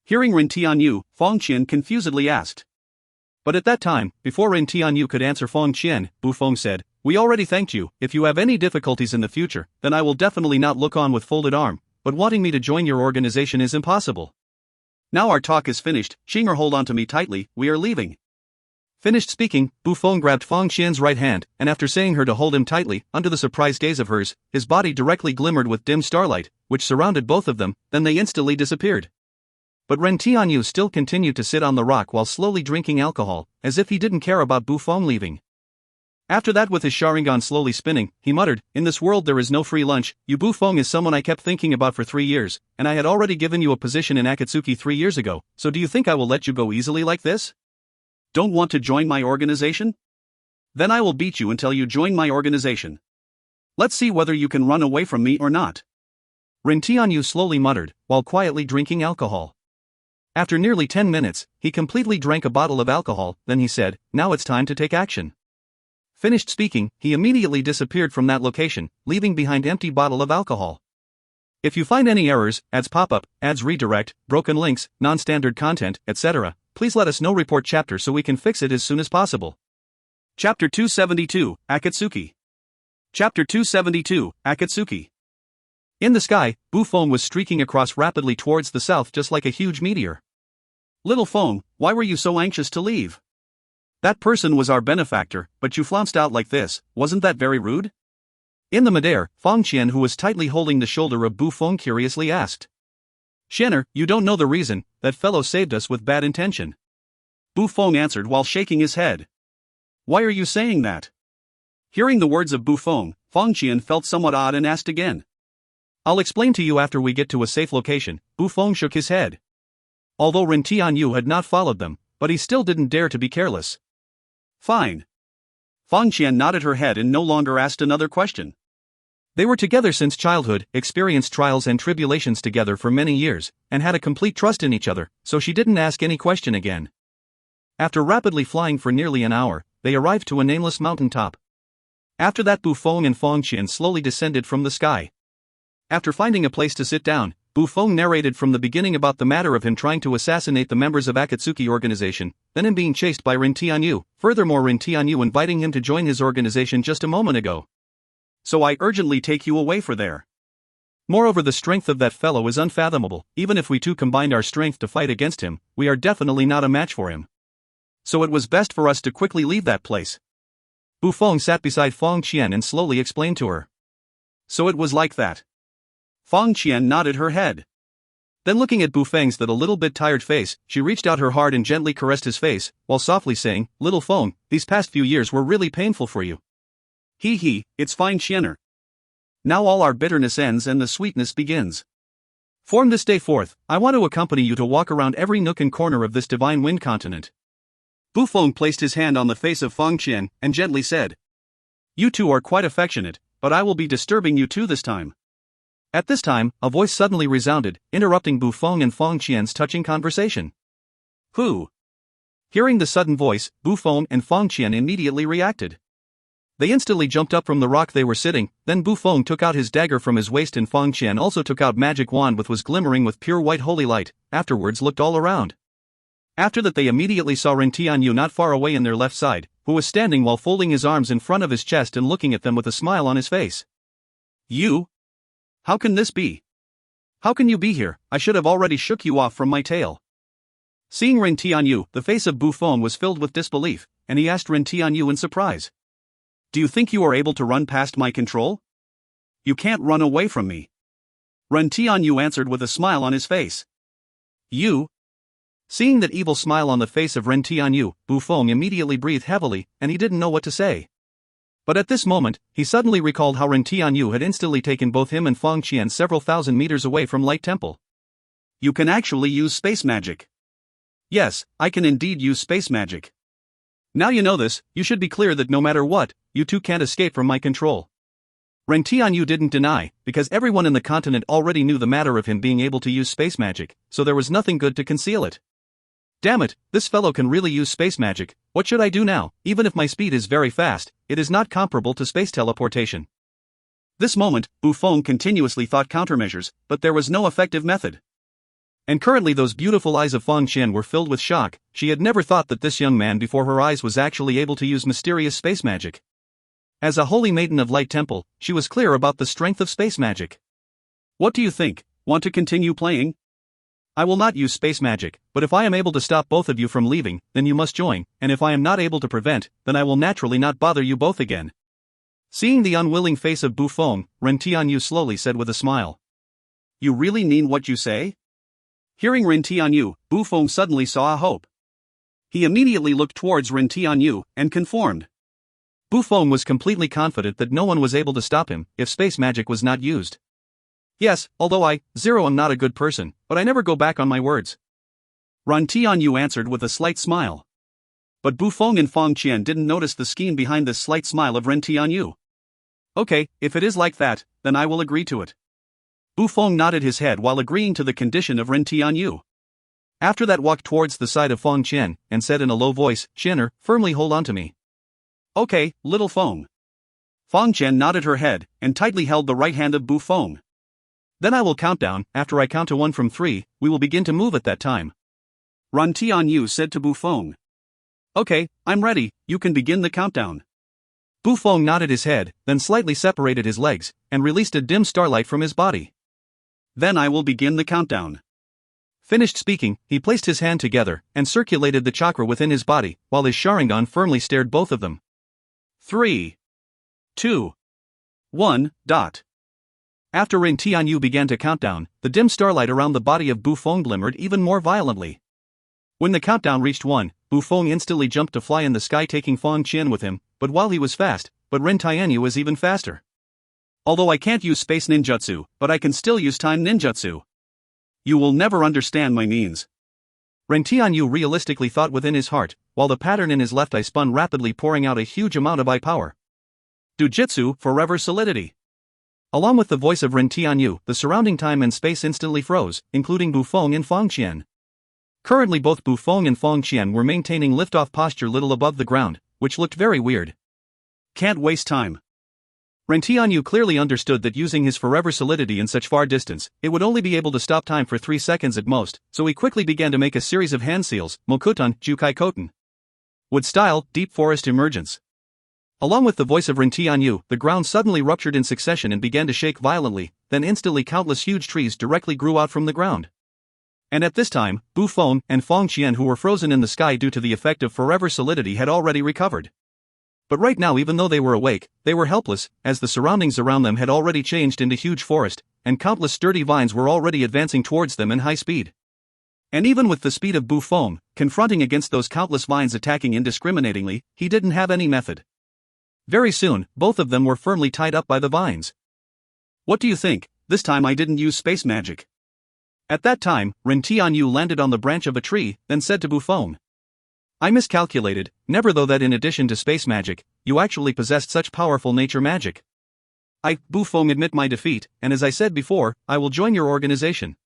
Speaker 2: Hearing Ren Tianyu, Feng Qian confusedly asked. But at that time, before Ren Tianyu could answer Feng Qian, Bu Feng said, "We already thanked you. If you have any difficulties in the future, then I will definitely not look on with folded arm, but wanting me to join your organization is impossible. Now our talk is finished, Xinger, hold on to me tightly, we are leaving." Finished speaking, Bu Feng grabbed Feng Qian's right hand, and after saying her to hold him tightly, under the surprised gaze of hers, his body directly glimmered with dim starlight, which surrounded both of them, then they instantly disappeared. But Ren Tianyu still continued to sit on the rock while slowly drinking alcohol, as if he didn't care about Bu Feng leaving. After that, with his Sharingan slowly spinning, he muttered, "In this world there is no free lunch. You Bu Feng is someone I kept thinking about for 3 years, and I had already given you a position in Akatsuki 3 years ago, so do you think I will let you go easily like this? Don't want to join my organization? Then I will beat you until you join my organization. Let's see whether you can run away from me or not." Ren Tianyu slowly muttered, while quietly drinking alcohol. After nearly 10 minutes, he completely drank a bottle of alcohol, then he said, "Now it's time to take action." Finished speaking, he immediately disappeared from that location, leaving behind empty bottle of alcohol. If you find any errors, ads pop up, ads redirect, broken links, non-standard content, etc., please let us know. Report chapter so we can fix it as soon as possible. Chapter 272, Akatsuki. Chapter 272, Akatsuki. In the sky, Bu Feng was streaking across rapidly towards the south just like a huge meteor. "Little Feng, why were you so anxious to leave? That person was our benefactor, but you flounced out like this, wasn't that very rude?" In the midair, Feng Qian, who was tightly holding the shoulder of Bu Feng, curiously asked. "Xianer, you don't know the reason, that fellow saved us with bad intention." Bu Feng answered while shaking his head. "Why are you saying that?" Hearing the words of Bu Feng, Feng Qian felt somewhat odd and asked again. "I'll explain to you after we get to a safe location." Bu Feng shook his head. Although Ren Tianyu had not followed them, but he still didn't dare to be careless. "Fine." Feng Qian nodded her head and no longer asked another question. They were together since childhood, experienced trials and tribulations together for many years, and had a complete trust in each other, so she didn't ask any question again. After rapidly flying for nearly an hour, they arrived to a nameless mountain top. After that, Bu Feng and Feng Qian slowly descended from the sky. After finding a place to sit down, Bu Feng narrated from the beginning about the matter of him trying to assassinate the members of Akatsuki organization, then him being chased by Ren Tianyu, furthermore Ren Tianyu inviting him to join his organization just a moment ago. "So I urgently take you away for there. Moreover, the strength of that fellow is unfathomable. Even if we two combined our strength to fight against him, we are definitely not a match for him. So it was best for us to quickly leave that place." Bu Feng sat beside Feng Qian and slowly explained to her. "So it was like that." Feng Qian nodded her head. Then looking at Bu Feng's that a little bit tired face, she reached out her heart and gently caressed his face, while softly saying, "Little Feng, these past few years were really painful for you." It's fine, Xianer. Now all our bitterness ends and the sweetness begins. From this day forth, I want to accompany you to walk around every nook and corner of this divine wind continent." Bu Feng placed his hand on the face of Feng Qian and gently said, "You two are quite affectionate, but I will be disturbing you too this time." At this time, a voice suddenly resounded, interrupting Bu Feng and Feng Qian's touching conversation. "Who?" Hearing the sudden voice, Bu Feng and Feng Qian immediately reacted. They instantly jumped up from the rock they were sitting, then Bu Feng took out his dagger from his waist and Feng Qian also took out magic wand which was glimmering with pure white holy light, afterwards looked all around. After that they immediately saw Ren Tianyu not far away in their left side, who was standing while folding his arms in front of his chest and looking at them with a smile on his face. "You? How can this be? How can you be here? I should have already shook you off from my tail." Seeing Ren Tianyu, the face of Bu Feng was filled with disbelief, and he asked Ren Tianyu in surprise. "Do you think you are able to run past my control? You can't run away from me." Ren Tianyu answered with a smile on his face. "You?" Seeing that evil smile on the face of Ren Tianyu, Bu Feng immediately breathed heavily, and he didn't know what to say. But at this moment, he suddenly recalled how Ren Tianyu had instantly taken both him and Feng Qian several thousand meters away from Light Temple. "You can actually use space magic." "Yes, I can indeed use space magic. Now you know this, you should be clear that no matter what,
Speaker 1: you two can't escape from my control. Ren Tianyu didn't deny, because everyone in the continent already knew the matter of him being able to use space magic, so there was nothing good to conceal it. Damn it, this fellow can really use space magic. What should I do now? Even if my speed is very fast, it is not comparable to space teleportation. This moment, Bu Feng continuously thought countermeasures, but there was no effective method. And currently those beautiful eyes of Feng Qian were filled with shock. She had never thought that this young man before her eyes was actually able to use mysterious space magic. As a holy maiden of Light Temple, she was clear about the strength of space magic. What do you think? Want to continue playing? I will not use space magic, but if I am able to stop both of you from leaving, then you must join, and if I am not able to prevent, then I will naturally not bother you both again. Seeing the unwilling face of Bu Feng, Ren Tianyu slowly said with a smile. You really mean what you say? Hearing Ren Tianyu, Bu Feng suddenly saw a hope. He immediately looked towards Ren Tianyu, and conformed. Bu Feng was completely confident that no one was able to stop him if space magic was not used. Yes, although I, Zero, am not a good person, but I never go back on my words. Ren Tianyu answered with a slight smile. But Bu Feng and Feng Qian didn't notice the scheme behind this slight smile of Ren Tianyu. Okay, if it is like that, then I will agree to it. Bu Feng nodded his head while agreeing to the condition of Ren Tianyu. After that walked towards the side of Feng Qian, and said in a low voice, Qianer, firmly hold on to me. Okay, little Feng. Feng Qian nodded her head, and tightly held the right hand of Bu Feng. Then I will count down. After I count to 1 from 3, we will begin to move at that time. Ren Tianyu said to Bu Feng. Okay, I'm ready, you can begin the countdown. Bu Feng nodded his head, then slightly separated his legs, and released a dim starlight from his body. Then I will begin the countdown. Finished speaking, he placed his hand together, and circulated the chakra within his body, while his Sharingan firmly stared both of them. 3, 2, 1, dot. After Ren Tianyu began to count down, the dim starlight around the body of Bu Feng glimmered even more violently. When the countdown reached 1, Bu Feng instantly jumped to fly in the sky, taking Feng Qian with him, but while he was fast, but Ren Tianyu was even faster. Although I can't use space ninjutsu, but I can still use time ninjutsu. You will never understand my means. Ren Tianyu realistically thought within his heart, while the pattern in his left eye spun rapidly, pouring out a huge amount of eye power. Dujitsu, forever solidity. Along with the voice of Ren Tianyu, the surrounding time and space instantly froze, including Bu Feng and Feng Qian. Currently both Bu Feng and Feng Qian were maintaining liftoff posture little above the ground, which looked very weird. Can't waste time. Ren Tianyu clearly understood that using his forever solidity in such far distance, it would only be able to stop time for 3 seconds at most, so he quickly began to make a series of hand seals, Mokuton, Jukai Koten. Wood style, deep forest emergence. Along with the voice of Ren Tianyu, the ground suddenly ruptured in succession and began to shake violently, then instantly countless huge trees directly grew out from the ground. And at this time, Bu Feng and Feng Qian, who were frozen in the sky due to the effect of forever solidity, had already recovered. But right now, even though they were awake, they were helpless, as the surroundings around them had already changed into huge forest, and countless sturdy vines were already advancing towards them in high speed. And even with the speed of Bu Feng, confronting against those countless vines attacking indiscriminatingly, he didn't have any method. Very soon, both of them were firmly tied up by the vines. What do you think? This time I didn't use space magic. At that time, Ren Tianyu landed on the branch of a tree, then said to Bu Feng. I miscalculated, never though that in addition to space magic, you actually possessed such powerful nature magic. Bu Feng, admit my defeat, and as I said before, I will join your organization.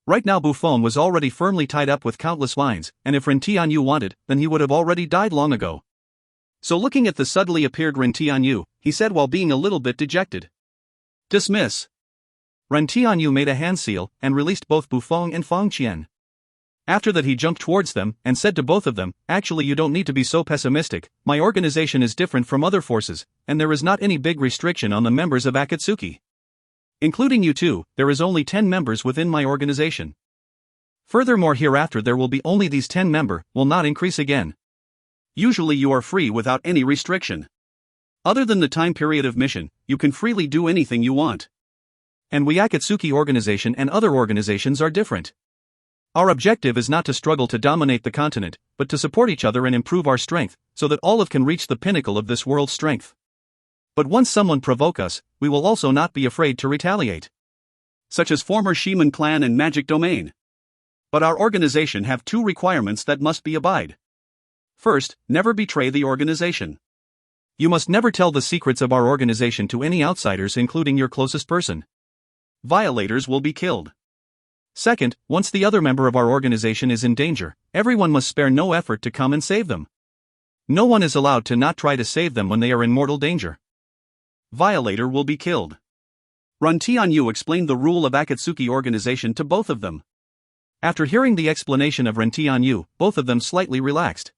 Speaker 1: Right now Bu Feng was already firmly tied up with countless vines, and if Ren Tianyu wanted, then he would have already died long ago. So looking at the suddenly appeared Ren Tianyu, he said while being a little bit dejected. Dismiss. Ren Tianyu made a hand seal, and released both Bu Feng and Feng Qian. After that he jumped towards them, and said to both of them, actually you don't need to be so pessimistic, my organization is different from other forces, and there is not any big restriction on the members of Akatsuki. Including you two, there is only 10 members within my organization. Furthermore, hereafter there will be only these 10 members, will not increase again. Usually you are free without any restriction. Other than the time period of mission, you can freely do anything you want. And we Akatsuki organization and other organizations are different. Our objective is not to struggle to dominate the continent, but to support each other and improve our strength, so that all of can reach the pinnacle of this world's strength. But once someone provoke us, we will also not be afraid to retaliate. Such as former Shiman clan and magic domain. But our organization have 2 requirements that must be abide. First, never betray the organization. You must never tell the secrets of our organization to any outsiders, including your closest person. Violators will be killed. Second, once the other member of our organization is in danger, everyone must spare no effort to come and save them. No one is allowed to not try to save them when they are in mortal danger. Violator will be killed. Ren Tianyu explained the rule of Akatsuki organization to both of them. After hearing the explanation of Ren Tianyu, both of them slightly relaxed.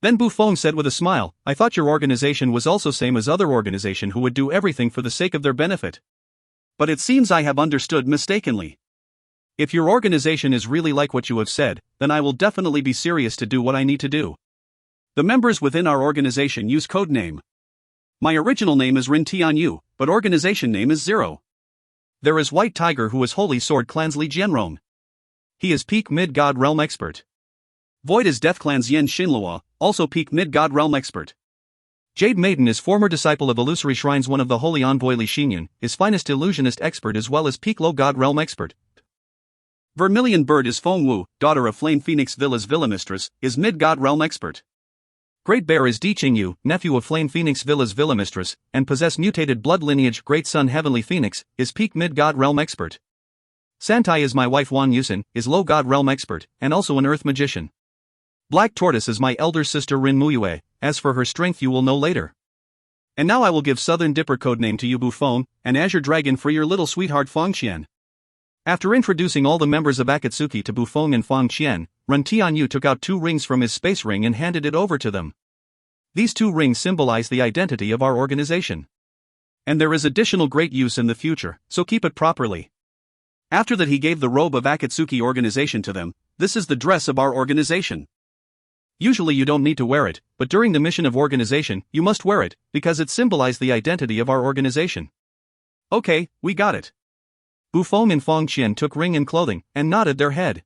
Speaker 1: Then Bu Feng said with a smile, I thought your organization was also same as other organization who would do everything for the sake of their benefit. But it seems I have understood mistakenly. If your organization is really like what you have said, then I will definitely be serious to do what I need to do. The members within our organization use code name. My original name is Ren Tianyu, but organization name is Zero. There is White Tiger who is Holy Sword Clan's Li Jianrong. He is peak mid-god realm expert. Void is Death Clan's Yen Xinlua, also peak mid-god realm expert. Jade Maiden is former disciple of Illusory Shrines, one of the Holy Envoy Li Xinyan, is finest illusionist expert as well as peak low god realm expert. Vermilion Bird is Feng Wu, daughter of Flame Phoenix Villa's Villa Mistress, is mid-god realm expert. Great Bear is Di Qingyu, nephew of Flame Phoenix Villa's Villa Mistress, and possess mutated blood lineage. Great Sun Heavenly Phoenix, is peak mid-god realm expert. Santai is my wife Wan Yusin, is low god realm expert, and also an earth magician. Black Tortoise is my elder sister Rin Muyue, as for her strength you will know later. And now I will give Southern Dipper codename to you Bu Feng, and Azure Dragon for your little sweetheart Feng Qian. After introducing all the members of Akatsuki to Bu Feng and Feng Qian, Ren Tianyu took out 2 rings from his space ring and handed it over to them. These 2 rings symbolize the identity of our organization. And there is additional great use in the future, so keep it properly. After that he gave the robe of Akatsuki organization to them. This is the dress of our organization. Usually you don't need to wear it, but during the mission of organization, you must wear it, because it symbolizes the identity of our organization. Okay, we got it. Bu Feng and Feng Qian took ring and clothing, and nodded their head.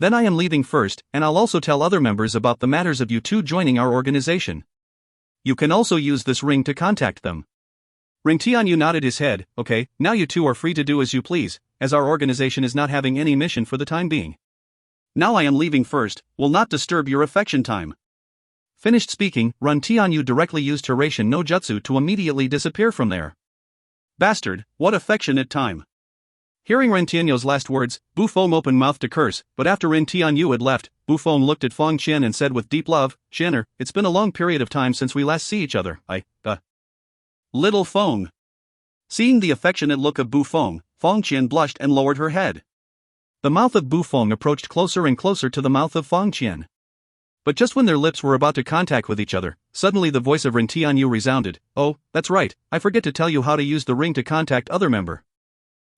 Speaker 1: Then I am leaving first, and I'll also tell other members about the matters of you 2 joining our organization. You can also use this ring to contact them. Ren Tianyu nodded his head, okay, now you 2 are free to do as you please, as our organization is not having any mission for the time being. Now I am leaving first, will not disturb your affection time. Finished speaking, Ren Tianyu directly used Hiraishin no Jutsu to immediately disappear from there. Bastard, what affectionate time. Hearing Ren Tianyu's last words, Bu Feng opened mouth to curse, but after Ren Tianyu had left, Bu Feng looked at Feng Qian and said with deep love, Qianer, it's been a long period of time since we last see each other, Little Feng. Seeing the affectionate look of Bu Feng, Feng Qian blushed and lowered her head. The mouth of Bu Feng approached closer and closer to the mouth of Feng Qian. But just when their lips were about to contact with each other, suddenly the voice of Ren Tianyu resounded, oh, that's right, I forget to tell you how to use the ring to contact other member.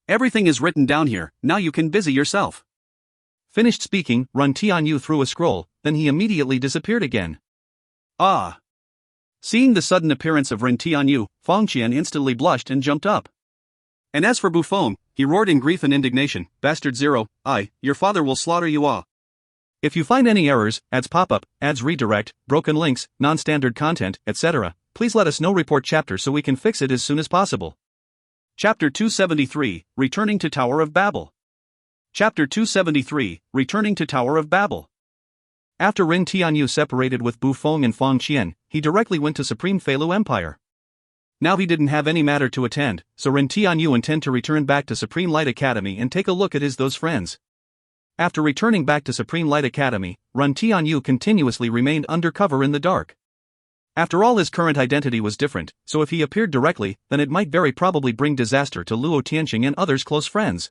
Speaker 1: Everything is written down here, now you can busy yourself. Finished speaking, Ren Tianyu threw a scroll, then he immediately disappeared again. Ah! Seeing the sudden appearance of Ren Tianyu, Feng Qian instantly blushed and jumped up. And as for Bu Feng, he roared in grief and indignation, Bastard Zero, your father will slaughter you all. If you find any errors, ads pop-up, ads redirect, broken links, non-standard content, etc., please let us know. Report chapter so we can fix it as soon as possible. Chapter 273, Returning to Tower of Babel. Chapter 273, Returning to Tower of Babel. After Ren Tianyu separated with Bu Feng and Feng Qian, he directly went to Supreme Feilu Empire. Now he didn't have any matter to attend, so Ren Tianyu intend to return back to Supreme Light Academy and take a look at those friends. After returning back to Supreme Light Academy, Ren Tianyu continuously remained undercover in the dark. After all, his current identity was different, so if he appeared directly, then it might very probably bring disaster to Luo Tianqing and others' close friends.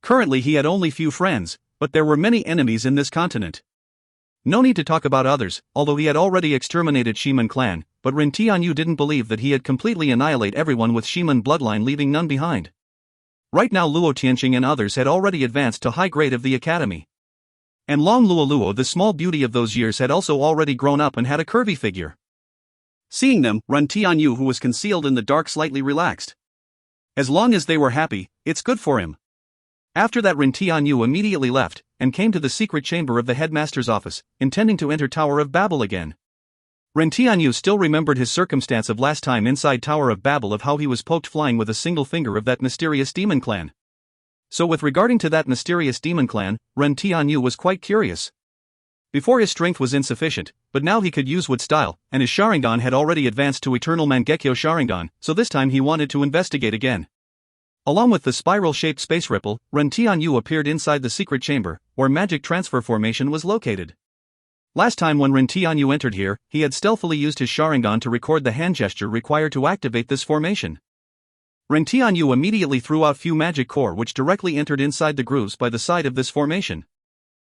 Speaker 1: Currently he had only few friends, but there were many enemies in this continent. No need to talk about others, although he had already exterminated Shiman clan, but Ren Tianyu didn't believe that he had completely annihilated everyone with Shiman bloodline, leaving none behind. Right now Luo Tianqing and others had already advanced to high grade of the academy. And Long Luo, the small beauty of those years, had also already grown up and had a curvy figure. Seeing them, Ren Tianyu, who was concealed in the dark, slightly relaxed. As long as they were happy, it's good for him. After that, Ren Tianyu immediately left, and came to the secret chamber of the headmaster's office, intending to enter Tower of Babel again. Ren Tianyu still remembered his circumstance of last time inside Tower of Babel, of how he was poked flying with a single finger of that mysterious demon clan. So with regarding to that mysterious demon clan, Ren Tianyu was quite curious. Before his strength was insufficient, but now he could use with style, and his Sharingan had already advanced to Eternal Mangekyo Sharingan, so this time he wanted to investigate again. Along with the spiral-shaped space ripple, Ren Tianyu appeared inside the secret chamber, where magic transfer formation was located. Last time when Ren Tianyu entered here, he had stealthily used his Sharingan to record the hand gesture required to activate this formation. Ren Tianyu immediately threw out few magic core which directly entered inside the grooves by the side of this formation.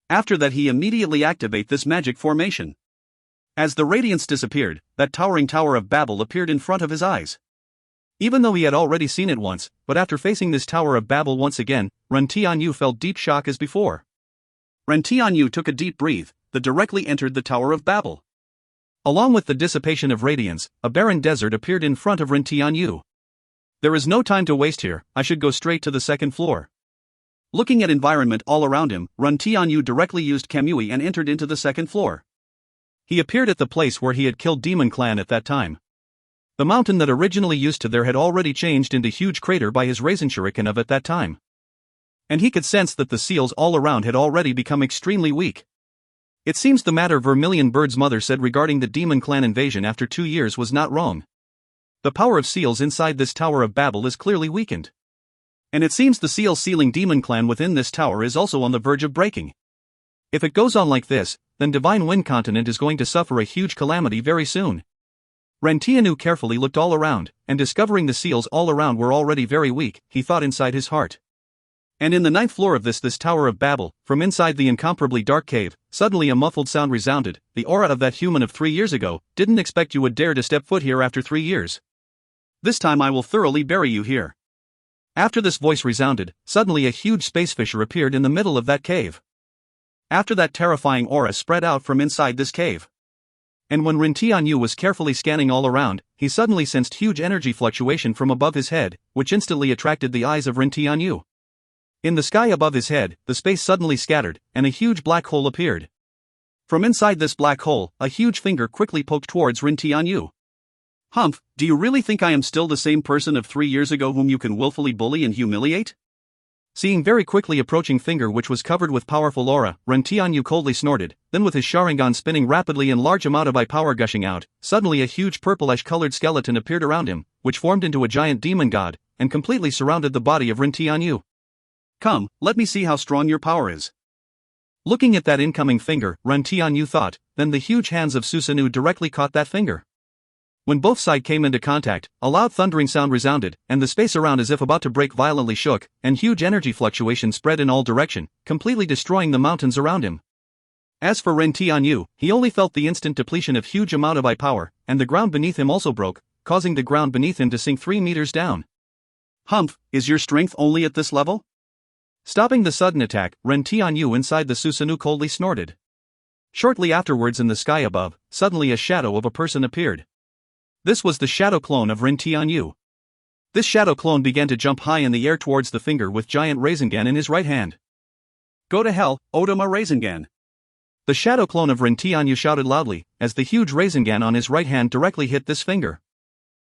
Speaker 1: After that he immediately activate this magic formation. As the radiance disappeared, that towering Tower of Babel appeared in front of his eyes. Even though he had already seen it once, but after facing this Tower of Babel once again, Ren Tianyu felt deep shock as before. Ren Tianyu took a deep breath, then directly entered the Tower of Babel. Along with the dissipation of radiance, a barren desert appeared in front of Ren Tianyu. There is no time to waste here, I should go straight to the second floor. Looking at environment all around him, Ren Tianyu directly used Kamui and entered into the second floor. He appeared at the place where he had killed Demon Clan at that time. The mountain that originally used to there had already changed into huge crater by his Raisin Shuriken of at that time. And he could sense that the seals all around had already become extremely weak. It seems the matter Vermilion Bird's mother said regarding the Demon Clan invasion after 2 years was not wrong. The power of seals inside this Tower of Babel is clearly weakened. And it seems the seal sealing Demon Clan within this tower is also on the verge of breaking. If it goes on like this, then Divine Wind Continent is going to suffer a huge calamity very soon. Ren Tianyu carefully looked all around, and discovering the seals all around were already very weak, he thought inside his heart. And in the 9th floor of this Tower of Babel, from inside the incomparably dark cave, suddenly a muffled sound resounded. The aura of that human of 3 years ago, didn't expect you would dare to step foot here after 3 years. This time I will thoroughly bury you here. After this voice resounded, suddenly a huge space fissure appeared in the middle of that cave. After that terrifying aura spread out from inside this cave. And when Ren Tianyu was carefully scanning all around, he suddenly sensed huge energy fluctuation from above his head, which instantly attracted the eyes of Ren Tianyu. In the sky above his head, the space suddenly scattered, and a huge black hole appeared. From inside this black hole, a huge finger quickly poked towards Ren Tianyu. Humph, do you really think I am still the same person of 3 years ago whom you can willfully bully and humiliate? Seeing very quickly approaching finger which was covered with powerful aura, Ren Tianyu coldly snorted, then with his Sharingan spinning rapidly and large amount of eye power gushing out, suddenly a huge purplish-colored skeleton appeared around him, which formed into a giant demon god, and completely surrounded the body of Ren Tianyu. Come, let me see how strong your power is. Looking at that incoming finger, Ren Tianyu thought, then the huge hands of Susanoo directly caught that finger. When both sides came into contact, a loud thundering sound resounded, and the space around as if about to break violently shook, and huge energy fluctuation spread in all direction, completely destroying the mountains around him. As for Ren Tianyu, he only felt the instant depletion of huge amount of eye power, and the ground beneath him also broke, causing the ground beneath him to sink 3 meters down. Humph, is your strength only at this level? Stopping the sudden attack, Ren Tianyu inside the Susanoo coldly snorted. Shortly afterwards in the sky above, suddenly a shadow of a person appeared. This was the shadow clone of Ren Tianyu. This shadow clone began to jump high in the air towards the finger with giant Rasengan in his right hand. Go to hell, Odama Rasengan. The shadow clone of Ren Tianyu shouted loudly, as the huge Rasengan on his right hand directly hit this finger.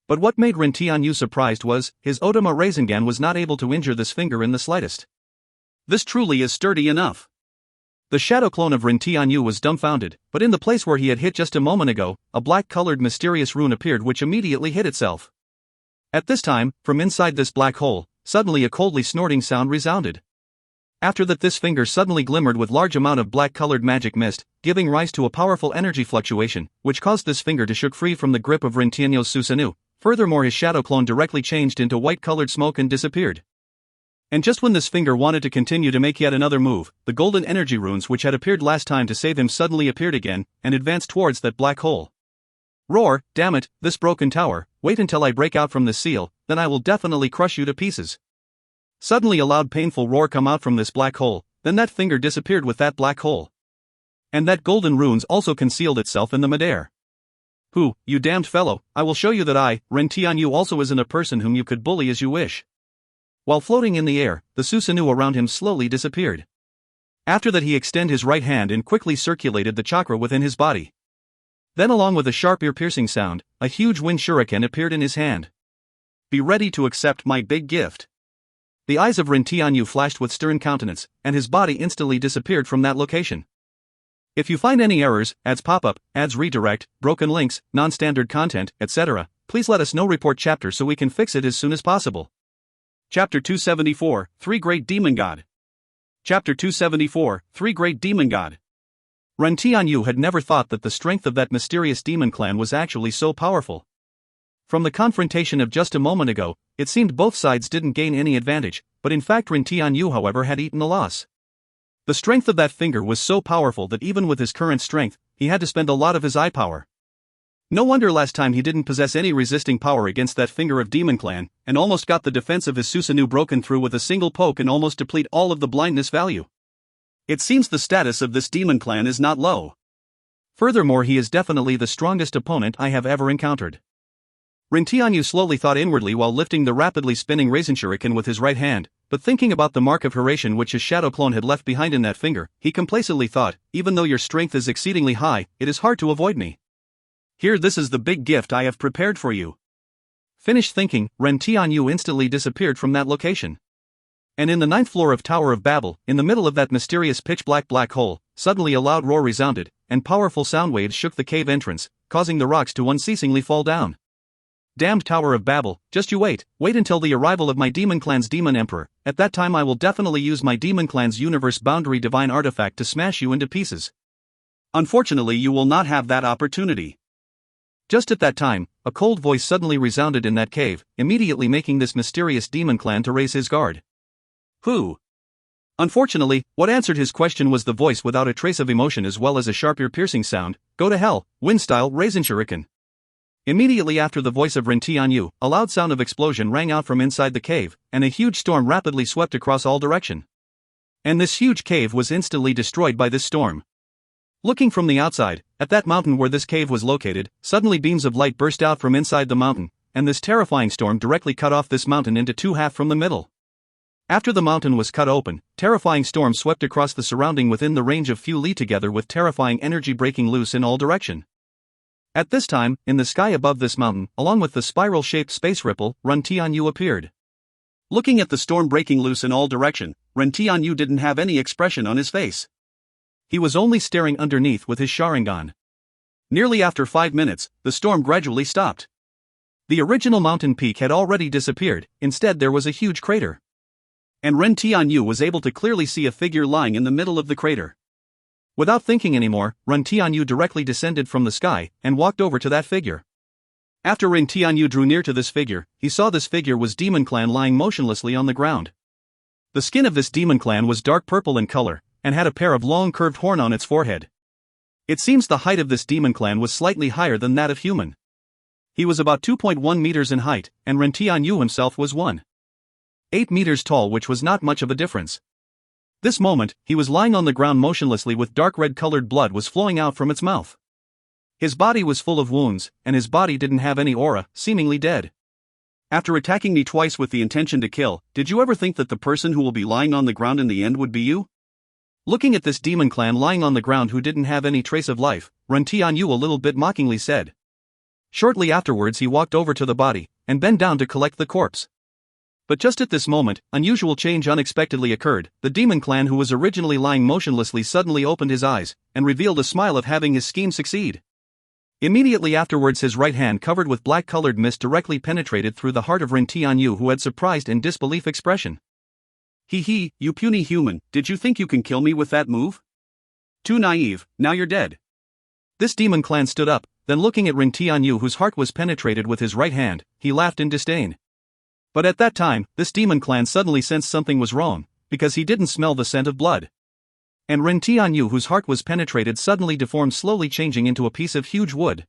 Speaker 1: But what made Ren Tianyu surprised was, his Odama Rasengan was not able to injure this finger in the slightest. This truly is sturdy enough. The shadow clone of Ren Tianyu was dumbfounded, but in the place where he had hit just a moment ago, a black-colored mysterious rune appeared which immediately hid itself. At this time, from inside this black hole, suddenly a coldly snorting sound resounded. After that this finger suddenly glimmered with large amount of black-colored magic mist, giving rise to a powerful energy fluctuation, which caused this finger to shake free from the grip of Ren Tianyu's Susanoo. Furthermore, his shadow clone directly changed into white-colored smoke and disappeared. And just when this finger wanted to continue to make yet another move, the golden energy runes which had appeared last time to save him suddenly appeared again, and advanced towards that black hole. Roar, damn it, this broken tower, wait until I break out from this seal, then I will definitely crush you to pieces. Suddenly a loud painful roar come out from this black hole, then that finger disappeared with that black hole. And that golden runes also concealed itself in the midair. Who, you damned fellow, I will show you that I, Ren Tianyu also isn't a person whom you could bully as you wish. While floating in the air, the Susanoo around him slowly disappeared. After that he extended his right hand and quickly circulated the chakra within his body. Then along with a sharp ear-piercing sound, a huge wind shuriken appeared in his hand. Be ready to accept my big gift. The eyes of Ren Tianyu flashed with stern countenance, and his body instantly disappeared from that location. If you find any errors, ads pop-up, ads redirect, broken links, non-standard content, etc., please let us know. Report chapter so we can fix it as soon as possible. Chapter 274, 3 Great Demon God. Chapter 274, 3 Great Demon God. Ren Tianyu had never thought that the strength of that mysterious demon clan was actually so powerful. From the confrontation of just a moment ago, it seemed both sides didn't gain any advantage, but in fact Ren Tianyu however had eaten a loss. The strength of that finger was so powerful that even with his current strength, he had to spend a lot of his eye power. No wonder last time he didn't possess any resisting power against that finger of Demon Clan, and almost got the defense of his Susanoo broken through with a single poke and almost deplete all of the blindness value. It seems the status of this Demon Clan is not low. Furthermore, he is definitely the strongest opponent I have ever encountered. Ren Tianyu slowly thought inwardly while lifting the rapidly spinning Raisin Shuriken with his right hand, but thinking about the mark of Hurration which his shadow clone had left behind in that finger, he complacently thought, even though your strength is exceedingly high, it is hard to avoid me. Here, this is the big gift I have prepared for you. Finished thinking, Ren Tianyu instantly disappeared from that location. And in the 9th floor of Tower of Babel, in the middle of that mysterious pitch-black black hole, suddenly a loud roar resounded, and powerful sound waves shook the cave entrance, causing the rocks to unceasingly fall down. Damned Tower of Babel, just you wait until the arrival of my Demon Clan's Demon Emperor. At that time I will definitely use my Demon Clan's universe boundary divine artifact to smash you into pieces. Unfortunately, you will not have that opportunity. Just at that time, a cold voice suddenly resounded in that cave, immediately making this mysterious Demon Clan to raise his guard. Who? Unfortunately, what answered his question was the voice without a trace of emotion as well as a sharp ear-piercing sound. Go to hell, wind-style Raisin Shuriken. Immediately after the voice of Ren Tianyu, a loud sound of explosion rang out from inside the cave, and a huge storm rapidly swept across all direction. And this huge cave was instantly destroyed by this storm. Looking from the outside, at that mountain where this cave was located, suddenly beams of light burst out from inside the mountain, and this terrifying storm directly cut off this mountain into two half from the middle. After the mountain was cut open, terrifying storm swept across the surrounding within the range of few li together with terrifying energy breaking loose in all direction. At this time, in the sky above this mountain, along with the spiral-shaped space ripple, Ren Tianyu appeared. Looking at the storm breaking loose in all direction, Ren Tianyu didn't have any expression on his face. He was only staring underneath with his Sharingan. Nearly after 5 minutes, the storm gradually stopped. The original mountain peak had already disappeared, instead there was a huge crater. And Ren Tianyu was able to clearly see a figure lying in the middle of the crater. Without thinking anymore, Ren Tianyu directly descended from the sky and walked over to that figure. After Ren Tianyu drew near to this figure, he saw this figure was Demon Clan lying motionlessly on the ground. The skin of this Demon Clan was dark purple in color, and had a pair of long curved horns on its forehead. It seems the height of this Demon Clan was slightly higher than that of human. He was about 2.1 meters in height, and Ren Tianyu himself was 1.8 meters tall, which was not much of a difference. This moment, he was lying on the ground motionlessly with dark red-colored blood was flowing out from its mouth. His body was full of wounds, and his body didn't have any aura, seemingly dead. After attacking me twice with the intention to kill, did you ever think that the person who will be lying on the ground in the end would be you? Looking at this Demon Clan lying on the ground who didn't have any trace of life, Ren Tianyu a little bit mockingly said. Shortly afterwards he walked over to the body, and bent down to collect the corpse. But just at this moment, unusual change unexpectedly occurred. The Demon Clan who was originally lying motionlessly suddenly opened his eyes, and revealed a smile of having his scheme succeed. Immediately afterwards his right hand covered with black-colored mist directly penetrated through the heart of Ren Tianyu, who had surprised and disbelief expression. Hee, you puny human, did you think you can kill me with that move? Too naive, now you're dead. This Demon Clan stood up, then looking at Ren Tianyu, whose heart was penetrated with his right hand, he laughed in disdain. But at that time, this Demon Clan suddenly sensed something was wrong, because he didn't smell the scent of blood. And Ren Tianyu, whose heart was penetrated, suddenly deformed, slowly changing into a piece of huge wood.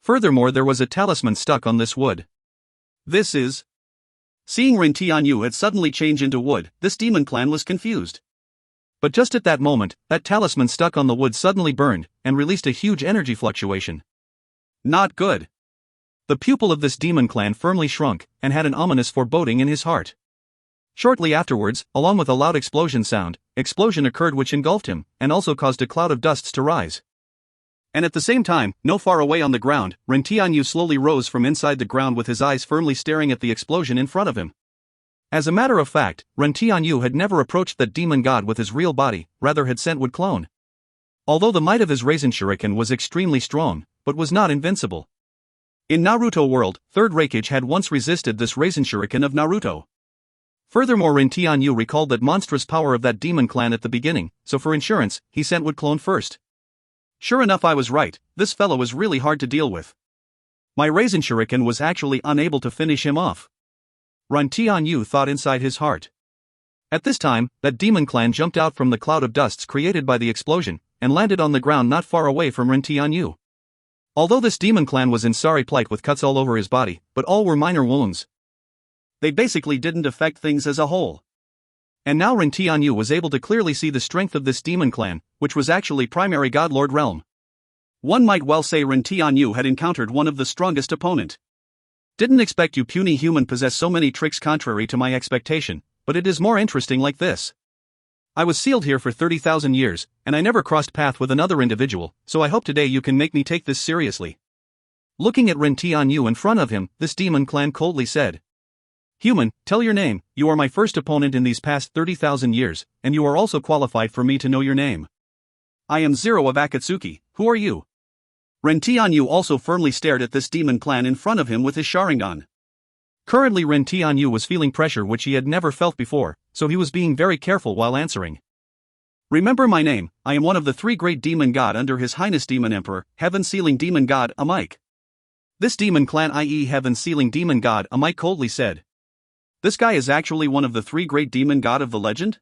Speaker 1: Furthermore, there was a talisman stuck on this wood. This is... Seeing Ren Tianyu had suddenly changed into wood, this Demon Clan was confused. But just at that moment, that talisman stuck on the wood suddenly burned, and released a huge energy fluctuation. Not good. The pupil of this Demon Clan firmly shrunk, and had an ominous foreboding in his heart. Shortly afterwards, along with a loud explosion occurred which engulfed him, and also caused a cloud of dusts to rise. And at the same time, no far away on the ground, Ren Tianyu slowly rose from inside the ground with his eyes firmly staring at the explosion in front of him. As a matter of fact, Ren Tianyu had never approached that demon god with his real body, rather had sent wood clone. Although the might of his Raisin Shuriken was extremely strong, but was not invincible. In Naruto world, Third Raikage had once resisted this Raisin Shuriken of Naruto. Furthermore, Rin Tianyu recalled that monstrous power of that demon clan at the beginning, so for insurance, he sent Wood Clone first. Sure enough, I was right, this fellow is really hard to deal with. My Raisin Shuriken was actually unable to finish him off. Rin Tianyu thought inside his heart. At this time, that demon clan jumped out from the cloud of dusts created by the explosion, and landed on the ground not far away from Rin Tianyu. Although this demon clan was in sorry plight with cuts all over his body, but all were minor wounds. They basically didn't affect things as a whole. And now Rin Tianyu was able to clearly see the strength of this demon clan, which was actually primary Godlord realm. One might well say Rin Tianyu had encountered one of the strongest opponent. Didn't expect you puny human possess so many tricks contrary to my expectation, but it is more interesting like this. I was sealed here for 30,000 years, and I never crossed path with another individual, so I hope today you can make me take this seriously. Looking at Rin Tianyu in front of him, this demon clan coldly said. Human, tell your name, you are my first opponent in these past 30,000 years, and you are also qualified for me to know your name. I am Zero of Akatsuki, who are you? Rin Tianyu also firmly stared at this demon clan in front of him with his Sharingan. Currently Rin Tianyu was feeling pressure which he had never felt before, so he was being very careful while answering. Remember my name, I am one of the 3 great demon god under His Highness Demon Emperor, Heaven Sealing Demon God, Amike. This demon clan, i.e. Heaven Sealing Demon God, Amike coldly said. This guy is actually one of the 3 great demon god of the legend?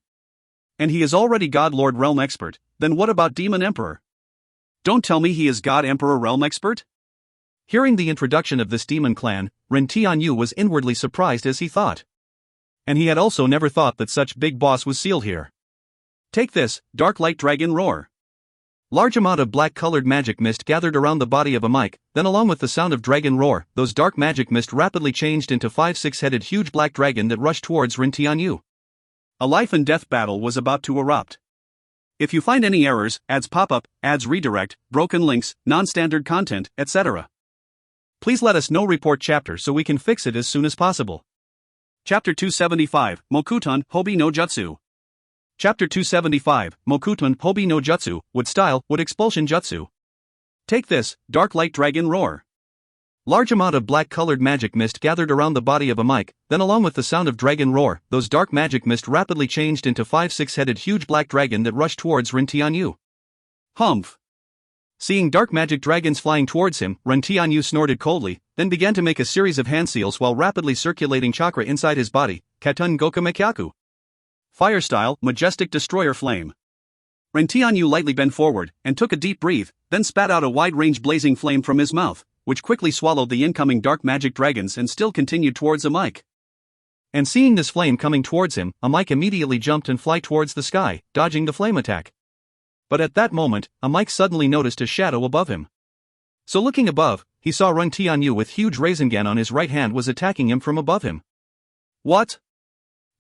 Speaker 1: And he is already God Lord Realm Expert, then what about Demon Emperor? Don't tell me he is God Emperor Realm Expert? Hearing the introduction of this demon clan, Rin Tianyu was inwardly surprised as he thought. And he had also never thought that such big boss was sealed here. Take this, Dark Light Dragon Roar. Large amount of black-colored magic mist gathered around the body of Amike, then along with the sound of dragon roar, those dark magic mist rapidly changed into 5-6-headed huge black dragon that rushed towards Rin Tianyu. A life and death battle was about to erupt. If you find any errors, ads pop up, ads redirect, broken links, non-standard content, etc. Please let us know. Report chapter so we can fix it as soon as possible. Chapter 275, Mokuton Hobi no Jutsu. Chapter 275, Mokuton Hobi no Jutsu, Wood Style, Wood Expulsion Jutsu. Take this, Dark Light Dragon Roar. Large amount of black-colored magic mist gathered around the body of Amike, then along with the sound of dragon roar, those dark magic mist rapidly changed into 5-6-headed huge black dragon that rushed towards Rin Tianyu. Humph. Seeing dark magic dragons flying towards him, Rin Tianyu snorted coldly, then began to make a series of hand seals while rapidly circulating chakra inside his body. Katun Goka Mekyaku. Fire style, majestic destroyer flame. Rin Tianyu lightly bent forward and took a deep breath, then spat out a wide-range blazing flame from his mouth, which quickly swallowed the incoming dark magic dragons and still continued towards Amike. And seeing this flame coming towards him, Amike immediately jumped and flew towards the sky, dodging the flame attack. But at that moment, Amike suddenly noticed a shadow above him. So looking above, he saw Rin Tianyu with huge Rasengan on his right hand was attacking him from above him. What?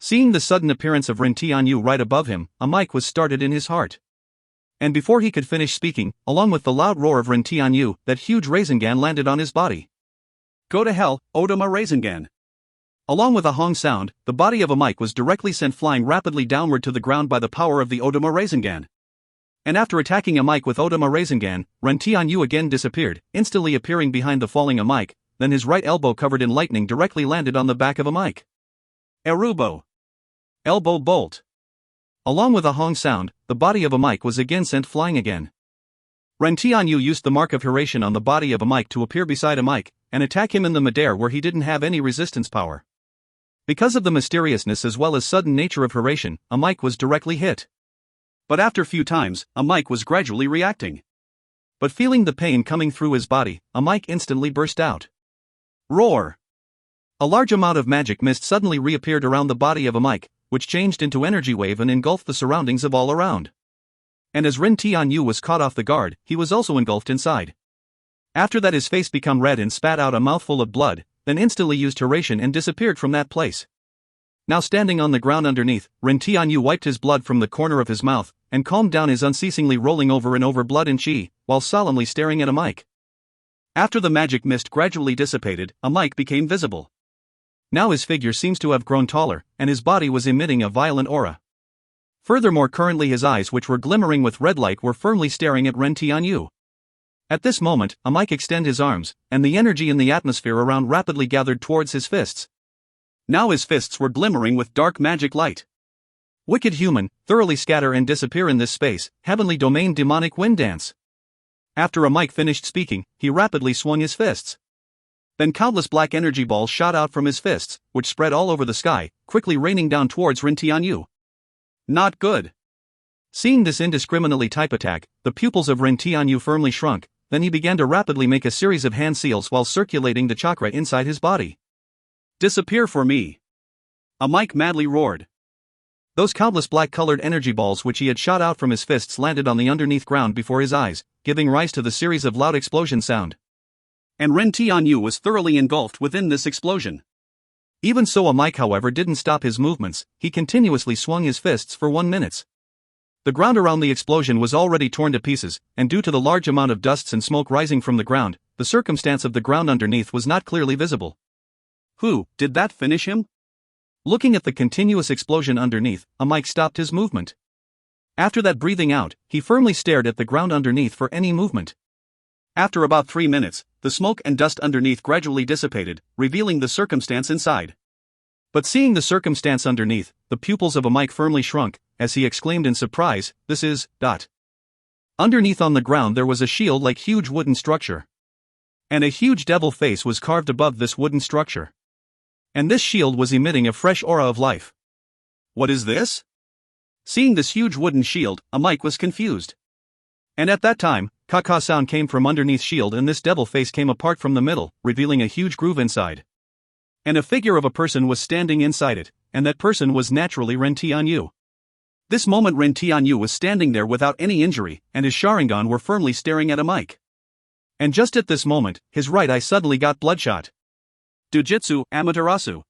Speaker 1: Seeing the sudden appearance of Rin Tianyu right above him, Amike was startled in his heart. And before he could finish speaking, along with the loud roar of Rin Tianyu, that huge Rasengan landed on his body. Go to hell, Odama Rasengan. Along with a hong sound, the body of Amike was directly sent flying rapidly downward to the ground by the power of the Odama Rasengan. And after attacking Amike with Odama Rasengan, Rin Tianyu again disappeared, instantly appearing behind the falling Amike, then his right elbow covered in lightning directly landed on the back of Amike. Erubo. Elbow bolt. Along with a hong sound, the body of Amike was again sent flying again. Rin Tianyu used the mark of Hiration on the body of Amike to appear beside Amike, and attack him in the midair where he didn't have any resistance power. Because of the mysteriousness as well as sudden nature of Hiration, Amike was directly hit. But after few times, Amike was gradually reacting. But feeling the pain coming through his body, Amike instantly burst out. Roar! A large amount of magic mist suddenly reappeared around the body of Amike, which changed into energy wave and engulfed the surroundings of all around. And as Rin Tianyu was caught off the guard, he was also engulfed inside. After that his face became red and spat out a mouthful of blood, then instantly used Hiration and disappeared from that place. Now standing on the ground underneath, Rin Tianyu wiped his blood from the corner of his mouth, and calmed down his unceasingly rolling over and over blood and chi, while solemnly staring at Amike. After the magic mist gradually dissipated, Amike became visible. Now his figure seems to have grown taller, and his body was emitting a violent aura. Furthermore, currently his eyes, which were glimmering with red light, were firmly staring at Ren Tianyu. At this moment, a mic extended his arms, and the energy in the atmosphere around rapidly gathered towards his fists. Now his fists were glimmering with dark magic light. Wicked human, thoroughly scatter and disappear in this space, heavenly domain demonic wind dance. After a mic finished speaking, he rapidly swung his fists. Then countless black energy balls shot out from his fists, which spread all over the sky, quickly raining down towards Ren Tianyu. Not good. Seeing this indiscriminately type attack, the pupils of Ren Tianyu firmly shrunk, then he began to rapidly make a series of hand seals while circulating the chakra inside his body. Disappear for me! A mic madly roared. Those countless black-colored energy balls which he had shot out from his fists landed on the underneath ground before his eyes, giving rise to the series of loud explosion sound. And Ren Tianyu was thoroughly engulfed within this explosion. Even so, a mic, however, didn't stop his movements. He continuously swung his fists for 1 minute. The ground around the explosion was already torn to pieces, and due to the large amount of dusts and smoke rising from the ground, the circumstance of the ground underneath was not clearly visible. Did that finish him? Looking at the continuous explosion underneath, a mic stopped his movement. After that, breathing out, he firmly stared at the ground underneath for any movement. After about 3 minutes, the smoke and dust underneath gradually dissipated, revealing the circumstance inside. But seeing the circumstance underneath, the pupils of a mic firmly shrunk, as he exclaimed in surprise, "This is, ." Underneath on the ground there was a shield-like huge wooden structure. And a huge devil face was carved above this wooden structure. And this shield was emitting a fresh aura of life. What is this? Seeing this huge wooden shield, a mic was confused. And at that time, caca sound came from underneath shield, and this devil face came apart from the middle, revealing a huge groove inside. And a figure of a person was standing inside it, and that person was naturally Ren Tianyu. This moment Ren Tianyu was standing there without any injury, and his Sharingan were firmly staring at a mic. And just at this moment, his right eye suddenly got bloodshot. Dujitsu, Amaterasu.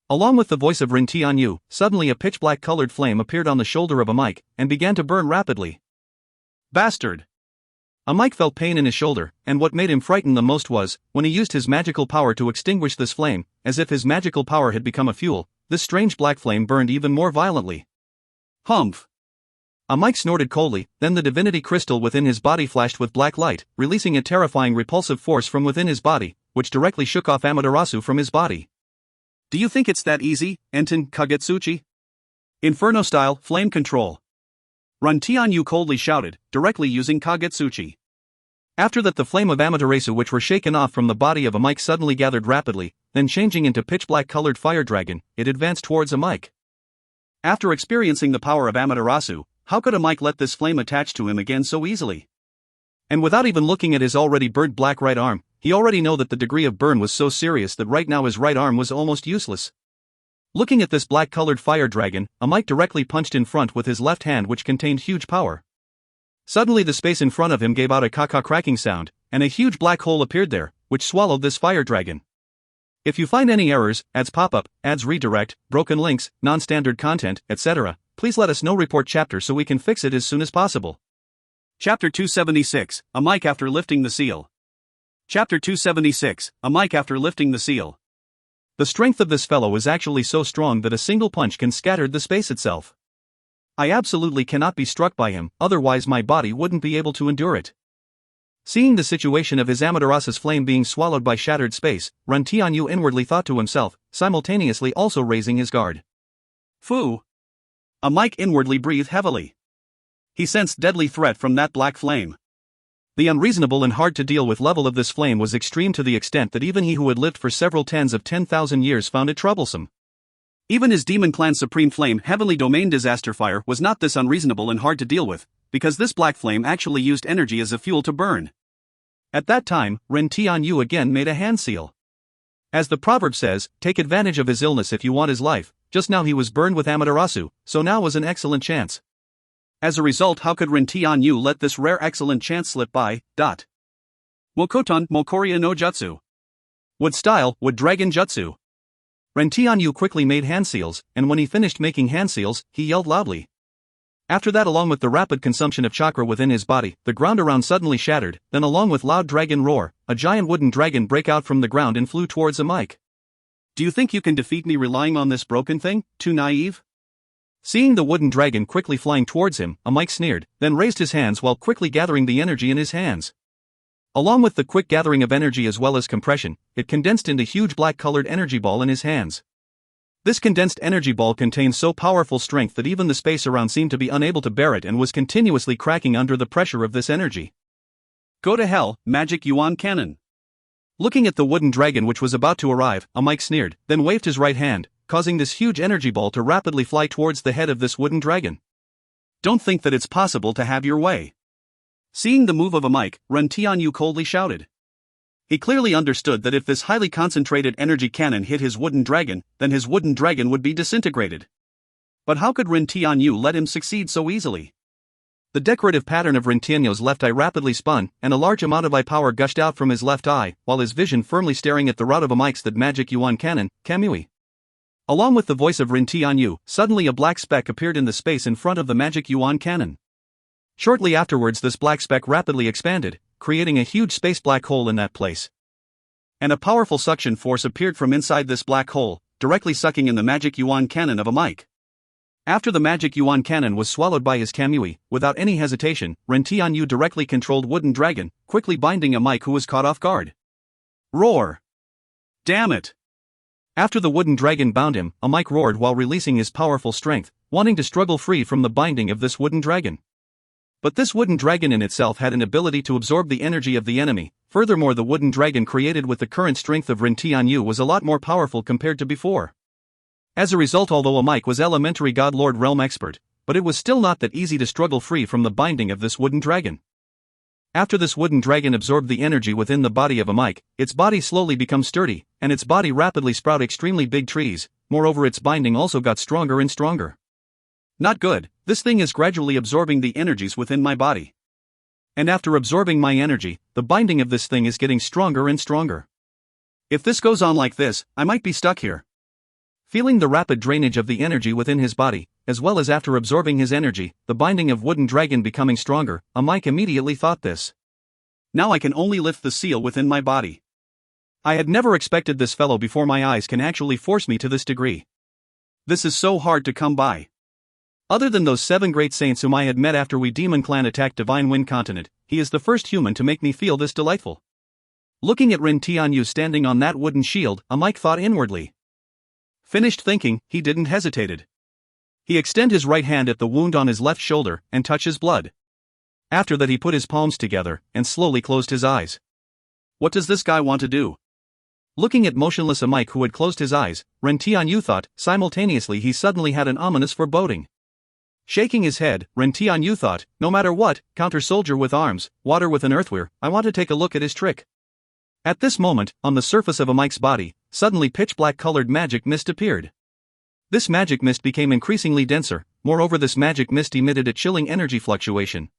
Speaker 1: Along with the voice of Ren Tianyu, suddenly a pitch-black colored flame appeared on the shoulder of a mic, and began to burn rapidly. Bastard! A mic felt pain in his shoulder, and what made him frightened the most was, when he used his magical power to extinguish this flame, as if his magical power had become a fuel, this strange black flame burned even more violently. Humph! A mic snorted coldly, then the divinity crystal within his body flashed with black light, releasing a terrifying repulsive force from within his body, which directly shook off Amaterasu from his body. Do you think it's that easy, Enten Kagetsuchi? Inferno style, flame control. Ren Tianyu coldly shouted, directly using Kagetsuchi. After that, the flame of Amaterasu which were shaken off from the body of a mic suddenly gathered rapidly, then changing into pitch-black colored fire dragon, it advanced towards a mic. After experiencing the power of Amaterasu, how could a mic let this flame attach to him again so easily? And without even looking at his already burnt black right arm, he already knew that the degree of burn was so serious that right now his right arm was almost useless. Looking at this black-colored fire dragon, a mic directly punched in front with his left hand which contained huge power. Suddenly the space in front of him gave out a caca cracking sound, and a huge black hole appeared there, which swallowed this fire dragon. If you find any errors, ads pop-up, ads redirect, broken links, non-standard content, etc., please let us know. Report chapter so we can fix it as soon as possible. Chapter 276, a mic after lifting the seal. Chapter 276, a mic after lifting the seal. The strength of this fellow is actually so strong that a single punch can scatter the space itself. I absolutely cannot be struck by him, otherwise my body wouldn't be able to endure it. Seeing the situation of his Amaterasu's flame being swallowed by shattered space, Ren Tianyu inwardly thought to himself, simultaneously also raising his guard. Fu! A mic inwardly breathed heavily. He sensed deadly threat from that black flame. The unreasonable and hard to deal with level of this flame was extreme to the extent that even he who had lived for several tens of 10,000 years found it troublesome. Even his demon clan's supreme flame heavenly domain disaster fire was not this unreasonable and hard to deal with, because this black flame actually used energy as a fuel to burn. At that time, Ren Tianyu again made a hand seal. As the proverb says, take advantage of his illness if you want his life. Just now he was burned with Amaterasu, so now was an excellent chance. As a result, how could Ren Tianyu let this rare excellent chance slip by? Mokoton Mokoria no Jutsu. Wood style, wood dragon jutsu. Ren Tianyu quickly made hand seals, and when he finished making hand seals, he yelled loudly. After that, along with the rapid consumption of chakra within his body, the ground around suddenly shattered, then along with loud dragon roar, a giant wooden dragon break out from the ground and flew towards a mic. Do you think you can defeat me relying on this broken thing? Too naive? Seeing the wooden dragon quickly flying towards him, a Mike sneered, then raised his hands while quickly gathering the energy in his hands. Along with the quick gathering of energy as well as compression, it condensed into a huge black-colored energy ball in his hands. This condensed energy ball contained so powerful strength that even the space around seemed to be unable to bear it and was continuously cracking under the pressure of this energy.
Speaker 2: Go to hell, Magic Yuan Cannon.
Speaker 1: Looking at the wooden dragon which was about to arrive, a Mike sneered, then waved his right hand, causing this huge energy ball to rapidly fly towards the head of this wooden dragon.
Speaker 2: Don't think that it's possible to have your way. Seeing the move of a Mike, Tian coldly shouted. He clearly understood that if this highly concentrated energy cannon hit his wooden dragon, then his wooden dragon would be disintegrated. But how could Tian let him succeed so easily? The decorative pattern of Tian's left eye rapidly spun, and a large amount of eye power gushed out from his left eye, while his vision firmly staring at the rod of a Mike's that Magic Yuan Cannon, Kamui. Along with the voice of Tian, suddenly a black speck appeared in the space in front of the Magic Yuan Cannon. Shortly afterwards this black speck rapidly expanded, creating a huge space black hole in that place. And a powerful suction force appeared from inside this black hole, directly sucking in the Magic Yuan Cannon of a Mike. After the Magic Yuan Cannon was swallowed by his Kamui, without any hesitation, Tian directly controlled Wooden Dragon, quickly binding a Mike who was caught off guard. Roar! Damn it!
Speaker 1: After the Wooden Dragon bound him, a Mike roared while releasing his powerful strength, wanting to struggle free from the binding of this Wooden Dragon. But this Wooden Dragon in itself had an ability to absorb the energy of the enemy. Furthermore, the Wooden Dragon created with the current strength of Tian was a lot more powerful compared to before. As a result, although a Mike was elementary God Lord realm expert, but it was still not that easy to struggle free from the binding of this Wooden Dragon. After this Wooden Dragon absorbed the energy within the body of a Mike, its body slowly becomes sturdy, and its body rapidly sprout extremely big trees. Moreover, its binding also got stronger and stronger. Not good, this thing is gradually absorbing the energies within my body. And after absorbing my energy, the binding of this thing is getting stronger and stronger. If this goes on like this, I might be stuck here. Feeling the rapid drainage of the energy within his body, as well as after absorbing his energy, the binding of Wooden Dragon becoming stronger, a Mike immediately thought this.
Speaker 2: Now I can only lift the seal within my body.
Speaker 1: I had never expected this fellow before my eyes can actually force me to this degree.
Speaker 2: This is so hard to come by.
Speaker 1: Other than those 7 great saints whom I had met after we Demon Clan attacked Divine Wind Continent, he is the first human to make me feel this delightful. Looking at Tian standing on that wooden shield, a Mike thought inwardly. Finished thinking, he didn't hesitated. He extended his right hand at the wound on his left shoulder and touched his blood. After that he put his palms together and slowly closed his eyes.
Speaker 2: What does this guy want to do?
Speaker 1: Looking at motionless a Mike who had closed his eyes, Tian thought. Simultaneously he suddenly had an ominous foreboding. Shaking his head, Tian thought, no matter what, counter soldier with arms, water with an earthware, I want to take a look at his trick. At this moment, on the surface of a Mike's body, suddenly pitch-black colored magic mist appeared. This magic mist became increasingly denser. Moreover, this magic mist emitted a chilling energy fluctuation.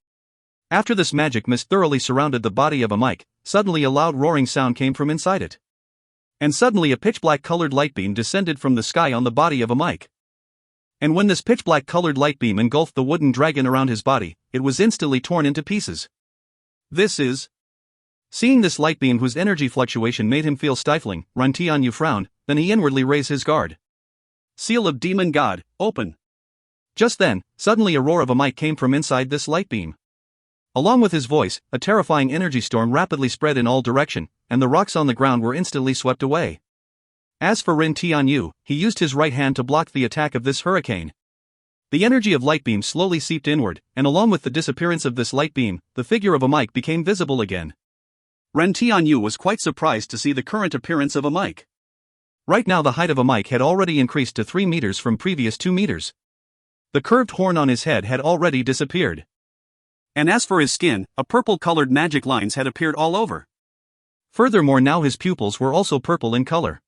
Speaker 1: After this magic mist thoroughly surrounded the body of a Mike, suddenly a loud roaring sound came from inside it. And suddenly a pitch-black colored light beam descended from the sky on the body of a Mike. And when this pitch-black colored light beam engulfed the Wooden Dragon around his body, it was instantly torn into pieces.
Speaker 2: This is...
Speaker 1: Seeing this light beam whose energy fluctuation made him feel stifling, Tian frowned, then he inwardly raised his guard.
Speaker 2: Seal of Demon God, open.
Speaker 1: Just then, suddenly a roar of a Mike came from inside this light beam. Along with his voice, a terrifying energy storm rapidly spread in all directions, and the rocks on the ground were instantly swept away. As for Tian, he used his right hand to block the attack of this hurricane. The energy of light beam slowly seeped inward, and along with the disappearance of this light beam, the figure of a Mike became visible again.
Speaker 2: Tian was quite surprised to see the current appearance of a Mike.
Speaker 1: Right now the height of a Mike had already increased to 3 meters from previous 2 meters. The curved horn on his head had already disappeared.
Speaker 2: And as for his skin, a purple-colored magic lines had appeared all over.
Speaker 1: Furthermore, now his pupils were also purple in color.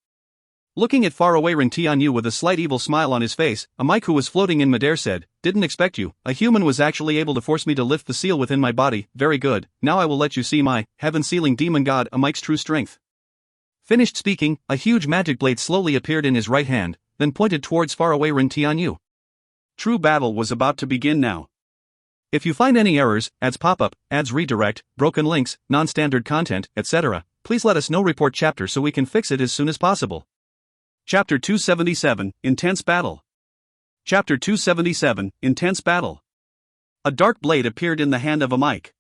Speaker 1: Looking at faraway Tian with a slight evil smile on his face, a Mike who was floating in midair said, "Didn't expect you. A human was actually able to force me to lift the seal within my body. Very good. Now I will let you see my heaven-sealing demon god, a Mike's true strength." Finished speaking, a huge magic blade slowly appeared in his right hand, then pointed towards faraway Tian.
Speaker 2: True battle was about to begin now.
Speaker 1: If you find any errors, ads pop up, ads redirect, broken links, non-standard content, etc., please let us know. Report chapter so we can fix it as soon as possible.
Speaker 2: Chapter 277, Intense Battle.
Speaker 1: Chapter 277, Intense Battle. A dark blade appeared in the hand of a mic.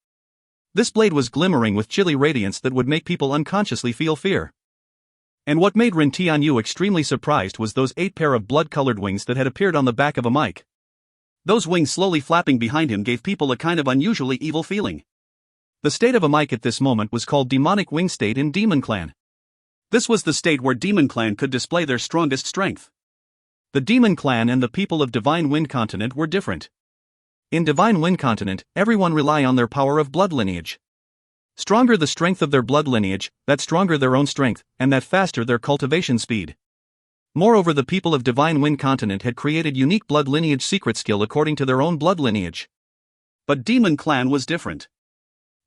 Speaker 1: This blade was glimmering with chilly radiance that would make people unconsciously feel fear. And what made Ren Tianyu extremely surprised was those 8 pair of blood-colored wings that had appeared on the back of a mic. Those wings slowly flapping behind him gave people a kind of unusually evil feeling. The state of a mic at this moment was called Demonic Wing State in Demon Clan. This was the state where Demon Clan could display their strongest strength. The Demon Clan and the people of Divine Wind Continent were different. In Divine Wind Continent, everyone rely on their power of blood lineage. Stronger the strength of their blood lineage, that stronger their own strength, and that faster their cultivation speed. Moreover, the people of Divine Wind Continent had created unique blood lineage secret skill according to their own blood lineage. But Demon Clan was different.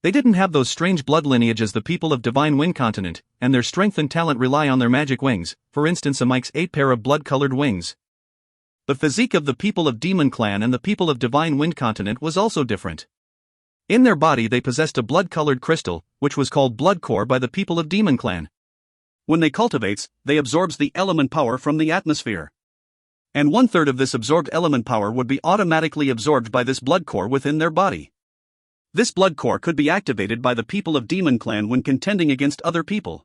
Speaker 1: They didn't have those strange blood lineage as the people of Divine Wind Continent, and their strength and talent rely on their magic wings, for instance a mic's 8 pair of blood-colored wings. The physique of the people of Demon Clan and the people of Divine Wind Continent was also different. In their body they possessed a blood-colored crystal, which was called blood core by the people of Demon Clan. When they cultivates, they absorbs the element power from the atmosphere. And 1/3 of this absorbed element power would be automatically absorbed by this blood core within their body. This blood core could be activated by the people of Demon Clan when contending against other people.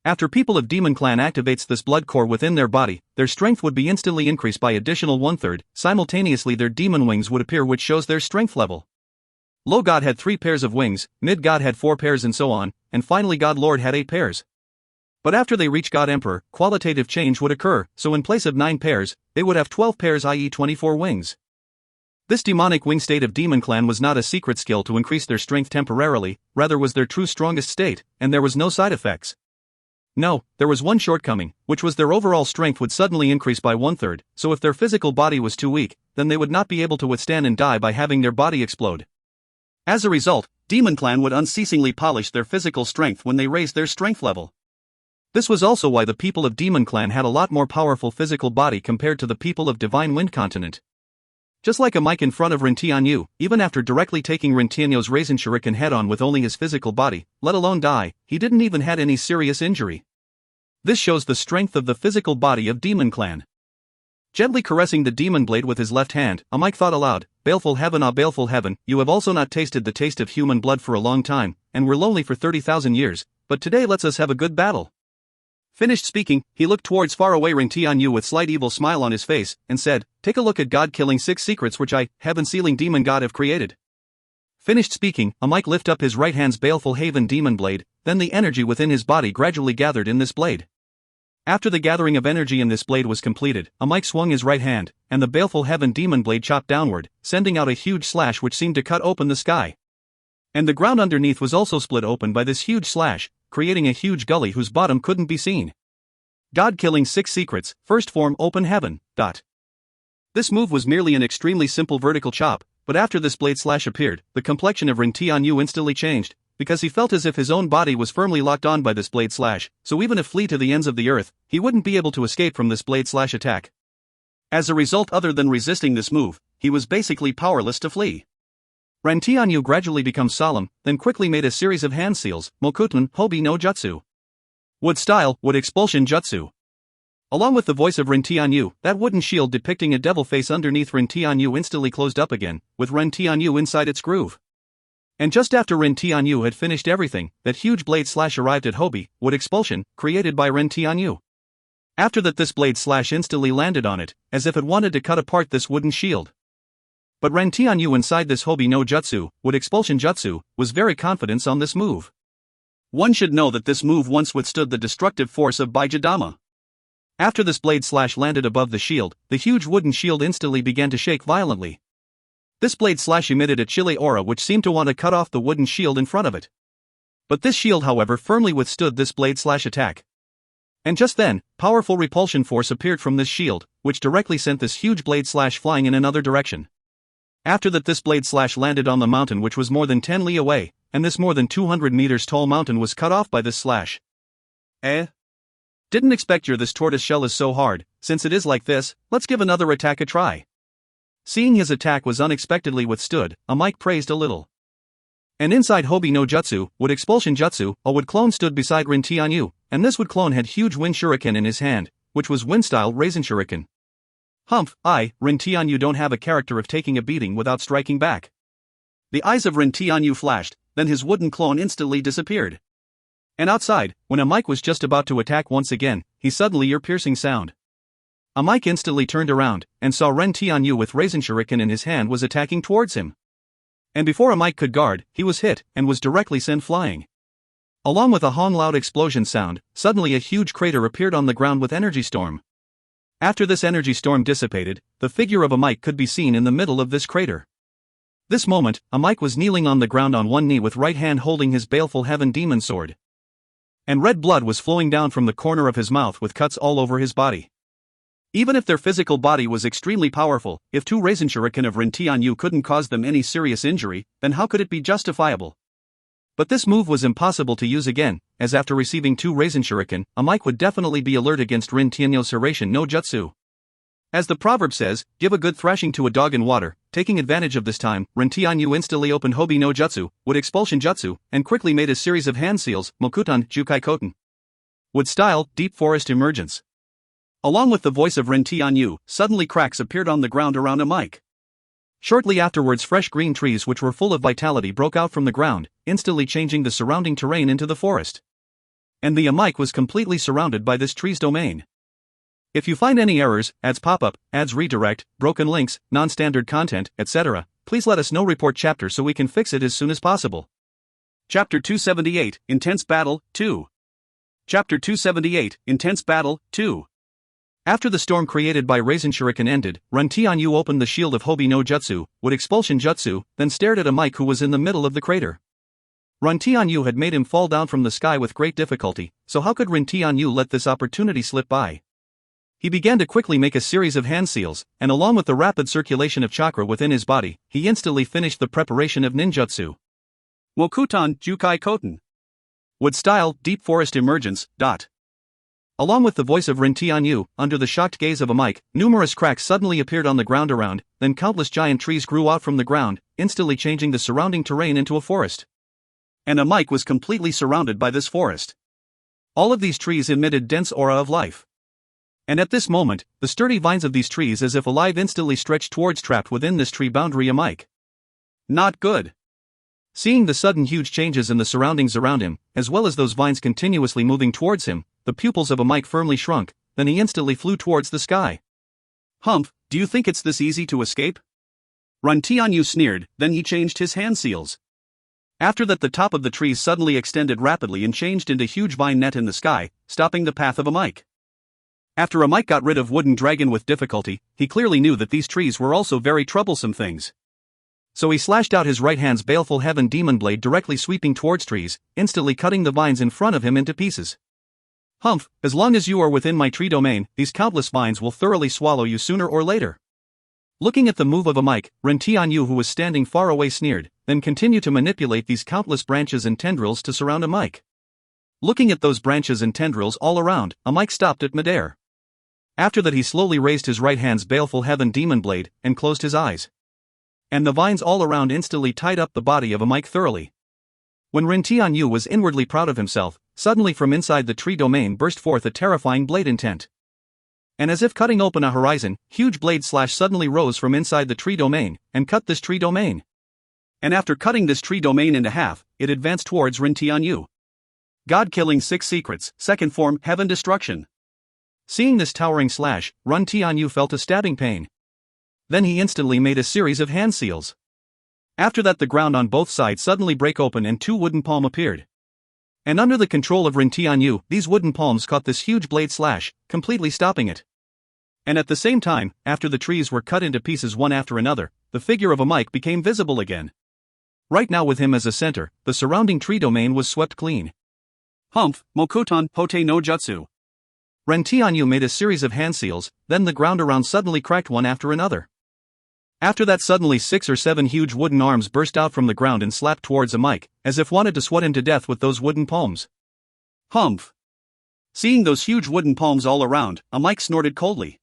Speaker 1: After people of Demon Clan activates this blood core within their body, their strength would be instantly increased by additional 1/3, simultaneously their demon wings would appear which shows their strength level. Low God had 3 pairs of wings, Mid God had 4 pairs and so on, and finally God Lord had 8 pairs. But after they reach God Emperor, qualitative change would occur, so in place of 9 pairs, they would have 12 pairs i.e. 24 wings. This demonic wing state of Demon Clan was not a secret skill to increase their strength temporarily, rather was their true strongest state, and there was no side effects. No, there was one shortcoming, which was their overall strength would suddenly increase by 1/3, so if their physical body was too weak, then they would not be able to withstand and die by having their body explode. As a result, Demon Clan would unceasingly polish their physical strength when they raised their strength level. This was also why the people of Demon Clan had a lot more powerful physical body compared to the people of Divine Wind Continent. Just like a mic in front of Ren Tianyu, even after directly taking Ren Tianyu's Raisin Shuriken head-on with only his physical body, let alone die, he didn't even had any serious injury. This shows the strength of the physical body of Demon Clan. Gently caressing the demon blade with his left hand, a mic thought aloud, "Baleful heaven, ah baleful heaven, you have also not tasted the taste of human blood for a long time, and were lonely for 30,000 years, but today let's us have a good battle." Finished speaking, he looked towards faraway Ren Tianyu with slight evil smile on his face, and said, "Take a look at God-killing 6 secrets which I, heaven-sealing demon god have created." Finished speaking, a mic lift up his right hand's baleful haven demon blade, then the energy within his body gradually gathered in this blade. After the gathering of energy in this blade was completed, a mic swung his right hand, and the baleful heaven demon blade chopped downward, sending out a huge slash which seemed to cut open the sky. And the ground underneath was also split open by this huge slash, creating a huge gully whose bottom couldn't be seen. God killing 6 secrets, first form open heaven. This move was merely an extremely simple vertical chop, but after this blade slash appeared, the complexion of Ren Tianyu instantly changed, because he felt as if his own body was firmly locked on by this blade slash, so even if flee to the ends of the earth, he wouldn't be able to escape from this blade slash attack. As a result, other than resisting this move, he was basically powerless to flee. Ren Tianyu gradually becomes solemn, then quickly made a series of hand seals, Mokutun, Hobi no Jutsu. Wood style, wood expulsion jutsu. Along with the voice of Ren Tianyu, that wooden shield depicting a devil face underneath Ren Tianyu instantly closed up again, with Ren Tianyu inside its groove. And just after Ren Tianyu had finished everything, that huge blade slash arrived at Hobi, wood expulsion, created by Ren Tianyu. After that, this blade slash instantly landed on it, as if it wanted to cut apart this wooden shield. But Ren Tianyu inside this Hobi no Jutsu, wood expulsion jutsu, was very confident on this move. One should know that this move once withstood the destructive force of Baijidama. After this blade slash landed above the shield, the huge wooden shield instantly began to shake violently. This blade slash emitted a chilly aura which seemed to want to cut off the wooden shield in front of it. But this shield, however, firmly withstood this blade slash attack. And just then, powerful repulsion force appeared from this shield, which directly sent this huge blade slash flying in another direction. After that, this blade slash landed on the mountain which was more than 10 li away, and this more than 200 meters tall mountain was cut off by this slash. Didn't expect this tortoise shell is so hard, since it is like this, let's give another attack a try. Seeing his attack was unexpectedly withstood, a mic praised a little. And inside Hobi no Jutsu, wood expulsion jutsu, a wood clone stood beside Ren Tianyu, and this wood clone had huge wind shuriken in his hand, which was wind style raisin shuriken. Humph, Ren Tian, you don't have a character of taking a beating without striking back. The eyes of Ren Tian flashed, then his wooden clone instantly disappeared. And outside, when a mic was just about to attack once again, he suddenly ear-piercing sound. A mic instantly turned around, and saw Ren Tianyu with Raisin Shuriken in his hand was attacking towards him. And before a mic could guard, he was hit, and was directly sent flying. Along with a loud explosion sound, suddenly a huge crater appeared on the ground with energy storm. After this energy storm dissipated, the figure of a mic could be seen in the middle of this crater. This moment, a mic was kneeling on the ground on one knee with right hand holding his baleful heaven demon sword. And red blood was flowing down from the corner of his mouth with cuts all over his body. Even if their physical body was extremely powerful, if 2 Raisin Shuriken of Ren Tianyu couldn't cause them any serious injury, then how could it be justifiable? But this move was impossible to use again, as after receiving 2 Raisin Shuriken, a mic would definitely be alert against Ren Tianyu's Hiration no Jutsu. As the proverb says, give a good thrashing to a dog in water. Taking advantage of this time, Ren Tianyu instantly opened Hobi no Jutsu, Wood Expulsion Jutsu, and quickly made a series of hand seals, Mokutan, Jukai Koten. Wood Style, Deep Forest Emergence. Along with the voice of Ren Tianyu, suddenly cracks appeared on the ground around a mic. Shortly afterwards, fresh green trees which were full of vitality broke out from the ground, instantly changing the surrounding terrain into the forest. And the mic was completely surrounded by this tree's domain. If you find any errors, ads pop up, ads redirect, broken links, non-standard content, etc., please let us know. Report chapter so we can fix it as soon as possible. Chapter 278, Intense Battle, 2. Chapter 278, Intense Battle, 2. After the storm created by Raisin Shuriken ended, Ren Tianyu opened the shield of Hobi no Jutsu, Wood Expulsion Jutsu, then stared at a mic who was in the middle of the crater. Ren Tianyu had made him fall down from the sky with great difficulty, so how could Ren Tianyu let this opportunity slip by? He began to quickly make a series of hand seals, and along with the rapid circulation of chakra within his body, he instantly finished the preparation of ninjutsu. Wokutan Jukai Koten. Wood Style, Deep Forest Emergence. Along with the voice of Ren Tianyu, under the shocked gaze of a mic, numerous cracks suddenly appeared on the ground around, then countless giant trees grew out from the ground, instantly changing the surrounding terrain into a forest. And a mic was completely surrounded by this forest. All of these trees emitted dense aura of life. And at this moment, the sturdy vines of these trees as if alive instantly stretched towards trapped within this tree boundary a mic. Not good. Seeing the sudden huge changes in the surroundings around him, as well as those vines continuously moving towards him, the pupils of a mic firmly shrunk, then he instantly flew towards the sky. Humph, do you think it's this easy to escape? Ren Tianyu sneered, then he changed his hand seals. After that, the top of the trees suddenly extended rapidly and changed into huge vine net in the sky, stopping the path of a mic. After a mic got rid of Wooden Dragon with difficulty, he clearly knew that these trees were also very troublesome things. So he slashed out his right hand's baleful heaven demon blade directly sweeping towards trees, instantly cutting the vines in front of him into pieces. Humph, as long as you are within my tree domain, these countless vines will thoroughly swallow you sooner or later. Looking at the move of a mic, Ren Tianyu, who was standing far away, sneered, then continued to manipulate these countless branches and tendrils to surround a mic. Looking at those branches and tendrils all around, a mic stopped at midair. After that, he slowly raised his right hand's baleful heaven demon blade, and closed his eyes. And the vines all around instantly tied up the body of a mic thoroughly. When Ren Tianyu was inwardly proud of himself, suddenly from inside the tree domain burst forth a terrifying blade intent. And as if cutting open a horizon, huge blade slash suddenly rose from inside the tree domain, and cut this tree domain. And after cutting this tree domain into half, it advanced towards Ren Tianyu. God Killing 6 Secrets, Second Form, Heaven Destruction. Seeing this towering slash, Ren Tianyu felt a stabbing pain. Then he instantly made a series of hand seals. After that, the ground on both sides suddenly break open and 2 wooden palms appeared. And under the control of Ren Tianyu, these wooden palms caught this huge blade slash, completely stopping it. And at the same time, after the trees were cut into pieces one after another, the figure of a mic became visible again. Right now, with him as a center, the surrounding tree domain was swept clean. Humph, Mokutan Hote no Jutsu. Ren Tianyu made a series of hand seals, then the ground around suddenly cracked one after another. After that, suddenly 6 or 7 huge wooden arms burst out from the ground and slapped towards a mic, as if wanted to swat him to death with those wooden palms. Humph. Seeing those huge wooden palms all around, a mic snorted coldly.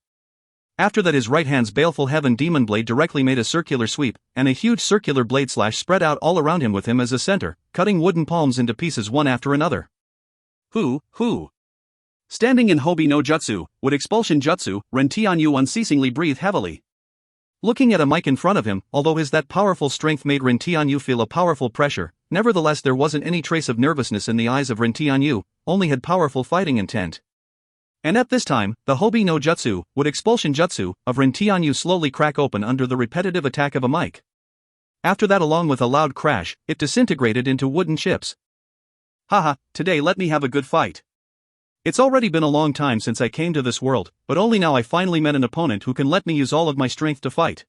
Speaker 1: After that, his right hand's baleful heaven demon blade directly made a circular sweep, and a huge circular blade slash spread out all around him with him as a center, cutting wooden palms into pieces one after another. Who?
Speaker 2: Standing in Hobi no Jutsu, wood expulsion jutsu, Ren Tianyu unceasingly breathed heavily. Looking at a mic in front of him, although his that powerful strength made Ren Tianyu feel a powerful pressure, nevertheless there wasn't any trace of nervousness in the eyes of Ren Tianyu, only had powerful fighting intent. And at this time, the Hobi no Jutsu, wood expulsion jutsu, of Ren Tianyu slowly crack open under the repetitive attack of a mic. After that, along with a loud crash, it disintegrated into wooden chips. Haha, today let me have a good fight. It's already been a long time since I came to this world, but only now I finally met an opponent who can let me use all of my strength to fight.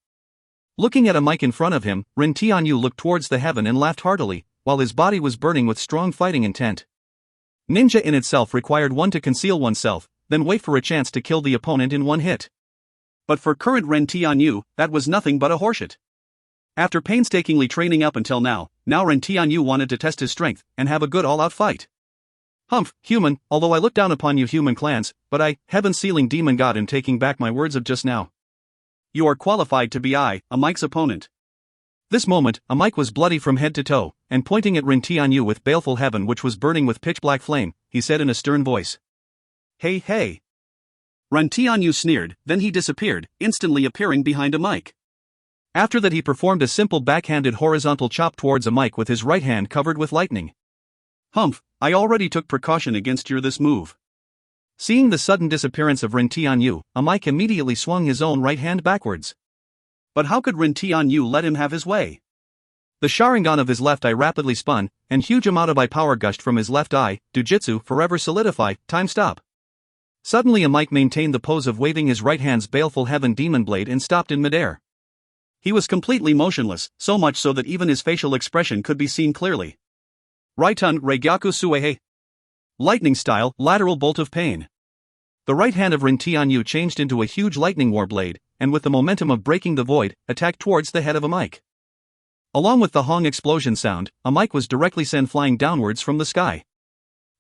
Speaker 2: Looking at a mic in front of him, Ren Tianyu looked towards the heaven and laughed heartily, while his body was burning with strong fighting intent. Ninja in itself required one to conceal oneself, then wait for a chance to kill the opponent in one hit. But for current Ren Tianyu, that was nothing but a horseshit. After painstakingly training up until now Ren Tianyu wanted to test his strength and have a good all-out fight. Humph, human, although I look down upon you human clans, but I, heaven-sealing demon god, am taking back my words of just now. You are qualified to be a Mike's opponent. This moment, a Mike was bloody from head to toe, and pointing at Ren Tianyu with baleful heaven which was burning with pitch-black flame, he said in a stern voice. Hey hey. Ren Tianyu sneered, then he disappeared, instantly appearing behind a mic. After that he performed a simple backhanded horizontal chop towards a mic with his right hand covered with lightning. Humph, I already took precaution against this move. Seeing the sudden disappearance of Ren Tianyu, a mic immediately swung his own right hand backwards. But how could Ren Tianyu let him have his way? The Sharingan of his left eye rapidly spun, and huge amount of eye power gushed from his left eye. Dujitsu forever solidify, time stop. Suddenly a mic maintained the pose of waving his right hand's baleful heaven demon blade and stopped in midair. He was completely motionless, so much so that even his facial expression could be seen clearly. Raitun Reigyaku Suehe. Lightning style, lateral bolt of pain. The right hand of Ren Tianyu changed into a huge lightning war blade, and with the momentum of breaking the void, attacked towards the head of a mic. Along with the Hong explosion sound, a mic was directly sent flying downwards from the sky.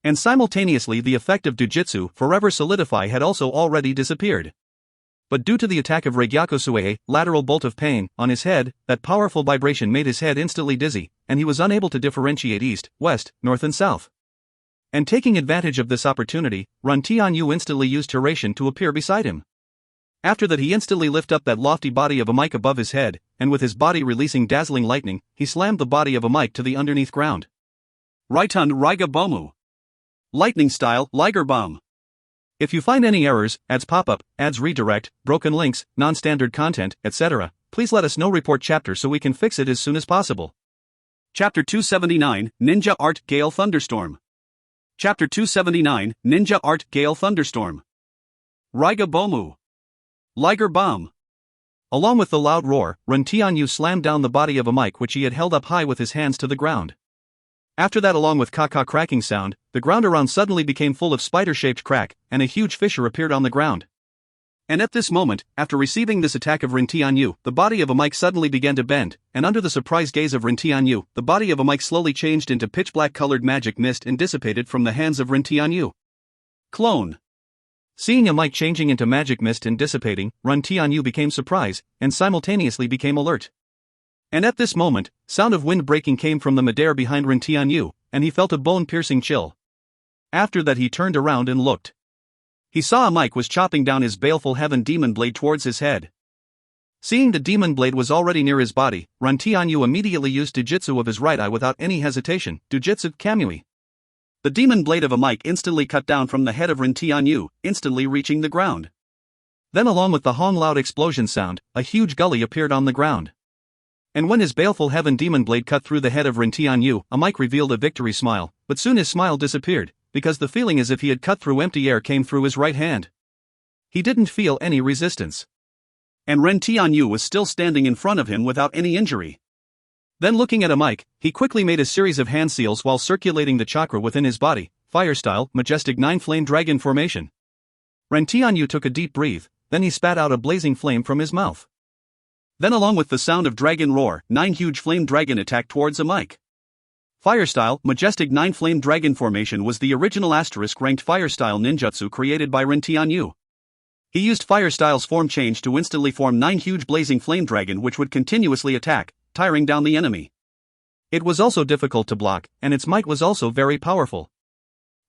Speaker 2: And simultaneously the effect of Dujitsu forever solidify had also already disappeared. But due to the attack of Reigyaku Suehe, lateral bolt of pain, on his head, that powerful vibration made his head instantly dizzy, and he was unable to differentiate east, west, north and south. And taking advantage of this opportunity, Ren Tianyu instantly used Hiraishin to appear beside him. After that he instantly lifted up that lofty body of a mic above his head, and with his body releasing dazzling lightning, he slammed the body of a mic to the underneath ground. Raitun Raiga Bomu. Lightning style, Liger Bomb. If you find any errors, ads pop-up, ads redirect, broken links, non-standard content, etc., please let us know. Report chapter so we can fix it as soon as possible. Chapter 279, Ninja Art Gale Thunderstorm. Chapter 279, Ninja Art Gale Thunderstorm. Raiga Bomu. Liger Bomb. Along with the loud roar, Ren Tianyu slammed down the body of a mic which he had held up high with his hands to the ground. After that, along with ka-ka cracking sound, the ground around suddenly became full of spider-shaped crack, and a huge fissure appeared on the ground. And at this moment, after receiving this attack of Ren Tianyu, the body of a mic suddenly began to bend, and under the surprised gaze of Ren Tianyu, the body of a mic slowly changed into pitch-black colored magic mist and dissipated from the hands of Ren Tianyu. Clone. Seeing a mic changing into magic mist and dissipating, Ren Tianyu became surprised, and simultaneously became alert. And at this moment, sound of wind breaking came from the midair behind Ren Tianyu, and he felt a bone-piercing chill. After that he turned around and looked. He saw a mic was chopping down his baleful heaven demon blade towards his head. Seeing the demon blade was already near his body, Ren Tianyu immediately used Dujitsu of his right eye without any hesitation, Dujitsu Kamui. The demon blade of a mic instantly cut down from the head of Ren Tianyu, instantly reaching the ground. Then along with the Hong loud explosion sound, a huge gully appeared on the ground. And when his baleful heaven demon blade cut through the head of Ren Tianyu, a mic revealed a victory smile, but soon his smile disappeared, because the feeling as if he had cut through empty air came through his right hand. He didn't feel any resistance. And Ren Tianyu was still standing in front of him without any injury. Then looking at a mic, he quickly made a series of hand seals while circulating the chakra within his body, fire style, majestic 9-flame dragon formation. Ren Tianyu took a deep breath, then he spat out a blazing flame from his mouth. Then along with the sound of dragon roar, 9 huge flame dragon attacked towards a mic. Firestyle, majestic 9-flame dragon formation was the original *ranked firestyle ninjutsu created by Ren Tianyu. He used firestyle's form change to instantly form 9 huge blazing flame dragon which would continuously attack, tiring down the enemy. It was also difficult to block, and its might was also very powerful.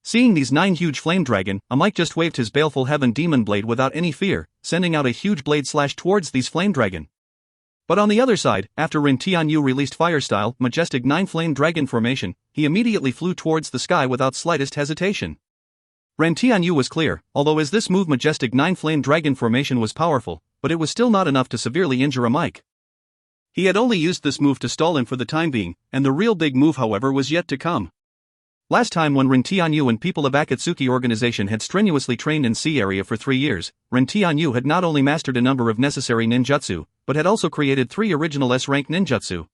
Speaker 1: Seeing these 9 huge flame dragon, a Mike just waved his baleful heaven demon blade without any fear, sending out a huge blade slash towards these flame dragon. But on the other side, after Ren Tianyu released fire-style, majestic 9 flame dragon formation, he immediately flew towards the sky without slightest hesitation. Ren Tianyu was clear, although as this move majestic 9 flame dragon formation was powerful, but it was still not enough to severely injure a Mike. He had only used this move to stall him for the time being, and the real big move however was yet to come. Last time when Ren Tianyu and people of Akatsuki organization had strenuously trained in sea area for 3 years, Ren Tianyu had not only mastered a number of necessary ninjutsu, but had also created 3 original S-rank ninjutsu.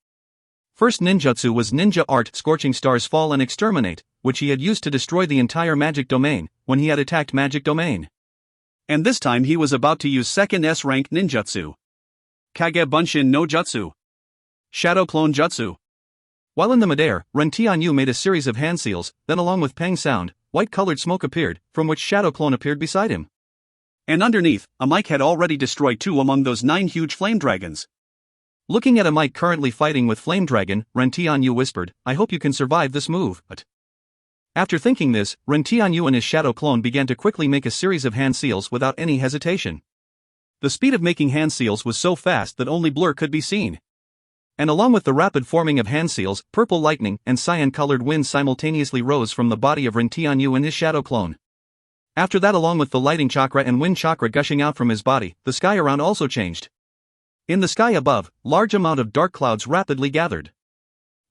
Speaker 1: First ninjutsu was Ninja Art Scorching Stars Fall and Exterminate, which he had used to destroy the entire magic domain, when he had attacked magic domain. And this time he was about to use second S-rank ninjutsu. Kage Bunshin no Jutsu. Shadow Clone Jutsu. While in the midair, Ren Tianyu made a series of hand seals, then along with pang sound, white-colored smoke appeared, from which Shadow Clone appeared beside him. And underneath, a Mike had already destroyed 2 among those 9 huge flame dragons. Looking at a Mike currently fighting with Flame Dragon, Ren Tianyu whispered, "I hope you can survive this move." But after thinking this, Ren Tianyu and his Shadow Clone began to quickly make a series of hand seals without any hesitation. The speed of making hand seals was so fast that only blur could be seen. And along with the rapid forming of hand seals, purple lightning and cyan-colored wind simultaneously rose from the body of Ren Tianyu and his Shadow Clone. After that, along with the lighting chakra and wind chakra gushing out from his body, the sky around also changed. In the sky above, large amount of dark clouds rapidly gathered.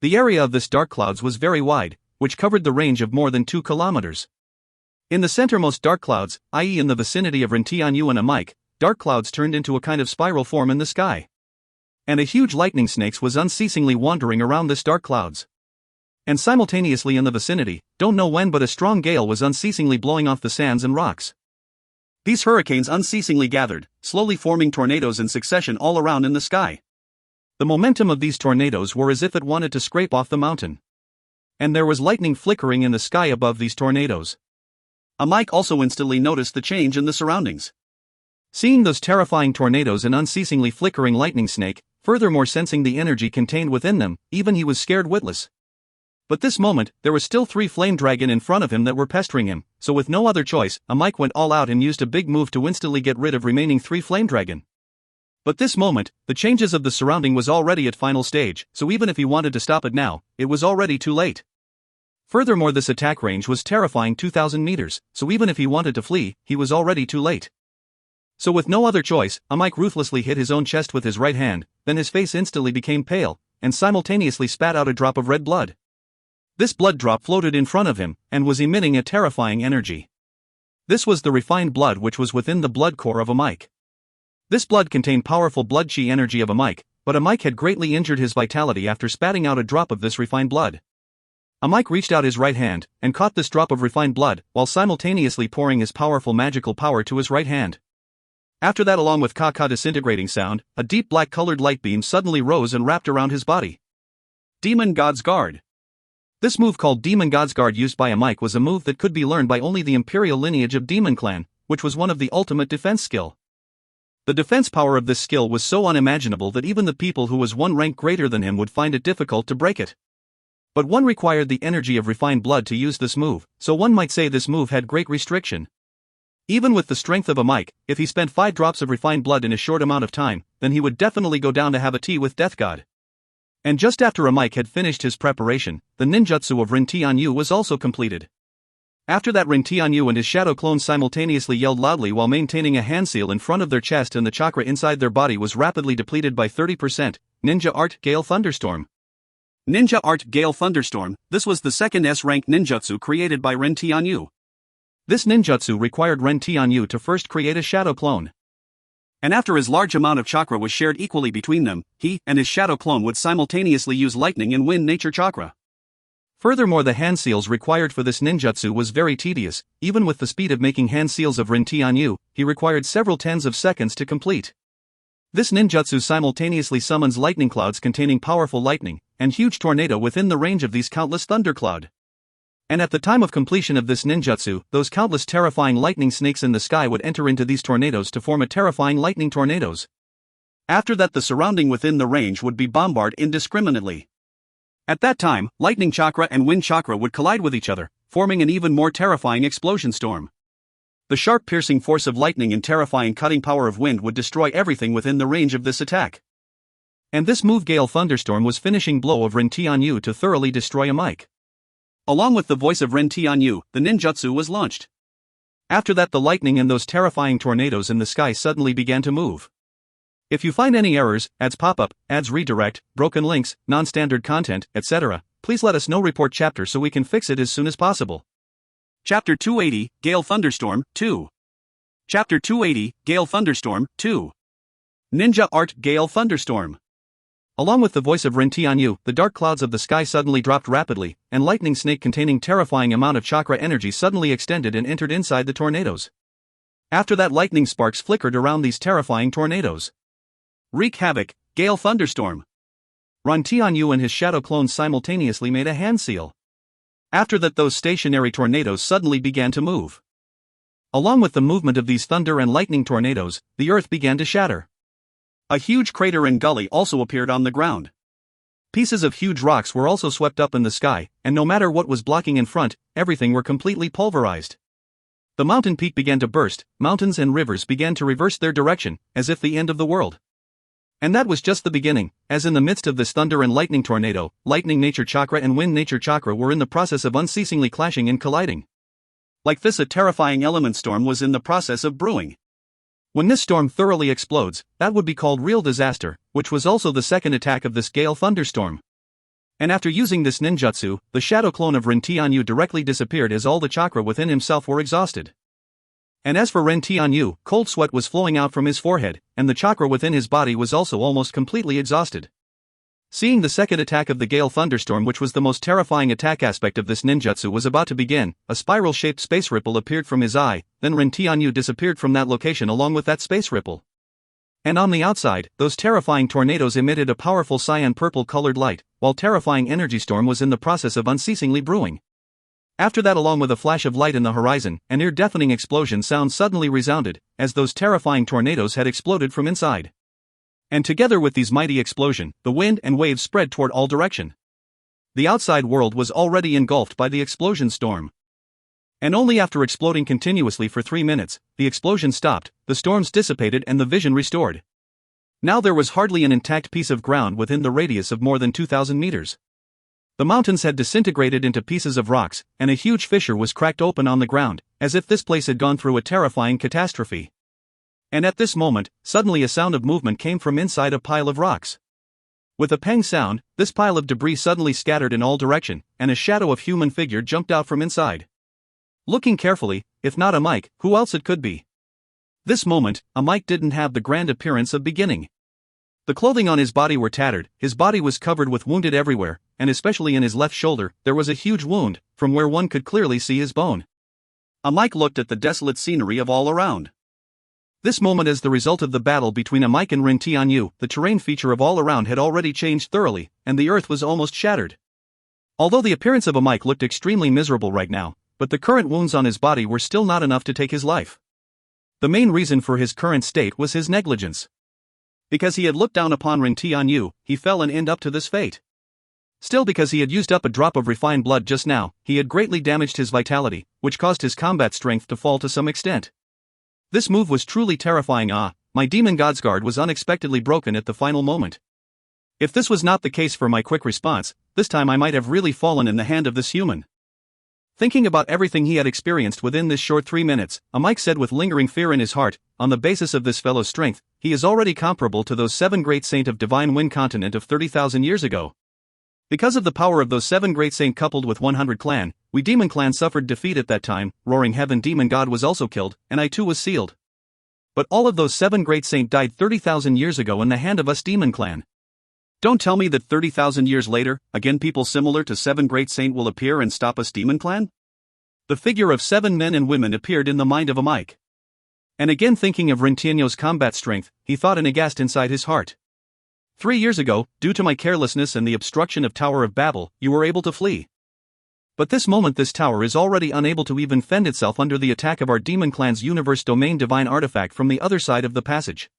Speaker 1: The area of this dark clouds was very wide, which covered the range of more than 2 kilometers. In the centermost dark clouds, i.e. in the vicinity of Ren Tianyu and a Mike, dark clouds turned into a kind of spiral form in the sky. And a huge lightning snake was unceasingly wandering around this dark clouds. And simultaneously in the vicinity, don't know when but a strong gale was unceasingly blowing off the sands and rocks. These hurricanes unceasingly gathered, slowly forming tornadoes in succession all around in the sky. The momentum of these tornadoes were as if it wanted to scrape off the mountain. And there was lightning flickering in the sky above these tornadoes. A Mike also instantly noticed the change in the surroundings. Seeing those terrifying tornadoes and unceasingly flickering lightning snake, furthermore sensing the energy contained within them, even he was scared witless. But this moment, there was still 3 flame dragon in front of him that were pestering him, so with no other choice, a Mike went all out and used a big move to instantly get rid of remaining 3 flame dragon. But this moment, the changes of the surrounding was already at final stage, so even if he wanted to stop it now, it was already too late. Furthermore, this attack range was terrifying 2,000 meters, so even if he wanted to flee, he was already too late. So with no other choice, a Mike ruthlessly hit his own chest with his right hand, then his face instantly became pale, and simultaneously spat out a drop of red blood. This blood drop floated in front of him, and was emitting a terrifying energy. This was the refined blood which was within the blood core of a Mike. This blood contained powerful blood chi energy of a Mike, but a Mike had greatly injured his vitality after spatting out a drop of this refined blood. A Mike reached out his right hand, and caught this drop of refined blood, while simultaneously pouring his powerful magical power to his right hand. After that, along with Ka-Ka disintegrating sound, a deep black-colored light beam suddenly rose and wrapped around his body. Demon God's Guard. This move called Demon God's Guard used by a Mike was a move that could be learned by only the imperial lineage of Demon Clan, which was one of the ultimate defense skill. The defense power of this skill was so unimaginable that even the people who was 1 rank greater than him would find it difficult to break it. But one required the energy of refined blood to use this move, so one might say this move had great restriction. Even with the strength of a Mike, if he spent 5 drops of refined blood in a short amount of time, then he would definitely go down to have a tea with Death God. And just after a Mike had finished his preparation, the ninjutsu of Ren Tianyu was also completed. After that, Ren Tianyu and his Shadow Clone simultaneously yelled loudly while maintaining a hand seal in front of their chest, and the chakra inside their body was rapidly depleted by 30%. Ninja Art Gale Thunderstorm. Ninja Art Gale Thunderstorm. This was the second S-rank ninjutsu created by Ren Tianyu. This ninjutsu required Ren Tianyu to first create a Shadow Clone. And after his large amount of chakra was shared equally between them, he and his Shadow Clone would simultaneously use lightning and wind nature chakra. Furthermore, the hand seals required for this ninjutsu was very tedious. Even with the speed of making hand seals of Ren Tianyu, he required several tens of seconds to complete. This ninjutsu simultaneously summons lightning clouds containing powerful lightning, and huge tornado within the range of these countless thundercloud. And at the time of completion of this ninjutsu, those countless terrifying lightning snakes in the sky would enter into these tornadoes to form a terrifying lightning tornadoes. After that, the surrounding within the range would be bombarded indiscriminately. At that time, lightning chakra and wind chakra would collide with each other, forming an even more terrifying explosion storm. The sharp piercing force of lightning and terrifying cutting power of wind would destroy everything within the range of this attack. And this move Gale Thunderstorm was finishing blow of Ren Tianyu to thoroughly destroy a mic. Along with the voice of Ren Tianyu, the ninjutsu was launched. After that the lightning and those terrifying tornadoes in the sky suddenly began to move. If you find any errors, ads pop up, ads redirect, broken links, non-standard content, etc., please let us know. Report chapter so we can fix it as soon as possible. Chapter 280, Gale Thunderstorm, 2. Chapter 280, Gale Thunderstorm, 2. Ninja Art Gale Thunderstorm. Along with the voice of Ren Tianyu, the dark clouds of the sky suddenly dropped rapidly, and lightning snake containing terrifying amount of chakra energy suddenly extended and entered inside the tornadoes. After that lightning sparks flickered around these terrifying tornadoes. Wreak havoc, Gale Thunderstorm. Ren Tianyu and his shadow clones simultaneously made a hand seal. After that those stationary tornadoes suddenly began to move. Along with the movement of these thunder and lightning tornadoes, the earth began to shatter. A huge crater and gully also appeared on the ground. Pieces of huge rocks were also swept up in the sky, and no matter what was blocking in front, everything were completely pulverized. The mountain peak began to burst, mountains and rivers began to reverse their direction, as if the end of the world. And that was just the beginning, as in the midst of this thunder and lightning tornado, lightning nature chakra and wind nature chakra were in the process of unceasingly clashing and colliding. Like this, a terrifying element storm was in the process of brewing. When this storm thoroughly explodes, that would be called real disaster, which was also the second attack of this Gale Thunderstorm. And after using this ninjutsu, the shadow clone of Ren Tianyu directly disappeared as all the chakra within himself were exhausted. And as for Ren Tianyu, cold sweat was flowing out from his forehead, and the chakra within his body was also almost completely exhausted. Seeing the second attack of the Gale Thunderstorm, which was the most terrifying attack aspect of this ninjutsu, was about to begin, a spiral-shaped space ripple appeared from his eye, then Ren Tianyu disappeared from that location along with that space ripple. And on the outside, those terrifying tornadoes emitted a powerful cyan-purple colored light, while terrifying energy storm was in the process of unceasingly brewing. After that, along with a flash of light in the horizon, an ear-deafening explosion sound suddenly resounded, as those terrifying tornadoes had exploded from inside. And together with these mighty explosion, the wind and waves spread toward all direction. The outside world was already engulfed by the explosion storm. And only after exploding continuously for 3 minutes, the explosion stopped, the storms dissipated and the vision restored. Now there was hardly an intact piece of ground within the radius of more than 2,000 meters. The mountains had disintegrated into pieces of rocks, and a huge fissure was cracked open on the ground, as if this place had gone through a terrifying catastrophe. And at this moment, suddenly a sound of movement came from inside a pile of rocks. With a pang sound, this pile of debris suddenly scattered in all direction, and a shadow of human figure jumped out from inside. Looking carefully, if not a Mike, who else it could be? This moment, a Mike didn't have the grand appearance of beginning. The clothing on his body were tattered, his body was covered with wounded everywhere, and especially in his left shoulder, there was a huge wound, from where one could clearly see his bone. A Mike looked at the desolate scenery of all around. This moment, as the result of the battle between a Mike and Ren Tianyu, the terrain feature of all around had already changed thoroughly, and the earth was almost shattered. Although the appearance of a Mike looked extremely miserable right now, but the current wounds on his body were still not enough to take his life. The main reason for his current state was his negligence. Because he had looked down upon Ren Tianyu, he fell and ended up to this fate. Still, because he had used up a drop of refined blood just now, he had greatly damaged his vitality, which caused his combat strength to fall to some extent. This move was truly terrifying. My demon god's guard was unexpectedly broken at the final moment. If this was not the case for my quick response, this time I might have really fallen in the hand of this human. Thinking about everything he had experienced within this short 3 minutes, a Mike said with lingering fear in his heart, on the basis of this fellow's strength, he is already comparable to those 7 great saint of divine wind continent of 30,000 years ago. Because of the power of those 7 great saint coupled with 100 clan, we demon clan suffered defeat at that time. Roaring heaven demon god was also killed, and I too was sealed. But all of those 7 great saint died 30,000 years ago in the hand of us demon clan. Don't tell me that 30,000 years later, again people similar to 7 great saint will appear and stop us demon clan? The figure of 7 men and women appeared in the mind of a Mike. And again, thinking of Ren Tianyu's combat strength, he thought and aghast inside his heart. 3 years ago, due to my carelessness and the obstruction of Tower of Babel, you were able to flee. But this moment this tower is already unable to even fend itself under the attack of our demon clan's universe domain divine artifact from the other side of the passage.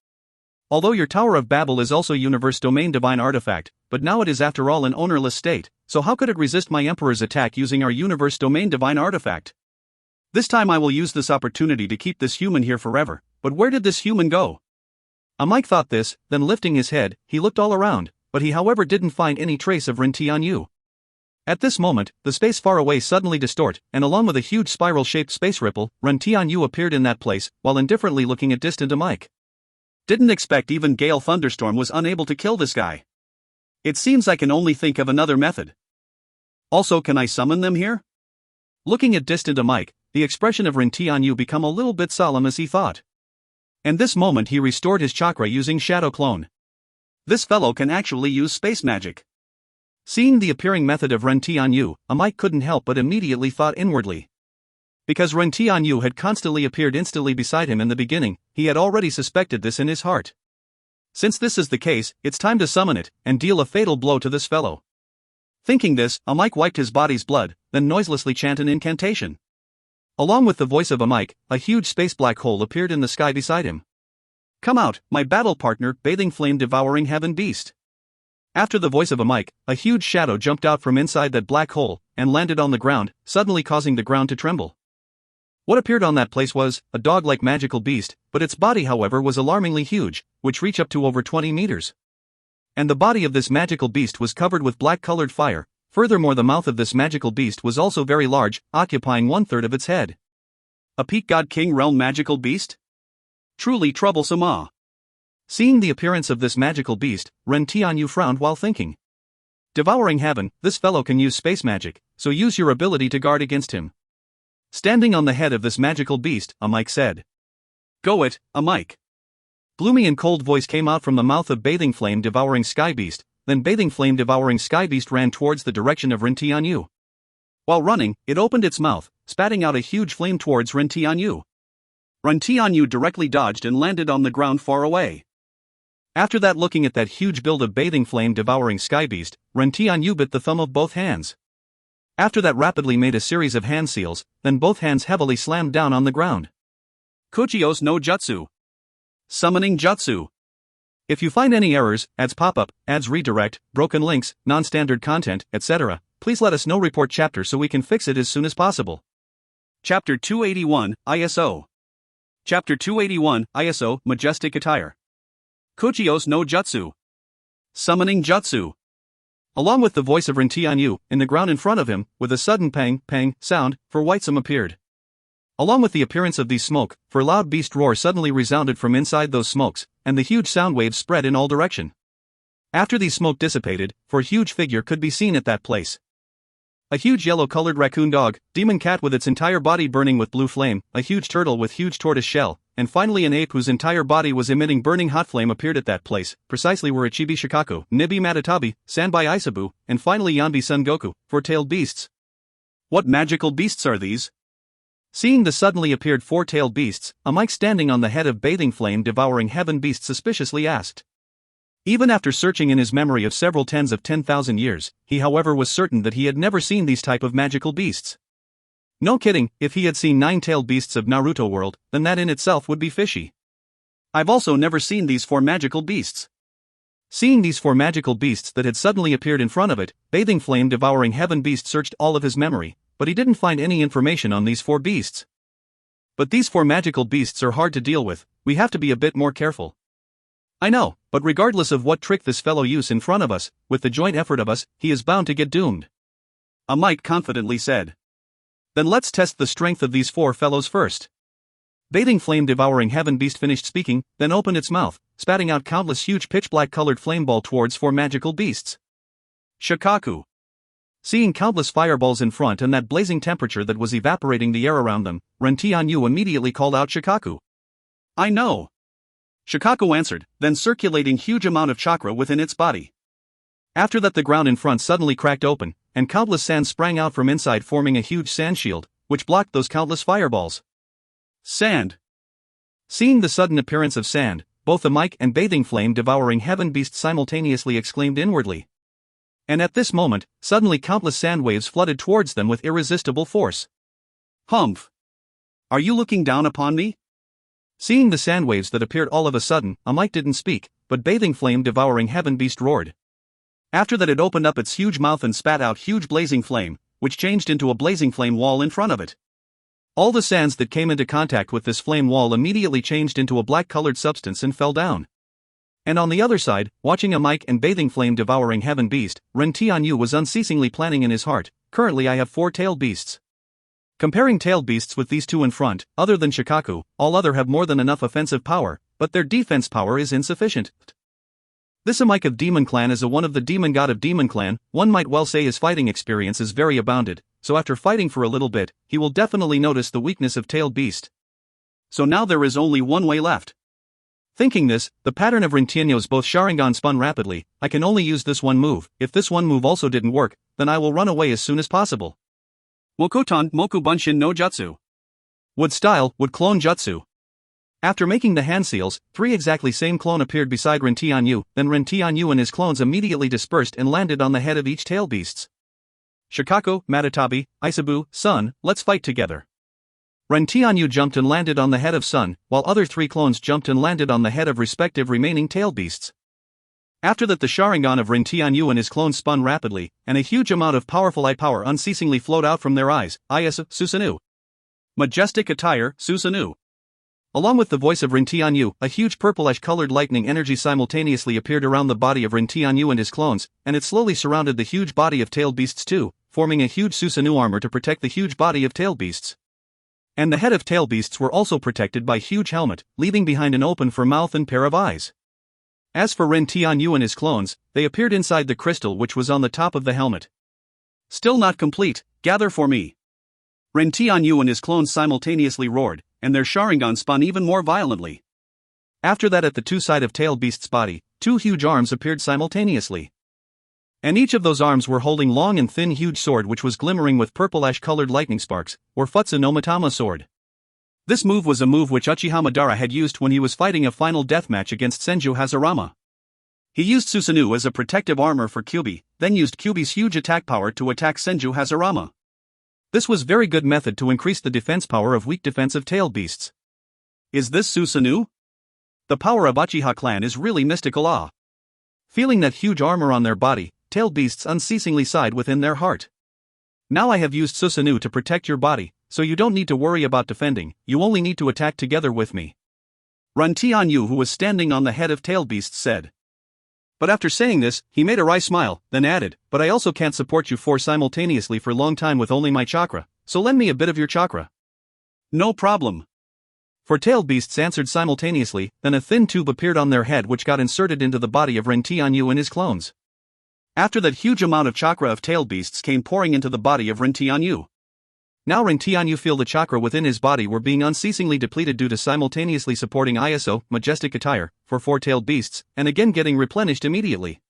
Speaker 1: Although your Tower of Babel is also universe domain divine artifact, but now it is after all an ownerless state, so how could it resist my Emperor's attack using our universe domain divine artifact? This time I will use this opportunity to keep this human here forever, but where did this human go? Mike thought this, then lifting his head, he looked all around, but he however didn't find any trace of Ren Tianyu. At this moment, the space far away suddenly distort, and along with a huge spiral-shaped space ripple, Ren Tianyu appeared in that place, while indifferently looking at distant Mike. Didn't expect even Gale Thunderstorm was unable to kill this guy. It seems I can only think of another method. Also, can I summon them here? Looking at distant Mike, the expression of Ren Tianyu became a little bit solemn as he thought. And this moment he restored his chakra using Shadow Clone. This fellow can actually use space magic. Seeing the appearing method of Ren Tianyu, Mike couldn't help but immediately thought inwardly. Because Ren Tianyu had constantly appeared instantly beside him in the beginning, he had already suspected this in his heart. Since this is the case, it's time to summon it, and deal a fatal blow to this fellow. Thinking this, Mike wiped his body's blood, then noiselessly chanted an incantation. Along with the voice of Mike, a huge space black hole appeared in the sky beside him. Come out, my battle partner, bathing flame devouring heaven beast. After the voice of Mike, a huge shadow jumped out from inside that black hole, and landed on the ground, suddenly causing the ground to tremble. What appeared on that place was a dog-like magical beast, but its body however was alarmingly huge, which reached up to over 20 meters. And the body of this magical beast was covered with black-colored fire. Furthermore, the mouth of this magical beast was also very large, occupying 1/3 of its head. A peak god king realm magical beast? Truly troublesome. Seeing the appearance of this magical beast, Ren Tianyu frowned while thinking. Devouring heaven, this fellow can use space magic, so use your ability to guard against him. Standing on the head of this magical beast, Mike said. Go it, Mike. Gloomy and cold voice came out from the mouth of Bathing Flame Devouring Sky Beast, then Bathing Flame Devouring Sky Beast ran towards the direction of Ren Tianyu. While running, it opened its mouth, spatting out a huge flame towards Ren Tianyu. Ren Tianyu directly dodged and landed on the ground far away. After that, looking at that huge build of Bathing Flame Devouring Sky Beast, Ren Tianyu bit the thumb of both hands. After that, rapidly made a series of hand seals, then both hands heavily slammed down on the ground. Kuchios no Jutsu. Summoning Jutsu. If you find any errors, ads pop up, ads redirect, broken links, non-standard content, etc., please let us know. Report chapter so we can fix it as soon as possible. Chapter 281, ISO. Chapter 281, ISO, Majestic Attire. Kuchios no Jutsu. Summoning Jutsu. Along with the voice of Ren Tianyu, in the ground in front of him, with a sudden pang, pang, sound, for whitesome appeared. Along with the appearance of these smoke, for loud beast roar suddenly resounded from inside those smokes, and the huge sound waves spread in all direction. After these smoke dissipated, for a huge figure could be seen at that place. A huge yellow-colored raccoon dog, demon cat with its entire body burning with blue flame, a huge turtle with huge tortoise shell, and finally an ape whose entire body was emitting burning hot flame appeared at that place, precisely where Ichibi Shikaku, Nibi Matatabi, Sanbai Isabu, and finally Yanbi Son Goku, four-tailed beasts. What magical beasts are these? Seeing the suddenly appeared four-tailed beasts, Mike standing on the head of Bathing Flame Devouring Heaven Beast suspiciously asked. Even after searching in his memory of several tens of 10,000 years, he however was certain that he had never seen these type of magical beasts. No kidding, if he had seen 9-tailed beasts of Naruto world, then that in itself would be fishy. I've also never seen these 4 magical beasts. Seeing these 4 magical beasts that had suddenly appeared in front of it, Bathing Flame Devouring Heaven Beast searched all of his memory, but he didn't find any information on these 4 beasts. But these 4 magical beasts are hard to deal with, we have to be a bit more careful. I know, but regardless of what trick this fellow uses in front of us, with the joint effort of us, he is bound to get doomed. Mike confidently said. Then let's test the strength of these 4 fellows first. Bathing Flame Devouring Heaven Beast finished speaking, then opened its mouth, spatting out countless huge pitch-black colored flame ball towards 4 magical beasts. Shikaku. Seeing countless fireballs in front and that blazing temperature that was evaporating the air around them, Ren Tianyu immediately called out Shikaku. I know. Shikaku answered, then circulating huge amount of chakra within its body. After that, the ground in front suddenly cracked open, and countless sand sprang out from inside, forming a huge sand shield, which blocked those countless fireballs. Sand. Seeing the sudden appearance of sand, both the Mike and Bathing Flame Devouring Heaven Beast simultaneously exclaimed inwardly. And at this moment, suddenly countless sand waves flooded towards them with irresistible force. Humph! Are you looking down upon me? Seeing the sand waves that appeared all of a sudden, a mic didn't speak, but bathing flame devouring heaven beast roared. After that it opened up its huge mouth and spat out huge blazing flame, which changed into a blazing flame wall in front of it. All the sands that came into contact with this flame wall immediately changed into a black-colored substance and fell down. And on the other side, watching a mic and bathing flame devouring heaven beast, Ren Tianyu was unceasingly planning in his heart, currently I have 4 tailed beasts. Comparing tailed beasts with these 2 in front, other than Shikaku, all other have more than enough offensive power, but their defense power is insufficient. This Amike of Demon Clan is one of the demon god of Demon Clan. One might well say his fighting experience is very abounded, so after fighting for a little bit, he will definitely notice the weakness of tailed beast. So now there is only one way left. Thinking this, the pattern of Ren Tianyu's both Sharingan spun rapidly. I can only use this one move. If this one move also didn't work, then I will run away as soon as possible.
Speaker 2: Wokotan Moku Bunshin no Jutsu.
Speaker 1: Would style, would clone jutsu. After making the hand seals, 3 exactly same clone appeared beside Ren Tianyu, then Ren Tianyu and his clones immediately dispersed and landed on the head of each tail beasts. Shikaku, Matatabi, Isabu, Sun, let's fight together. Ren Tianyu jumped and landed on the head of Sun, while other 3 clones jumped and landed on the head of respective remaining tail beasts. After that the Sharingan of Ren Tianyu and his clones spun rapidly, and a huge amount of powerful eye power unceasingly flowed out from their eyes. Susanoo. Majestic attire, Susanoo. Along with the voice of Ren Tianyu, a huge purplish-colored lightning energy simultaneously appeared around the body of Ren Tianyu and his clones, and it slowly surrounded the huge body of tailed beasts too, forming a huge Susanoo armor to protect the huge body of tailed beasts. And the head of tail beasts were also protected by huge helmet, leaving behind an open for mouth and pair of eyes. As for Ren Tianyu and his clones, they appeared inside the crystal which was on the top of the helmet.
Speaker 2: Still not complete, gather for me. Ren Tianyu and his clones simultaneously roared, and their Sharingan spun even more violently.
Speaker 1: After that at the 2 sides of tailed beast's body, 2 huge arms appeared simultaneously. And each of those arms were holding long and thin huge sword which was glimmering with purple-ash-colored lightning sparks, or Futsu no Matama sword. This move was a move which Uchiha Madara had used when he was fighting a final deathmatch against Senju Hazarama. He used Susanoo as a protective armor for Kyubi, then used Kyubi's huge attack power to attack Senju Hazarama. This was very good method to increase the defense power of weak defensive tailed beasts.
Speaker 2: Is this Susanoo?
Speaker 1: The power of Uchiha clan is really mystical. Feeling that huge armor on their body, tailed beasts unceasingly sighed within their heart. Now I have used Susanoo to protect your body, so you don't need to worry about defending, you only need to attack together with me.
Speaker 2: Ren Tianyu, who was standing on the head of tailed beasts, said.
Speaker 1: But after saying this, he made a wry smile, then added, but I also can't support you 4 simultaneously for a long time with only my chakra, so lend me a bit of your chakra.
Speaker 2: No problem.
Speaker 1: For tailed beasts answered simultaneously, then a thin tube appeared on their head which got inserted into the body of Ren Tianyu and his clones.
Speaker 2: After that huge amount of chakra of tailed beasts came pouring into the body of Ren Tianyu.
Speaker 1: Now Ren Tianyu feel the chakra within his body were being unceasingly depleted due to simultaneously supporting ISO, majestic attire, for 4 tailed beasts, and again getting replenished immediately.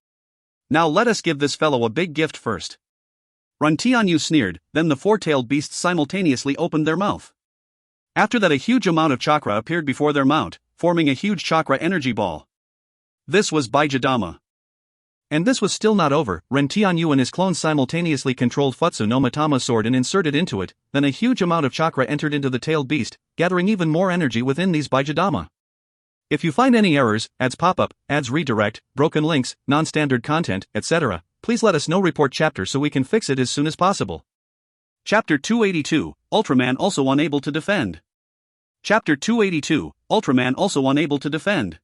Speaker 2: Now let us give this fellow a big gift first. Ren Tianyu sneered, then the 4 tailed beasts simultaneously opened their mouth. After that a huge amount of chakra appeared before their mount, forming a huge chakra energy ball. This was Baijadama.
Speaker 1: And this was still not over. Ren Tianyu and his clones simultaneously controlled Futsu no Matama sword and inserted into it, then a huge amount of chakra entered into the tailed beast, gathering even more energy within these Baijadama. If you find any errors, ads pop up, ads redirect, broken links, non-standard content, etc., please let us know. Report chapter so we can fix it as soon as possible.
Speaker 2: Chapter 282, Ultraman also unable to defend. Chapter 282, Ultraman also unable to defend.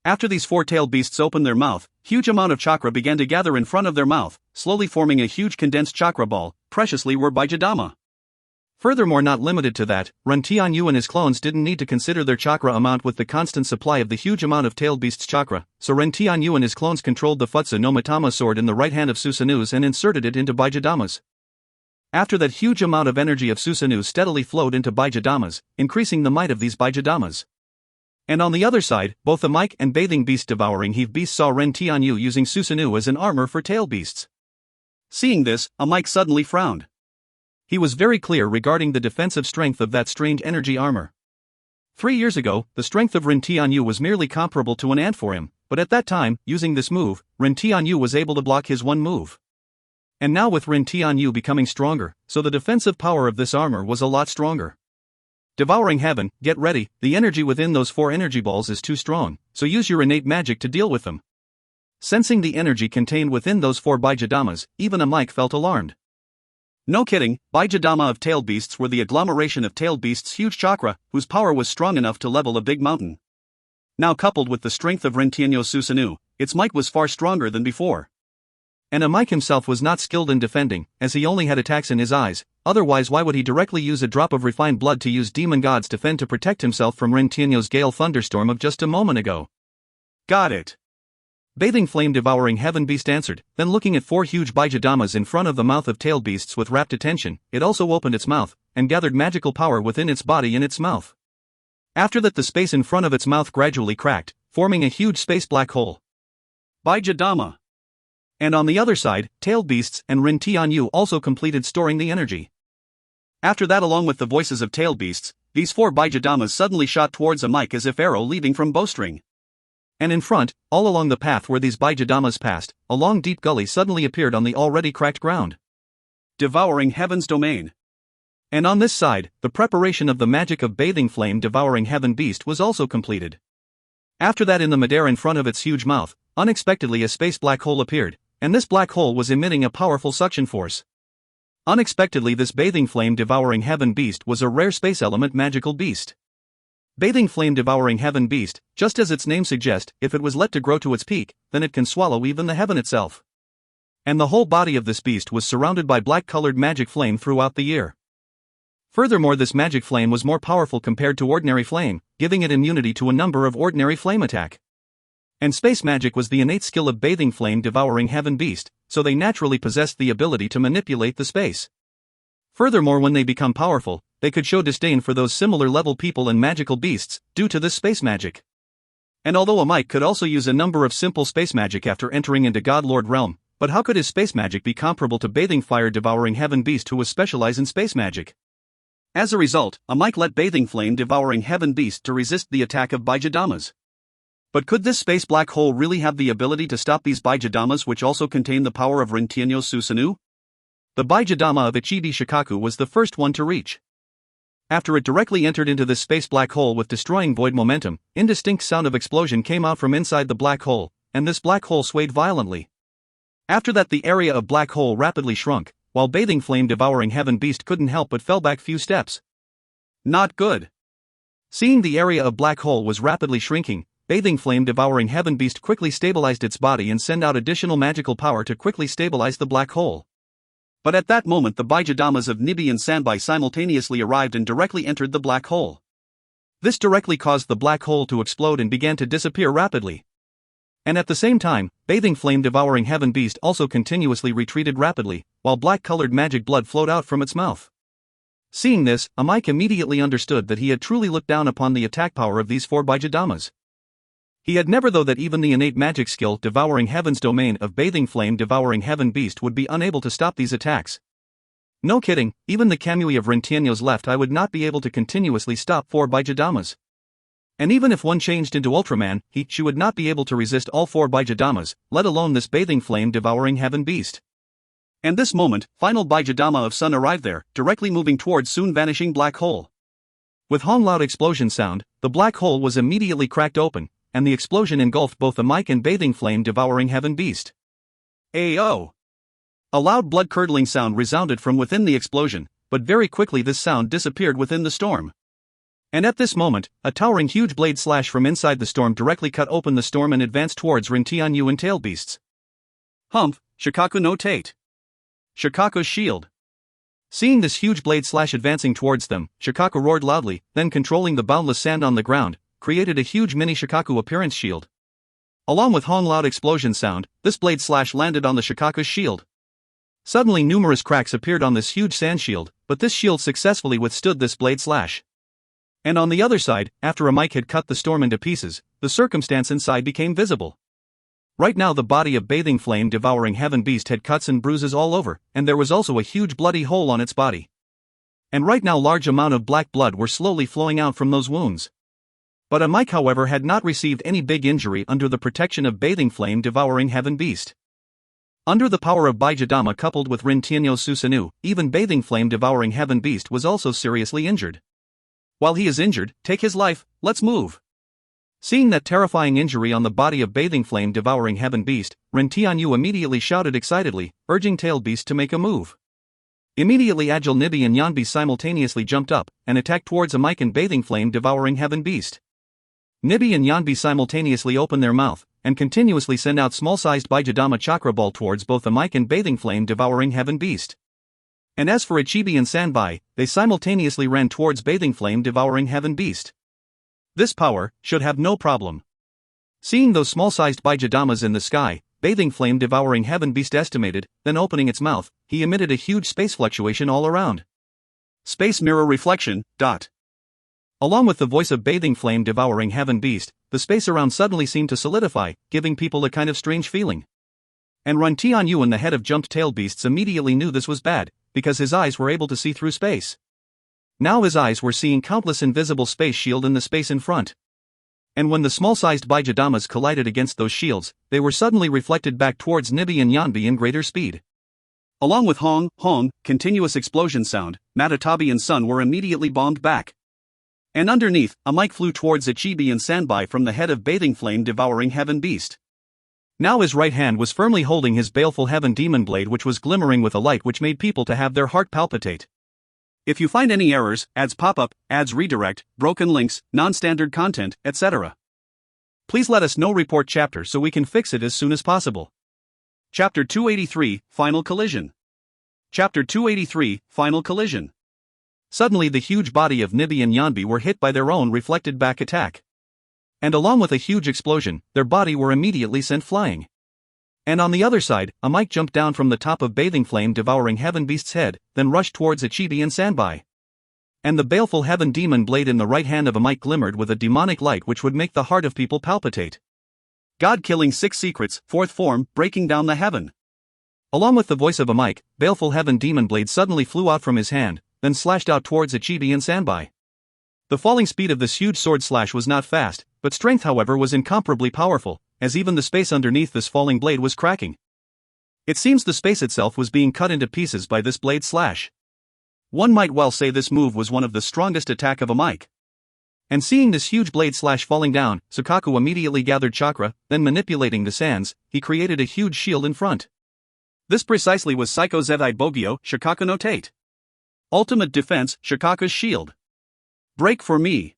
Speaker 1: After these 4 tailed beasts opened their mouth, huge amount of chakra began to gather in front of their mouth, slowly forming a huge condensed chakra ball, preciously were Baijadama. Furthermore, not limited to that, Ren Tianyu and his clones didn't need to consider their chakra amount with the constant supply of the huge amount of tailed beasts chakra, so Ren Tianyu and his clones controlled the Futsu no Matama sword in the right hand of Susanoo's and inserted it into Baijadama's. After that huge amount of energy of Susanoo steadily flowed into Baijadama's, increasing the might of these Baijadamas. And on the other side, both the Mike and Bathing Beast devouring Heave Beast saw Ren Tianyu using Susanoo as an armor for tail beasts.
Speaker 2: Seeing this, a Mike suddenly frowned.
Speaker 1: He was very clear regarding the defensive strength of that strange energy armor. 3 years ago, the strength of Ren Tianyu was merely comparable to an ant for him, but at that time, using this move, Ren Tianyu was able to block his one move. And now with Ren Tianyu becoming stronger, so the defensive power of this armor was a lot stronger. Devouring Heaven, get ready, the energy within those 4 energy balls is too strong, so use your innate magic to deal with them. Sensing the energy contained within those 4 Bijadamas, even a Mike felt alarmed. No kidding, Bijadama of tailed beasts were the agglomeration of tailed beasts' huge chakra, whose power was strong enough to level a big mountain. Now coupled with the strength of Rentienyo Susanoo, its might was far stronger than before. And a Mike himself was not skilled in defending, as he only had attacks in his eyes, otherwise why would he directly use a drop of refined blood to use demon gods to fend to protect himself from Rentienyo's gale thunderstorm of just a moment ago? Got it. Bathing Flame Devouring Heaven Beast answered, then looking at 4 huge Bijadamas in front of the mouth of tailed beasts with rapt attention, it also opened its mouth, and gathered magical power within its body in its mouth. After that the space in front of its mouth gradually cracked, forming a huge space black hole. Bijadama. And on the other side, tailed beasts and Rin Tianyu also completed storing the energy. After that, along with the voices of tailed beasts, these 4 Bijadamas suddenly shot towards a Mike as if arrow leading from bowstring. And in front, all along the path where these Bijadamas passed, a long deep gully suddenly appeared on the already cracked ground. Devouring Heaven's domain. And on this side, the preparation of the magic of Bathing Flame Devouring Heaven Beast was also completed. After that, in the midair in front of its huge mouth, unexpectedly a space black hole appeared, and this black hole was emitting a powerful suction force. Unexpectedly, this Bathing Flame Devouring Heaven Beast was a rare space element magical beast. Bathing Flame Devouring Heaven Beast, just as its name suggests, if it was let to grow to its peak, then it can swallow even the heaven itself. And the whole body of this beast was surrounded by black-colored magic flame throughout the year. Furthermore, this magic flame was more powerful compared to ordinary flame, giving it immunity to a number of ordinary flame attack. And space magic was the innate skill of Bathing Flame Devouring Heaven Beast, so they naturally possessed the ability to manipulate the space. Furthermore, when they become powerful, they could show disdain for those similar level people and magical beasts, due to this space magic. And although a Mike could also use a number of simple space magic after entering into God Lord realm, but how could his space magic be comparable to Bathing Fire Devouring Heaven Beast, who was specialized in space magic? As a result, a Mike let Bathing Flame Devouring Heaven Beast to resist the attack of Bijadamas. But could this space black hole really have the ability to stop these Bijadamas, which also contain the power of Rentienyo Susanoo? The Bijadama of Ichidi Shikaku was the first one to reach. After it directly entered into this space black hole with destroying void momentum, indistinct sound of explosion came out from inside the black hole, and this black hole swayed violently. After that, the area of black hole rapidly shrunk, while Bathing Flame Devouring Heaven Beast couldn't help but fell back few steps. Not good. Seeing the area of black hole was rapidly shrinking, Bathing Flame Devouring Heaven Beast quickly stabilized its body and sent out additional magical power to quickly stabilize the black hole. But at that moment, the Bijadamas of Nibi and Sanbai simultaneously arrived and directly entered the black hole. This directly caused the black hole to explode and began to disappear rapidly. And at the same time, Bathing Flame Devouring Heaven Beast also continuously retreated rapidly, while black-colored magic blood flowed out from its mouth. Seeing this, Amike immediately understood that he had truly looked down upon the attack power of these 4 Bijadamas. He had never thought that even the innate magic skill Devouring Heaven's domain of Bathing Flame Devouring Heaven Beast would be unable to stop these attacks. No kidding, even the Kamui of Rentienyo's left eye would not be able to continuously stop 4 Bijadamas. And even if one changed into Ultraman, she would not be able to resist all 4 Bijadamas, let alone this Bathing Flame Devouring Heaven Beast. And this moment, final Bijadama of Sun arrived there, directly moving towards soon vanishing black hole. With Hong loud explosion sound, the black hole was immediately cracked open, and the explosion engulfed both the Mike and Bathing Flame Devouring Heaven Beast. Ayo! A loud blood-curdling sound resounded from within the explosion, but very quickly this sound disappeared within the storm. And at this moment, a towering huge blade slash from inside the storm directly cut open the storm and advanced towards Rin Tianyu and tail beasts. Humph, Shikaku no Tate. Shikaku's shield. Seeing this huge blade slash advancing towards them, Shikaku roared loudly, then controlling the boundless sand on the ground, created a huge mini Shikaku appearance shield. Along with Hong loud explosion sound, this blade slash landed on the Shikaku's shield. Suddenly numerous cracks appeared on this huge sand shield, but this shield successfully withstood this blade slash. And on the other side, after a Mike had cut the storm into pieces, the circumstance inside became visible. Right now the body of Bathing Flame Devouring Heaven Beast had cuts and bruises all over, and there was also a huge bloody hole on its body. And right now large amount of black blood were slowly flowing out from those wounds. But a Mike, however, had not received any big injury under the protection of Bathing Flame Devouring Heaven Beast. Under the power of Bijadama coupled with Rin Tianyo Susanoo, even Bathing Flame Devouring Heaven Beast was also seriously injured. While he is injured, take his life, let's move. Seeing that terrifying injury on the body of Bathing Flame devouring heaven beast, Ren Tianyu immediately shouted excitedly, urging Tailed Beast to make a move. Immediately agile Nibby and Yanbi simultaneously jumped up and attacked towards a Mike and Bathing Flame devouring heaven beast. Nibby and Yanbi simultaneously open their mouth and continuously send out small-sized Bijadama Chakra ball towards both the Mike and Bathing Flame devouring heaven beast. And as for Ichibi and Sanbai, they simultaneously ran towards Bathing Flame devouring heaven beast. This power should have no problem. Seeing those small-sized Bijadamas in the sky, Bathing Flame devouring heaven beast estimated, then opening its mouth, he emitted a huge space fluctuation all around. Space mirror reflection, dot. Along with the voice of Bathing Flame devouring heaven beast, the space around suddenly seemed to solidify, giving people a kind of strange feeling. And Ren Tianyu and the head of jumped tail beasts immediately knew this was bad, because his eyes were able to see through space. Now his eyes were seeing countless invisible space shield in the space in front. And when the small-sized Bijadamas collided against those shields, they were suddenly reflected back towards Nibby and Yanbi in greater speed. Along with Hong, continuous explosion sound, Matatabi and Sun were immediately bombed back. And underneath, a mic flew towards Ichibi and Sanbai from the head of Bathing Flame devouring heaven beast. Now his right hand was firmly holding his baleful heaven demon blade, which was glimmering with a light which made people to have their heart palpitate. If you find any errors, ads pop up, ads redirect, broken links, non-standard content, etc., please let us know. Report chapter so we can fix it as soon as possible. Chapter 283, Final Collision. Chapter 283, Final Collision. Suddenly the huge body of Nibby and Yanbi were hit by their own reflected back attack. And along with a huge explosion, their body were immediately sent flying. And on the other side, a mic jumped down from the top of Bathing Flame devouring heaven beast's head, then rushed towards Ichibi and Sanbai. And the baleful heaven demon blade in the right hand of a mic glimmered with a demonic light which would make the heart of people palpitate. God killing 6 secrets, 4th form, breaking down the heaven. Along with the voice of a mic, baleful heaven demon blade suddenly flew out from his hand, then slashed out towards Ichibi and Sanbai. The falling speed of this huge sword slash was not fast, but strength however was incomparably powerful, as even the space underneath this falling blade was cracking. It seems the space itself was being cut into pieces by this blade slash. One might well say this move was one of the strongest attack of a mic. And seeing this huge blade slash falling down, Sukaku immediately gathered chakra, then manipulating the sands, he created a huge shield in front. This precisely was Psycho Zedai Bogyo, Shikaku no Tate. Ultimate defense, Shikaku's shield. Break for me.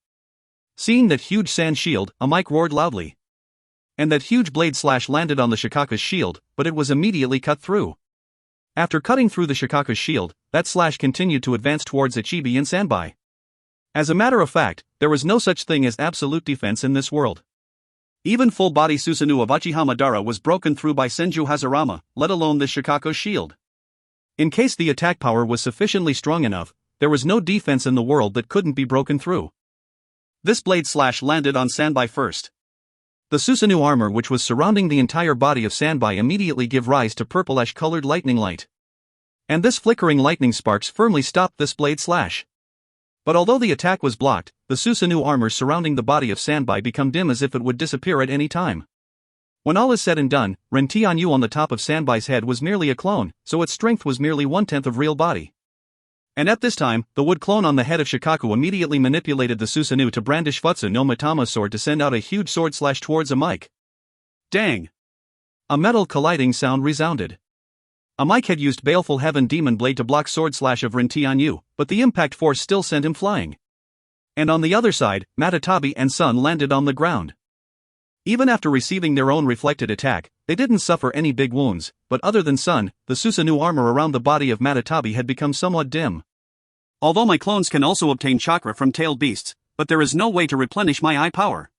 Speaker 1: Seeing that huge sand shield, a mic roared loudly. And that huge blade slash landed on the Shikaku's shield, but it was immediately cut through. After cutting through the Shikaku's shield, that slash continued to advance towards Ichibi and Sanbai. As a matter of fact, there was no such thing as absolute defense in this world. Even full-body Susanoo of Uchiha Madara was broken through by Senju Hazarama, let alone this Shikaku's shield. In case the attack power was sufficiently strong enough, there was no defense in the world that couldn't be broken through. This blade slash landed on Sanbai first. The Susanoo armor which was surrounding the entire body of Sanbai immediately gave rise to purplish-colored lightning light. And this flickering lightning sparks firmly stopped this blade slash. But although the attack was blocked, the Susanoo armor surrounding the body of Sanbai became dim as if it would disappear at any time. When all is said and done, Ren Tianyu on the top of Sanbai's head was merely a clone, so its strength was merely 1/10 of real body. And at this time, the wood clone on the head of Shikaku immediately manipulated the Susanoo to brandish Futsu no Matama's sword to send out a huge sword slash towards a mic. Dang! A metal colliding sound resounded. A mic had used baleful heaven demon blade to block sword slash of Ren Tianyu, but the impact force still sent him flying. And on the other side, Matatabi and Sun landed on the ground. Even after receiving their own reflected attack, they didn't suffer any big wounds, but other than Sun, the Susanoo armor around the body of Matatabi had become somewhat dim. Although my clones can also obtain chakra from tailed beasts, but there is no way to replenish my eye power.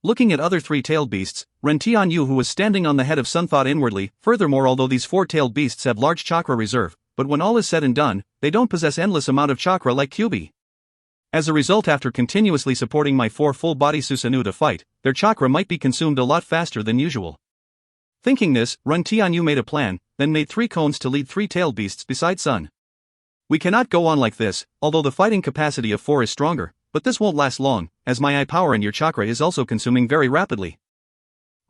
Speaker 1: Looking at other 3 tailed beasts, Ren Tianyu who was standing on the head of Sun thought inwardly, furthermore although these 4 tailed beasts have large chakra reserve, but when all is said and done, they don't possess endless amount of chakra like Kyuubi. As a result, after continuously supporting my 4 full-body Susanoo to fight, their chakra might be consumed a lot faster than usual. Thinking this, Ren Tianyu made a plan, then made 3 cones to lead 3 tailed beasts beside Sun. We cannot go on like this, although the fighting capacity of 4 is stronger, but this won't last long, as my eye power and your chakra is also consuming very rapidly.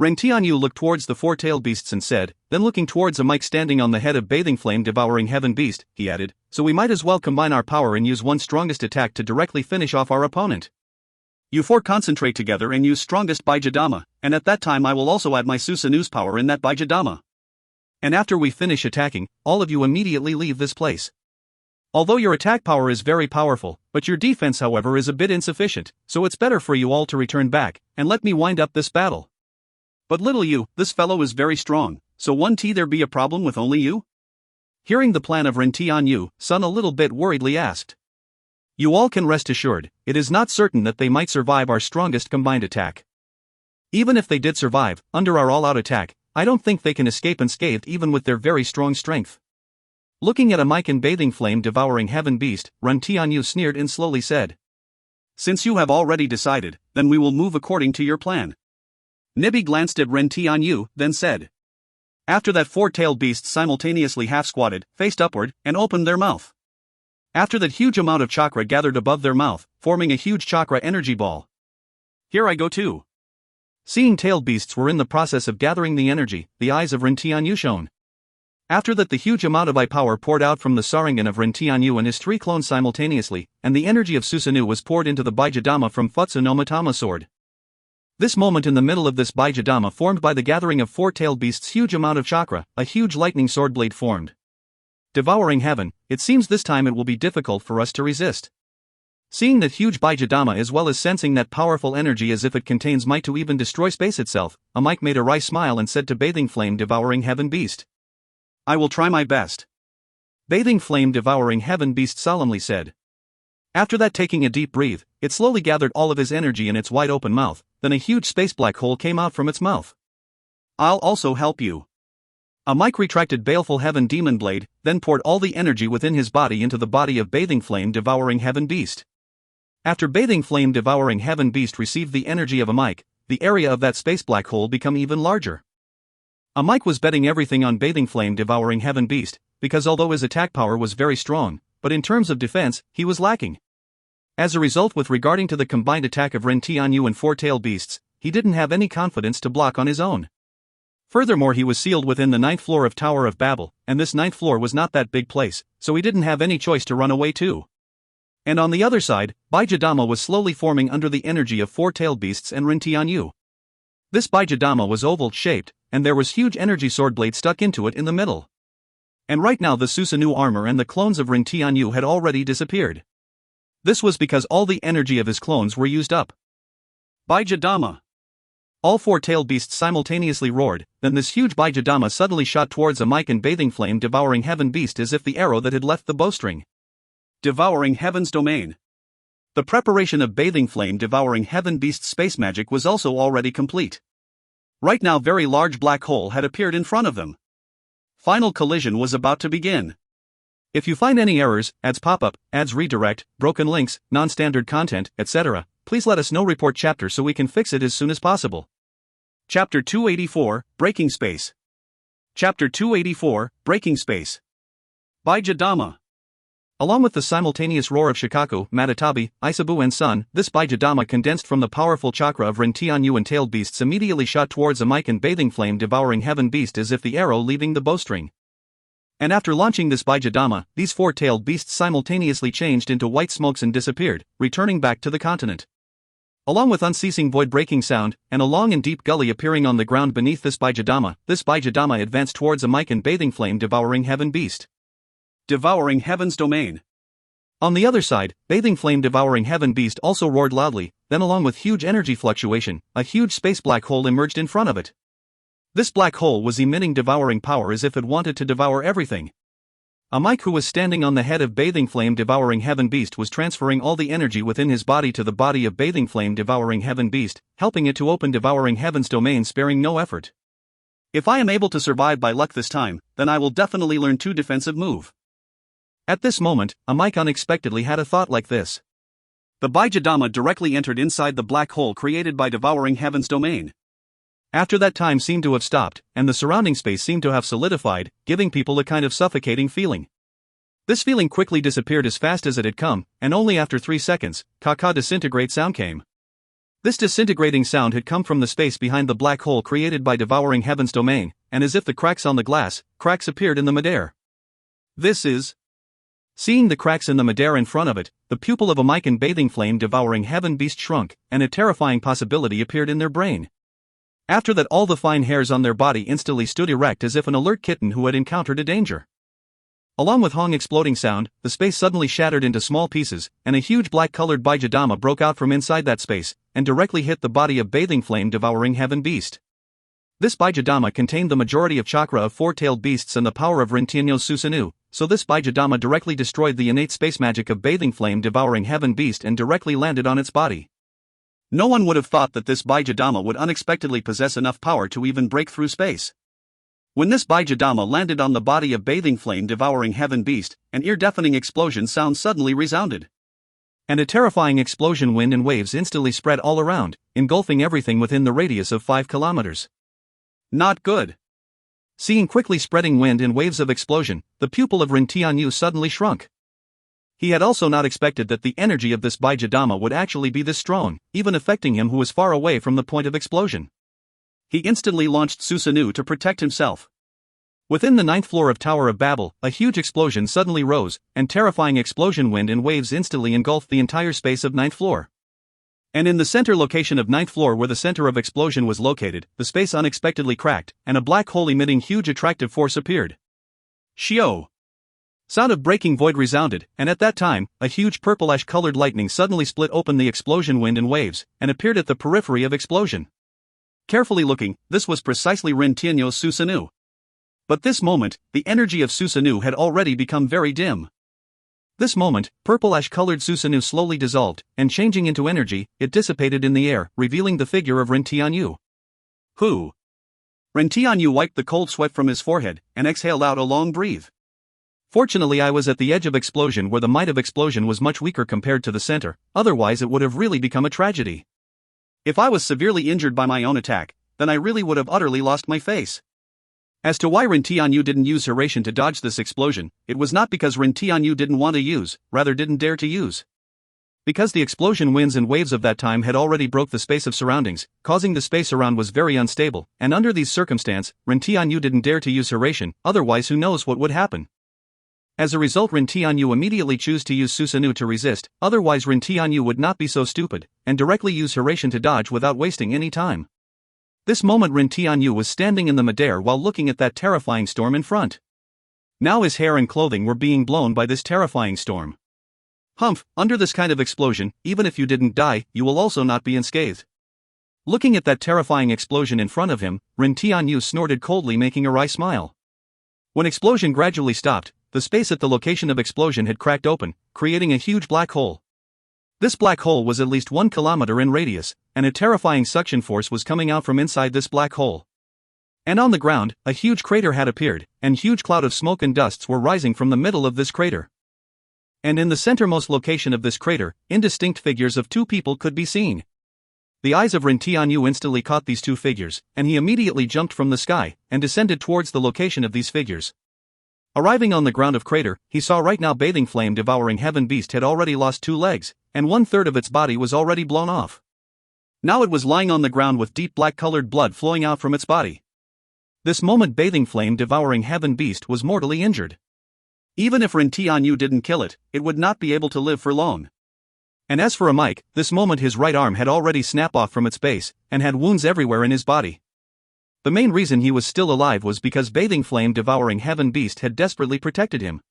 Speaker 1: Ren Tianyu looked towards the four-tailed beasts and said, then looking towards a mic standing on the head of Bathing Flame Devouring Heaven Beast, he added, so we might as well combine our power and use one strongest attack to directly finish off our opponent. You four concentrate together and use strongest Baijadama, and at that time I will also add my Susanu's power in that Baijadama. And after we finish attacking, all of you immediately leave this place. Although your attack power is very powerful, but your defense however is a bit insufficient, so it's better for you all to return back, and let me wind up this battle. But little you, this fellow is very strong, so won't there be a problem with only you? Hearing the plan of Ren Tianyu, Sun a little bit worriedly asked. You all can rest assured, it is not certain that they might survive our strongest combined attack. Even if they did survive, under our all-out attack, I don't think they can escape unscathed even with their very strong strength. Looking at a mic and Bathing Flame Devouring Heaven Beast, Ren Tianyu sneered and slowly said. Since you have already decided, then we will move according to your plan. Nibby glanced at Ren Tianyu, then said. After that four-tailed beasts simultaneously half-squatted, faced upward, and opened their mouth. After that huge amount of chakra gathered above their mouth, forming a huge chakra energy ball. Here I go too. Seeing tailed beasts were in the process of gathering the energy, the eyes of Ren Tianyu shone. After that the huge amount of I-power poured out from the Sarangan of Ren Tianyu and his three clones simultaneously, and the energy of Susanoo was poured into the Baijadama from Futsu no Matama sword. This moment in the middle of this Baijadama formed by the gathering of four-tailed beasts' huge amount of chakra, a huge lightning sword blade formed. Devouring heaven, it seems this time it will be difficult for us to resist. Seeing that huge Baijadama as well as sensing that powerful energy as if it contains might to even destroy space itself, a mic made a wry smile and said to Bathing Flame Devouring Heaven Beast. I will try my best. Bathing Flame Devouring Heaven Beast solemnly said. After that, taking a deep breath, it slowly gathered all of his energy in its wide open mouth, then a huge space black hole came out from its mouth. I'll also help you. A mic retracted Baleful Heaven Demon Blade, then poured all the energy within his body into the body of Bathing Flame Devouring Heaven Beast. After Bathing Flame Devouring Heaven Beast received the energy of a mic, the area of that space black hole became even larger. A mic was betting everything on Bathing Flame Devouring Heaven Beast, because although his attack power was very strong, but in terms of defense, he was lacking. As a result, with regarding to the combined attack of Ren Tianyu and four-tailed beasts, he didn't have any confidence to block on his own. Furthermore, he was sealed within the 9th floor of Tower of Babel, and this 9th floor was not that big place, so he didn't have any choice to run away too. And on the other side, Baijadama was slowly forming under the energy of four-tailed beasts and Ren Tianyu. This Baijadama was oval-shaped, and there was huge energy sword blade stuck into it in the middle. And right now the Susanoo armor and the clones of Ren Tianyu had already disappeared. This was because all the energy of his clones were used up. Baijadama! All four-tailed beasts simultaneously roared, then this huge Baijadama suddenly shot towards a mic and Bathing Flame Devouring Heaven Beast as if the arrow that had left the bowstring. Devouring Heaven's domain. The preparation of Bathing Flame Devouring Heaven Beast's space magic was also already complete. Right now very large black hole had appeared in front of them. Final collision was about to begin. If you find any errors, ads pop-up, ads redirect, broken links, non-standard content, etc., please let us know. Report chapter so we can fix it as soon as possible. Chapter 284, Breaking Space. Chapter 284, Breaking Space. Baijadama. Along with the simultaneous roar of Shikaku, Matatabi, Isabu and Sun, this Baijadama condensed from the powerful chakra of Ren Tianyu and tailed beasts immediately shot towards a mic and Bathing Flame Devouring Heaven Beast as if the arrow leaving the bowstring. And after launching this Baijadama, these four-tailed beasts simultaneously changed into white smokes and disappeared, returning back to the continent. Along with unceasing void-breaking sound, and a long and deep gully appearing on the ground beneath this Baijadama advanced towards a mic and Bathing Flame Devouring Heaven Beast. Devouring Heaven's domain. On the other side, Bathing Flame Devouring Heaven Beast also roared loudly, then along with huge energy fluctuation, a huge space black hole emerged in front of it. This black hole was emitting devouring power as if it wanted to devour everything. A mic who was standing on the head of Bathing Flame Devouring Heaven Beast was transferring all the energy within his body to the body of Bathing Flame Devouring Heaven Beast, helping it to open Devouring Heaven's domain, sparing no effort. If I am able to survive by luck this time, then I will definitely learn 2 defensive move. At this moment, a mic unexpectedly had a thought like this. The Baijadama directly entered inside the black hole created by Devouring Heaven's domain. After that, time seemed to have stopped, and the surrounding space seemed to have solidified, giving people a kind of suffocating feeling. This feeling quickly disappeared as fast as it had come, and only after 3 seconds, Kaka disintegrate sound came. This disintegrating sound had come from the space behind the black hole created by devouring heaven's domain, and as if the cracks on the glass, cracks appeared in the midair. This is... Seeing the cracks in the midair in front of it, the pupil of a mic and bathing flame devouring heaven beast shrunk, and a terrifying possibility appeared in their brain. After that, all the fine hairs on their body instantly stood erect as if an alert kitten who had encountered a danger. Along with Hong exploding sound, the space suddenly shattered into small pieces, and a huge black-colored Bijadama broke out from inside that space, and directly hit the body of bathing flame devouring heaven beast. This Bijadama contained the majority of chakra of four-tailed beasts and the power of Rintianyo's Susanu, so this Bijadama directly destroyed the innate space magic of bathing flame devouring heaven beast and directly landed on its body. No one would have thought that this Bijadama would unexpectedly possess enough power to even break through space. When this Bijadama landed on the body of bathing flame devouring heaven beast, an ear-deafening explosion sound suddenly resounded. And a terrifying explosion wind and waves instantly spread all around, engulfing everything within the radius of 5 kilometers. Not good. Seeing quickly spreading wind and waves of explosion, the pupil of Rin Tianyu suddenly shrunk. He had also not expected that the energy of this Bijadama would actually be this strong, even affecting him who was far away from the point of explosion. He instantly launched Susanu to protect himself. Within the 9th floor of Tower of Babel, a huge explosion suddenly rose, and terrifying explosion wind and waves instantly engulfed the entire space of 9th floor. And in the center location of 9th floor where the center of explosion was located, the space unexpectedly cracked, and a black hole emitting huge attractive force appeared. Shio! Sound of breaking void resounded, and at that time, a huge purple-ash-colored lightning suddenly split open the explosion wind and waves, and appeared at the periphery of explosion. Carefully looking, this was precisely Rin Tianyo's Susanu. But this moment, the energy of Susanu had already become very dim. This moment, purple-ash-colored Susanu slowly dissolved, and changing into energy, it dissipated in the air, revealing the figure of Rin Tianyu. Who? Rin Tianyu wiped the cold sweat from his forehead, and exhaled out a long breath. Fortunately, I was at the edge of explosion where the might of explosion was much weaker compared to the center, otherwise it would have really become a tragedy. If I was severely injured by my own attack, then I really would have utterly lost my face. As to why Rin Tianyu didn't use her ration to dodge this explosion, it was not because Rin Tianyu didn't want to use, rather didn't dare to use. Because the explosion winds and waves of that time had already broke the space of surroundings, causing the space around was very unstable, and under these circumstances, Rin Tianyu didn't dare to use her ration, otherwise who knows what would happen. As a result, Rin Tianyu immediately chose to use Susanu to resist, otherwise Rin Tianyu would not be so stupid, and directly use her ration to dodge without wasting any time. This moment Rin Tianyu was standing in the midair while looking at that terrifying storm in front. Now his hair and clothing were being blown by this terrifying storm. Humph, under this kind of explosion, even if you didn't die, you will also not be unscathed. Looking at that terrifying explosion in front of him, Rin Tianyu snorted coldly, making a wry smile. When explosion gradually stopped, the space at the location of explosion had cracked open, creating a huge black hole. This black hole was at least 1 kilometer in radius, and a terrifying suction force was coming out from inside this black hole. And on the ground, a huge crater had appeared, and huge cloud of smoke and dusts were rising from the middle of this crater. And in the centermost location of this crater, indistinct figures of 2 people could be seen. The eyes of Rin Tianyu instantly caught these 2 figures, and he immediately jumped from the sky, and descended towards the location of these figures. Arriving on the ground of crater, he saw right now bathing flame devouring heaven beast had already lost 2 legs, and 1/3 of its body was already blown off. Now it was lying on the ground with deep black-colored blood flowing out from its body. This moment bathing flame devouring heaven beast was mortally injured. Even if Rin Tianyu didn't kill it, it would not be able to live for long. And as for a Mike, this moment his right arm had already snapped off from its base, and had wounds everywhere in his body. The main reason he was still alive was because bathing flame devouring heaven beast had desperately protected him.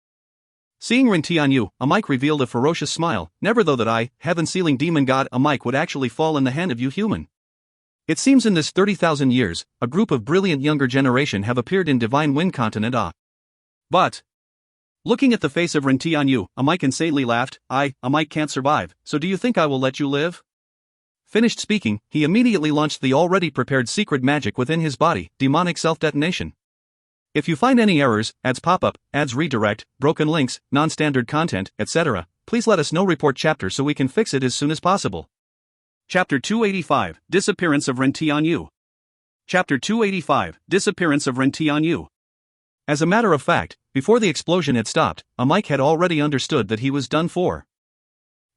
Speaker 1: Seeing Rin Tianyu, a Mike revealed a ferocious smile. Never though that I, heaven-sealing demon god, a Mike would actually fall in the hand of you human. It seems in this 30,000 years, a group of brilliant younger generation have appeared in Divine Wind Continent. But, looking at the face of Rin Tianyu, a Mike insanely laughed. A Mike can't survive, so do you think I will let you live? Finished speaking, he immediately launched the already prepared secret magic within his body, demonic self-detonation. If you find any errors, ads pop-up, ads redirect, broken links, non-standard content, etc., please let us know. Report chapter so we can fix it as soon as possible. Chapter 285, Disappearance of Rin Tianyu. Chapter 285, Disappearance of Rin Tianyu. As a matter of fact, before the explosion had stopped, a Mike had already understood that he was done for.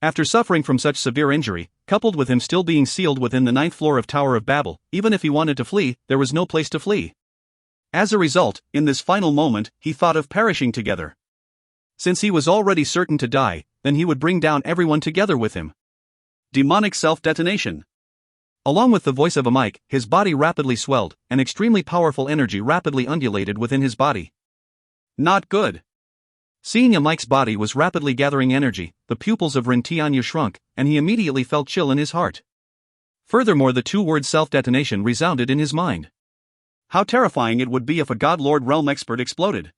Speaker 1: After suffering from such severe injury, coupled with him still being sealed within the 9th floor of Tower of Babel, even if he wanted to flee, there was no place to flee. As a result, in this final moment, he thought of perishing together. Since he was already certain to die, then he would bring down everyone together with him. Demonic self-detonation. Along with the voice of a mic, his body rapidly swelled, and extremely powerful energy rapidly undulated within his body. Not good. Seeing a mic's body was rapidly gathering energy, the pupils of Ren Tianyu shrunk, and he immediately felt chill in his heart. Furthermore, the two words self-detonation resounded in his mind. How terrifying it would be if a God Lord Realm expert exploded.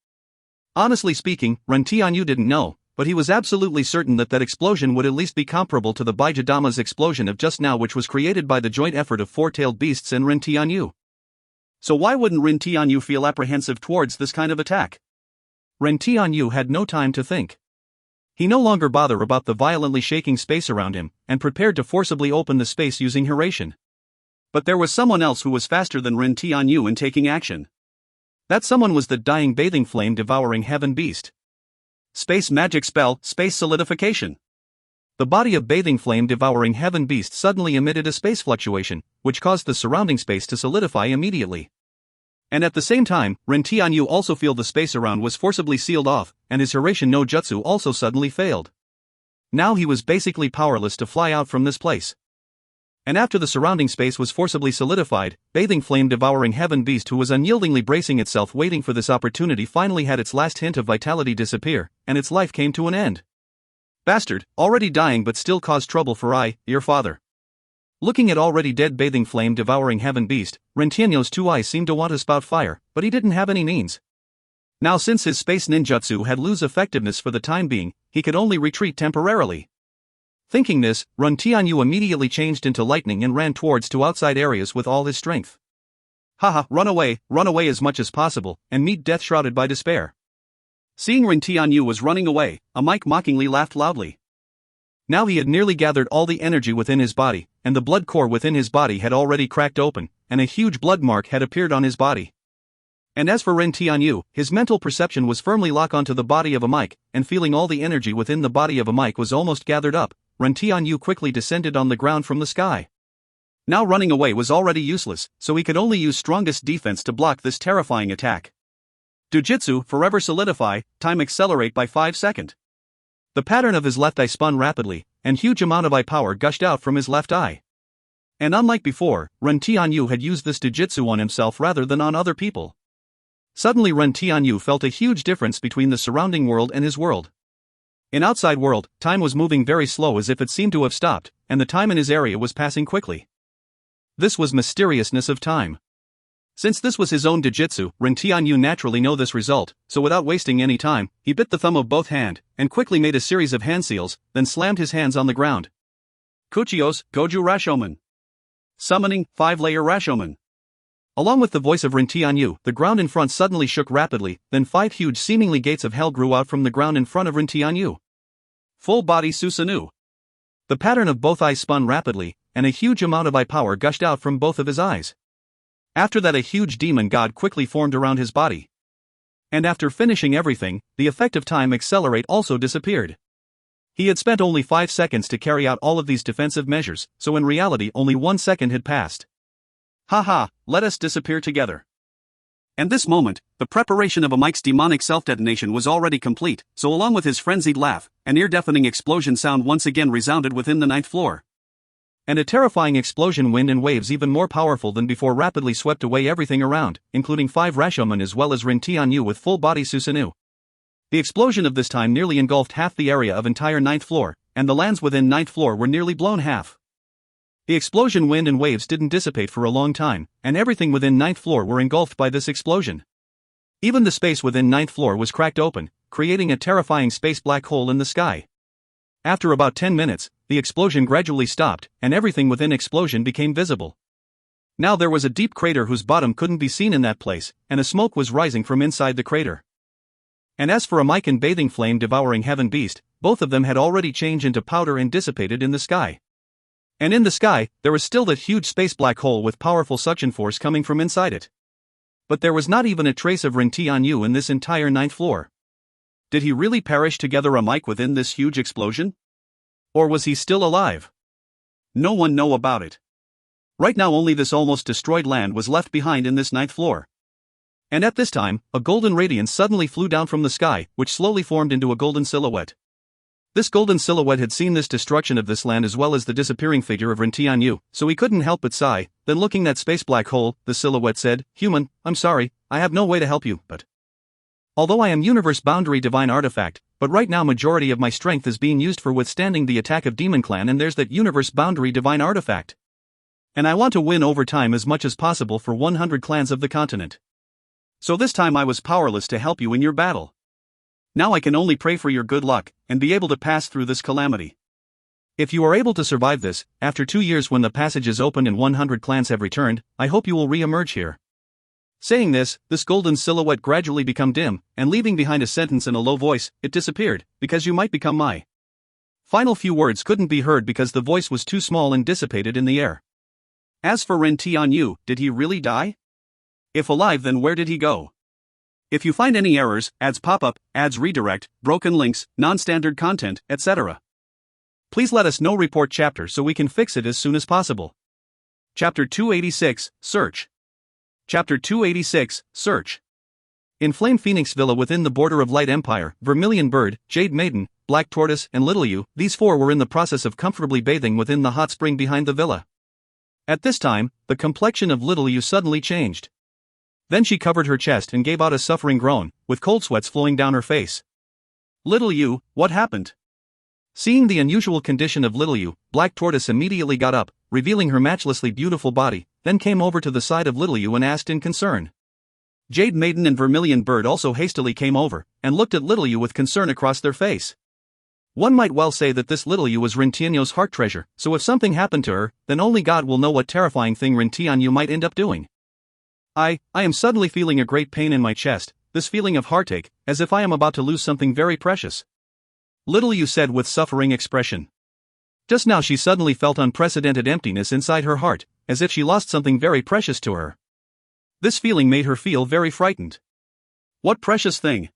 Speaker 1: Honestly speaking, Ren Tianyu didn't know, but he was absolutely certain that explosion would at least be comparable to the Baijadama's explosion of just now, which was created by the joint effort of four-tailed beasts and Ren Tianyu. So why wouldn't Ren Tianyu feel apprehensive towards this kind of attack? Ren Tianyu had no time to think. He no longer bothered about the violently shaking space around him, and prepared to forcibly open the space using Hration. But there was someone else who was faster than Ren Tianyu in taking action. That someone was the dying bathing flame devouring heaven beast. Space magic spell, space solidification. The body of bathing flame devouring heaven beast suddenly emitted a space fluctuation, which caused the surrounding space to solidify immediately. And at the same time, Ren Tianyu also felt the space around was forcibly sealed off, and his Hration no Jutsu also suddenly failed. Now he was basically powerless to fly out from this place. And after the surrounding space was forcibly solidified, bathing flame devouring heaven beast, who was unyieldingly bracing itself waiting for this opportunity, finally had its last hint of vitality disappear, and its life came to an end. Bastard, already dying but still caused trouble for your father. Looking at already dead bathing flame devouring heaven beast, Ren Tianyu's two eyes seemed to want to spout fire, but he didn't have any means. Now, since his space ninjutsu had lose effectiveness for the time being, he could only retreat temporarily. Thinking this, Ren Tianyu immediately changed into lightning and ran towards two outside areas with all his strength. Haha, run away as much as possible, and meet death shrouded by despair. Seeing Ren Tianyu was running away, a mic mockingly laughed loudly. Now he had nearly gathered all the energy within his body, and the blood core within his body had already cracked open, and a huge blood mark had appeared on his body. And as for Ren Tianyu, his mental perception was firmly locked onto the body of a mic, and feeling all the energy within the body of a mic was almost gathered up, Ren Tianyu quickly descended on the ground from the sky. Now running away was already useless, so he could only use strongest defense to block this terrifying attack. Dojutsu, forever solidify, time accelerate by 5 seconds. The pattern of his left eye spun rapidly, and huge amount of eye power gushed out from his left eye. And unlike before, Ren Tianyu had used this Dojutsu on himself rather than on other people. Suddenly Ren Tianyu felt a huge difference between the surrounding world and his world. In outside world, time was moving very slow as if it seemed to have stopped, and the time in his area was passing quickly. This was mysteriousness of time. Since this was his own Dojutsu, Ren Tianyu naturally knew this result, so without wasting any time, he bit the thumb of both hand, and quickly made a series of hand seals, then slammed his hands on the ground. Kuchios, Goju Rashoman. Summoning, 5-layer Rashoman. Along with the voice of Ren Tianyu, the ground in front suddenly shook rapidly, then 5 huge seemingly gates of hell grew out from the ground in front of Ren Tianyu. Full body Susanoo. The pattern of both eyes spun rapidly, and a huge amount of eye power gushed out from both of his eyes. After that, a huge demon god quickly formed around his body. And after finishing everything, the effect of time accelerate also disappeared. He had spent only 5 seconds to carry out all of these defensive measures, so in reality only 1 second had passed. Haha, let us disappear together. And this moment, the preparation of a mic's demonic self-detonation was already complete, so along with his frenzied laugh, an ear-deafening explosion sound once again resounded within the 9th floor. And a terrifying explosion, wind and waves even more powerful than before, rapidly swept away everything around, including 5 Rashoman as well as Ren Tianyu with full-body Susanoo. The explosion of this time nearly engulfed half the area of entire 9th floor, and the lands within 9th floor were nearly blown half. The explosion, wind and waves didn't dissipate for a long time, and everything within 9th floor were engulfed by this explosion. Even the space within 9th floor was cracked open, creating a terrifying space black hole in the sky. After about 10 minutes, the explosion gradually stopped, and everything within explosion became visible. Now there was a deep crater whose bottom couldn't be seen in that place, and a smoke was rising from inside the crater. And as for a mic and bathing flame devouring heaven beast, both of them had already changed into powder and dissipated in the sky. And in the sky, there was still that huge space black hole with powerful suction force coming from inside it. But there was not even a trace of Ren Tianyu in this entire 9th floor. Did he really perish together a mic within this huge explosion? Or was he still alive? No one know about it. Right now only this almost destroyed land was left behind in this 9th floor. And at this time, a golden radiance suddenly flew down from the sky, which slowly formed into a golden silhouette. This golden silhouette had seen this destruction of this land as well as the disappearing figure of Ren Tianyu, so he couldn't help but sigh. Then looking at space black hole, the silhouette said, "Human, I'm sorry, I have no way to help you, but although I am universe boundary divine artifact, but right now majority of my strength is being used for withstanding the attack of Demon Clan, and there's that universe boundary divine artifact. And I want to win over time as much as possible for 100 clans of the continent. So this time I was powerless to help you in your battle. Now I can only pray for your good luck, and be able to pass through this calamity. If you are able to survive this, after 2 years when the passage is open and 100 clans have returned, I hope you will re-emerge here." Saying this golden silhouette gradually become dim, and leaving behind a sentence in a low voice, it disappeared, "because you might become my." Final few words couldn't be heard because the voice was too small and dissipated in the air. As for Ren Tianyu, did he really die? If alive, then where did he go? If you find any errors, ads pop up, ads redirect, broken links, non-standard content, etc., please let us know. Report chapter so we can fix it as soon as possible. Chapter 286, Search. Chapter 286, Search. In Flame Phoenix Villa within the border of Light Empire, Vermilion Bird, Jade Maiden, Black Tortoise, and Little Yu, these 4 were in the process of comfortably bathing within the hot spring behind the villa. At this time, the complexion of Little Yu suddenly changed. Then she covered her chest and gave out a suffering groan, with cold sweats flowing down her face. "Little Yu, what happened?" Seeing the unusual condition of Little Yu, Black Tortoise immediately got up, revealing her matchlessly beautiful body, then came over to the side of Little Yu and asked in concern. Jade Maiden and Vermilion Bird also hastily came over, and looked at Little Yu with concern across their face. One might well say that this Little Yu was Ren Tianyu's heart treasure, so if something happened to her, then only God will know what terrifying thing Ren Tianyu might end up doing. I am suddenly feeling a great pain in my chest, this feeling of heartache, as if I am about to lose something very precious. Little Yu said with suffering expression. Just now she suddenly felt unprecedented emptiness inside her heart, as if she lost something very precious to her. This feeling made her feel very frightened. What precious thing?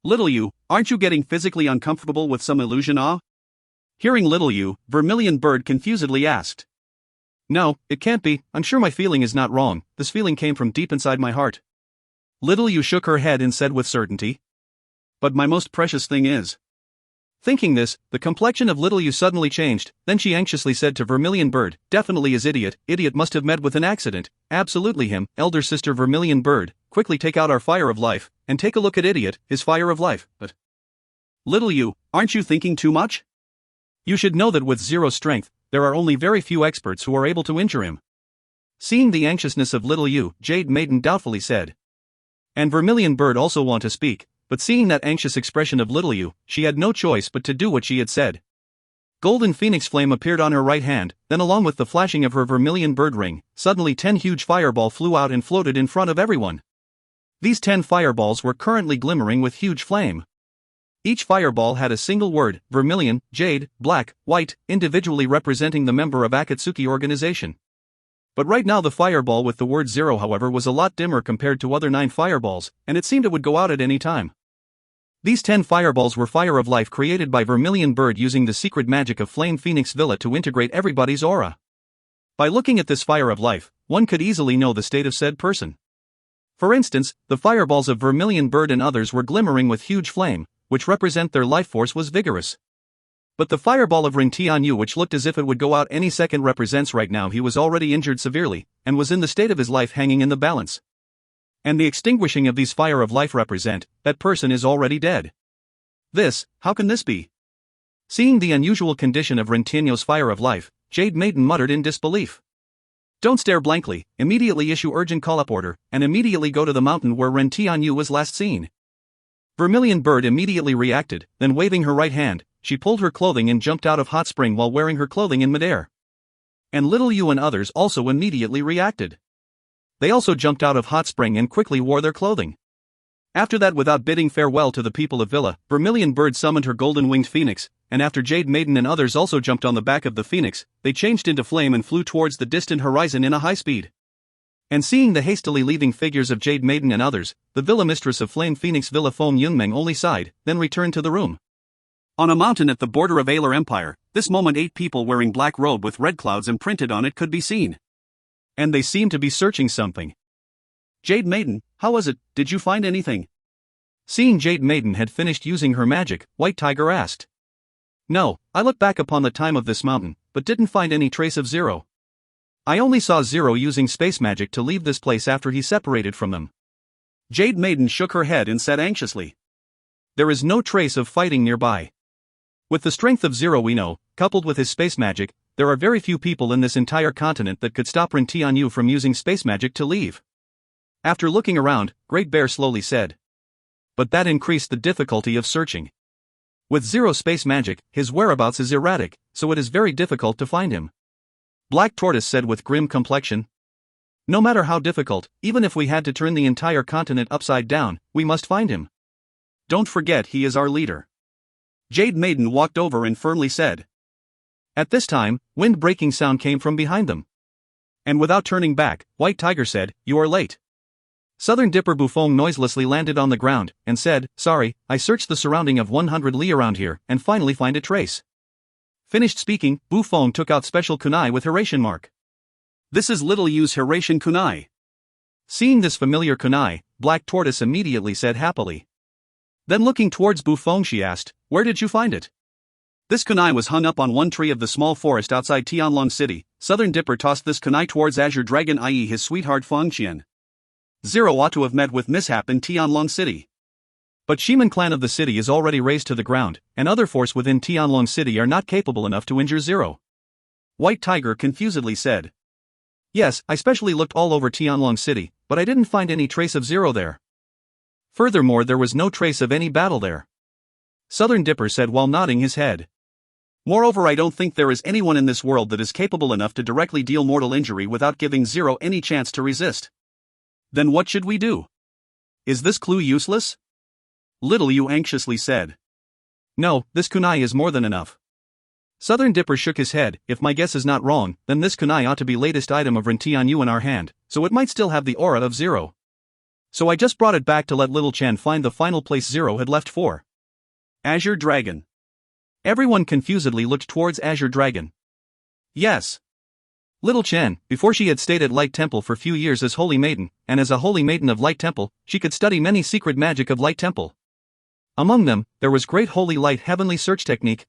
Speaker 1: Little Yu, aren't you getting physically uncomfortable with some illusion? Hearing Little Yu, Vermilion Bird confusedly asked. No, it can't be, I'm sure my feeling is not wrong, this feeling came from deep inside my heart. Little Yu shook her head and said with certainty. But my most precious thing is. Thinking this, the complexion of Little Yu suddenly changed, then she anxiously said to Vermilion Bird, "Definitely is idiot must have met with an accident, absolutely him." Elder sister Vermilion Bird, quickly take out our fire of life, and take a look at idiot, his fire of life, but. Little Yu, aren't you thinking too much? You should know that with 0 strength, there are only very few experts who are able to injure him. Seeing the anxiousness of Little Yu, Jade Maiden doubtfully said. And Vermilion Bird also want to speak, but seeing that anxious expression of Little Yu, she had no choice but to do what she had said. Golden Phoenix Flame appeared on her right hand, then along with the flashing of her Vermilion Bird ring, suddenly 10 huge fireball flew out and floated in front of everyone. These 10 fireballs were currently glimmering with huge flame. Each fireball had a single word, vermilion, jade, black, white, individually representing the member of Akatsuki organization. But right now the fireball with the word 0 however was a lot dimmer compared to other 9 fireballs, and it seemed it would go out at any time. These 10 fireballs were fire of life created by Vermilion Bird using the secret magic of Flame Phoenix Villa to integrate everybody's aura. By looking at this fire of life, one could easily know the state of said person. For instance, the fireballs of Vermilion Bird and others were glimmering with huge flame, which represent their life force was vigorous. But the fireball of Ren Tianyu, which looked as if it would go out any second, represents right now he was already injured severely, and was in the state of his life hanging in the balance. And the extinguishing of these fire of life represent, that person is already dead. How can this be? Seeing the unusual condition of Ren Tianyu's fire of life, Jade Maiden muttered in disbelief. Don't stare blankly, immediately issue urgent call-up order, and immediately go to the mountain where Ren Tianyu was last seen. Vermilion Bird immediately reacted, then waving her right hand, she pulled her clothing and jumped out of hot spring while wearing her clothing in midair. And Little Yu and others also immediately reacted. They also jumped out of hot spring and quickly wore their clothing. After that, without bidding farewell to the people of Villa, Vermilion Bird summoned her golden-winged phoenix, and after Jade Maiden and others also jumped on the back of the phoenix, they changed into flame and flew towards the distant horizon in a high speed. And seeing the hastily leaving figures of Jade Maiden and others, the villa mistress of Flame Phoenix Villa Foam Yunmeng only sighed, then returned to the room. On a mountain at the border of Alar Empire,
Speaker 2: This moment 8 people wearing black robe with red clouds imprinted on it could be seen.
Speaker 1: And they seemed to be searching something.
Speaker 2: Jade Maiden, how was it, did you find anything?
Speaker 1: Seeing Jade Maiden had finished using her magic, White Tiger asked.
Speaker 2: No, I looked back upon the time of this mountain, but didn't find any trace of Zero.
Speaker 1: I only saw Zero using space magic to leave this place after he separated from them.
Speaker 2: Jade Maiden shook her head and said anxiously.
Speaker 1: There is no trace of fighting nearby. With the strength of Zero we know, coupled with his space magic, there are very few people in this entire continent that could stop Ren Tianyu from using space magic to leave. After looking around, Great Bear slowly said. But that increased the difficulty of searching. With Zero space magic, his whereabouts is erratic, so it is very difficult to find him. Black Tortoise said with grim complexion. No matter how difficult, even if we had to turn the entire continent upside down, we must find him.
Speaker 2: Don't forget he is our leader. Jade Maiden walked over and firmly said.
Speaker 1: At this time, wind-breaking sound came from behind them. And without turning back, White Tiger said, "You are late." Southern Dipper Bufong noiselessly landed on the ground, and said, "Sorry, I searched the surrounding of 100 li around here, and finally find a trace." Finished speaking, Bufong took out special kunai with Hiraishin mark.
Speaker 2: This is Little Yu's Hiraishin kunai.
Speaker 1: Seeing this familiar kunai, Black Tortoise immediately said happily. Then looking towards Bufong she asked, "Where did you find it?"
Speaker 2: This kunai was hung up on one tree of the small forest outside Tianlong City. Southern Dipper tossed this kunai towards Azure Dragon, i.e. his sweetheart Feng Qian. Zero ought to have met with mishap in Tianlong City.
Speaker 1: But Shiman clan of the city is already razed to the ground, and other force within Tianlong City are not capable enough to injure Zero.
Speaker 2: White Tiger confusedly said.
Speaker 1: Yes, I specially looked all over Tianlong City, but I didn't find any trace of Zero there. Furthermore, there was no trace of any battle there. Southern Dipper said while nodding his head.
Speaker 2: Moreover, I don't think there is anyone in this world that is capable enough to directly deal mortal injury without giving Zero any chance to resist. Then what should we do? Is this clue useless? Little Yu anxiously said.
Speaker 1: No, this kunai is more than enough. Southern Dipper shook his head. If my guess is not wrong, then this kunai ought to be latest item of Ren Tianyu in our hand, so it might still have the aura of Zero. So I just brought it back to let Little Chen find the final place Zero had left for.
Speaker 2: Azure Dragon.
Speaker 1: Everyone confusedly looked towards Azure Dragon.
Speaker 2: Yes.
Speaker 1: Little Chen, before she had stayed at Light Temple for few years as Holy Maiden, and as a Holy Maiden of Light Temple, she could study many secret magic of Light Temple. Among them, there was Great Holy Light Heavenly Search Technique.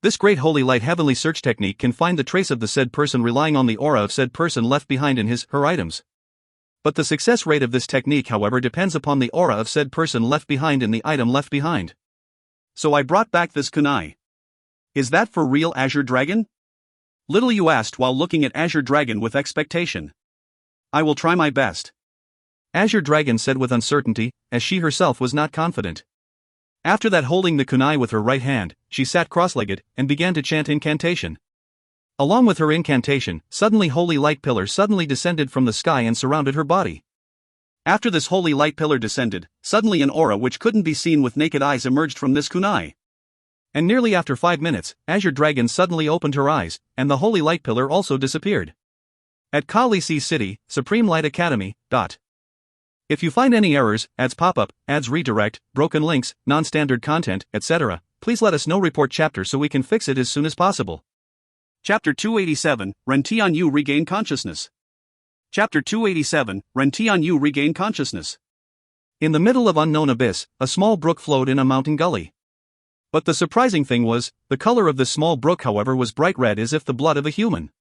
Speaker 1: This Great Holy Light Heavenly Search Technique can find the trace of the said person relying on the aura of said person left behind in her items. But the success rate of this technique, however, depends upon the aura of said person left behind in the item left behind.
Speaker 2: So I brought back this kunai. Is that for real, Azure Dragon? Little Yu asked while looking at Azure Dragon with expectation. I will try my best.
Speaker 1: Azure Dragon said with uncertainty, as she herself was not confident. After that, holding the kunai with her right hand, she sat cross-legged and began to chant incantation. Along with her incantation, suddenly holy light pillar suddenly descended from the sky and surrounded her body. After this holy light pillar descended, suddenly an aura which couldn't be seen with naked eyes emerged from this kunai. And nearly after 5 minutes, Azure Dragon suddenly opened her eyes, and the holy light pillar also disappeared. At Kali Sea City, Supreme Light Academy. If you find any errors, ads pop-up, ads redirect, broken links, non-standard content, etc., please let us know. Report chapter so we can fix it as soon as possible.
Speaker 2: Chapter 287, Ren Tianyu Regain Consciousness. Chapter 287, Ren Tianyu Regain Consciousness.
Speaker 1: In the middle of unknown abyss, a small brook flowed in a mountain gully. But the surprising thing was, the color of this small brook, however, was bright red as if the blood of a human.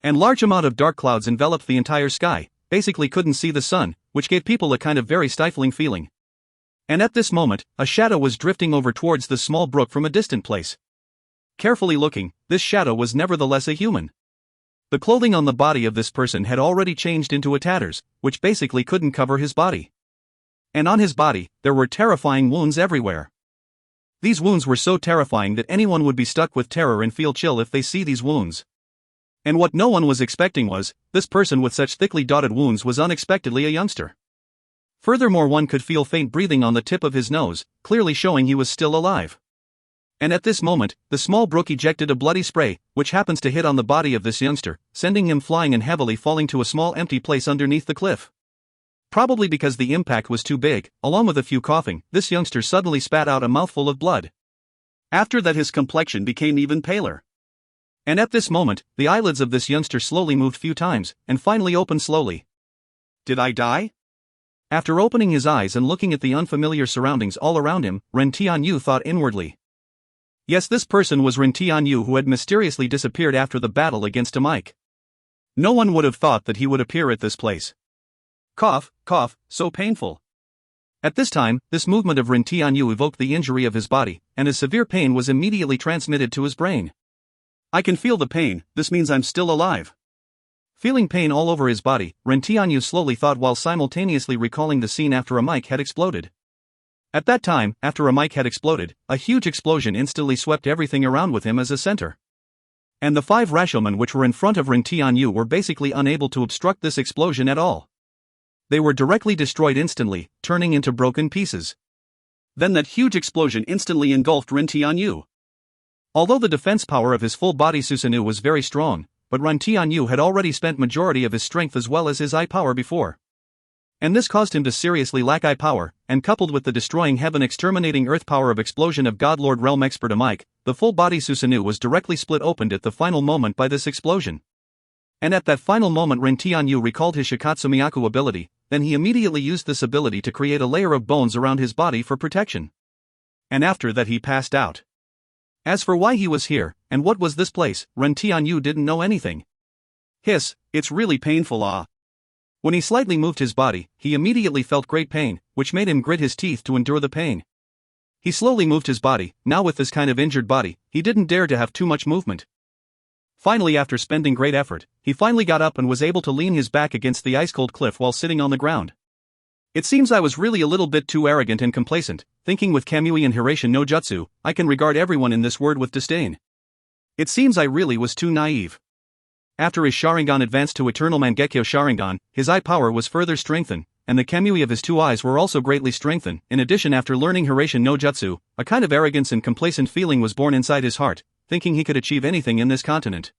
Speaker 1: And large amount of dark clouds enveloped the entire sky, basically couldn't see the sun, which gave people a kind of very stifling feeling. And at this moment, a shadow was drifting over towards the small brook from a distant place. Carefully looking, this shadow was nevertheless a human. The clothing on the body of this person had already changed into a tatters, which basically couldn't cover his body. And on his body, there were terrifying wounds everywhere. These wounds were so terrifying that anyone would be stuck with terror and feel chill if they see these wounds. And what no one was expecting was, this person with such thickly dotted wounds was unexpectedly a youngster. Furthermore, one could feel faint breathing on the tip of his nose, clearly showing he was still alive. And at this moment, the small brook ejected a bloody spray, which happens to hit on the body of this youngster, sending him flying and heavily falling to a small empty place underneath the cliff. Probably because the impact was too big, along with a few coughing, this youngster suddenly spat out a mouthful of blood. After that his complexion became even paler. And at this moment, the eyelids of this youngster slowly moved few times, and finally opened slowly. Did I die? After opening his eyes and looking at the unfamiliar surroundings all around him, Ren Tianyu thought inwardly. Yes, this person was Ren Tianyu who had mysteriously disappeared after the battle against Mike. No one would have thought that he would appear at this place. Cough, cough, so painful. At this time, this movement of Ren Tianyu evoked the injury of his body, and his severe pain was immediately transmitted to his brain. I can feel the pain, this means I'm still alive. Feeling pain all over his body, Ren Tianyu slowly thought while simultaneously recalling the scene after a mic had exploded. At that time, after a mic had exploded, a huge explosion instantly swept everything around with him as a center. And the 5 Rashomon which were in front of Ren Tianyu were basically unable to obstruct this explosion at all. They were directly destroyed instantly, turning into broken pieces. Then that huge explosion instantly engulfed Ren Tianyu. Although the defense power of his full body Susanoo was very strong, but Ren Tianyu had already spent majority of his strength as well as his eye power before. And this caused him to seriously lack eye power, and coupled with the destroying heaven exterminating earth power of explosion of God Lord Realm Expert Mike, the full body Susanoo was directly split opened at the final moment by this explosion. And at that final moment Ren Tianyu recalled his Shikatsu Miyaku ability, then he immediately used this ability to create a layer of bones around his body for protection. And after that he passed out. As for why he was here, and what was this place, Ren Tianyu didn't know anything. Hiss, it's really painful When he slightly moved his body, he immediately felt great pain, which made him grit his teeth to endure the pain. He slowly moved his body, now with this kind of injured body, he didn't dare to have too much movement. Finally after spending great effort, he finally got up and was able to lean his back against the ice-cold cliff while sitting on the ground. It seems I was really a little bit too arrogant and complacent, thinking with Kamui and Hiraition no Jutsu, I can regard everyone in this world with disdain. It seems I really was too naive. After his Sharingan advanced to Eternal Mangekyo Sharingan, his eye power was further strengthened, and the Kamui of his 2 eyes were also greatly strengthened. In addition, after learning Hiraition no Jutsu, a kind of arrogance and complacent feeling was born inside his heart, thinking he could achieve anything in this continent.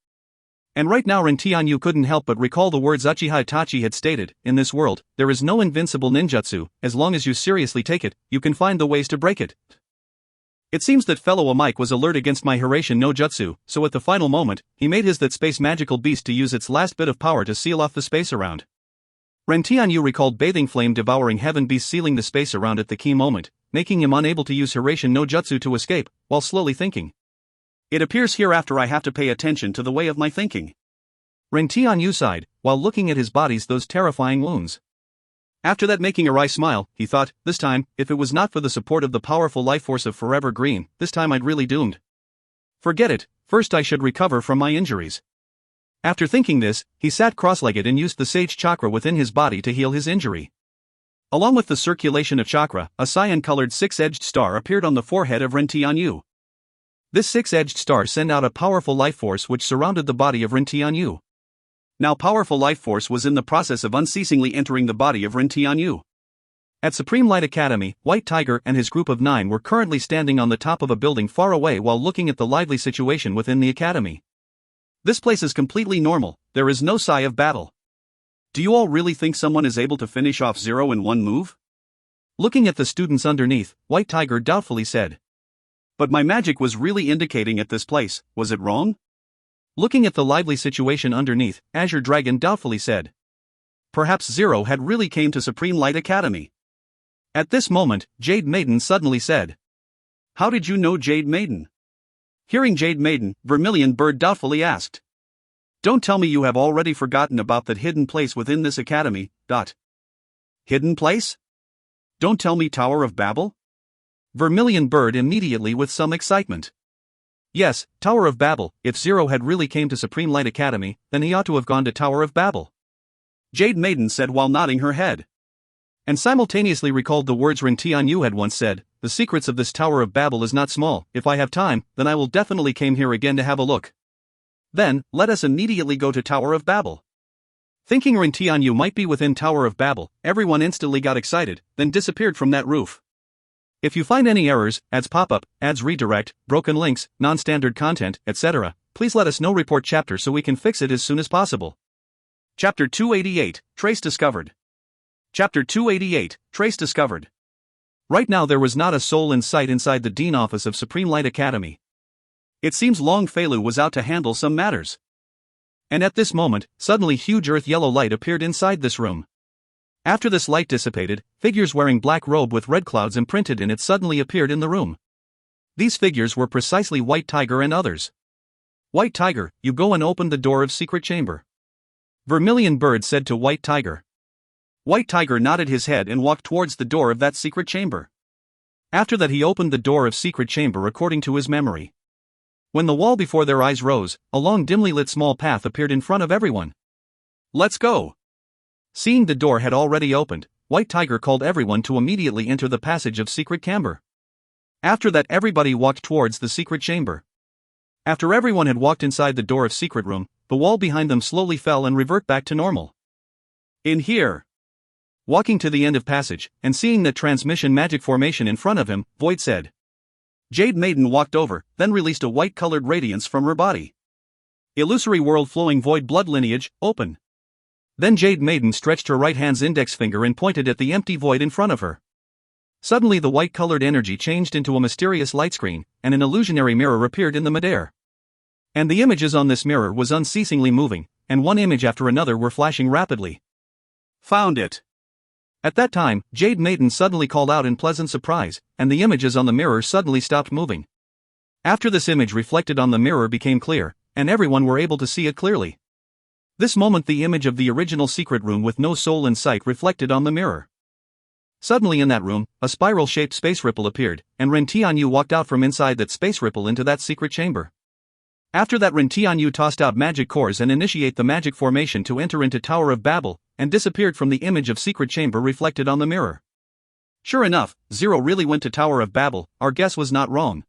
Speaker 1: And right now Ren Tianyu couldn't help but recall the words Uchiha Itachi had stated, in this world, there is no invincible ninjutsu, as long as you seriously take it, you can find the ways to break it. It seems that fellow Mike was alert against my Hiraition no Jutsu, so at the final moment, he made his that space magical beast to use its last bit of power to seal off the space around. Ren Tianyu recalled bathing flame devouring heaven beast sealing the space around at the key moment, making him unable to use Hiraition no Jutsu to escape, while slowly thinking. It appears hereafter I have to pay attention to the way of my thinking. Ren Tianyu sighed, while looking at his body's those terrifying wounds. After that making a wry smile, he thought, this time, if it was not for the support of the powerful life force of Forever Green, this time I'd really doomed. Forget it, first I should recover from my injuries. After thinking this, he sat cross-legged and used the Sage Chakra within his body to heal his injury. Along with the circulation of chakra, a cyan-colored 6-edged star appeared on the forehead of Ren Tianyu. This 6-edged star sent out a powerful life force which surrounded the body of Ren Tianyu. Now powerful life force was in the process of unceasingly entering the body of Ren Tianyu. At Supreme Light Academy, White Tiger and his group of 9 were currently standing on the top of a building far away while looking at the lively situation within the academy. This place is completely normal, there is no sigh of battle. Do you all really think someone is able to finish off Zero in one move? Looking at the students underneath, White Tiger doubtfully said. But my magic was really indicating at this place, was it wrong? Looking at the lively situation underneath, Azure Dragon doubtfully said. Perhaps Zero had really came to Supreme Light Academy. At this moment, Jade Maiden suddenly said. How did you know Jade Maiden? Hearing Jade Maiden, Vermilion Bird doubtfully asked. Don't tell me you have already forgotten about that hidden place within this academy, Hidden place? Don't tell me Tower of Babel? Vermilion Bird immediately with some excitement. Yes, Tower of Babel, if Zero had really came to Supreme Light Academy, then he ought to have gone to Tower of Babel. Jade Maiden said while nodding her head. And simultaneously recalled the words Ren Tianyu had once said, the secrets of this Tower of Babel is not small, if I have time, then I will definitely came here again to have a look. Then, let us immediately go to Tower of Babel. Thinking Ren Tianyu might be within Tower of Babel, everyone instantly got excited, then disappeared from that roof. If you find any errors, ads pop-up, ads redirect, broken links, non-standard content, etc., please let us know. Report chapter so we can fix it as soon as possible. Chapter 288, Trace Discovered. Chapter 288, Trace Discovered. Right now there was not a soul in sight inside the Dean office of Supreme Light Academy. It seems Long Feilu was out to handle some matters. And at this moment, suddenly huge earth yellow light appeared inside this room. After this light dissipated, figures wearing black robe with red clouds imprinted in it suddenly appeared in the room. These figures were precisely White Tiger and others. White Tiger, you go and open the door of secret chamber. Vermilion Bird said to White Tiger. White Tiger nodded his head and walked towards the door of that secret chamber. After that he opened the door of secret chamber according to his memory. When the wall before their eyes rose, a long dimly lit small path appeared in front of everyone. Let's go! Seeing the door had already opened, White Tiger called everyone to immediately enter the passage of secret chamber. After that everybody walked towards the secret chamber. After everyone had walked inside the door of secret room, the wall behind them slowly fell and revert back to normal. In here. Walking to the end of passage, and seeing the transmission magic formation in front of him, Void said. Jade Maiden walked over, then released a white-colored radiance from her body. Illusory world flowing void blood lineage, open. Then Jade Maiden stretched her right hand's index finger and pointed at the empty void in front of her. Suddenly the white-colored energy changed into a mysterious light screen, and an illusionary mirror appeared in the midair. And the images on this mirror was unceasingly moving, and one image after another were flashing rapidly. Found it. At that time, Jade Maiden suddenly called out in pleasant surprise, and the images on the mirror suddenly stopped moving. After this image reflected on the mirror became clear, and everyone were able to see it clearly. This moment the image of the original secret room with no soul in sight reflected on the mirror. Suddenly in that room, a spiral-shaped space ripple appeared, and Ren Tianyu walked out from inside that space ripple into that secret chamber. After that Ren Tianyu tossed out magic cores and initiate the magic formation to enter into Tower of Babel, and disappeared from the image of secret chamber reflected on the mirror. Sure enough, Zero really went to Tower of Babel, our guess was not wrong.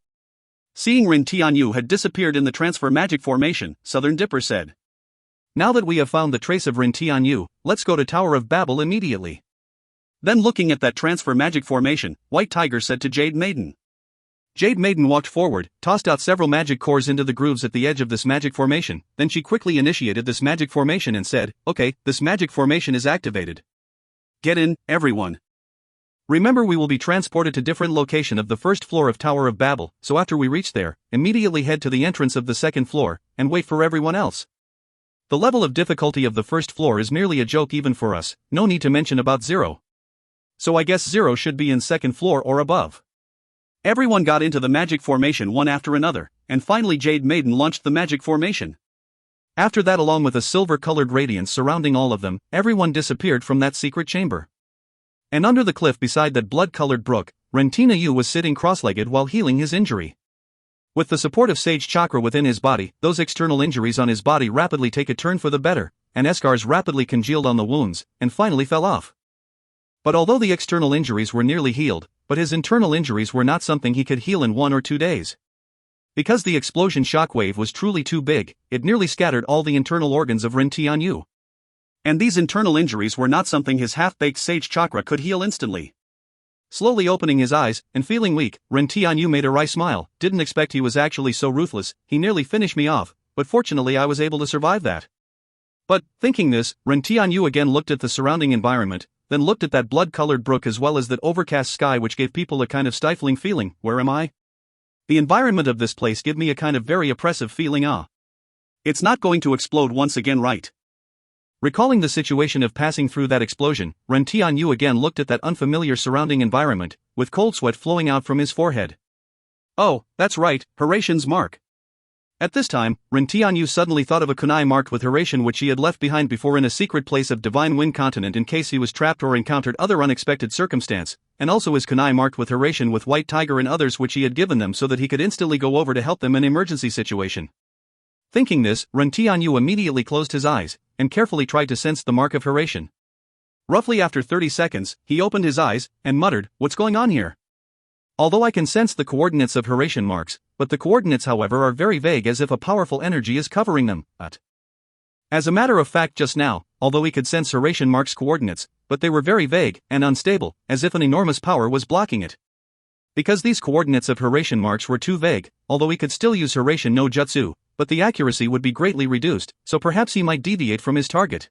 Speaker 1: Seeing Ren Tianyu had disappeared in the transfer magic formation, Southern Dipper said. Now that we have found the trace of Ren Tianyu, let's go to Tower of Babel immediately. Then looking at that transfer magic formation, White Tiger said to Jade Maiden. Jade Maiden walked forward, tossed out several magic cores into the grooves at the edge of this magic formation, then she quickly initiated this magic formation and said, okay, this magic formation is activated. Get in, everyone. Remember we will be transported to different location of the first floor of Tower of Babel, so after we reach there, immediately head to the entrance of the second floor, and wait for everyone else. The level of difficulty of the first floor is merely a joke even for us, no need to mention about Zero. So I guess Zero should be in second floor or above. Everyone got into the magic formation one after another, and finally Jade Maiden launched the magic formation. After that along with a silver-colored radiance surrounding all of them, everyone disappeared from that secret chamber. And under the cliff beside that blood-colored brook, Ren Tianyu was sitting cross-legged while healing his injury. With the support of Sage Chakra within his body, those external injuries on his body rapidly take a turn for the better, and scars rapidly congealed on the wounds, and finally fell off. But although the external injuries were nearly healed, but his internal injuries were not something he could heal in 1 or 2 days. Because the explosion shockwave was truly too big, it nearly scattered all the internal organs of Ren Tianyu. And these internal injuries were not something his half-baked Sage Chakra could heal instantly. Slowly opening his eyes, and feeling weak, Ren Tianyu made a wry smile, didn't expect he was actually so ruthless, he nearly finished me off, but fortunately I was able to survive that. But, thinking this, Ren Tianyu again looked at the surrounding environment, then looked at that blood-colored brook as well as that overcast sky which gave people a kind of stifling feeling, where am I? The environment of this place gave me a kind of very oppressive feeling. It's not going to explode once again, right? Recalling the situation of passing through that explosion, Ren Tianyu again looked at that unfamiliar surrounding environment, with cold sweat flowing out from his forehead. Oh, that's right, Horatian's mark. At this time, Ren Tianyu suddenly thought of a kunai marked with Horatian which he had left behind before in a secret place of Divine Wind Continent in case he was trapped or encountered other unexpected circumstance, and also his kunai marked with Horatian with White Tiger and others which he had given them so that he could instantly go over to help them in emergency situation. Thinking this, Ren Tianyu immediately closed his eyes, and carefully tried to sense the mark of Horatian. Roughly after 30 seconds, he opened his eyes, and muttered, "What's going on here?" Although I can sense the coordinates of Horatian marks, but the coordinates however are very vague as if a powerful energy is covering them. As a matter of fact just now, although he could sense Horatian marks coordinates, but they were very vague, and unstable, as if an enormous power was blocking it. Because these coordinates of Horatian marks were too vague, although he could still use Horatian no jutsu, but the accuracy would be greatly reduced, so perhaps he might deviate from his target.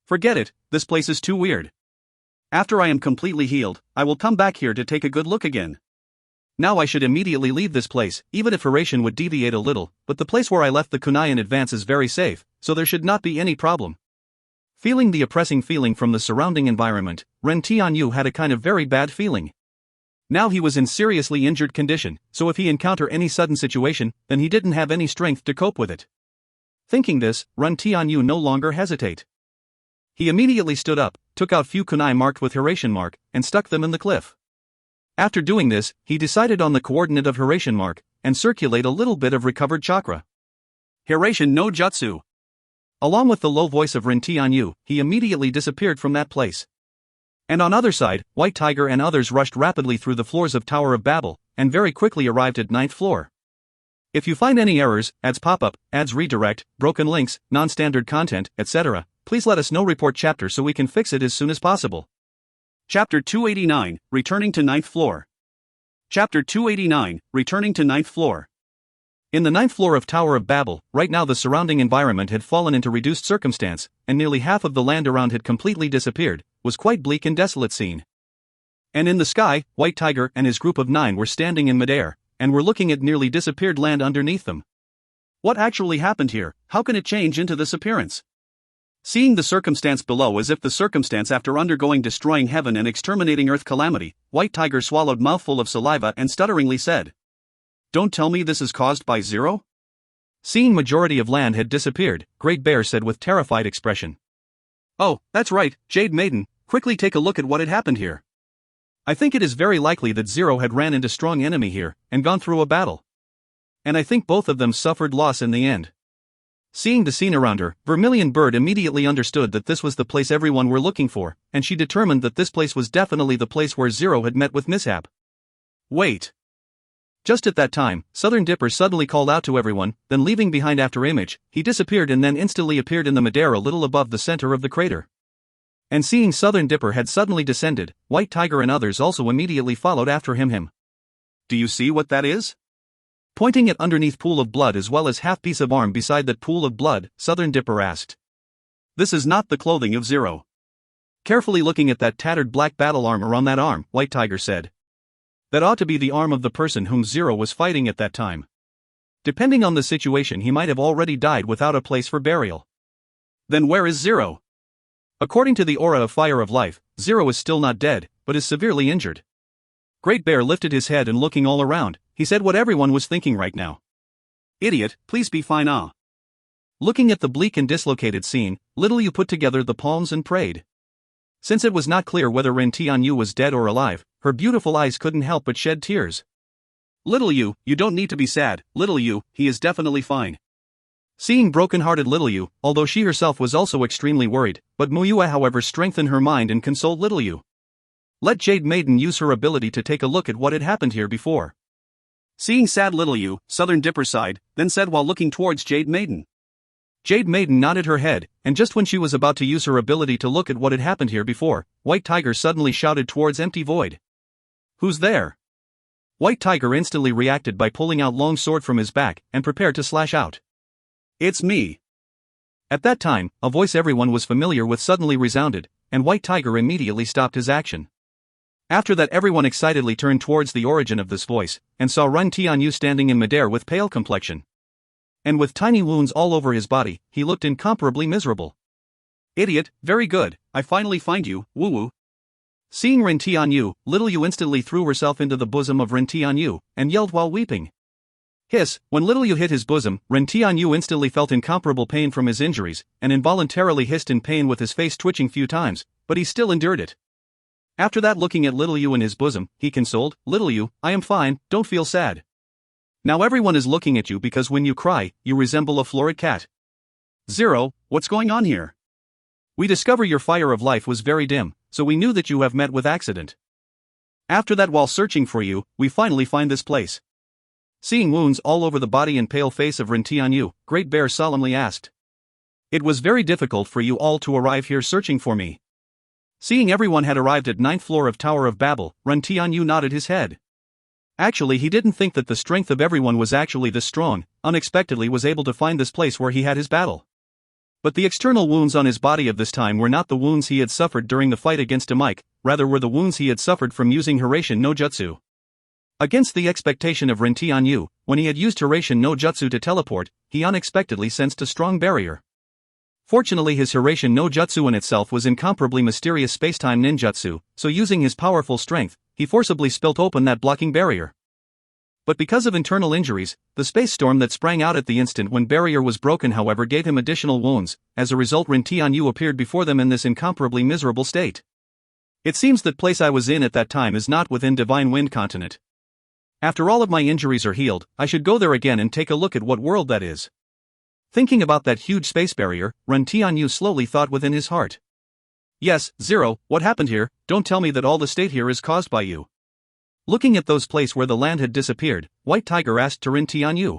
Speaker 1: Forget it, this place is too weird. After I am completely healed, I will come back here to take a good look again. Now I should immediately leave this place, even if Hiratian would deviate a little, but the place where I left the kunai in advance is very safe, so there should not be any problem. Feeling the oppressing feeling from the surrounding environment, Ren Tianyu had a kind of very bad feeling. Now he was in seriously injured condition, so if he encounter any sudden situation, then he didn't have any strength to cope with it. Thinking this, Ren Tianyu no longer hesitate. He immediately stood up, took out few kunai marked with Hiratian mark, and stuck them in the cliff. After doing this, he decided on the coordinate of Hiratian mark, and circulate a little bit of recovered chakra. Hiratian no jutsu. Along with the low voice of Ren Tianyu, he immediately disappeared from that place. And on other side, White Tiger and others rushed rapidly through the floors of Tower of Babel, and very quickly arrived at 9th floor. If you find any errors, ads pop-up, ads redirect, broken links, non-standard content, etc., please let us know. Report chapter so we can fix it as soon as possible. Chapter 289, Returning to 9th Floor. Chapter 289, Returning to 9th Floor. In the 9th floor of Tower of Babel, right now the surrounding environment had fallen into reduced circumstance, and nearly half of the land around had completely disappeared, was quite bleak and desolate scene. And in the sky, White Tiger and his group of 9 were standing in midair, and were looking at nearly disappeared land underneath them. What actually happened here? How can it change into this appearance? Seeing the circumstance below as if the circumstance after undergoing destroying heaven and exterminating earth calamity, White Tiger swallowed mouthful of saliva and stutteringly said, "Don't tell me this is caused by Zero?" Seeing majority of land had disappeared, Great Bear said with terrified expression. "Oh, that's right, Jade Maiden, quickly take a look at what had happened here. I think it is very likely that Zero had ran into strong enemy here, and gone through a battle. And I think both of them suffered loss in the end." Seeing the scene around her, Vermilion Bird immediately understood that this was the place everyone were looking for, and she determined that this place was definitely the place where Zero had met with mishap. Wait. Just at that time, Southern Dipper suddenly called out to everyone, then leaving behind after image, he disappeared and then instantly appeared in the midair a little above the center of the crater. And seeing Southern Dipper had suddenly descended, White Tiger and others also immediately followed after him. Do you see what that is? Pointing at underneath pool of blood as well as half piece of arm beside that pool of blood, Southern Dipper asked. This is not the clothing of Zero. Carefully looking at that tattered black battle armor on that arm, White Tiger said. That ought to be the arm of the person whom Zero was fighting at that time. Depending on the situation, he might have already died without a place for burial. Then where is Zero? According to the aura of Fire of Life, Zero is still not dead, but is severely injured. Great Bear lifted his head and looking all around, he said what everyone was thinking right now. Idiot, please be fine. Looking at the bleak and dislocated scene, Little Yu put together the palms and prayed. Since it was not clear whether Ren Tianyu was dead or alive, her beautiful eyes couldn't help but shed tears. Little Yu, you don't need to be sad, Little Yu, he is definitely fine. Seeing broken-hearted Little Yu, although she herself was also extremely worried, but Muyue however strengthened her mind and consoled Little Yu. Let Jade Maiden use her ability to take a look at what had happened here before. Seeing sad Little Yu, Southern Dipper sighed, then said while looking towards Jade Maiden. Jade Maiden nodded her head, and just when she was about to use her ability to look at what had happened here before, White Tiger suddenly shouted towards empty void. Who's there? White Tiger instantly reacted by pulling out long sword from his back, and prepared to slash out. It's me. At that time, a voice everyone was familiar with suddenly resounded, and White Tiger immediately stopped his action. After that everyone excitedly turned towards the origin of this voice, and saw Ren Tianyu standing in midair with pale complexion. And with tiny wounds all over his body, he looked incomparably miserable. Idiot, very good, I finally find you, woo-woo. Seeing Ren Tianyu, Little Yu instantly threw herself into the bosom of Ren Tianyu, and yelled while weeping. Hiss, when Little Yu hit his bosom, Ren Tianyu instantly felt incomparable pain from his injuries, and involuntarily hissed in pain with his face twitching few times, but he still endured it. After that, looking at Little Yu in his bosom, he consoled, Little Yu, I am fine, don't feel sad. Now everyone is looking at you because when you cry, you resemble a florid cat. Zero, what's going on here? We discover your fire of life was very dim, so we knew that you have met with accident. After that, while searching for you, we finally find this place. Seeing wounds all over the body and pale face of Ren Tianyu, Great Bear solemnly asked. It was very difficult for you all to arrive here searching for me. Seeing everyone had arrived at 9th floor of Tower of Babel, Ren Tianyu nodded his head. Actually, he didn't think that the strength of everyone was actually this strong, unexpectedly was able to find this place where he had his battle. But the external wounds on his body of this time were not the wounds he had suffered during the fight against a Mike, rather were the wounds he had suffered from using Hiraishin no Jutsu. Against the expectation of Ren Tianyu, when he had used Hiraishin no Jutsu to teleport, he unexpectedly sensed a strong barrier. Fortunately, his Hiraishin no Jutsu in itself was incomparably mysterious spacetime ninjutsu, so using his powerful strength, he forcibly spilt open that blocking barrier. But because of internal injuries, the space storm that sprang out at the instant when barrier was broken however gave him additional wounds. As a result, Ren Tianyu appeared before them in this incomparably miserable state. It seems that place I was in at that time is not within Divine Wind Continent. After all of my injuries are healed, I should go there again and take a look at what world that is. Thinking about that huge space barrier, Ren Tianyu slowly thought within his heart. Yes, Zero, what happened here? Don't tell me that all the state here is caused by you. Looking at those place where the land had disappeared, White Tiger asked to Ren Tianyu.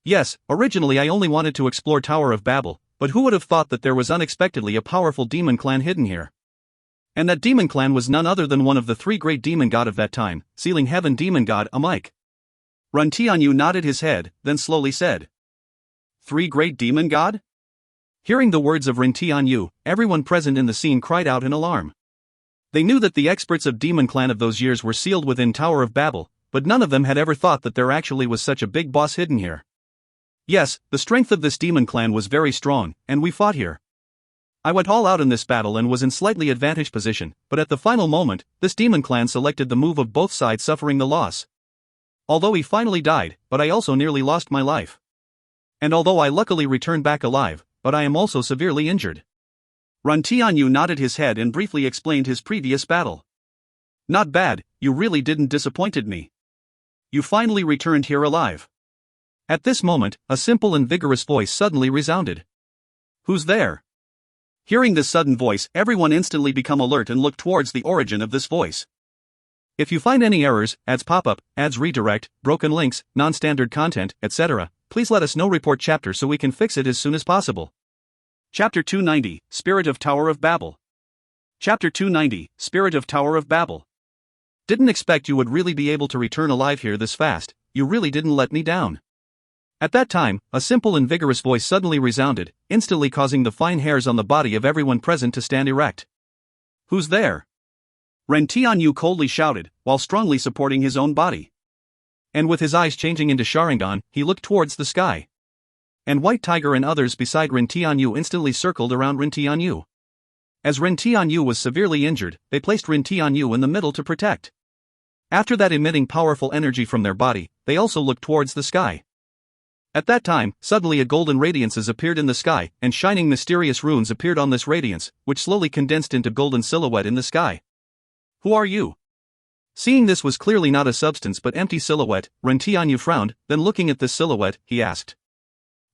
Speaker 1: Yes, originally I only wanted to explore Tower of Babel, but who would have thought that there was unexpectedly a powerful demon clan hidden here? And that demon clan was none other than one of the three great demon god of that time, Sealing Heaven demon god, a Mike. Ren Tianyu nodded his head, then slowly said. Three great demon god? Hearing the words of Ren Tianyu, everyone present in the scene cried out in alarm. They knew that the experts of Demon Clan of those years were sealed within Tower of Babel, but none of them had ever thought that there actually was such a big boss hidden here. Yes, the strength of this Demon Clan was very strong, and we fought here. I went all out in this battle and was in slightly advantaged position, but at the final moment, this Demon Clan selected the move of both sides, suffering the loss. Although he finally died, but I also nearly lost my life. And although I luckily returned back alive, but I am also severely injured. Ren Tianyu nodded his head and briefly explained his previous battle. Not bad, you really didn't disappointed me. You finally returned here alive. At this moment, a simple and vigorous voice suddenly resounded. Who's there? Hearing this sudden voice, everyone instantly become alert and look towards the origin of this voice. If you find any errors, ads pop-up, ads redirect, broken links, non-standard content, etc., please let us know. Report chapter so we can fix it as soon as possible. Chapter 290, Spirit of Tower of Babel. Chapter 290, Spirit of Tower of Babel. Didn't expect you would really be able to return alive here this fast, you really didn't let me down. At that time, a simple and vigorous voice suddenly resounded, instantly causing the fine hairs on the body of everyone present to stand erect. Who's there? Ren Tianyu coldly shouted, while strongly supporting his own body. And with his eyes changing into Sharingan, he looked towards the sky. And White Tiger and others beside Ren Tianyu instantly circled around Ren Tianyu. As Ren Tianyu was severely injured, they placed Ren Tianyu in the middle to protect. After that, emitting powerful energy from their body, they also looked towards the sky. At that time, suddenly a golden radiances appeared in the sky, and shining mysterious runes appeared on this radiance, which slowly condensed into golden silhouette in the sky. Who are you? Seeing this was clearly not a substance but empty silhouette, Ren Tianyu frowned, then looking at this silhouette, he asked.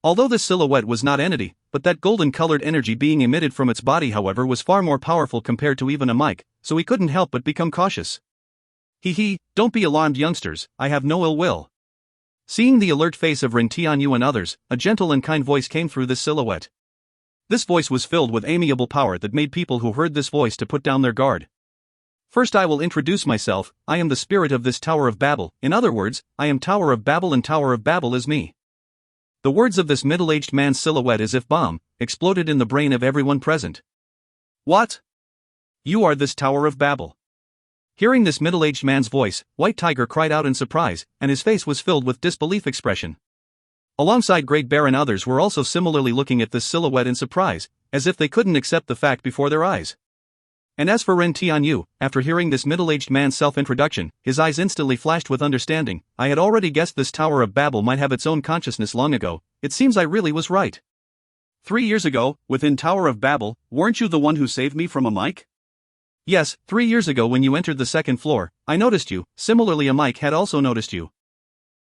Speaker 1: Although this silhouette was not entity, but that golden-colored energy being emitted from its body however was far more powerful compared to even a mic, so he couldn't help but become cautious. Hee, don't be alarmed youngsters, I have no ill will. Seeing the alert face of Ren Tianyu and others, a gentle and kind voice came through this silhouette. This voice was filled with amiable power that made people who heard this voice to put down their guard. First I will introduce myself, I am the spirit of this Tower of Babel, in other words, I am Tower of Babel and Tower of Babel is me. The words of this middle-aged man's silhouette as if bomb, exploded in the brain of everyone present. What? You are this Tower of Babel? Hearing this middle-aged man's voice, White Tiger cried out in surprise, and his face was filled with disbelief expression. Alongside Great Bear and others were also similarly looking at this silhouette in surprise, as if they couldn't accept the fact before their eyes. And as for Ren Tianyu, after hearing this middle-aged man's self-introduction, his eyes instantly flashed with understanding. I had already guessed this Tower of Babel might have its own consciousness long ago, it seems I really was right. 3 years ago, within Tower of Babel, weren't you the one who saved me from a mic? Yes, 3 years ago when you entered the second floor, I noticed you, similarly a mic had also noticed you.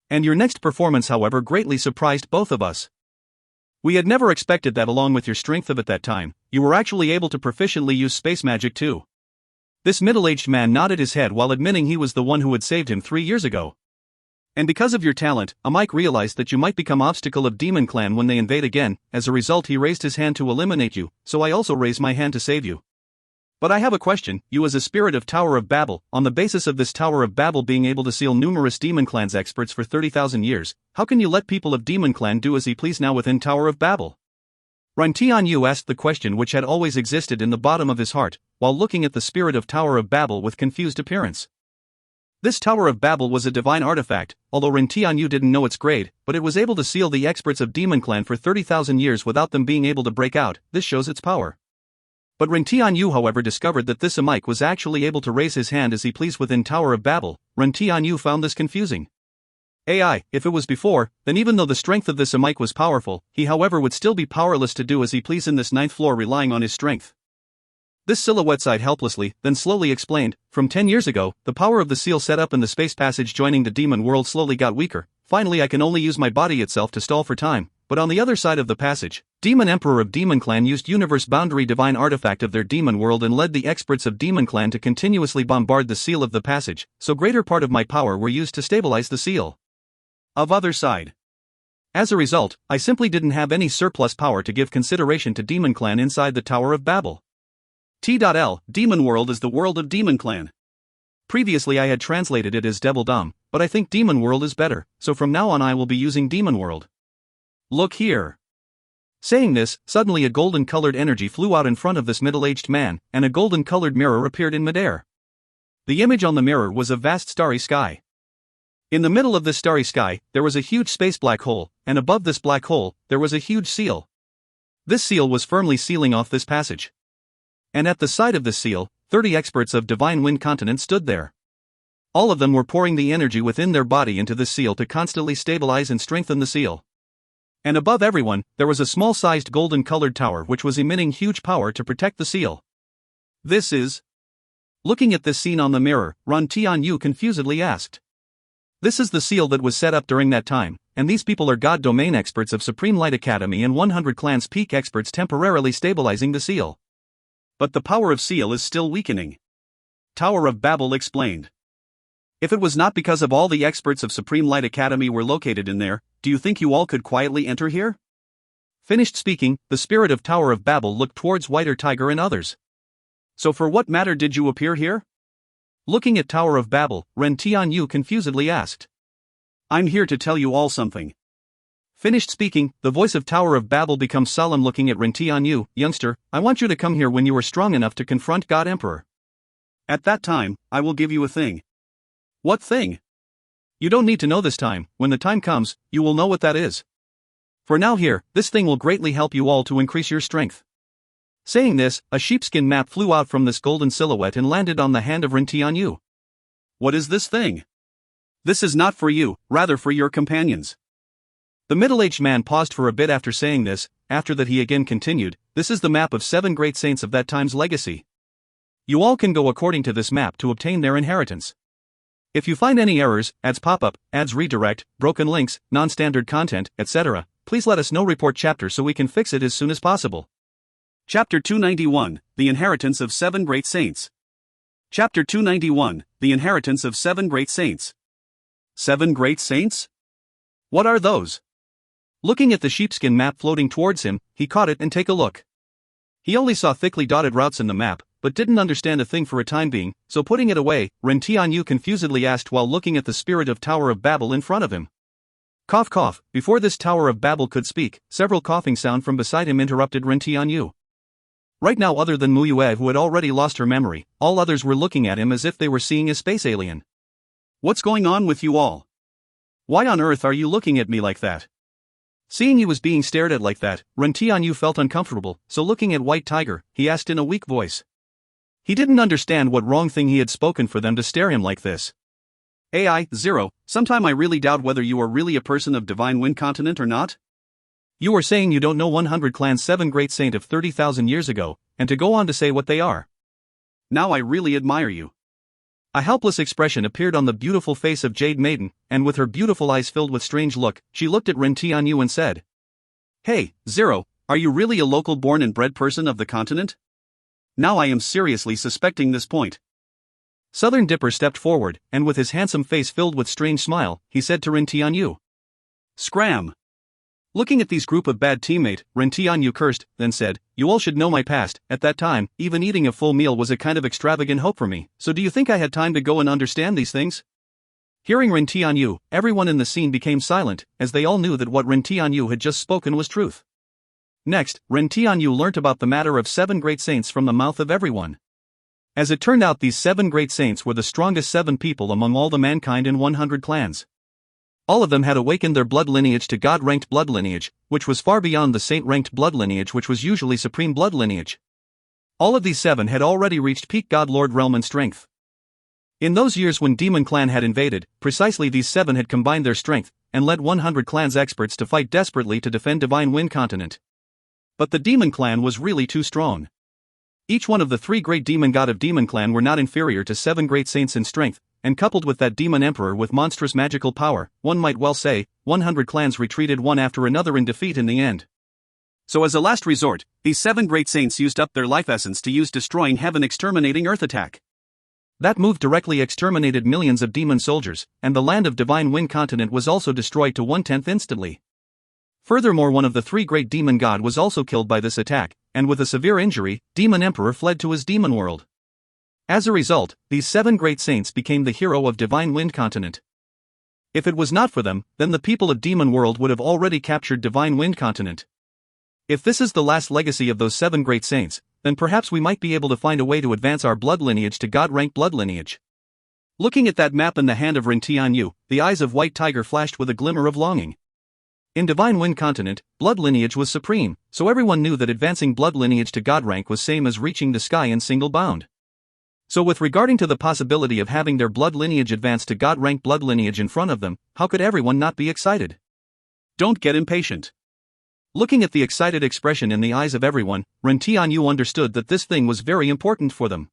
Speaker 1: And your next performance however greatly surprised both of us. We had never expected that along with your strength of at that time, you were actually able to proficiently use space magic too. This middle-aged man nodded his head while admitting he was the one who had saved him 3 years ago. And because of your talent, Amike realized that you might become obstacle of Demon Clan when they invade again, as a result he raised his hand to eliminate you, so I also raised my hand to save you. But I have a question, you as a spirit of Tower of Babel, on the basis of this Tower of Babel being able to seal numerous Demon Clan's experts for 30,000 years, how can you let people of Demon Clan do as he please now within Tower of Babel? Ren Tianyu asked the question which had always existed in the bottom of his heart, while looking at the spirit of Tower of Babel with confused appearance. This Tower of Babel was a divine artifact, although Ren Tianyu didn't know its grade, but it was able to seal the experts of Demon Clan for 30,000 years without them being able to break out. This shows its power. But Ren Tianyu however discovered that this Amike was actually able to raise his hand as he pleased within Tower of Babel. Ren Tianyu found this confusing. AI, if it was before, then even though the strength of this Amike was powerful, he however would still be powerless to do as he pleased in this 9th floor relying on his strength. This silhouette sighed helplessly, then slowly explained, from 10 years ago, the power of the seal set up in the space passage joining the demon world slowly got weaker. Finally I can only use my body itself to stall for time, but on the other side of the passage, Demon Emperor of Demon Clan used universe boundary divine artifact of their demon world and led the experts of Demon Clan to continuously bombard the seal of the passage, so greater part of my power were used to stabilize the seal of other side. As a result, I simply didn't have any surplus power to give consideration to Demon Clan inside the Tower of Babel. T.L. Demon World is the world of Demon Clan. Previously I had translated it as Devil Dom, but I think Demon World is better, so from now on I will be using Demon World. Look here. Saying this, suddenly a golden-colored energy flew out in front of this middle-aged man, and a golden-colored mirror appeared in midair. The image on the mirror was a vast starry sky. In the middle of this starry sky, there was a huge space black hole, and above this black hole, there was a huge seal. This seal was firmly sealing off this passage. And at the side of this seal, 30 experts of Divine Wind Continent stood there. All of them were pouring the energy within their body into this seal to constantly stabilize and strengthen the seal. And above everyone, there was a small-sized golden-colored tower which was emitting huge power to protect the seal. This is... Looking at this scene on the mirror, Ren Tianyu confusedly asked. This is the seal that was set up during that time, and these people are God Domain experts of Supreme Light Academy and 100 Clans Peak experts temporarily stabilizing the seal. But the power of seal is still weakening. Tower of Babel explained. If it was not because of all the experts of Supreme Light Academy were located in there, do you think you all could quietly enter here? Finished speaking, the spirit of Tower of Babel looked towards Whiter Tiger and others. So for what matter did you appear here? Looking at Tower of Babel, Ren Tianyu confusedly asked. I'm here to tell you all something. Finished speaking, the voice of Tower of Babel becomes solemn looking at Ren Tianyu. Youngster, I want you to come here when you are strong enough to confront God Emperor. At that time, I will give you a thing. What thing? You don't need to know this time, when the time comes, you will know what that is. For now here, this thing will greatly help you all to increase your strength. Saying this, a sheepskin map flew out from this golden silhouette and landed on the hand of Ren Tianyu. What is this thing? This is not for you, rather for your companions. The middle-aged man paused for a bit after saying this. After that he again continued, this is the map of 7 great saints of that time's legacy. You all can go according to this map to obtain their inheritance. If you find any errors, ads pop-up, ads redirect, broken links, non-standard content, etc., please let us know. Report chapter so we can fix it as soon as possible. Chapter 291, The Inheritance of 7 Great Saints. Chapter 291, The Inheritance of 7 Great Saints. 7 Great Saints? What are those? Looking at the sheepskin map floating towards him, he caught it and take a look. He only saw thickly dotted routes in the map, but didn't understand a thing for a time being, so putting it away, Ren Tianyu confusedly asked while looking at the spirit of Tower of Babel in front of him. Cough cough. Before this Tower of Babel could speak, several coughing sound from beside him interrupted Ren Tianyu. Right now, other than Mu Yue, who had already lost her memory, all others were looking at him as if they were seeing a space alien. What's going on with you all? Why on earth are you looking at me like that? Seeing he was being stared at like that, Ren Tianyu felt uncomfortable, so looking at White Tiger, he asked in a weak voice. He didn't understand what wrong thing he had spoken for them to stare him like this. AI, Zero, sometime I really doubt whether you are really a person of Divine Wind Continent or not. You are saying you don't know 100 Clans 7 Great Saint of 30,000 years ago, and to go on to say what they are. Now I really admire you. A helpless expression appeared on the beautiful face of Jade Maiden, and with her beautiful eyes filled with strange look, she looked at Ren Tianyu and said, Hey, Zero, are you really a local born and bred person of the continent? Now I am seriously suspecting this point. Southern Dipper stepped forward, and with his handsome face filled with strange smile, he said to Ren Tianyu. Scram! Looking at these group of bad teammate, Ren Tianyu cursed, then said, You all should know my past. At that time, even eating a full meal was a kind of extravagant hope for me, so do you think I had time to go and understand these things? Hearing Ren Tianyu, everyone in the scene became silent, as they all knew that what Ren Tianyu had just spoken was truth.
Speaker 2: Next, Ren Tianyu learnt about the matter of 7 great saints from the mouth of everyone. As it turned out, these 7 great saints were the strongest 7 people among all the mankind in 100 clans. All of them had awakened their blood lineage to God-ranked blood lineage, which was far beyond the saint-ranked blood lineage, which was usually supreme blood lineage. All of these 7 had already reached peak God Lord realm in strength. In those years when Demon Clan had invaded, precisely these 7 had combined their strength and led 100 clans experts to fight desperately to defend Divine Wind Continent. But the Demon Clan was really too strong. Each one of the 3 great demon god of Demon Clan were not inferior to 7 great saints in strength, and coupled with that demon emperor with monstrous magical power, one might well say, 100 clans retreated one after another in defeat in the end. So as a last resort, these 7 great saints used up their life essence to use destroying heaven exterminating earth attack. That move directly exterminated millions of demon soldiers, and the land of Divine Wind Continent was also destroyed to 1/10 instantly. Furthermore, one of the 3 great demon god was also killed by this attack, and with a severe injury, Demon Emperor fled to his demon world. As a result, these 7 great saints became the hero of Divine Wind Continent. If it was not for them, then the people of Demon World would have already captured Divine Wind Continent. If this is the last legacy of those 7 great saints, then perhaps we might be able to find a way to advance our blood lineage to God-ranked blood lineage. Looking at that map in the hand of Ren Tianyu, the eyes of White Tiger flashed with a glimmer of longing. In Divine Wind Continent, blood lineage was supreme, so everyone knew that advancing blood lineage to God rank was same as reaching the sky in single bound. So with regarding to the possibility of having their blood lineage advance to God rank blood lineage in front of them, how could everyone not be excited? Don't get impatient. Looking at the excited expression in the eyes of everyone, Ren Tianyu understood that this thing was very important for them.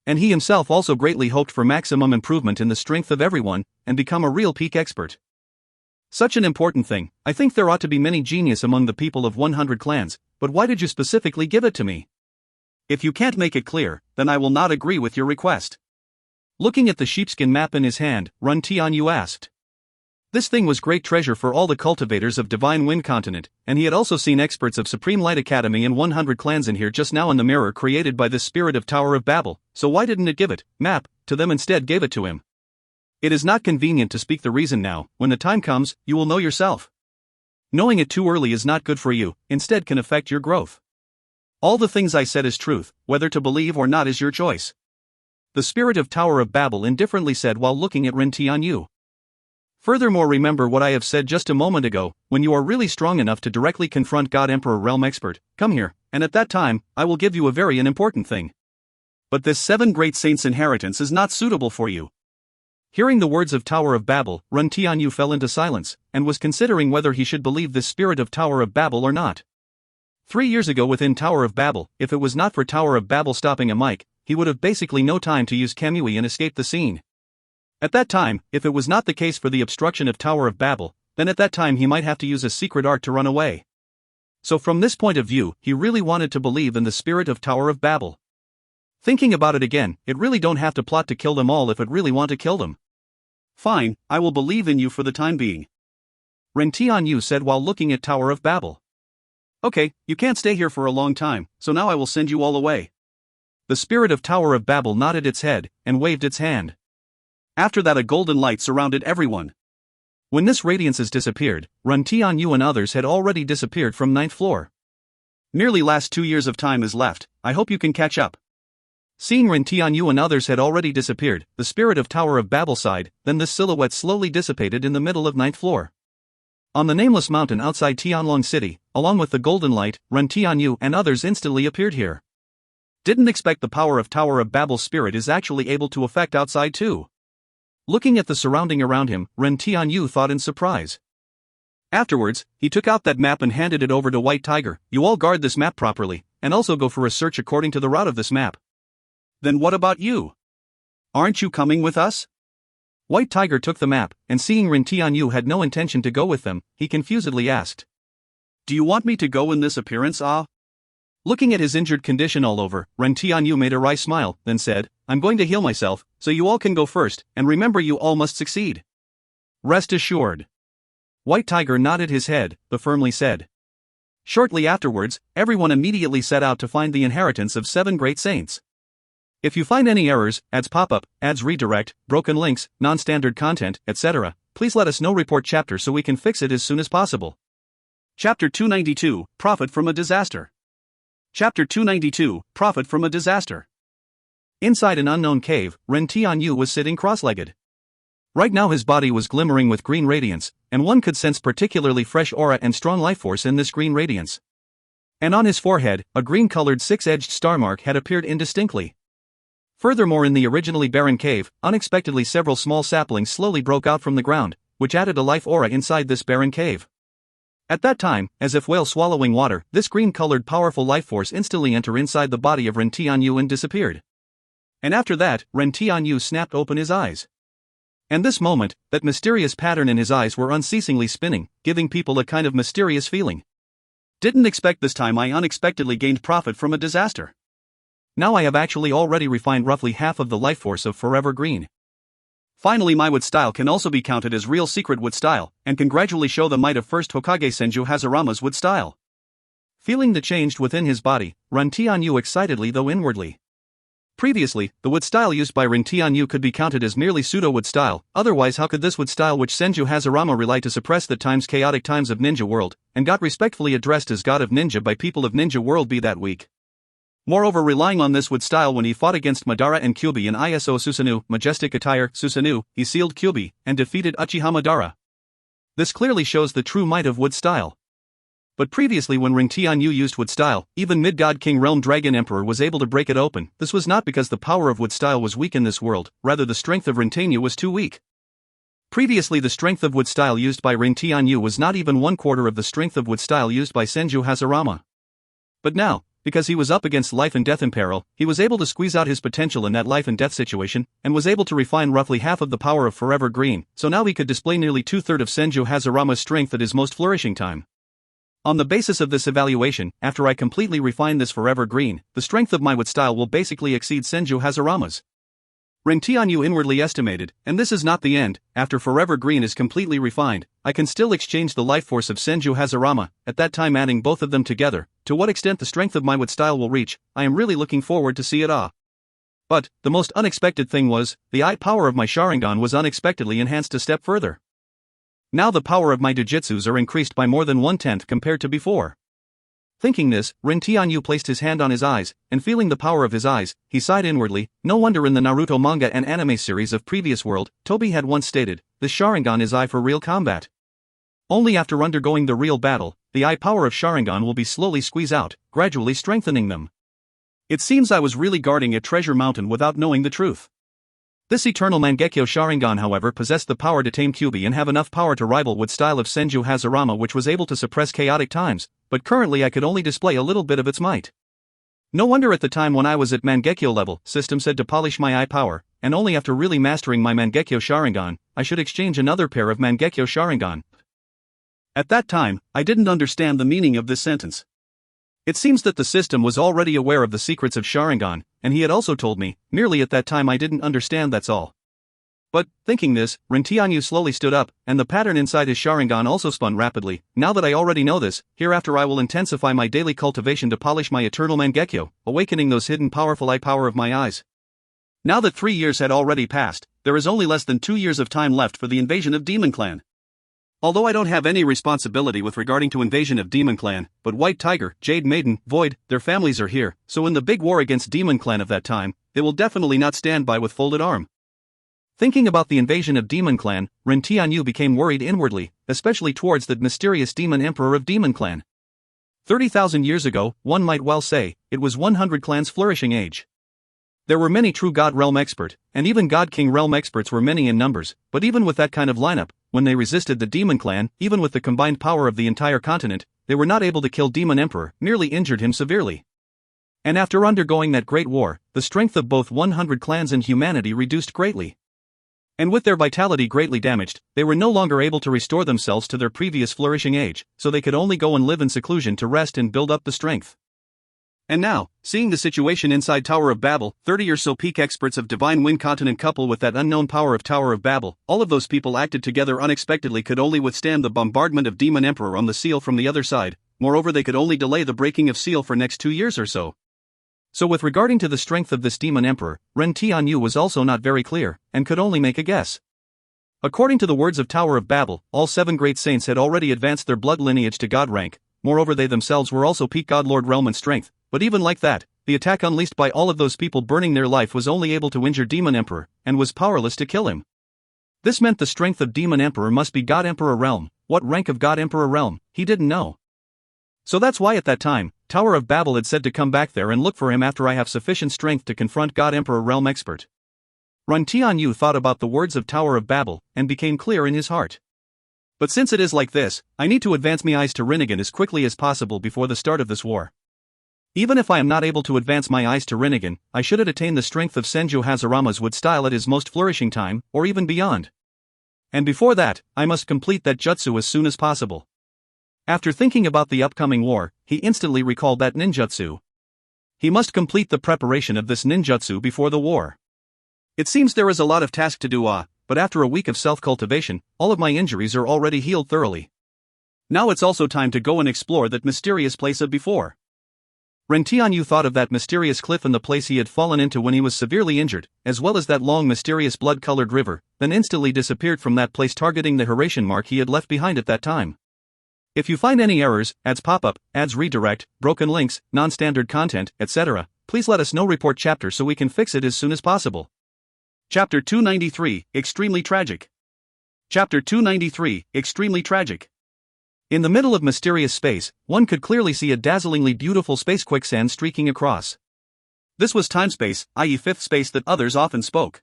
Speaker 2: And he himself also greatly hoped for maximum improvement in the strength of everyone, and become a real peak expert. Such an important thing, I think there ought to be many genius among the people of 100 clans, but why did you specifically give it to me? If you can't make it clear, then I will not agree with your request. Looking at the sheepskin map in his hand, Ren Tianyu asked. This thing was great treasure for all the cultivators of Divine Wind Continent, and he had also seen experts of Supreme Light Academy and 100 clans in here just now in the mirror created by this spirit of Tower of Babel, so why didn't it give it, map, to them instead gave it to him? It is not convenient to speak the reason now. When the time comes, you will know yourself. Knowing it too early is not good for you, instead can affect your growth. All the things I said is truth, whether to believe or not is your choice. The spirit of Tower of Babel indifferently said while looking at Ren Tianyu. Furthermore, remember what I have said just a moment ago, when you are really strong enough to directly confront God Emperor Realm Expert, come here, and at that time, I will give you a very important thing. But this 7 great saints' inheritance is not suitable for you. Hearing the words of Tower of Babel, Ren Tianyu fell into silence, and was considering whether he should believe this spirit of Tower of Babel or not. 3 years ago within Tower of Babel, if it was not for Tower of Babel stopping a mic, he would have basically no time to use Kamui and escape the scene. At that time, if it was not the case for the obstruction of Tower of Babel, then at that time he might have to use a secret art to run away. So from this point of view, he really wanted to believe in the spirit of Tower of Babel. Thinking about it again, it really don't have to plot to kill them all if it really want to kill them. Fine, I will believe in you for the time being. Ren Tianyu said while looking at Tower of Babel. Okay, you can't stay here for a long time, so now I will send you all away. The spirit of Tower of Babel nodded its head, and waved its hand. After that a golden light surrounded everyone. When this radiance has disappeared, Ren Tianyu and others had already disappeared from 9th floor. Merely last 2 years of time is left, I hope you can catch up. Seeing Ren Tianyu and others had already disappeared, the spirit of Tower of Babel sighed, then this silhouette slowly dissipated in the middle of 9th floor. On the nameless mountain outside Tianlong City, along with the golden light, Ren Tianyu and others instantly appeared here. Didn't expect the power of Tower of Babel's spirit is actually able to affect outside too. Looking at the surrounding around him, Ren Tianyu thought in surprise. Afterwards, he took out that map and handed it over to White Tiger. You all guard this map properly, and also go for a search according to the route of this map. Then what about you? Aren't you coming with us? White Tiger took the map, and seeing Ren Tianyu had no intention to go with them, he confusedly asked. Do you want me to go in this appearance, ah? Looking at his injured condition all over, Ren Tianyu made a wry smile, then said, I'm going to heal myself, so you all can go first, and remember you all must succeed. Rest assured. White Tiger nodded his head, but firmly said. Shortly afterwards, everyone immediately set out to find the inheritance of 7 great saints. If you find any errors, ads pop-up, ads redirect, broken links, non-standard content, etc., please let us know. Report chapter so we can fix it as soon as possible.
Speaker 1: Chapter 292, Profit from a Disaster. Chapter 292, Profit from a Disaster. Inside an unknown cave, Ren Tianyu was sitting cross-legged. Right now his body was glimmering with green radiance, and one could sense particularly fresh aura and strong life force in this green radiance. And on his forehead, a green-colored six-edged star mark had appeared indistinctly. Furthermore, in the originally barren cave, unexpectedly several small saplings slowly broke out from the ground, which added a life aura inside this barren cave. At that time, as if whale swallowing water, this green-colored powerful life force instantly entered inside the body of Ren Tianyu and disappeared. And after that, Ren Tianyu snapped open his eyes. And this moment, that mysterious pattern in his eyes were unceasingly spinning, giving people a kind of mysterious feeling. Didn't expect this time I unexpectedly gained profit from a disaster. Now I have actually already refined roughly half of the life force of Forever Green. Finally my wood style can also be counted as real secret wood style, and can gradually show the might of first Hokage Senju Hazarama's wood style. Feeling the change within his body, Ren Tianyu excitedly though inwardly. Previously, the wood style used by Ren Tianyu could be counted as merely pseudo-wood style, otherwise how could this wood style which Senju Hazarama relied to suppress the chaotic times of ninja world, and got respectfully addressed as god of ninja by people of ninja world be that weak? Moreover, relying on this wood style when he fought against Madara and Kyuubi in ISO Susanoo, Majestic Attire, Susanoo, he sealed Kyuubi, and defeated Uchiha Madara. This clearly shows the true might of wood style. But previously when Ren Tianyu used wood style, even Mid-God King Realm Dragon Emperor was able to break it open. This was not because the power of wood style was weak in this world, rather the strength of Ren Tianyu was too weak. Previously the strength of wood style used by Ren Tianyu was not even 1/4 of the strength of wood style used by Senju Hazarama. But now, because he was up against life and death in peril, he was able to squeeze out his potential in that life and death situation, and was able to refine roughly half of the power of Forever Green, so now he could display nearly 2/3 of Senju Hazarama's strength at his most flourishing time. On the basis of this evaluation, after I completely refine this Forever Green, the strength of my wood style will basically exceed Senju Hazarama's. Ren Tianyu inwardly estimated, and this is not the end. After Forever Green is completely refined, I can still exchange the life force of Senju Hazarama, at that time adding both of them together. To what extent the strength of my wood style will reach, I am really looking forward to see it. But, the most unexpected thing was, the eye power of my Sharingan was unexpectedly enhanced a step further. Now the power of my Dojutsus are increased by more than 1/10 compared to before. Thinking this, Ren Tianyu placed his hand on his eyes, and feeling the power of his eyes, he sighed inwardly. No wonder in the Naruto manga and anime series of previous world, Toby had once stated, the Sharingan is eye for real combat. Only after undergoing the real battle, the eye power of Sharingan will be slowly squeezed out, gradually strengthening them. It seems I was really guarding a treasure mountain without knowing the truth. This eternal Mangekyo Sharingan however possessed the power to tame Kyuubi and have enough power to rival wood style of Senju Hazarama, which was able to suppress chaotic times, but currently I could only display a little bit of its might. No wonder at the time when I was at Mangekyo level, system said to polish my eye power, and only after really mastering my Mangekyo Sharingan, I should exchange another pair of Mangekyo Sharingan. At that time, I didn't understand the meaning of this sentence. It seems that the system was already aware of the secrets of Sharingan, and he had also told me, merely at that time I didn't understand, that's all. But, thinking this, Ren Tianyu slowly stood up, and the pattern inside his Sharingan also spun rapidly. Now that I already know this, hereafter I will intensify my daily cultivation to polish my eternal Mangekyo, awakening those hidden powerful eye power of my eyes. Now that 3 years had already passed, there is only less than 2 years of time left for the invasion of Demon Clan. Although I don't have any responsibility with regarding to invasion of Demon Clan, but White Tiger, Jade Maiden, Void, their families are here, so in the big war against Demon Clan of that time, they will definitely not stand by with folded arm. Thinking about the invasion of Demon Clan, Ren Tianyu became worried inwardly, especially towards the mysterious Demon Emperor of Demon Clan. 30,000 years ago, one might well say, it was 100 clans' flourishing age. There were many true God Realm expert, and even God King Realm experts were many in numbers, but even with that kind of lineup, when they resisted the Demon Clan, even with the combined power of the entire continent, they were not able to kill Demon Emperor, merely injured him severely. And after undergoing that great war, the strength of both 100 clans and humanity reduced greatly. And with their vitality greatly damaged, they were no longer able to restore themselves to their previous flourishing age, so they could only go and live in seclusion to rest and build up the strength. And now, seeing the situation inside Tower of Babel, 30 or so peak experts of Divine Wind Continent couple with that unknown power of Tower of Babel, all of those people acted together unexpectedly could only withstand the bombardment of Demon Emperor on the seal from the other side. Moreover, they could only delay the breaking of seal for next 2 years or so. So with regarding to the strength of this Demon Emperor, Ren Tianyu was also not very clear, and could only make a guess. According to the words of Tower of Babel, all 7 great saints had already advanced their blood lineage to god rank, moreover they themselves were also peak god lord realm and strength, but even like that, the attack unleashed by all of those people burning their life was only able to injure Demon Emperor, and was powerless to kill him. This meant the strength of Demon Emperor must be God Emperor realm. What rank of God Emperor realm, he didn't know. So that's why at that time, Tower of Babel had said to come back there and look for him after I have sufficient strength to confront God Emperor realm expert. Tian thought about the words of Tower of Babel, and became clear in his heart. But since it is like this, I need to advance my eyes to Rinnegan as quickly as possible before the start of this war. Even if I am not able to advance my eyes to Rinnegan, I should attain the strength of Senju Hazarama's wood style at his most flourishing time, or even beyond. And before that, I must complete that jutsu as soon as possible. After thinking about the upcoming war, he instantly recalled that ninjutsu. He must complete the preparation of this ninjutsu before the war. It seems there is a lot of task to do, but after a week of self-cultivation, all of my injuries are already healed thoroughly. Now it's also time to go and explore that mysterious place of before. Tian thought of that mysterious cliff and the place he had fallen into when he was severely injured, as well as that long mysterious blood-colored river, then instantly disappeared from that place targeting the Horatian mark he had left behind at that time. If you find any errors, ads pop-up, ads redirect, broken links, non-standard content, etc., please let us know. Report chapter so we can fix it as soon as possible. Chapter 293, Extremely Tragic. Chapter 293, Extremely Tragic. In the middle of mysterious space, one could clearly see a dazzlingly beautiful space quicksand streaking across. This was time-space, i.e. fifth space that others often spoke.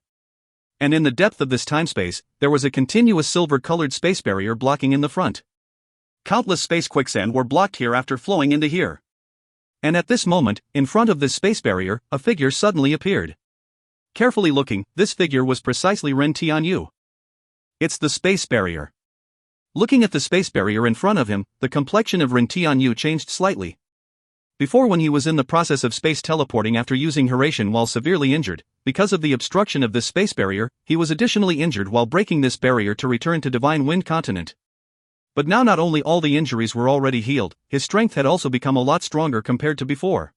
Speaker 1: And in the depth of this time-space, there was a continuous silver-colored space barrier blocking in the front. Countless space quicksand were blocked here after flowing into here. And at this moment, in front of this space barrier, a figure suddenly appeared. Carefully looking, this figure was precisely Tian. It's the space barrier. Looking at the space barrier in front of him, the complexion of Tian changed slightly. Before, when he was in the process of space teleporting after using Horatian while severely injured, because of the obstruction of this space barrier, he was additionally injured while breaking this barrier to return to Divine Wind Continent. But now not only all the injuries were already healed, his strength had also become a lot stronger compared to before.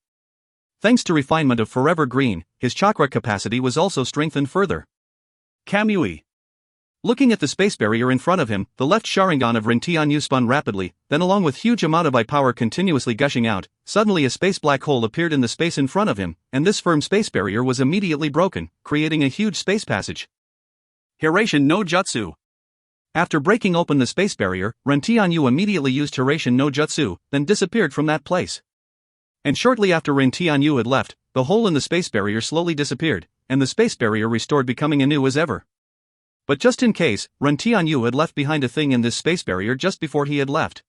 Speaker 1: Thanks to refinement of Forever Green, his chakra capacity was also strengthened further. Kamui. Looking at the space barrier in front of him, the left Sharingan of Tian spun rapidly, then along with huge amount of I-power continuously gushing out, suddenly a space black hole appeared in the space in front of him, and this firm space barrier was immediately broken, creating a huge space passage. Horatian no Jutsu. After breaking open the space barrier, Tian immediately used Horatian no Jutsu, then disappeared from that place. And shortly after Tian had left, the hole in the space barrier slowly disappeared, and the space barrier restored, becoming anew as ever. But just in case, Tian had left behind a thing in this space barrier just before he had left.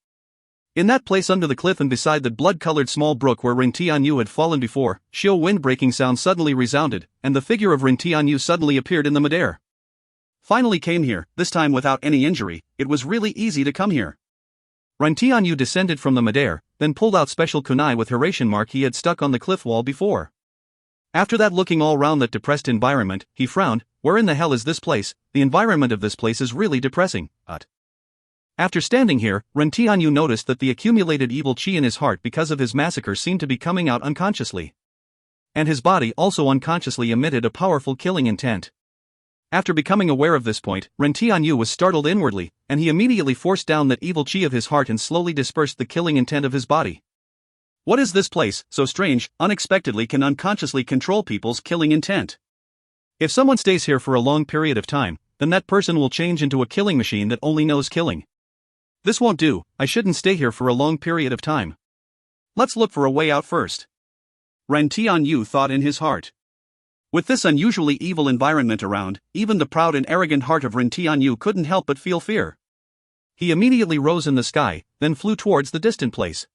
Speaker 1: In that place under the cliff and beside the blood-colored small brook where Tian had fallen before, shrill wind-breaking sound suddenly resounded, and the figure of Tian suddenly appeared in the midair. Finally came here, this time without any injury. It was really easy to come here. Tian descended from the midair, then pulled out special kunai with Horatian mark he had stuck on the cliff wall before. After that, looking all round that depressed environment, he frowned. Where in the hell is this place? The environment of this place is really depressing. After standing here, Tian noticed that the accumulated evil chi in his heart because of his massacre seemed to be coming out unconsciously. And his body also unconsciously emitted a powerful killing intent. After becoming aware of this point, Tian was startled inwardly, and he immediately forced down that evil chi of his heart and slowly dispersed the killing intent of his body. What is this place, so strange, unexpectedly can unconsciously control people's killing intent? If someone stays here for a long period of time, then that person will change into a killing machine that only knows killing. This won't do. I shouldn't stay here for a long period of time. Let's look for a way out first. Tian thought in his heart. With this unusually evil environment around, even the proud and arrogant heart of Tian couldn't help but feel fear. He immediately rose in the sky, then flew towards the distant place.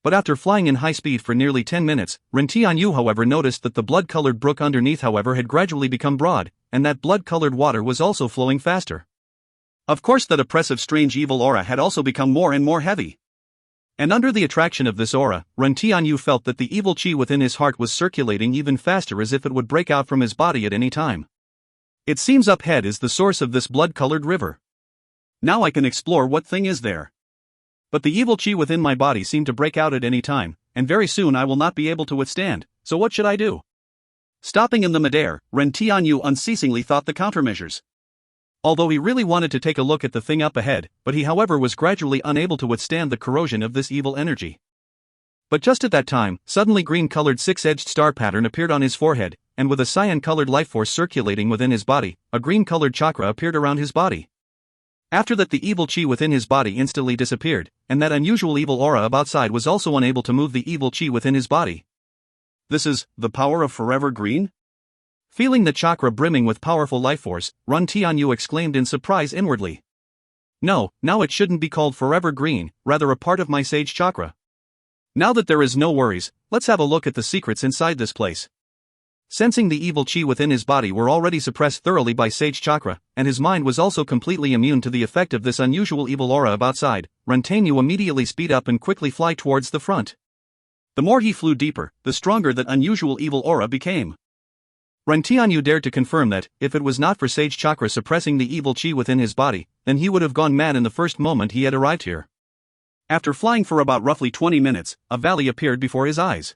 Speaker 1: But after flying in high speed for nearly 10 minutes, Tian however noticed that the blood-colored brook underneath however had gradually become broad, and that blood-colored water was also flowing faster. Of course that oppressive strange evil aura had also become more and more heavy. And under the attraction of this aura, Tian felt that the evil chi within his heart was circulating even faster, as if it would break out from his body at any time. It seems up ahead is the source of this blood-colored river. Now I can explore what thing is there. But the evil chi within my body seemed to break out at any time, and very soon I will not be able to withstand, so what should I do? Stopping in the midair, Tian unceasingly thought the countermeasures. although he really wanted to take a look at the thing up ahead, but he however was gradually unable to withstand the corrosion of this evil energy. But just at that time, suddenly green-colored six-edged star pattern appeared on his forehead, and with a cyan-colored life force circulating within his body, a green-colored chakra appeared around his body. After that, the evil chi within his body instantly disappeared, and that unusual evil aura outside was also unable to move the evil chi within his body.
Speaker 2: This is the power of Forever Green?
Speaker 1: Feeling the chakra brimming with powerful life force, Tian exclaimed in surprise inwardly. No, now it shouldn't be called Forever Green, rather a part of my sage chakra. Now that there is no worries, let's have a look at the secrets inside this place. Sensing the evil chi within his body were already suppressed thoroughly by sage chakra, and his mind was also completely immune to the effect of this unusual evil aura outside, Tian immediately speed up and quickly fly towards the front. The more he flew deeper, the stronger that unusual evil aura became. Tian dared to confirm that, if it was not for sage chakra suppressing the evil chi within his body, then he would have gone mad in the first moment he had arrived here. After flying for about roughly 20 minutes, a valley appeared before his eyes.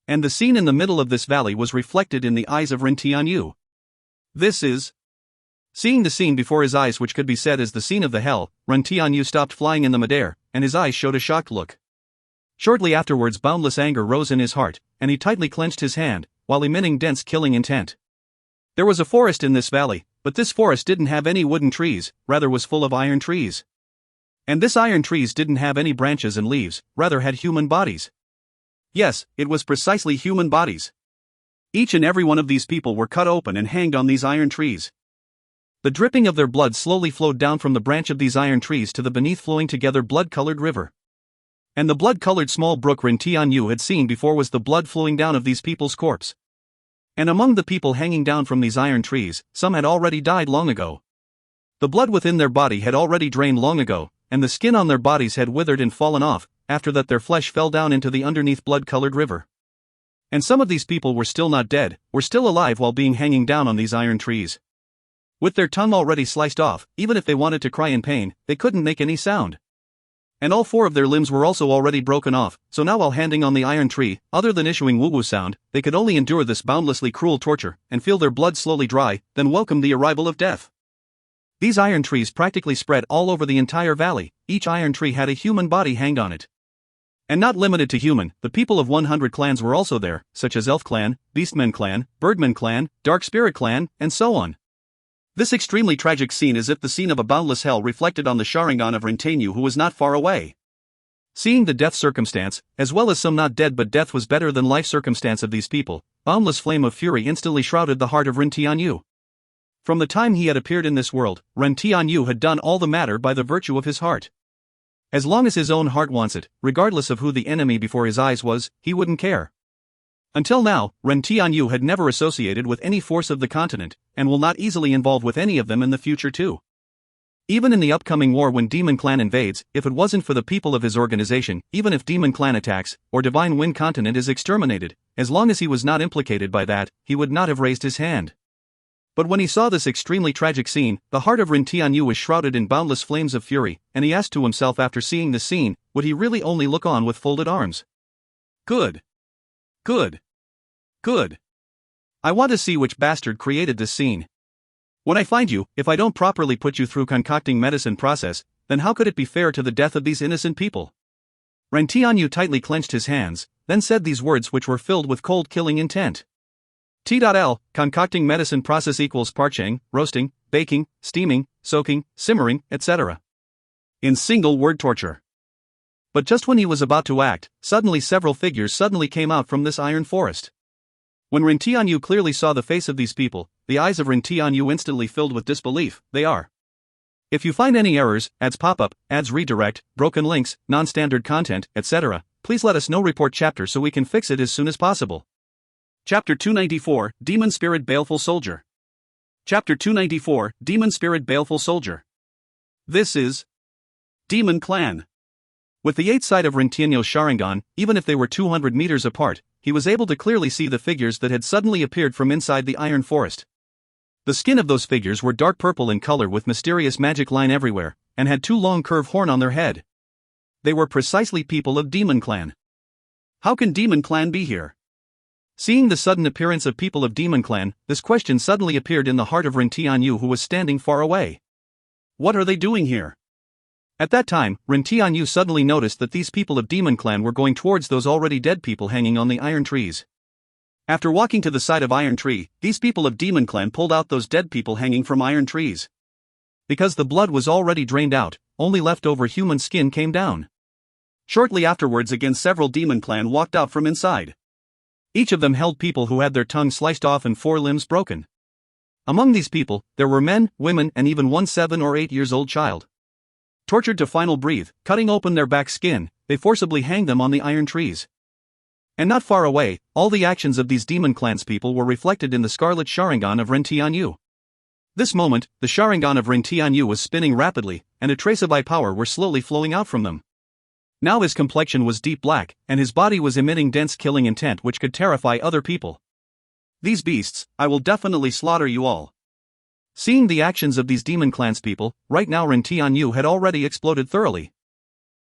Speaker 1: And the scene in the middle of this valley was reflected in the eyes of Tian. This is... Seeing the scene before his eyes, which could be said as the scene of the hell, Tian stopped flying in the midair, and his eyes showed a shocked look. Shortly afterwards, boundless anger rose in his heart, and he tightly clenched his hand, while emitting dense killing intent. There was a forest in this valley, but this forest didn't have any wooden trees, rather was full of iron trees. And this iron trees didn't have any branches and leaves, rather had human bodies. Yes, it was precisely human bodies. Each and every one of these people were cut open and hanged on these iron trees. The dripping of their blood slowly flowed down from the branch of these iron trees to the beneath flowing together blood-colored river. And the blood-colored small brook Tian had seen before was the blood flowing down of these people's corpse. And among the people hanging down from these iron trees, some had already died long ago. The blood within their body had already drained long ago, and the skin on their bodies had withered and fallen off. After that, their flesh fell down into the underneath blood-colored river. And some of these people were still not dead, were still alive while being hanging down on these iron trees. With their tongue already sliced off, even if they wanted to cry in pain, they couldn't make any sound. And all 4 of their limbs were also already broken off, so now while hanging on the iron tree, other than issuing woo-woo sound, they could only endure this boundlessly cruel torture, and feel their blood slowly dry, then welcome the arrival of death. These iron trees practically spread all over the entire valley. Each iron tree had a human body hanged on it. And not limited to human, the people of 100 clans were also there, such as Elf Clan, Beastmen Clan, Birdman Clan, Dark Spirit Clan, and so on. This extremely tragic scene is if the scene of a boundless hell reflected on the Sharingan of Tian, who was not far away. Seeing the death circumstance, as well as some not dead but death was better than life circumstance of these people, boundless flame of fury instantly shrouded the heart of Tian. From the time he had appeared in this world, Tian had done all the matter by the virtue of his heart. As long as his own heart wants it, regardless of who the enemy before his eyes was, he wouldn't care. Until now, Tian had never associated with any force of the continent, and will not easily involve with any of them in the future too. Even in the upcoming war when Demon Clan invades, if it wasn't for the people of his organization, even if Demon Clan attacks, or Divine Wind Continent is exterminated, as long as he was not implicated by that, he would not have raised his hand. But when he saw this extremely tragic scene, the heart of Tian was shrouded in boundless flames of fury, and he asked to himself after seeing the scene, would he really only look on with folded arms? Good. Good. Good. I want to see which bastard created this scene. When I find you, if I don't properly put you through concocting medicine process, then how could it be fair to the death of these innocent people? Tian tightly clenched his hands, then said these words which were filled with cold killing intent. T.L. Concocting medicine process equals parching, roasting, baking, steaming, soaking, simmering, etc. In single word torture. But just when he was about to act, suddenly several figures suddenly came out from this iron forest. When Tian clearly saw the face of these people, the eyes of Tian instantly filled with disbelief. They are. If you find any errors, ads pop-up, ads redirect, broken links, non-standard content, etc., please let us know. Report chapter so we can fix it as soon as possible. Chapter 294, Demon Spirit Baleful Soldier. Chapter 294, Demon Spirit Baleful Soldier. This is Demon Clan. With the 8th sight of Tian's Sharingan, even if they were 200 meters apart, he was able to clearly see the figures that had suddenly appeared from inside the iron forest. The skin of those figures were dark purple in color with mysterious magic line everywhere, and had 2 long curved horns on their head. They were precisely people of Demon Clan. How can Demon Clan be here? Seeing the sudden appearance of people of Demon Clan, this question suddenly appeared in the heart of Ren Tianyu, who was standing far away. What are they doing here? At that time, Ren Tianyu suddenly noticed that these people of Demon Clan were going towards those already dead people hanging on the iron trees. After walking to the side of Iron Tree, these people of Demon Clan pulled out those dead people hanging from iron trees. Because the blood was already drained out, only leftover human skin came down. Shortly afterwards, again several Demon Clan walked out from inside. Each of them held people who had their tongues sliced off and 4 limbs broken. Among these people, there were men, women, and even one 7 or 8 years old child. Tortured to final breath, cutting open their back skin, they forcibly hanged them on the iron trees. And not far away, all the actions of these Demon Clans people were reflected in the scarlet Sharingan of Ren Tianyu. This moment, the Sharingan of Ren Tianyu was spinning rapidly, and a trace of eye power were slowly flowing out from them. Now his complexion was deep black, and his body was emitting dense killing intent which could terrify other people. These beasts, I will definitely slaughter you all. Seeing the actions of these Demon Clans people, right now Ren Tianyu had already exploded thoroughly.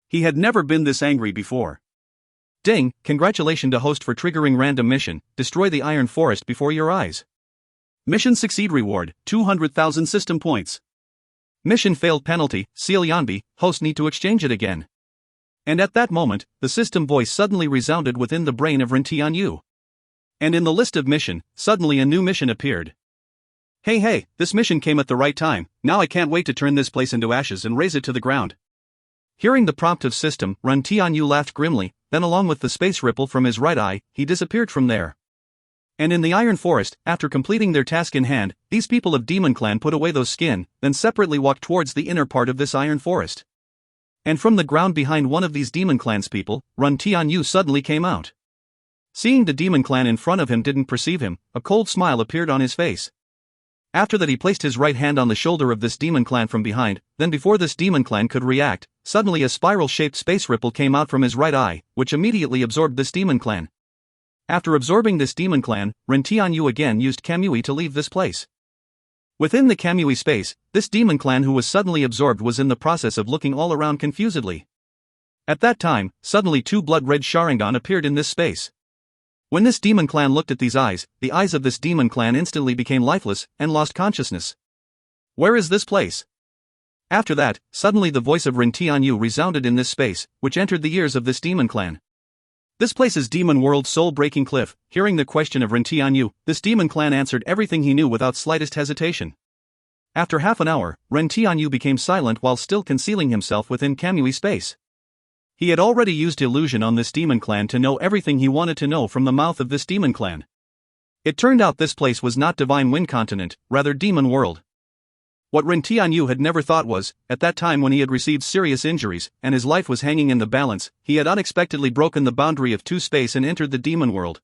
Speaker 1: He had never been this angry before. Ding, congratulations to host for triggering random mission, destroy the iron forest before your eyes. Mission succeed reward, 200,000 system points. Mission failed penalty, Seal Yanbi, host need to exchange it again. And at that moment, the system voice suddenly resounded within the brain of Ren Tianyu. And in the list of mission, suddenly a new mission appeared. Hey, this mission came at the right time, now I can't wait to turn this place into ashes and raze it to the ground. Hearing the prompt of system, Ren Tianyu laughed grimly, then along with the space ripple from his right eye, he disappeared from there. And in the iron forest, after completing their task in hand, these people of Demon Clan put away those skin, then separately walked towards the inner part of this iron forest. And from the ground behind one of these Demon Clan's people, Ren Tianyu suddenly came out. Seeing the Demon Clan in front of him didn't perceive him, a cold smile appeared on his face. After that he placed his right hand on the shoulder of this Demon Clan from behind, then before this Demon Clan could react, suddenly a spiral-shaped space ripple came out from his right eye, which immediately absorbed this Demon Clan. After absorbing this Demon Clan, Ren Tianyu again used Kamui to leave this place. Within the Kamui space, this Demon Clan who was suddenly absorbed was in the process of looking all around confusedly. At that time, suddenly 2 blood-red Sharingan appeared in this space. When this Demon Clan looked at these eyes, the eyes of this Demon Clan instantly became lifeless and lost consciousness. Where is this place? After that, suddenly the voice of Ren Tianyu resounded in this space, which entered the ears of this Demon Clan. This place is Demon World Soul-Breaking Cliff. Hearing the question of Ren Tianyu, this Demon Clan answered everything he knew without slightest hesitation. After half an hour, Ren Tianyu became silent while still concealing himself within Kamui space. He had already used illusion on this Demon Clan to know everything he wanted to know from the mouth of this Demon Clan. It turned out this place was not Divine Wind Continent, rather Demon World. What Ren Tianyu had never thought was, at that time when he had received serious injuries, and his life was hanging in the balance, he had unexpectedly broken the boundary of 2 space and entered the Demon World.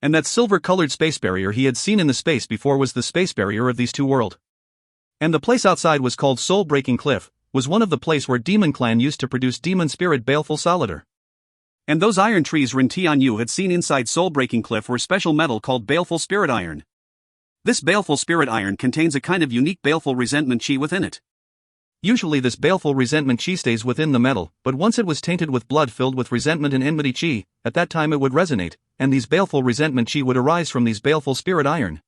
Speaker 1: And that silver-colored space barrier he had seen in the space before was the space barrier of these 2 worlds. And the place outside was called Soul-Breaking Cliff, was one of the place where Demon Clan used to produce demon spirit Baleful Solidar. And those iron trees Ren Tianyu had seen inside Soul-Breaking Cliff were special metal called Baleful Spirit Iron. This Baleful Spirit Iron contains a kind of unique Baleful Resentment Chi within it. Usually this Baleful Resentment Chi stays within the metal, but once it was tainted with blood filled with resentment and enmity Chi, at that time it would resonate, and these Baleful Resentment Chi would arise from these Baleful Spirit Iron.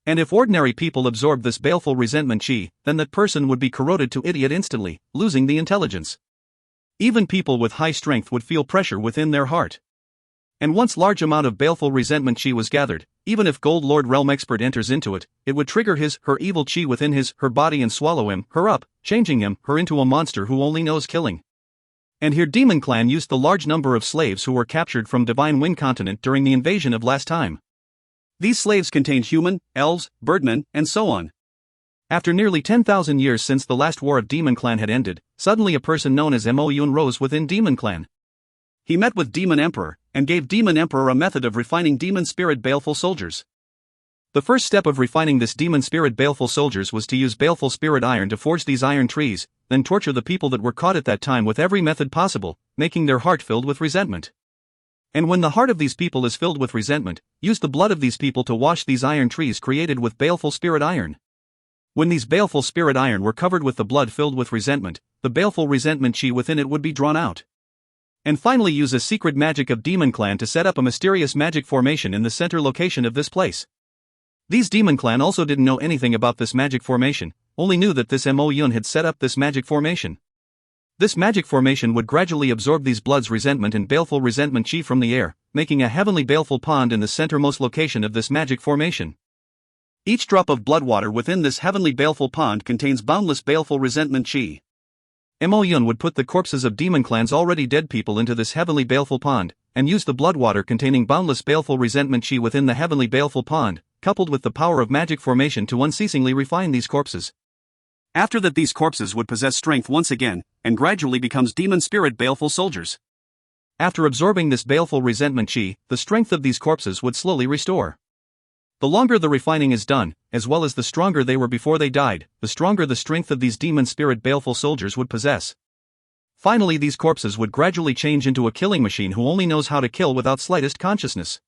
Speaker 1: And if ordinary people absorb this baleful resentment chi, then that person would be corroded to idiot instantly, losing the intelligence. Even people with high strength would feel pressure within their heart. And once large amount of baleful resentment chi was gathered, even if Gold Lord Realm Expert enters into it, it would trigger her evil chi within her body and swallow her up, changing her into a monster who only knows killing. And here Demon Clan used the large number of slaves who were captured from Divine Wind Continent during the invasion of last time. These slaves contained human, elves, birdmen, and so on. After nearly 10,000 years since the last war of Demon Clan had ended, suddenly a person known as Mo Yun rose within Demon Clan. He met with Demon Emperor, and gave Demon Emperor a method of refining demon spirit baleful soldiers. The first step of refining this demon spirit baleful soldiers was to use baleful spirit iron to forge these iron trees, then torture the people that were caught at that time with every method possible, making their heart filled with resentment. And when the heart of these people is filled with resentment, use the blood of these people to wash these iron trees created with baleful spirit iron. When these baleful spirit iron were covered with the blood filled with resentment, the baleful resentment chi within it would be drawn out. And finally use a secret magic of Demon Clan to set up a mysterious magic formation in the center location of this place. These Demon Clan also didn't know anything about this magic formation, only knew that this Mo Yun had set up this magic formation. This magic formation would gradually absorb these Blood's resentment and baleful resentment chi from the air, making a heavenly baleful pond in the centermost location of this magic formation. Each drop of blood water within this heavenly baleful pond contains boundless baleful resentment chi. Mo Yun would put the corpses of Demon Clan's already dead people into this heavenly baleful pond, and use the blood water containing boundless baleful resentment chi within the heavenly baleful pond, coupled with the power of magic formation to unceasingly refine these corpses. After that, these corpses would possess strength once again, and gradually becomes demon spirit baleful soldiers. After absorbing this baleful resentment chi, the strength of these corpses would slowly restore. The longer the refining is done, as well as the stronger they were before they died, the stronger the strength of these demon spirit baleful soldiers would possess. Finally, these corpses would gradually change into a killing machine who only knows how to kill without slightest consciousness.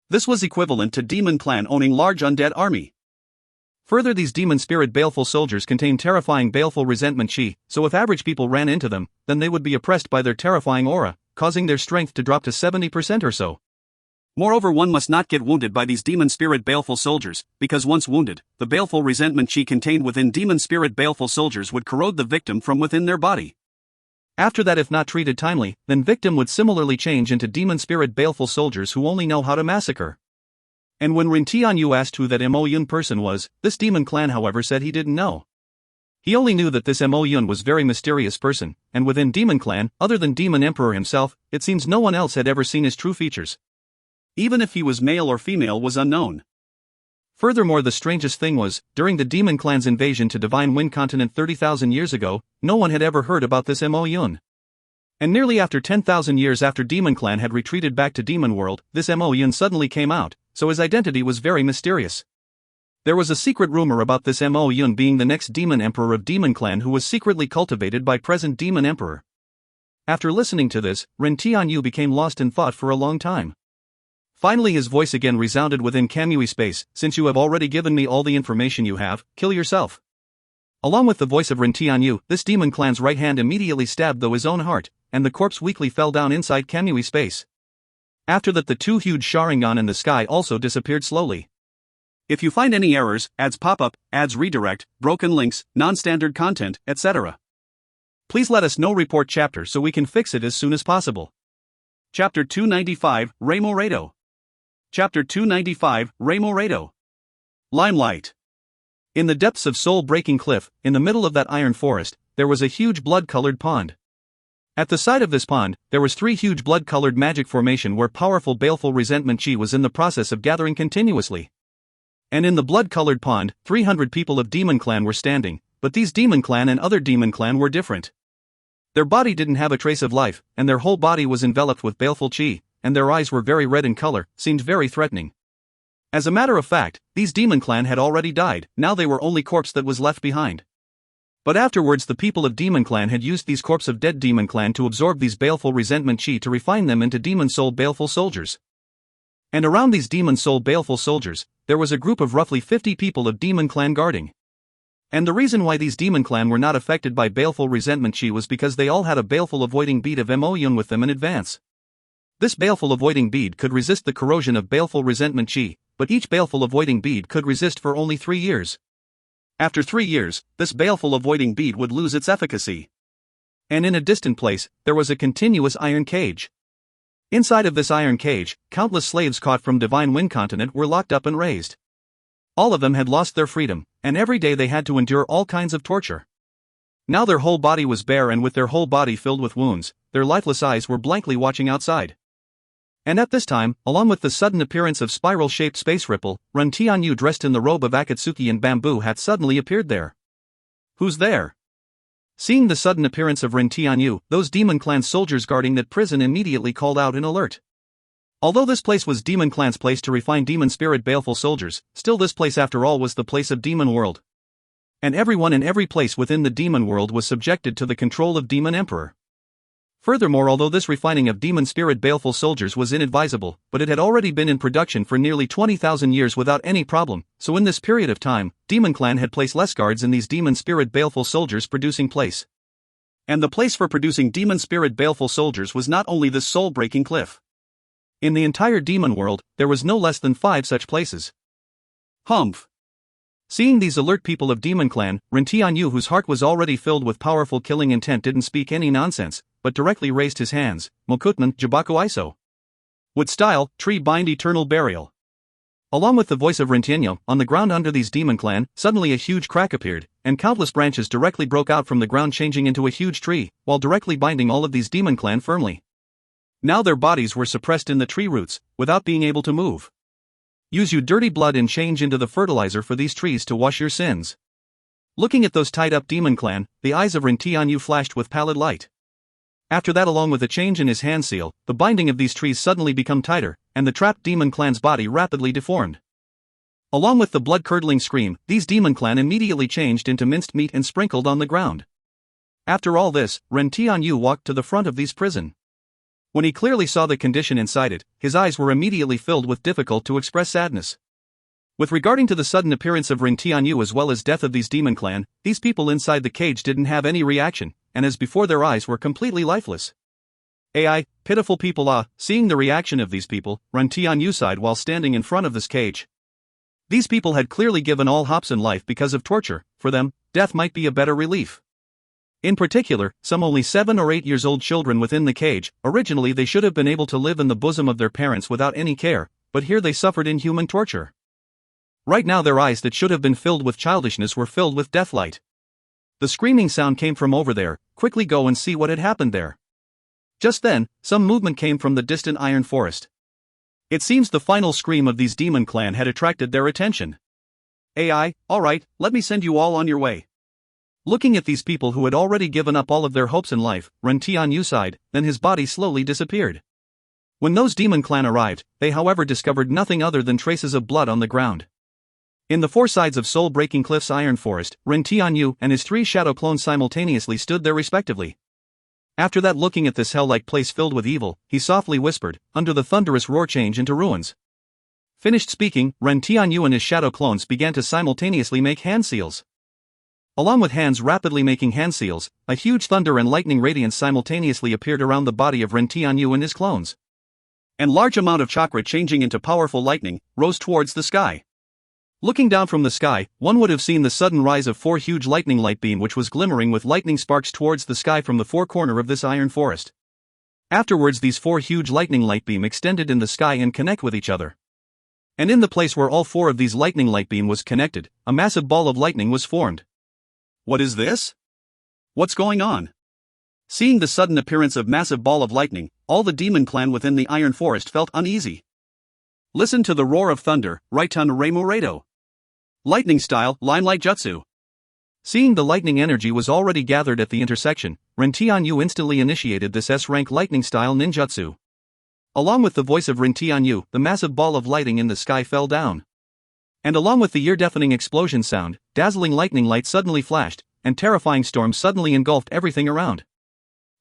Speaker 1: This was equivalent to Demon Clan owning large undead army. Further, these demon spirit baleful soldiers contain terrifying baleful resentment chi, so if average people ran into them, then they would be oppressed by their terrifying aura, causing their strength to drop to 70% or so. Moreover, one must not get wounded by these demon spirit baleful soldiers, because once wounded, the baleful resentment chi contained within demon spirit baleful soldiers would corrode the victim from within their body. After that, if not treated timely, then victim would similarly change into demon spirit baleful soldiers who only know how to massacre. And when Tian asked who that Mo Yun person was, this Demon Clan however said he didn't know. He only knew that this Mo Yun was very mysterious person, and within Demon Clan, other than Demon Emperor himself, it seems no one else had ever seen his true features. Even if he was male or female was unknown. Furthermore, the strangest thing was, during the Demon Clan's invasion to Divine Wind Continent 30,000 years ago, no one had ever heard about this Mo Yun. And nearly after 10,000 years after Demon Clan had retreated back to Demon World, this Mo Yun suddenly came out, so his identity was very mysterious. There was a secret rumor about this Mo Yun being the next Demon Emperor of Demon Clan who was secretly cultivated by present Demon Emperor. After listening to this, Tian became lost in thought for a long time. Finally his voice again resounded within Kamui space, "Since you have already given me all the information you have, kill yourself." Along with the voice of Tian, this Demon Clan's right hand immediately stabbed through his own heart, and the corpse weakly fell down inside Kamui space. After that, the two huge Sharingan in the sky also disappeared slowly. If you find any errors, ads pop up, ads redirect, broken links, non-standard content, etc., please let us know. Report chapter so we can fix it as soon as possible. Chapter 295, Rei Moredo. Chapter 295, Rei Moredo. Limelight. In the depths of soul-breaking cliff, in the middle of that iron forest, there was a huge blood-colored pond. At the side of this pond, there was 3 huge blood-colored magic formation where powerful baleful resentment chi was in the process of gathering continuously. And in the blood-colored pond, 300 people of Demon Clan were standing, but these Demon Clan and other Demon Clan were different. Their body didn't have a trace of life, and their whole body was enveloped with baleful chi, and their eyes were very red in color, seemed very threatening. As a matter of fact, these Demon Clan had already died, now they were only corpse that was left behind. But afterwards the people of Demon Clan had used these corpse of dead Demon Clan to absorb these baleful resentment chi to refine them into demon soul baleful soldiers. And around these demon soul baleful soldiers, there was a group of roughly 50 people of Demon Clan guarding. And the reason why these Demon Clan were not affected by baleful resentment chi was because they all had a baleful avoiding bead of Mo Yun with them in advance. This baleful avoiding bead could resist the corrosion of baleful resentment chi, but each baleful avoiding bead could resist for only 3 years. After 3 years, this baleful avoiding bead would lose its efficacy. And in a distant place, there was a continuous iron cage. Inside of this iron cage, countless slaves caught from Divine Wind Continent were locked up and raised. All of them had lost their freedom, and every day they had to endure all kinds of torture. Now their whole body was bare, and with their whole body filled with wounds, their lifeless eyes were blankly watching outside. And at this time, along with the sudden appearance of spiral-shaped space ripple, Tian dressed in the robe of Akatsuki and bamboo hat suddenly appeared there. "Who's there?" Seeing the sudden appearance of Tian, those Demon Clan soldiers guarding that prison immediately called out in alert. Although this place was Demon Clan's place to refine demon spirit baleful soldiers, still this place after all was the place of Demon World. And everyone in every place within the Demon World was subjected to the control of Demon Emperor. Furthermore, although this refining of demon spirit baleful soldiers was inadvisable, but it had already been in production for nearly 20,000 years without any problem, so in this period of time, Demon Clan had placed less guards in these demon spirit baleful soldiers producing place. And the place for producing demon spirit baleful soldiers was not only this soul-breaking cliff. In the entire demon world, there was no less than 5 such places. Humph. Seeing these alert people of Demon Clan, Ren Tianyu, whose heart was already filled with powerful killing intent, didn't speak any nonsense, but directly raised his hands. Mokutman, Jabaku Iso. With style, tree bind eternal burial. Along with the voice of Ren Tianyu, on the ground under these Demon Clan, suddenly a huge crack appeared, and countless branches directly broke out from the ground, changing into a huge tree, while directly binding all of these Demon Clan firmly. Now their bodies were suppressed in the tree roots, without being able to move. Use your dirty blood and change into the fertilizer for these trees to wash your sins. Looking at those tied up Demon Clan, the eyes of Ren Tianyu flashed with pallid light. After that, along with a change in his hand seal, the binding of these trees suddenly became tighter, and the trapped Demon Clan's body rapidly deformed. Along with the blood-curdling scream, these Demon Clan immediately changed into minced meat and sprinkled on the ground. After all this, Ren Tianyu walked to the front of this prison. When he clearly saw the condition inside it, his eyes were immediately filled with difficult to express sadness. With regarding to the sudden appearance of Ren Tianyu as well as death of these Demon Clan, these people inside the cage didn't have any reaction, and as before their eyes were completely lifeless. AI, pitiful people. Seeing the reaction of these people, Ren Tianyu sighed while standing in front of this cage. These people had clearly given all hops in life because of torture. For them, death might be a better relief. In particular, some only 7 or 8 years old children within the cage. Originally they should have been able to live in the bosom of their parents without any care, but here they suffered inhuman torture. Right now their eyes that should have been filled with childishness were filled with deathlight. The screaming sound came from over there. Quickly go and see what had happened there. Just then, some movement came from the distant iron forest. It seems the final scream of these Demon Clan had attracted their attention. AI, alright, let me send you all on your way. Looking at these people who had already given up all of their hopes in life, Ren Tianyu sighed, then his body slowly disappeared. When those Demon Clan arrived, they however discovered nothing other than traces of blood on the ground. In the 4 sides of soul-breaking cliff's iron forest, Ren Tianyu and his 3 shadow clones simultaneously stood there respectively. After that, looking at this hell-like place filled with evil, he softly whispered, under the thunderous roar, change into ruins. Finished speaking, Ren Tianyu and his shadow clones began to simultaneously make hand seals. Along with hands rapidly making hand seals, a huge thunder and lightning radiance simultaneously appeared around the body of Ren Tianyu and his clones. And large amount of chakra changing into powerful lightning, rose towards the sky. Looking down from the sky, one would have seen the sudden rise of 4 huge lightning light beam which was glimmering with lightning sparks towards the sky from the 4 corner of this iron forest. Afterwards these 4 huge lightning light beam extended in the sky and connect with each other. And in the place where all 4 of these lightning light beam was connected, a massive ball of lightning was formed. What is this? What's going on? Seeing the sudden appearance of massive ball of lightning, all the Demon Clan within the iron forest felt uneasy. Listen to the roar of thunder, Raitan Reimu Rado. Lightning style, limelight jutsu. Seeing the lightning energy was already gathered at the intersection, Ren Tianyu instantly initiated this S-rank lightning style ninjutsu. Along with the voice of Ren Tianyu, the massive ball of lighting in the sky fell down. And along with the ear-deafening explosion sound, dazzling lightning light suddenly flashed, and terrifying storms suddenly engulfed everything around.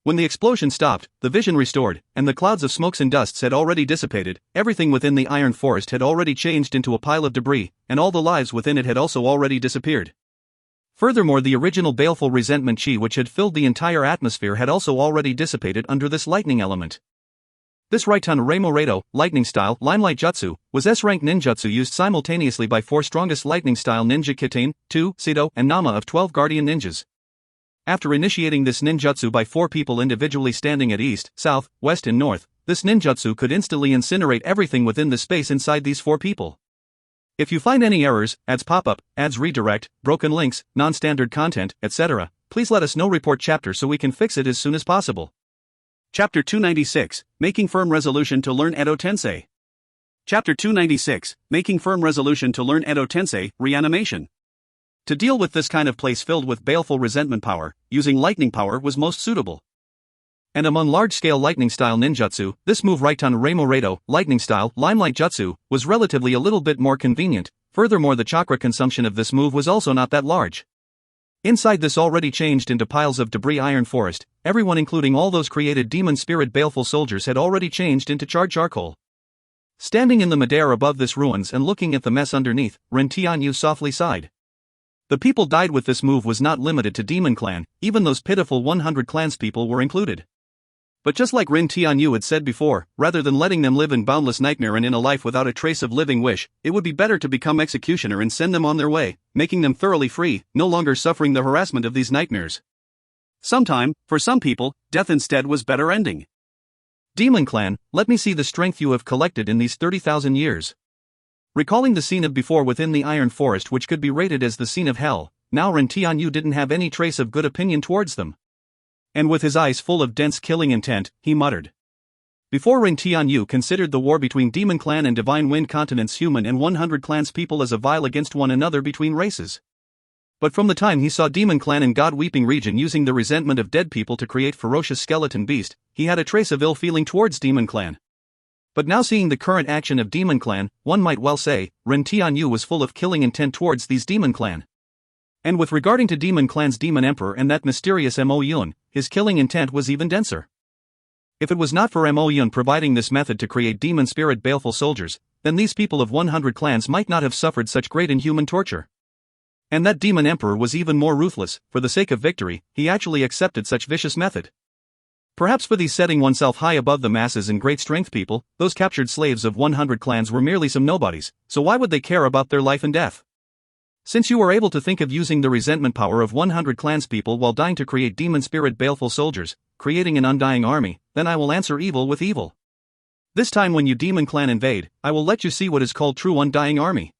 Speaker 1: When the explosion stopped, the vision restored, and the clouds of smokes and dusts had already dissipated, everything within the iron forest had already changed into a pile of debris, and all the lives within it had also already disappeared. Furthermore, the original baleful resentment chi which had filled the entire atmosphere had also already dissipated under this lightning element. This Raitan Reimu Rado, lightning style, limelight jutsu, was S-rank ninjutsu used simultaneously by 4 strongest lightning style ninja Kitain, 2, Sido, and Nama of 12 guardian ninjas. After initiating this ninjutsu by 4 people individually standing at east, south, west and north, this ninjutsu could instantly incinerate everything within the space inside these 4 people. If you find any errors, ads pop up, ads redirect, broken links, non-standard content, etc., please let us know. Report chapter so we can fix it as soon as possible. Chapter 296, Making Firm Resolution to Learn Edo Tensei. Chapter 296, Making Firm Resolution to Learn Edo Tensei, Reanimation. To deal with this kind of place filled with baleful resentment power, using lightning power was most suitable. And among large-scale lightning-style ninjutsu, this move Raitan Reimu Rado, lightning-style, limelight jutsu, was relatively a little bit more convenient. Furthermore, the chakra consumption of this move was also not that large. Inside this already changed into piles of debris iron forest, everyone including all those created demon spirit baleful soldiers had already changed into charred charcoal. Standing in the midair above this ruins and looking at the mess underneath, Ren Tianyu softly sighed. The people died with this move was not limited to Demon Clan, even those pitiful 100 clanspeople were included. But just like Rin Tianyu had said before, rather than letting them live in boundless nightmare and in a life without a trace of living wish, it would be better to become executioner and send them on their way, making them thoroughly free, no longer suffering the harassment of these nightmares. Sometime, for some people, death instead was better ending. Demon Clan, let me see the strength you have collected in these 30,000 years. Recalling the scene of before within the Iron Forest, which could be rated as the scene of hell, now Ren Tianyu didn't have any trace of good opinion towards them. And with his eyes full of dense killing intent, he muttered. Before Ren Tianyu considered the war between Demon Clan and Divine Wind Continent's human and 100 clans people as a vile against one another between races. But from the time he saw Demon Clan in God Weeping region using the resentment of dead people to create ferocious skeleton beast, he had a trace of ill feeling towards Demon Clan. But now seeing the current action of Demon Clan, one might well say, Ren Tianyu was full of killing intent towards these Demon Clan. And with regarding to Demon Clan's Demon Emperor and that mysterious Mo Yun, his killing intent was even denser. If it was not for Mo Yun providing this method to create demon spirit baleful soldiers, then these people of 100 clans might not have suffered such great inhuman torture. And that Demon Emperor was even more ruthless, for the sake of victory, he actually accepted such vicious method. Perhaps for these setting oneself high above the masses and great strength people, those captured slaves of 100 clans were merely some nobodies, so why would they care about their life and death? Since you were able to think of using the resentment power of 100 clans people while dying to create demon spirit baleful soldiers, creating an undying army, then I will answer evil with evil. This time when you Demon Clan invade, I will let you see what is called true undying army.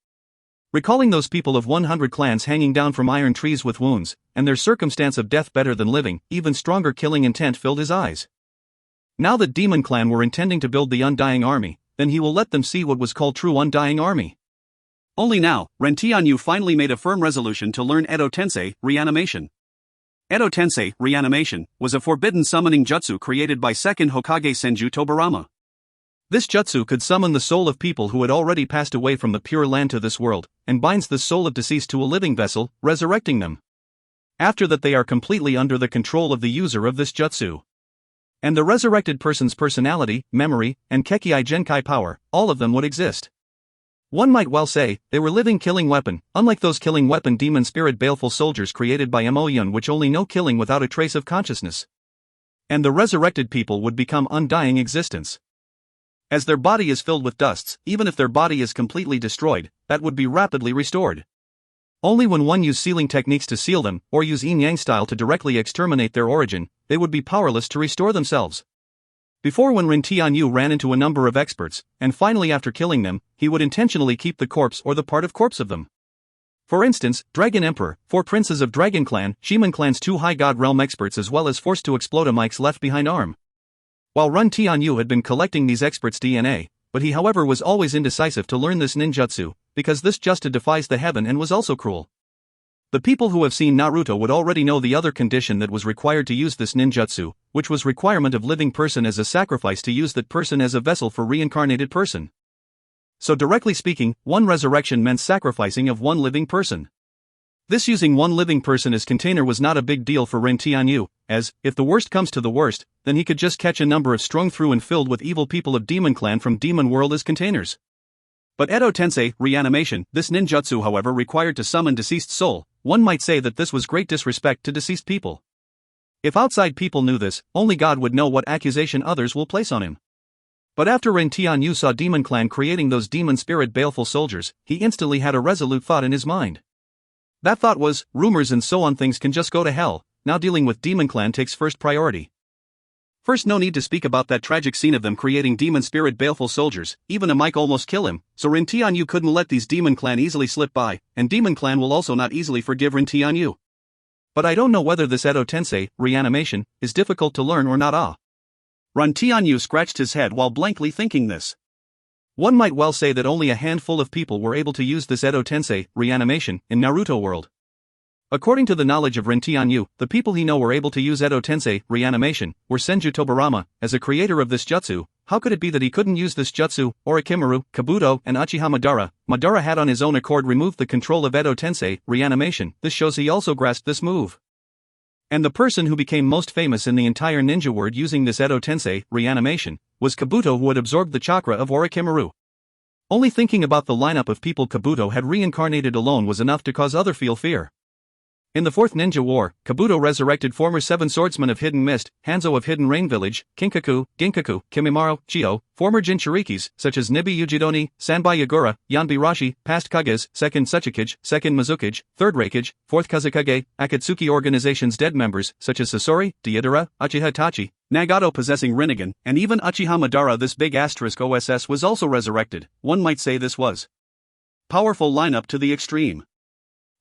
Speaker 1: Recalling those people of 100 clans hanging down from iron trees with wounds, and their circumstance of death better than living, even stronger killing intent filled his eyes. Now that Demon Clan were intending to build the undying army, then he will let them see what was called true undying army. Only now, Ren Tianyu finally made a firm resolution to learn Edo Tensei, Reanimation. Edo Tensei, Reanimation, was a forbidden summoning jutsu created by second Hokage Senju Tobarama. This jutsu could summon the soul of people who had already passed away from the pure land to this world, and binds the soul of deceased to a living vessel, resurrecting them. After that they are completely under the control of the user of this jutsu. And the resurrected person's personality, memory, and Kekkei Genkai power, all of them would exist. One might well say, they were living killing weapon, unlike those killing weapon demon spirit baleful soldiers created by Mo Yun which only know killing without a trace of consciousness. And the resurrected people would become undying existence. As their body is filled with dusts, even if their body is completely destroyed, that would be rapidly restored. Only when one use sealing techniques to seal them, or use yin-yang style to directly exterminate their origin, they would be powerless to restore themselves. Before when Ren Tianyu ran into a number of experts, and finally after killing them, he would intentionally keep the corpse or the part of corpse of them. For instance, Dragon Emperor, 4 princes of Dragon Clan, Shiman Clan's 2 High God Realm experts as well as forced to explode a Mike's left behind arm. While Ren Tianyu had been collecting these experts' DNA, but he however was always indecisive to learn this ninjutsu, because this just defies the heaven and was also cruel. The people who have seen Naruto would already know the other condition that was required to use this ninjutsu, which was requirement of living person as a sacrifice to use that person as a vessel for reincarnated person. So directly speaking, one resurrection meant sacrificing of one living person. This using one living person as container was not a big deal for Ren Tianyu, as, if the worst comes to the worst, then he could just catch a number of strung through and filled with evil people of Demon Clan from Demon World as containers. But Edo Tensei, Reanimation, this ninjutsu however required to summon deceased soul, one might say that this was great disrespect to deceased people. If outside people knew this, only God would know what accusation others will place on him. But after Ren Tianyu saw Demon Clan creating those demon spirit baleful soldiers, he instantly had a resolute thought in his mind. That thought was, rumors and so on things can just go to hell, now dealing with Demon Clan takes first priority. First, no need to speak about that tragic scene of them creating demon spirit baleful soldiers, even a Mike almost kill him, so Ren Tianyu couldn't let these Demon Clan easily slip by, and Demon Clan will also not easily forgive Ren Tianyu. But I don't know whether this Edo Tensei, Reanimation, is difficult to learn or not. Ren Tianyu scratched his head while blankly thinking this. One might well say that only a handful of people were able to use this Edo Tensei, Reanimation, in Naruto world. According to the knowledge of Ren Tianyu, the people he know were able to use Edo Tensei, Reanimation, were Senju Tobarama, as a creator of this jutsu. How could it be that he couldn't use this jutsu? Orochimaru, Kabuto, and Uchiha Madara. Madara had on his own accord removed the control of Edo Tensei, Reanimation. This shows he also grasped this move. And the person who became most famous in the entire ninja world using this Edo Tensei, Reanimation, was Kabuto, who had absorbed the chakra of Orochimaru. Only thinking about the lineup of people Kabuto had reincarnated alone was enough to cause others feel fear. In the Fourth Ninja War, Kabuto resurrected former Seven Swordsmen of Hidden Mist, Hanzo of Hidden Rain Village, Kinkaku, Ginkaku, Kimimaro, Chio, former Jinchurikis, such as Nibi Ujidoni, Sanbai Yagura, Yanbi Rashi, past Kages, Second Suchikage, Second Mizukage, Third Reikage, Fourth Kazukage, Akatsuki organization's dead members, such as Sasori, Deidara, Uchiha Itachi, Nagato possessing Rinnegan, and even Uchiha Madara. This big asterisk OSS was also resurrected. One might say this was powerful lineup to the extreme.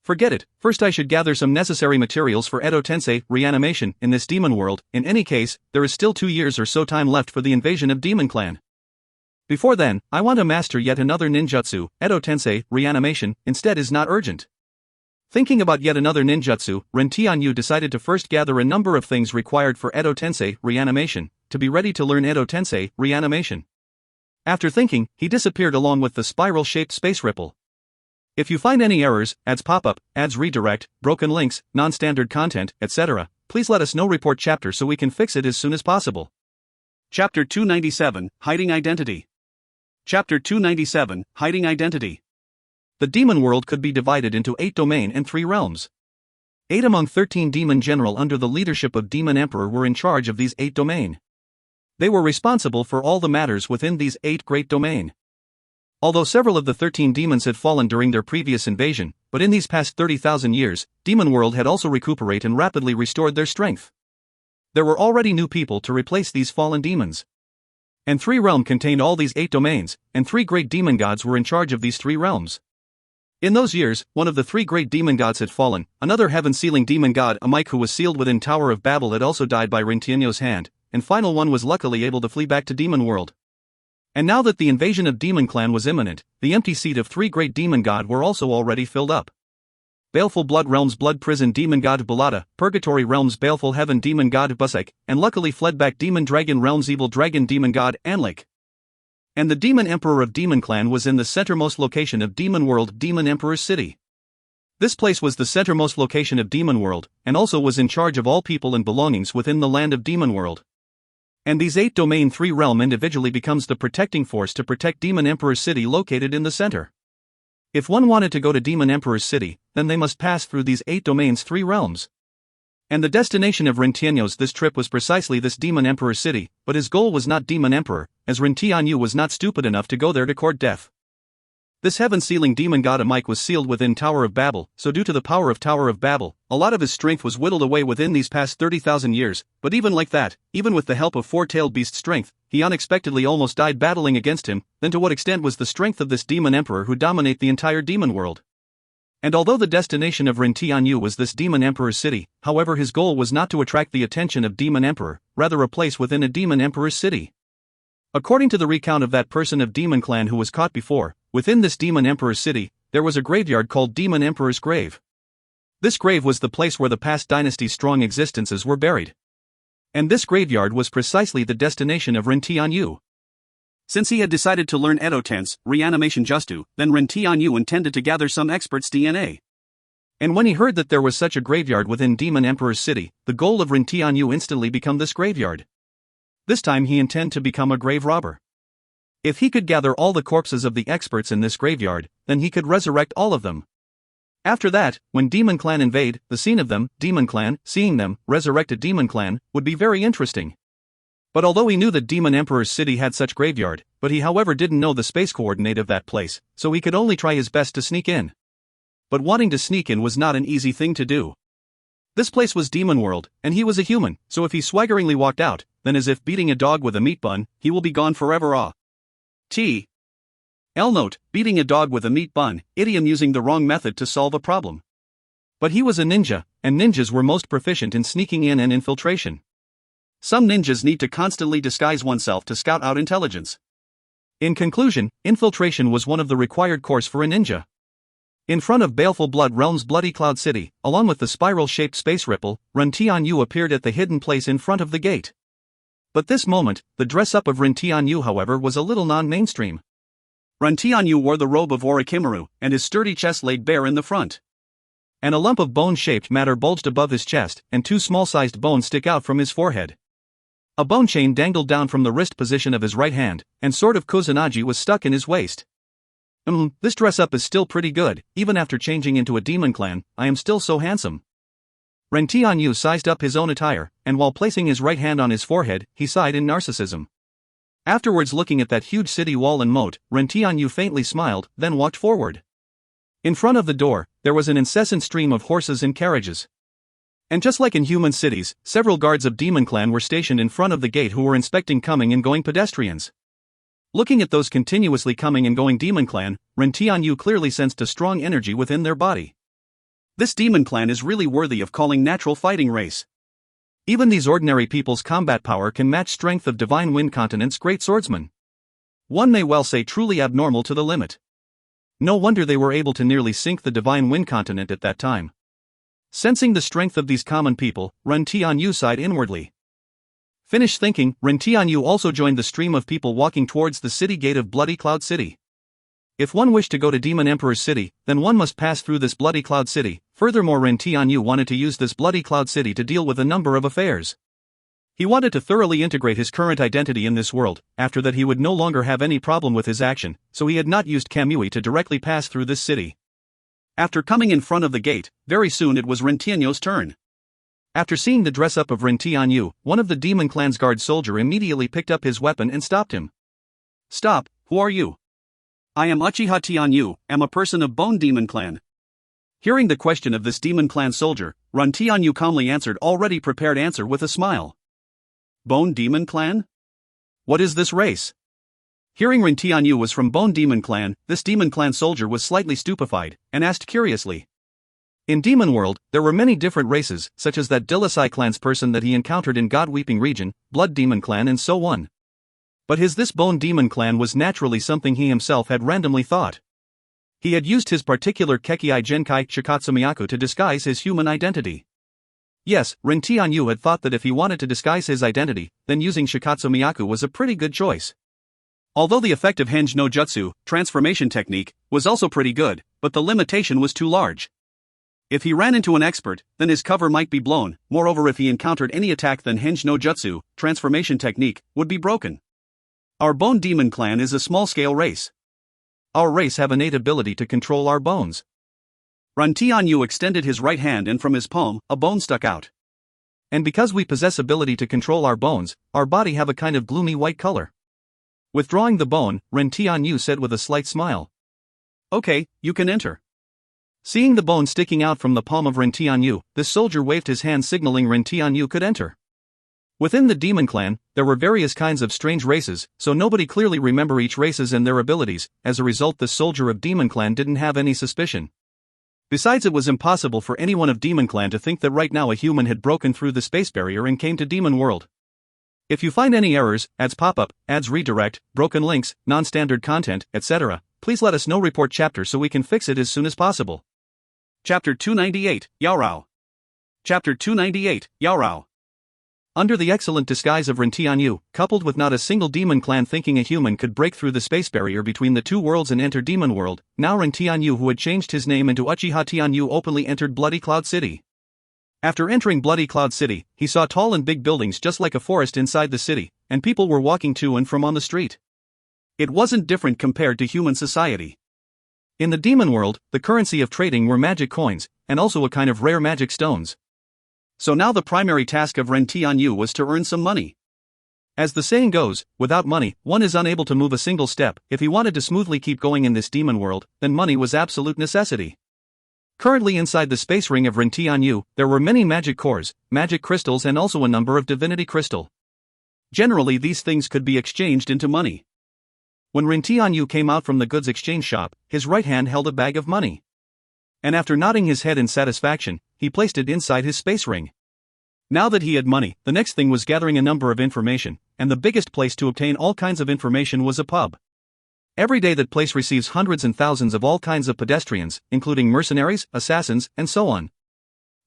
Speaker 1: Forget it, first I should gather some necessary materials for Edo Tensei reanimation in this demon world. In any case, there is still 2 years or so time left for the invasion of Demon Clan. Before then, I want to master yet another ninjutsu. Edo Tensei reanimation instead is not urgent. Thinking about yet another ninjutsu, Ren Tianyu decided to first gather a number of things required for Edo Tensei reanimation, to be ready to learn Edo Tensei reanimation. After thinking, he disappeared along with the spiral-shaped space ripple. If you find any errors, ads pop up, ads redirect, broken links, non-standard content, etc., please let us know. Report chapter so we can fix it as soon as possible.
Speaker 2: Chapter 297, Hiding Identity. Chapter 297, Hiding Identity.
Speaker 1: The demon world could be divided into 8 domain and 3 realms. 8 among 13 demon general under the leadership of Demon Emperor were in charge of these 8 domain. They were responsible for all the matters within these 8 great domain. Although several of the 13 demons had fallen during their previous invasion, but in these past 30,000 years, Demon World had also recuperated and rapidly restored their strength. There were already new people to replace these fallen demons. And 3 realm contained all these 8 domains, and 3 great demon gods were in charge of these 3 realms. In those years, one of the 3 great demon gods had fallen, another heaven-sealing demon god, Amike, who was sealed within Tower of Babel, had also died by Ren Tianyo's hand, and final one was luckily able to flee back to Demon World. And now that the invasion of Demon Clan was imminent, the empty seat of 3 great demon god were also already filled up. Baleful Blood Realms Blood Prison Demon God Balata, Purgatory Realms Baleful Heaven Demon God Busek, and luckily fled back Demon Dragon Realms Evil Dragon Demon God Anlake. And the Demon Emperor of Demon Clan was in the centermost location of Demon World, Demon Emperor's city. This place was the centermost location of Demon World, and also was in charge of all people and belongings within the land of Demon World. And these 8 domain 3 realm individually becomes the protecting force to protect Demon Emperor's city located in the center. If one wanted to go to Demon Emperor's city, then they must pass through these 8 domains 3 realms. And the destination of Ren Tianyo's this trip was precisely this Demon Emperor's city, but his goal was not Demon Emperor, as Ren Tianyu was not stupid enough to go there to court death. This heaven-sealing demon god Amike was sealed within Tower of Babel, so due to the power of Tower of Babel, a lot of his strength was whittled away within these past 30,000 years, but even like that, even with the help of 4-tailed beast strength, he unexpectedly almost died battling against him. Then to what extent was the strength of this demon emperor who dominate the entire demon world? And although the destination of Ren Tianyu was this demon emperor's city, however his goal was not to attract the attention of demon emperor, rather a place within a demon emperor's city. According to the recount of that person of Demon Clan who was caught before, within this Demon Emperor's city, there was a graveyard called Demon Emperor's Grave. This grave was the place where the past dynasty's strong existences were buried. And this graveyard was precisely the destination of Ren Tianyu.
Speaker 2: Since he had decided to learn Edo Tense reanimation Justu, then Ren Tianyu intended to gather some experts' DNA.
Speaker 1: And when he heard that there was such a graveyard within Demon Emperor's city, the goal of Ren Tianyu instantly became this graveyard. This time he intended to become a grave robber. If he could gather all the corpses of the experts in this graveyard, then he could resurrect all of them. After that, when Demon Clan invade, the scene of them, Demon Clan, seeing them, resurrected Demon Clan, would be very interesting. But although he knew that Demon Emperor's city had such graveyard, but he however didn't know the space coordinate of that place, so he could only try his best to sneak in. But wanting to sneak in was not an easy thing to do. This place was Demon World, and he was a human, so if he swaggeringly walked out, then as if beating a dog with a meat bun, he will be gone forever. L note, beating a dog with a meat bun, idiom using the wrong method to solve a problem. But he was a ninja, and ninjas were most proficient in sneaking in and infiltration. Some ninjas need to constantly disguise oneself to scout out intelligence. In conclusion, infiltration was one of the required course for a ninja. In front of Baleful Blood Realm's Bloody Cloud City, along with the spiral-shaped space ripple, Ren Tianyu appeared at the hidden place in front of the gate. But this moment, the dress-up of Ren Tianyu however was a little non-mainstream.
Speaker 2: Ren Tianyu wore the robe of Orochimaru, and his sturdy chest laid bare in the front.
Speaker 1: And a lump of bone-shaped matter bulged above his chest, and 2 small-sized bones stick out from his forehead. A bone chain dangled down from the wrist position of his right hand, and sword of Kusanagi was stuck in his waist. This dress up is still pretty good, even after changing into a demon clan, I am still so handsome. Ren Tianyu sized up his own attire, and while placing his right hand on his forehead, he sighed in narcissism. Afterwards, looking at that huge city wall and moat, Ren Tianyu faintly smiled, then walked forward. In front of the door, there was an incessant stream of horses and carriages. And just like in human cities, several guards of Demon Clan were stationed in front of the gate who were inspecting coming and going pedestrians. Looking at those continuously coming and going Demon Clan, Ren Tianyu clearly sensed a strong energy within their body. This Demon Clan is really worthy of calling natural fighting race. Even these ordinary people's combat power can match strength of Divine Wind Continent's great swordsman. One may well say truly abnormal to the limit. No wonder they were able to nearly sink the Divine Wind Continent at that time. Sensing the strength of these common people, Ren Tianyu sighed inwardly. Finished thinking, Ren Tianyu also joined the stream of people walking towards the city gate of Bloody Cloud City. If one wished to go to Demon Emperor's city, then one must pass through this Bloody Cloud City. Furthermore, Ren Tianyu wanted to use this Bloody Cloud City to deal with a number of affairs. He wanted to thoroughly integrate his current identity in this world. After that he would no longer have any problem with his action, so he had not used Kamui to directly pass through this city. After coming in front of the gate, very soon it was Ren Tianyu's turn. After seeing the dress-up of Ren Tianyu, one of the Demon Clan's guard soldier immediately picked up his weapon and stopped him. "Stop, who are you?" "I am Uchiha Tianyu, am a person of Bone Demon Clan." Hearing the question of this Demon Clan soldier, Ren Tianyu calmly answered already prepared answer with a smile. "Bone Demon Clan? What is this race?" Hearing Ren Tianyu was from Bone Demon Clan, this Demon Clan soldier was slightly stupefied, and asked curiously. In Demon World, there were many different races, such as that Dilasai Clan's person that he encountered in God-Weeping Region, Blood Demon Clan and so on. But this Bone Demon Clan was naturally something he himself had randomly thought. He had used his particular Kekei Genkai Shikatsumiyaku to disguise his human identity. Yes, Ren Tianyu had thought that if he wanted to disguise his identity, then using Shikatsumiyaku was a pretty good choice. Although the effective Henge no Jutsu, transformation technique, was also pretty good, but the limitation was too large. If he ran into an expert, then his cover might be blown. Moreover, if he encountered any attack, then Henge no Jutsu, transformation technique, would be broken. Our Bone Demon Clan is a small-scale race. Our race have innate ability to control our bones. Ren Tianyu extended his right hand and from his palm, a bone stuck out. And because we possess ability to control our bones, our body have a kind of gloomy white color. Withdrawing the bone, Ren Tianyu said with a slight smile. "Okay, you can enter." Seeing the bone sticking out from the palm of Ren Tianyu, this soldier waved his hand signaling Ren Tianyu could enter. Within the Demon Clan, there were various kinds of strange races, so nobody clearly remember each races and their abilities. As a result, the soldier of Demon Clan didn't have any suspicion. Besides, it was impossible for anyone of Demon Clan to think that right now a human had broken through the space barrier and came to Demon World. If you find any errors, ads pop up, ads redirect, broken links, non-standard content, etc., please let us know. Report chapter so we can fix it as soon as possible. Chapter 298, Yaorao. Chapter 298, Yaorao. Under the excellent disguise of Ren Tianyu, coupled with not a single Demon Clan thinking a human could break through the space barrier between the two worlds and enter Demon World, now Ren Tianyu, who had changed his name into Uchiha Tianyu, openly entered Bloody Cloud City. After entering Bloody Cloud City, he saw tall and big buildings just like a forest inside the city, and people were walking to and from on the street. It wasn't different compared to human society. In the Demon World, the currency of trading were magic coins, and also a kind of rare magic stones. So now the primary task of Ren Tianyu was to earn some money. As the saying goes, without money, one is unable to move a single step. If he wanted to smoothly keep going in this Demon World, then money was absolute necessity. Currently inside the space ring of Ren Tianyu, there were many magic cores, magic crystals and also a number of divinity crystal. Generally these things could be exchanged into money. When Ren Tianyu came out from the goods exchange shop, his right hand held a bag of money. And after nodding his head in satisfaction, he placed it inside his space ring. Now that he had money, the next thing was gathering a number of information, and the biggest place to obtain all kinds of information was a pub. Every day that place receives hundreds and thousands of all kinds of pedestrians, including mercenaries, assassins, and so on.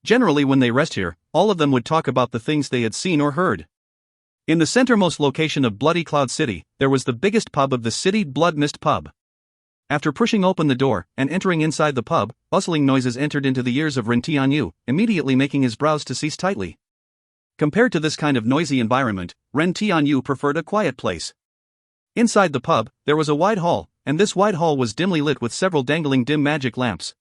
Speaker 1: Generally when they rest here, all of them would talk about the things they had seen or heard. In the centermost location of Bloody Cloud City, there was the biggest pub of the city, Blood Mist Pub. After pushing open the door and entering inside the pub, bustling noises entered into the ears of Ren Tianyu, immediately making his brows to seize tightly. Compared to this kind of noisy environment, Ren Tianyu preferred a quiet place. Inside the pub, there was a wide hall, and this wide hall was dimly lit with several dangling dim magic lamps.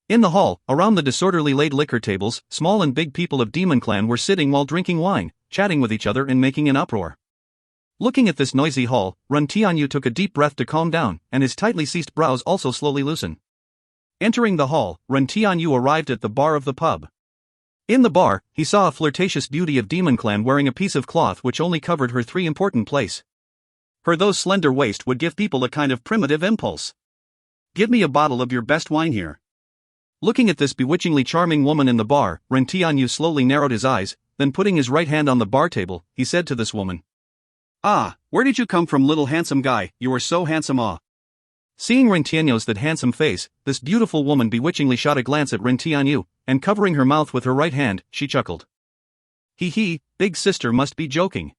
Speaker 1: In the hall, around the disorderly laid liquor tables, small and big people of Demon Clan were sitting while drinking wine, chatting with each other and making an uproar. Looking at this noisy hall, Ren Tianyu took a deep breath to calm down, and his tightly seized brows also slowly loosen. Entering the hall, Ren Tianyu arrived at the bar of the pub. In the bar, he saw a flirtatious beauty of Demon Clan wearing a piece of cloth which only covered her three important places. Her those slender waist would give people a kind of primitive impulse. "Give me a bottle of your best wine here." Looking at this bewitchingly charming woman in the bar, Ren Tianyu slowly narrowed his eyes, then putting his right hand on the bar table, he said to this woman, "Ah, where did you come from, little handsome guy? You are so handsome, ah." Seeing Ren Tianyu's that handsome face, this beautiful woman bewitchingly shot a glance at Ren Tianyu, and covering her mouth with her right hand, she chuckled. "Hee, big sister must be joking."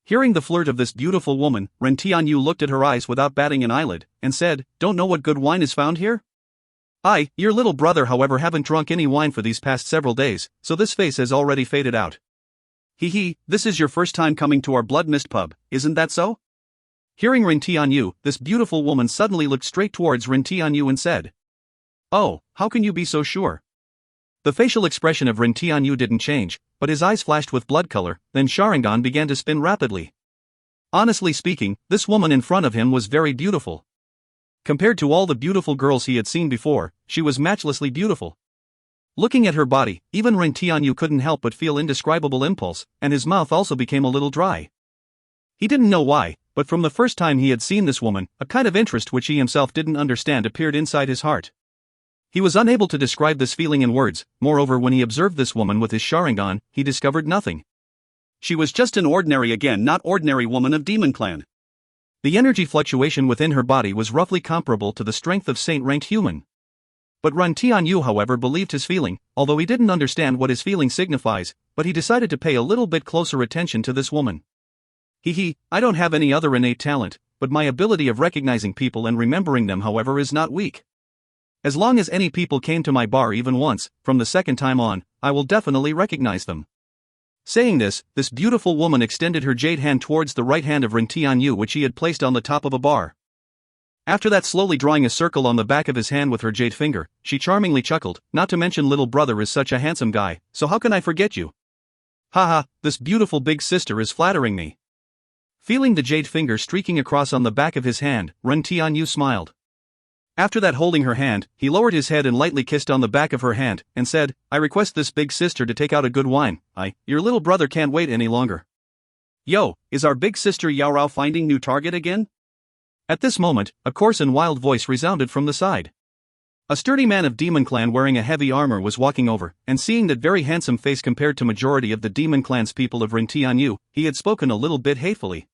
Speaker 1: Hearing the flirt of this beautiful woman, Ren Tianyu looked at her eyes without batting an eyelid, and said, "Don't know what good wine is found here? Your little brother however haven't drunk any wine for these past several days, so this face has already faded out. Hee, this is your first time coming to our Blood Mist pub, isn't that so?" Hearing Ren Tianyu, this beautiful woman suddenly looked straight towards Ren Tianyu and said, "Oh, how can you be so sure?" The facial expression of Ren Tianyu didn't change, but his eyes flashed with blood color, then Sharingan began to spin rapidly. Honestly speaking, this woman in front of him was very beautiful. Compared to all the beautiful girls he had seen before, she was matchlessly beautiful. Looking at her body, even Ren Tianyu couldn't help but feel indescribable impulse, and his mouth also became a little dry. He didn't know why, but from the first time he had seen this woman, a kind of interest which he himself didn't understand appeared inside his heart. He was unable to describe this feeling in words. Moreover, when he observed this woman with his Sharingan, he discovered nothing. She was just an ordinary not ordinary woman of Demon Clan. The energy fluctuation within her body was roughly comparable to the strength of saint-ranked human. But Ren Tianyu however believed his feeling, although he didn't understand what his feeling signifies, but he decided to pay a little bit closer attention to this woman. I don't have any other innate talent, but my ability of recognizing people and remembering them however is not weak. As long as any people came to my bar even once, from the second time on, I will definitely recognize them. Saying this beautiful woman extended her jade hand towards the right hand of Ren Tianyu which he had placed on the top of a bar. After that, slowly drawing a circle on the back of his hand with her jade finger, she charmingly chuckled, "Not to mention little brother is such a handsome guy, so how can I forget you? Haha, this beautiful big sister is flattering me." Feeling the jade finger streaking across on the back of his hand, Ren Tianyu smiled. After that, holding her hand, he lowered his head and lightly kissed on the back of her hand, and said, "I request this big sister to take out a good wine. Your little brother can't wait any longer." "Yo, is our big sister Yaorao finding new target again?" At this moment, a coarse and wild voice resounded from the side. A sturdy man of Demon Clan wearing a heavy armor was walking over, and seeing that very handsome face compared to majority of the Demon Clan's people of Ren Tianyu, he had spoken a little bit hatefully.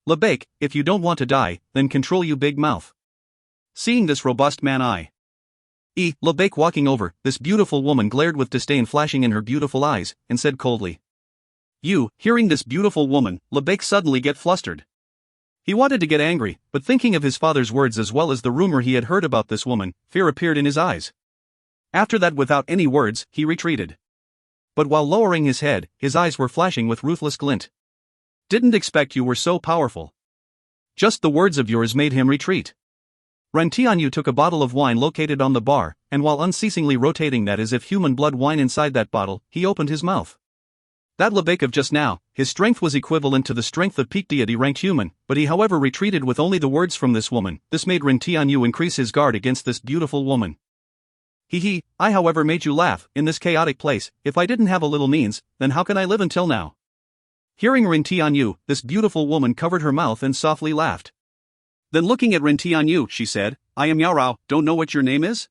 Speaker 1: "Lebake, if you don't want to die, then control you big mouth." Seeing this robust man, Lebake walking over, this beautiful woman glared with disdain flashing in her beautiful eyes, and said coldly. Hearing this beautiful woman, Lebake suddenly get flustered. He wanted to get angry, but thinking of his father's words as well as the rumor he had heard about this woman, fear appeared in his eyes. After that, without any words, he retreated. But while lowering his head, his eyes were flashing with ruthless glint. "Didn't expect you were so powerful." Just the words of yours made him retreat. Ren Tianyu took a bottle of wine located on the bar, and while unceasingly rotating that as if human blood wine inside that bottle, he opened his mouth. That Lebake of just now, his strength was equivalent to the strength of peak deity ranked human, but he however retreated with only the words from this woman. This made Ren Tianyu increase his guard against this beautiful woman. I however made you laugh, in this chaotic place. If I didn't have a little means, then how can I live until now? Hearing Ren Tianyu, this beautiful woman covered her mouth and softly laughed. Then looking at Ren Tianyu, she said, "I am Yaorao, don't know what your name is?"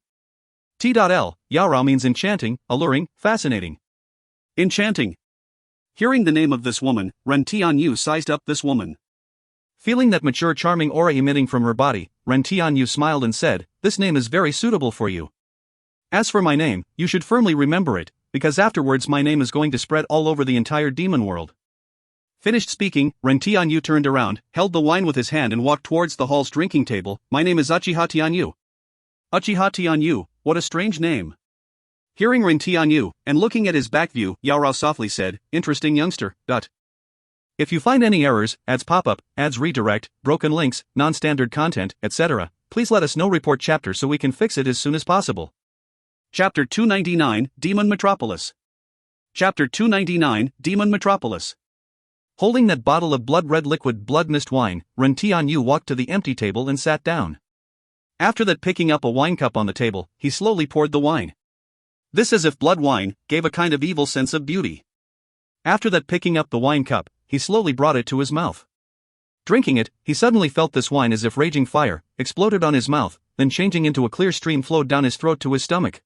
Speaker 1: Yaorao means enchanting, alluring, fascinating. Enchanting. Hearing the name of this woman, Ren Tianyu sized up this woman. Feeling that mature charming aura emitting from her body, Ren Tianyu smiled and said, "This name is very suitable for you. As for my name, you should firmly remember it, because afterwards my name is going to spread all over the entire demon world." Finished speaking, Ren Tianyu turned around, held the wine with his hand and walked towards the hall's drinking table. "My name is Uchiha Tianyu." Uchiha Tianyu, what a strange name. Hearing Ren Tianyu, and looking at his back view, Yaorao softly said, "Interesting youngster." If you find any errors, ads pop up, ads redirect, broken links, non-standard content, etc., please let us know. Report chapter so we can fix it as soon as possible. Chapter 299, Demon Metropolis. Chapter 299, Demon Metropolis. Holding that bottle of blood-red liquid blood mist wine, Ren Tianyu walked to the empty table and sat down. After that, picking up a wine cup on the table, he slowly poured the wine. This, as if blood wine, gave a kind of evil sense of beauty. After that, picking up the wine cup, he slowly brought it to his mouth. Drinking it, he suddenly felt this wine as if raging fire, exploded on his mouth, then changing into a clear stream flowed down his throat to his stomach.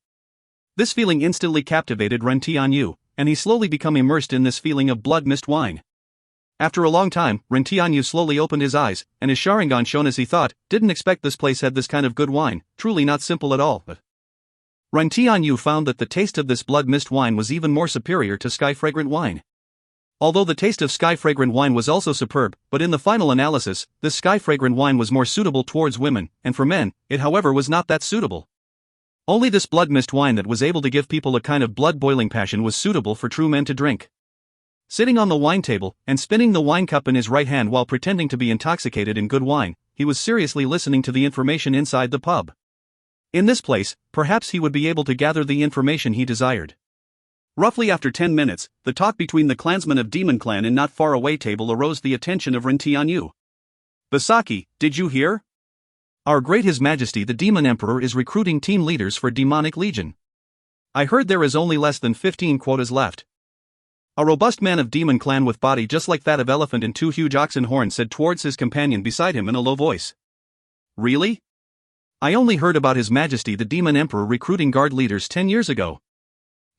Speaker 1: This feeling instantly captivated Ren Tianyu, and he slowly became immersed in this feeling of blood mist wine. After a long time, Ren Tianyu slowly opened his eyes, and his Sharingan shone as he thought, didn't expect this place had this kind of good wine, truly not simple at all. But Ren Tianyu found that the taste of this blood mist wine was even more superior to sky fragrant wine. Although the taste of sky fragrant wine was also superb, but in the final analysis, this sky fragrant wine was more suitable towards women, and for men, it however was not that suitable. Only this blood mist wine that was able to give people a kind of blood-boiling passion was suitable for true men to drink. Sitting on the wine table, and spinning the wine cup in his right hand while pretending to be intoxicated in good wine, he was seriously listening to the information inside the pub. In this place, perhaps he would be able to gather the information he desired. Roughly after 10 minutes, the talk between the clansmen of Demon Clan in not far away table arose the attention of Ren Tianyu. Basaki, did you hear? Our great His Majesty the Demon Emperor is recruiting team leaders for Demonic Legion. I heard there is only less than 15 quotas left. A robust man of Demon Clan with body just like that of elephant and 2 huge oxen horns said towards his companion beside him in a low voice. Really? I only heard about His Majesty the Demon Emperor recruiting guard leaders 10 years ago.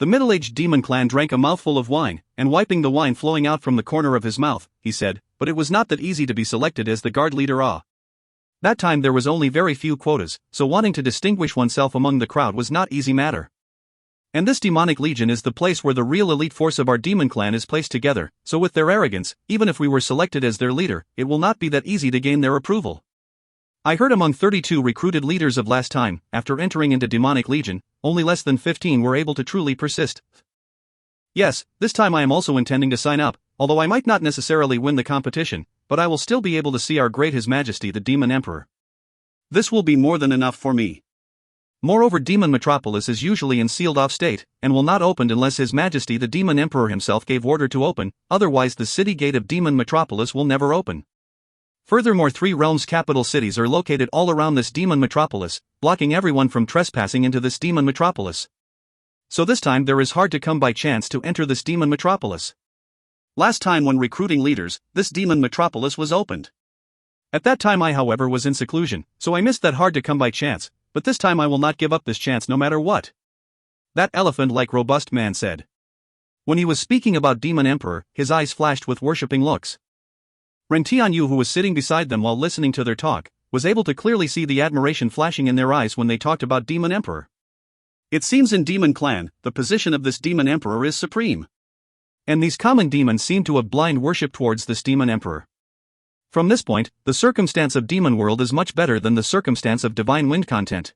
Speaker 1: The middle-aged Demon Clan drank a mouthful of wine, and wiping the wine flowing out from the corner of his mouth, he said, but it was not that easy to be selected as the guard leader. That time there was only very few quotas, so wanting to distinguish oneself among the crowd was not easy matter. And this Demonic Legion is the place where the real elite force of our Demon Clan is placed together, so with their arrogance, even if we were selected as their leader, it will not be that easy to gain their approval. I heard among 32 recruited leaders of last time, after entering into Demonic Legion, only less than 15 were able to truly persist. Yes, this time I am also intending to sign up, although I might not necessarily win the competition, but I will still be able to see our great His Majesty the Demon Emperor. This will be more than enough for me. Moreover, Demon Metropolis is usually in sealed-off state, and will not open unless His Majesty the Demon Emperor himself gave order to open, otherwise the city gate of Demon Metropolis will never open. Furthermore, 3 realms' capital cities are located all around this Demon Metropolis, blocking everyone from trespassing into this Demon Metropolis. So this time there is hard to come by chance to enter this Demon Metropolis. Last time when recruiting leaders, this Demon Metropolis was opened. At that time I however was in seclusion, so I missed that hard to come by chance, but this time I will not give up this chance no matter what. That elephant-like robust man said. When he was speaking about Demon Emperor, his eyes flashed with worshipping looks. Ren Tianyu, who was sitting beside them while listening to their talk, was able to clearly see the admiration flashing in their eyes when they talked about Demon Emperor. It seems in Demon Clan, the position of this Demon Emperor is supreme. And these common demons seem to have blind worship towards this Demon Emperor. From this point, the circumstance of Demon World is much better than the circumstance of Divine Wind content.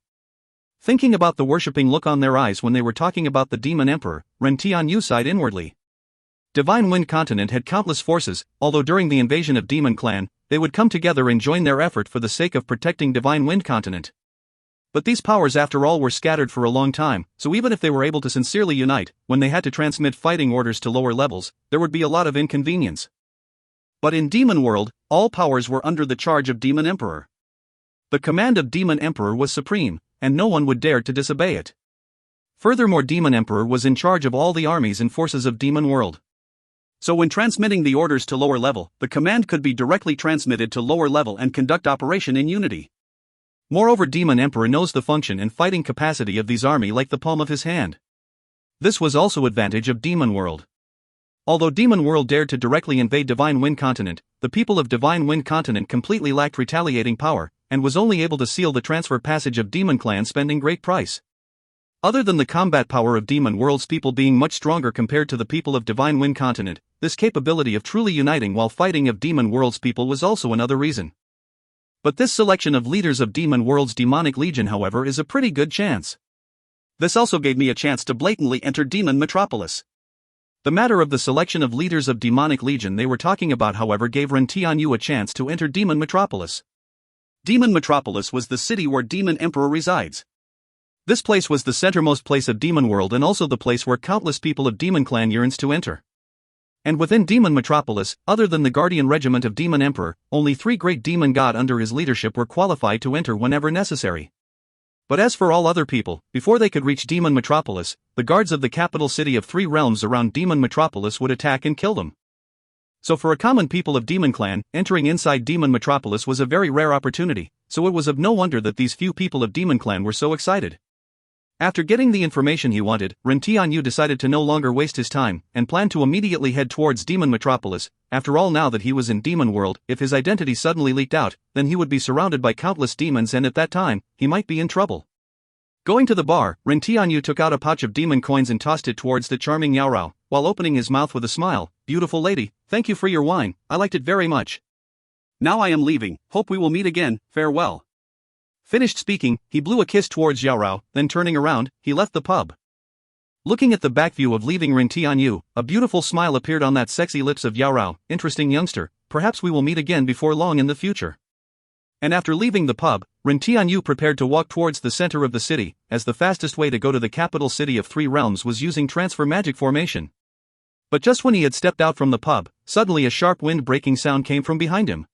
Speaker 1: Thinking about the worshipping look on their eyes when they were talking about the Demon Emperor, Ren Tianyu sighed inwardly. Divine Wind Continent had countless forces, although during the invasion of Demon Clan, they would come together and join their effort for the sake of protecting Divine Wind Continent. But these powers after all were scattered for a long time, so even if they were able to sincerely unite, when they had to transmit fighting orders to lower levels, there would be a lot of inconvenience. But in Demon World, all powers were under the charge of Demon Emperor. The command of Demon Emperor was supreme, and no one would dare to disobey it. Furthermore, Demon Emperor was in charge of all the armies and forces of Demon World. So when transmitting the orders to lower level, the command could be directly transmitted to lower level and conduct operation in unity. Moreover, Demon Emperor knows the function and fighting capacity of these army like the palm of his hand. This was also advantage of Demon World. Although Demon World dared to directly invade Divine Wind Continent, the people of Divine Wind Continent completely lacked retaliating power, and was only able to seal the transfer passage of Demon Clan spending great price. Other than the combat power of Demon World's people being much stronger compared to the people of Divine Wind Continent, this capability of truly uniting while fighting of Demon World's people was also another reason. But this selection of leaders of Demon World's Demonic Legion, however, is a pretty good chance. This also gave me a chance to blatantly enter Demon Metropolis. The matter of the selection of leaders of demonic legion they were talking about, however, gave Ren Tianyu a chance to enter Demon Metropolis. Demon Metropolis was the city where Demon Emperor resides. This place was the centermost place of Demon World and also the place where countless people of Demon Clan yearns to enter. And within Demon Metropolis, other than the Guardian Regiment of Demon Emperor, only 3 great demon god under his leadership were qualified to enter whenever necessary. But as for all other people, before they could reach Demon Metropolis, the guards of the capital city of 3 realms around Demon Metropolis would attack and kill them. So for a common people of Demon Clan, entering inside Demon Metropolis was a very rare opportunity, so it was of no wonder that these few people of Demon Clan were so excited. After getting the information he wanted, Ren Tianyu decided to no longer waste his time, and planned to immediately head towards Demon Metropolis. After all, now that he was in Demon World, if his identity suddenly leaked out, then he would be surrounded by countless demons, and at that time, he might be in trouble. Going to the bar, Ren Tianyu took out a pouch of demon coins and tossed it towards the charming Yao Rao, while opening his mouth with a smile. "Beautiful lady, thank you for your wine, I liked it very much. Now I am leaving, hope we will meet again, farewell." Finished speaking, he blew a kiss towards Yao Rao, then turning around, he left the pub. Looking at the back view of leaving Ren Tianyu, a beautiful smile appeared on that sexy lips of Yao Rao. "Interesting youngster, perhaps we will meet again before long in the future." And after leaving the pub, Ren Tianyu prepared to walk towards the center of the city, as the fastest way to go to the capital city of 3 realms was using transfer magic formation. But just when he had stepped out from the pub, suddenly a sharp wind-breaking sound came from behind him.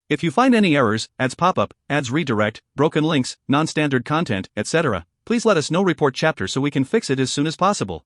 Speaker 1: If you find any errors, ads pop-up, ads redirect, broken links, non-standard content, etc., please let us know. Report chapter so we can fix it as soon as possible.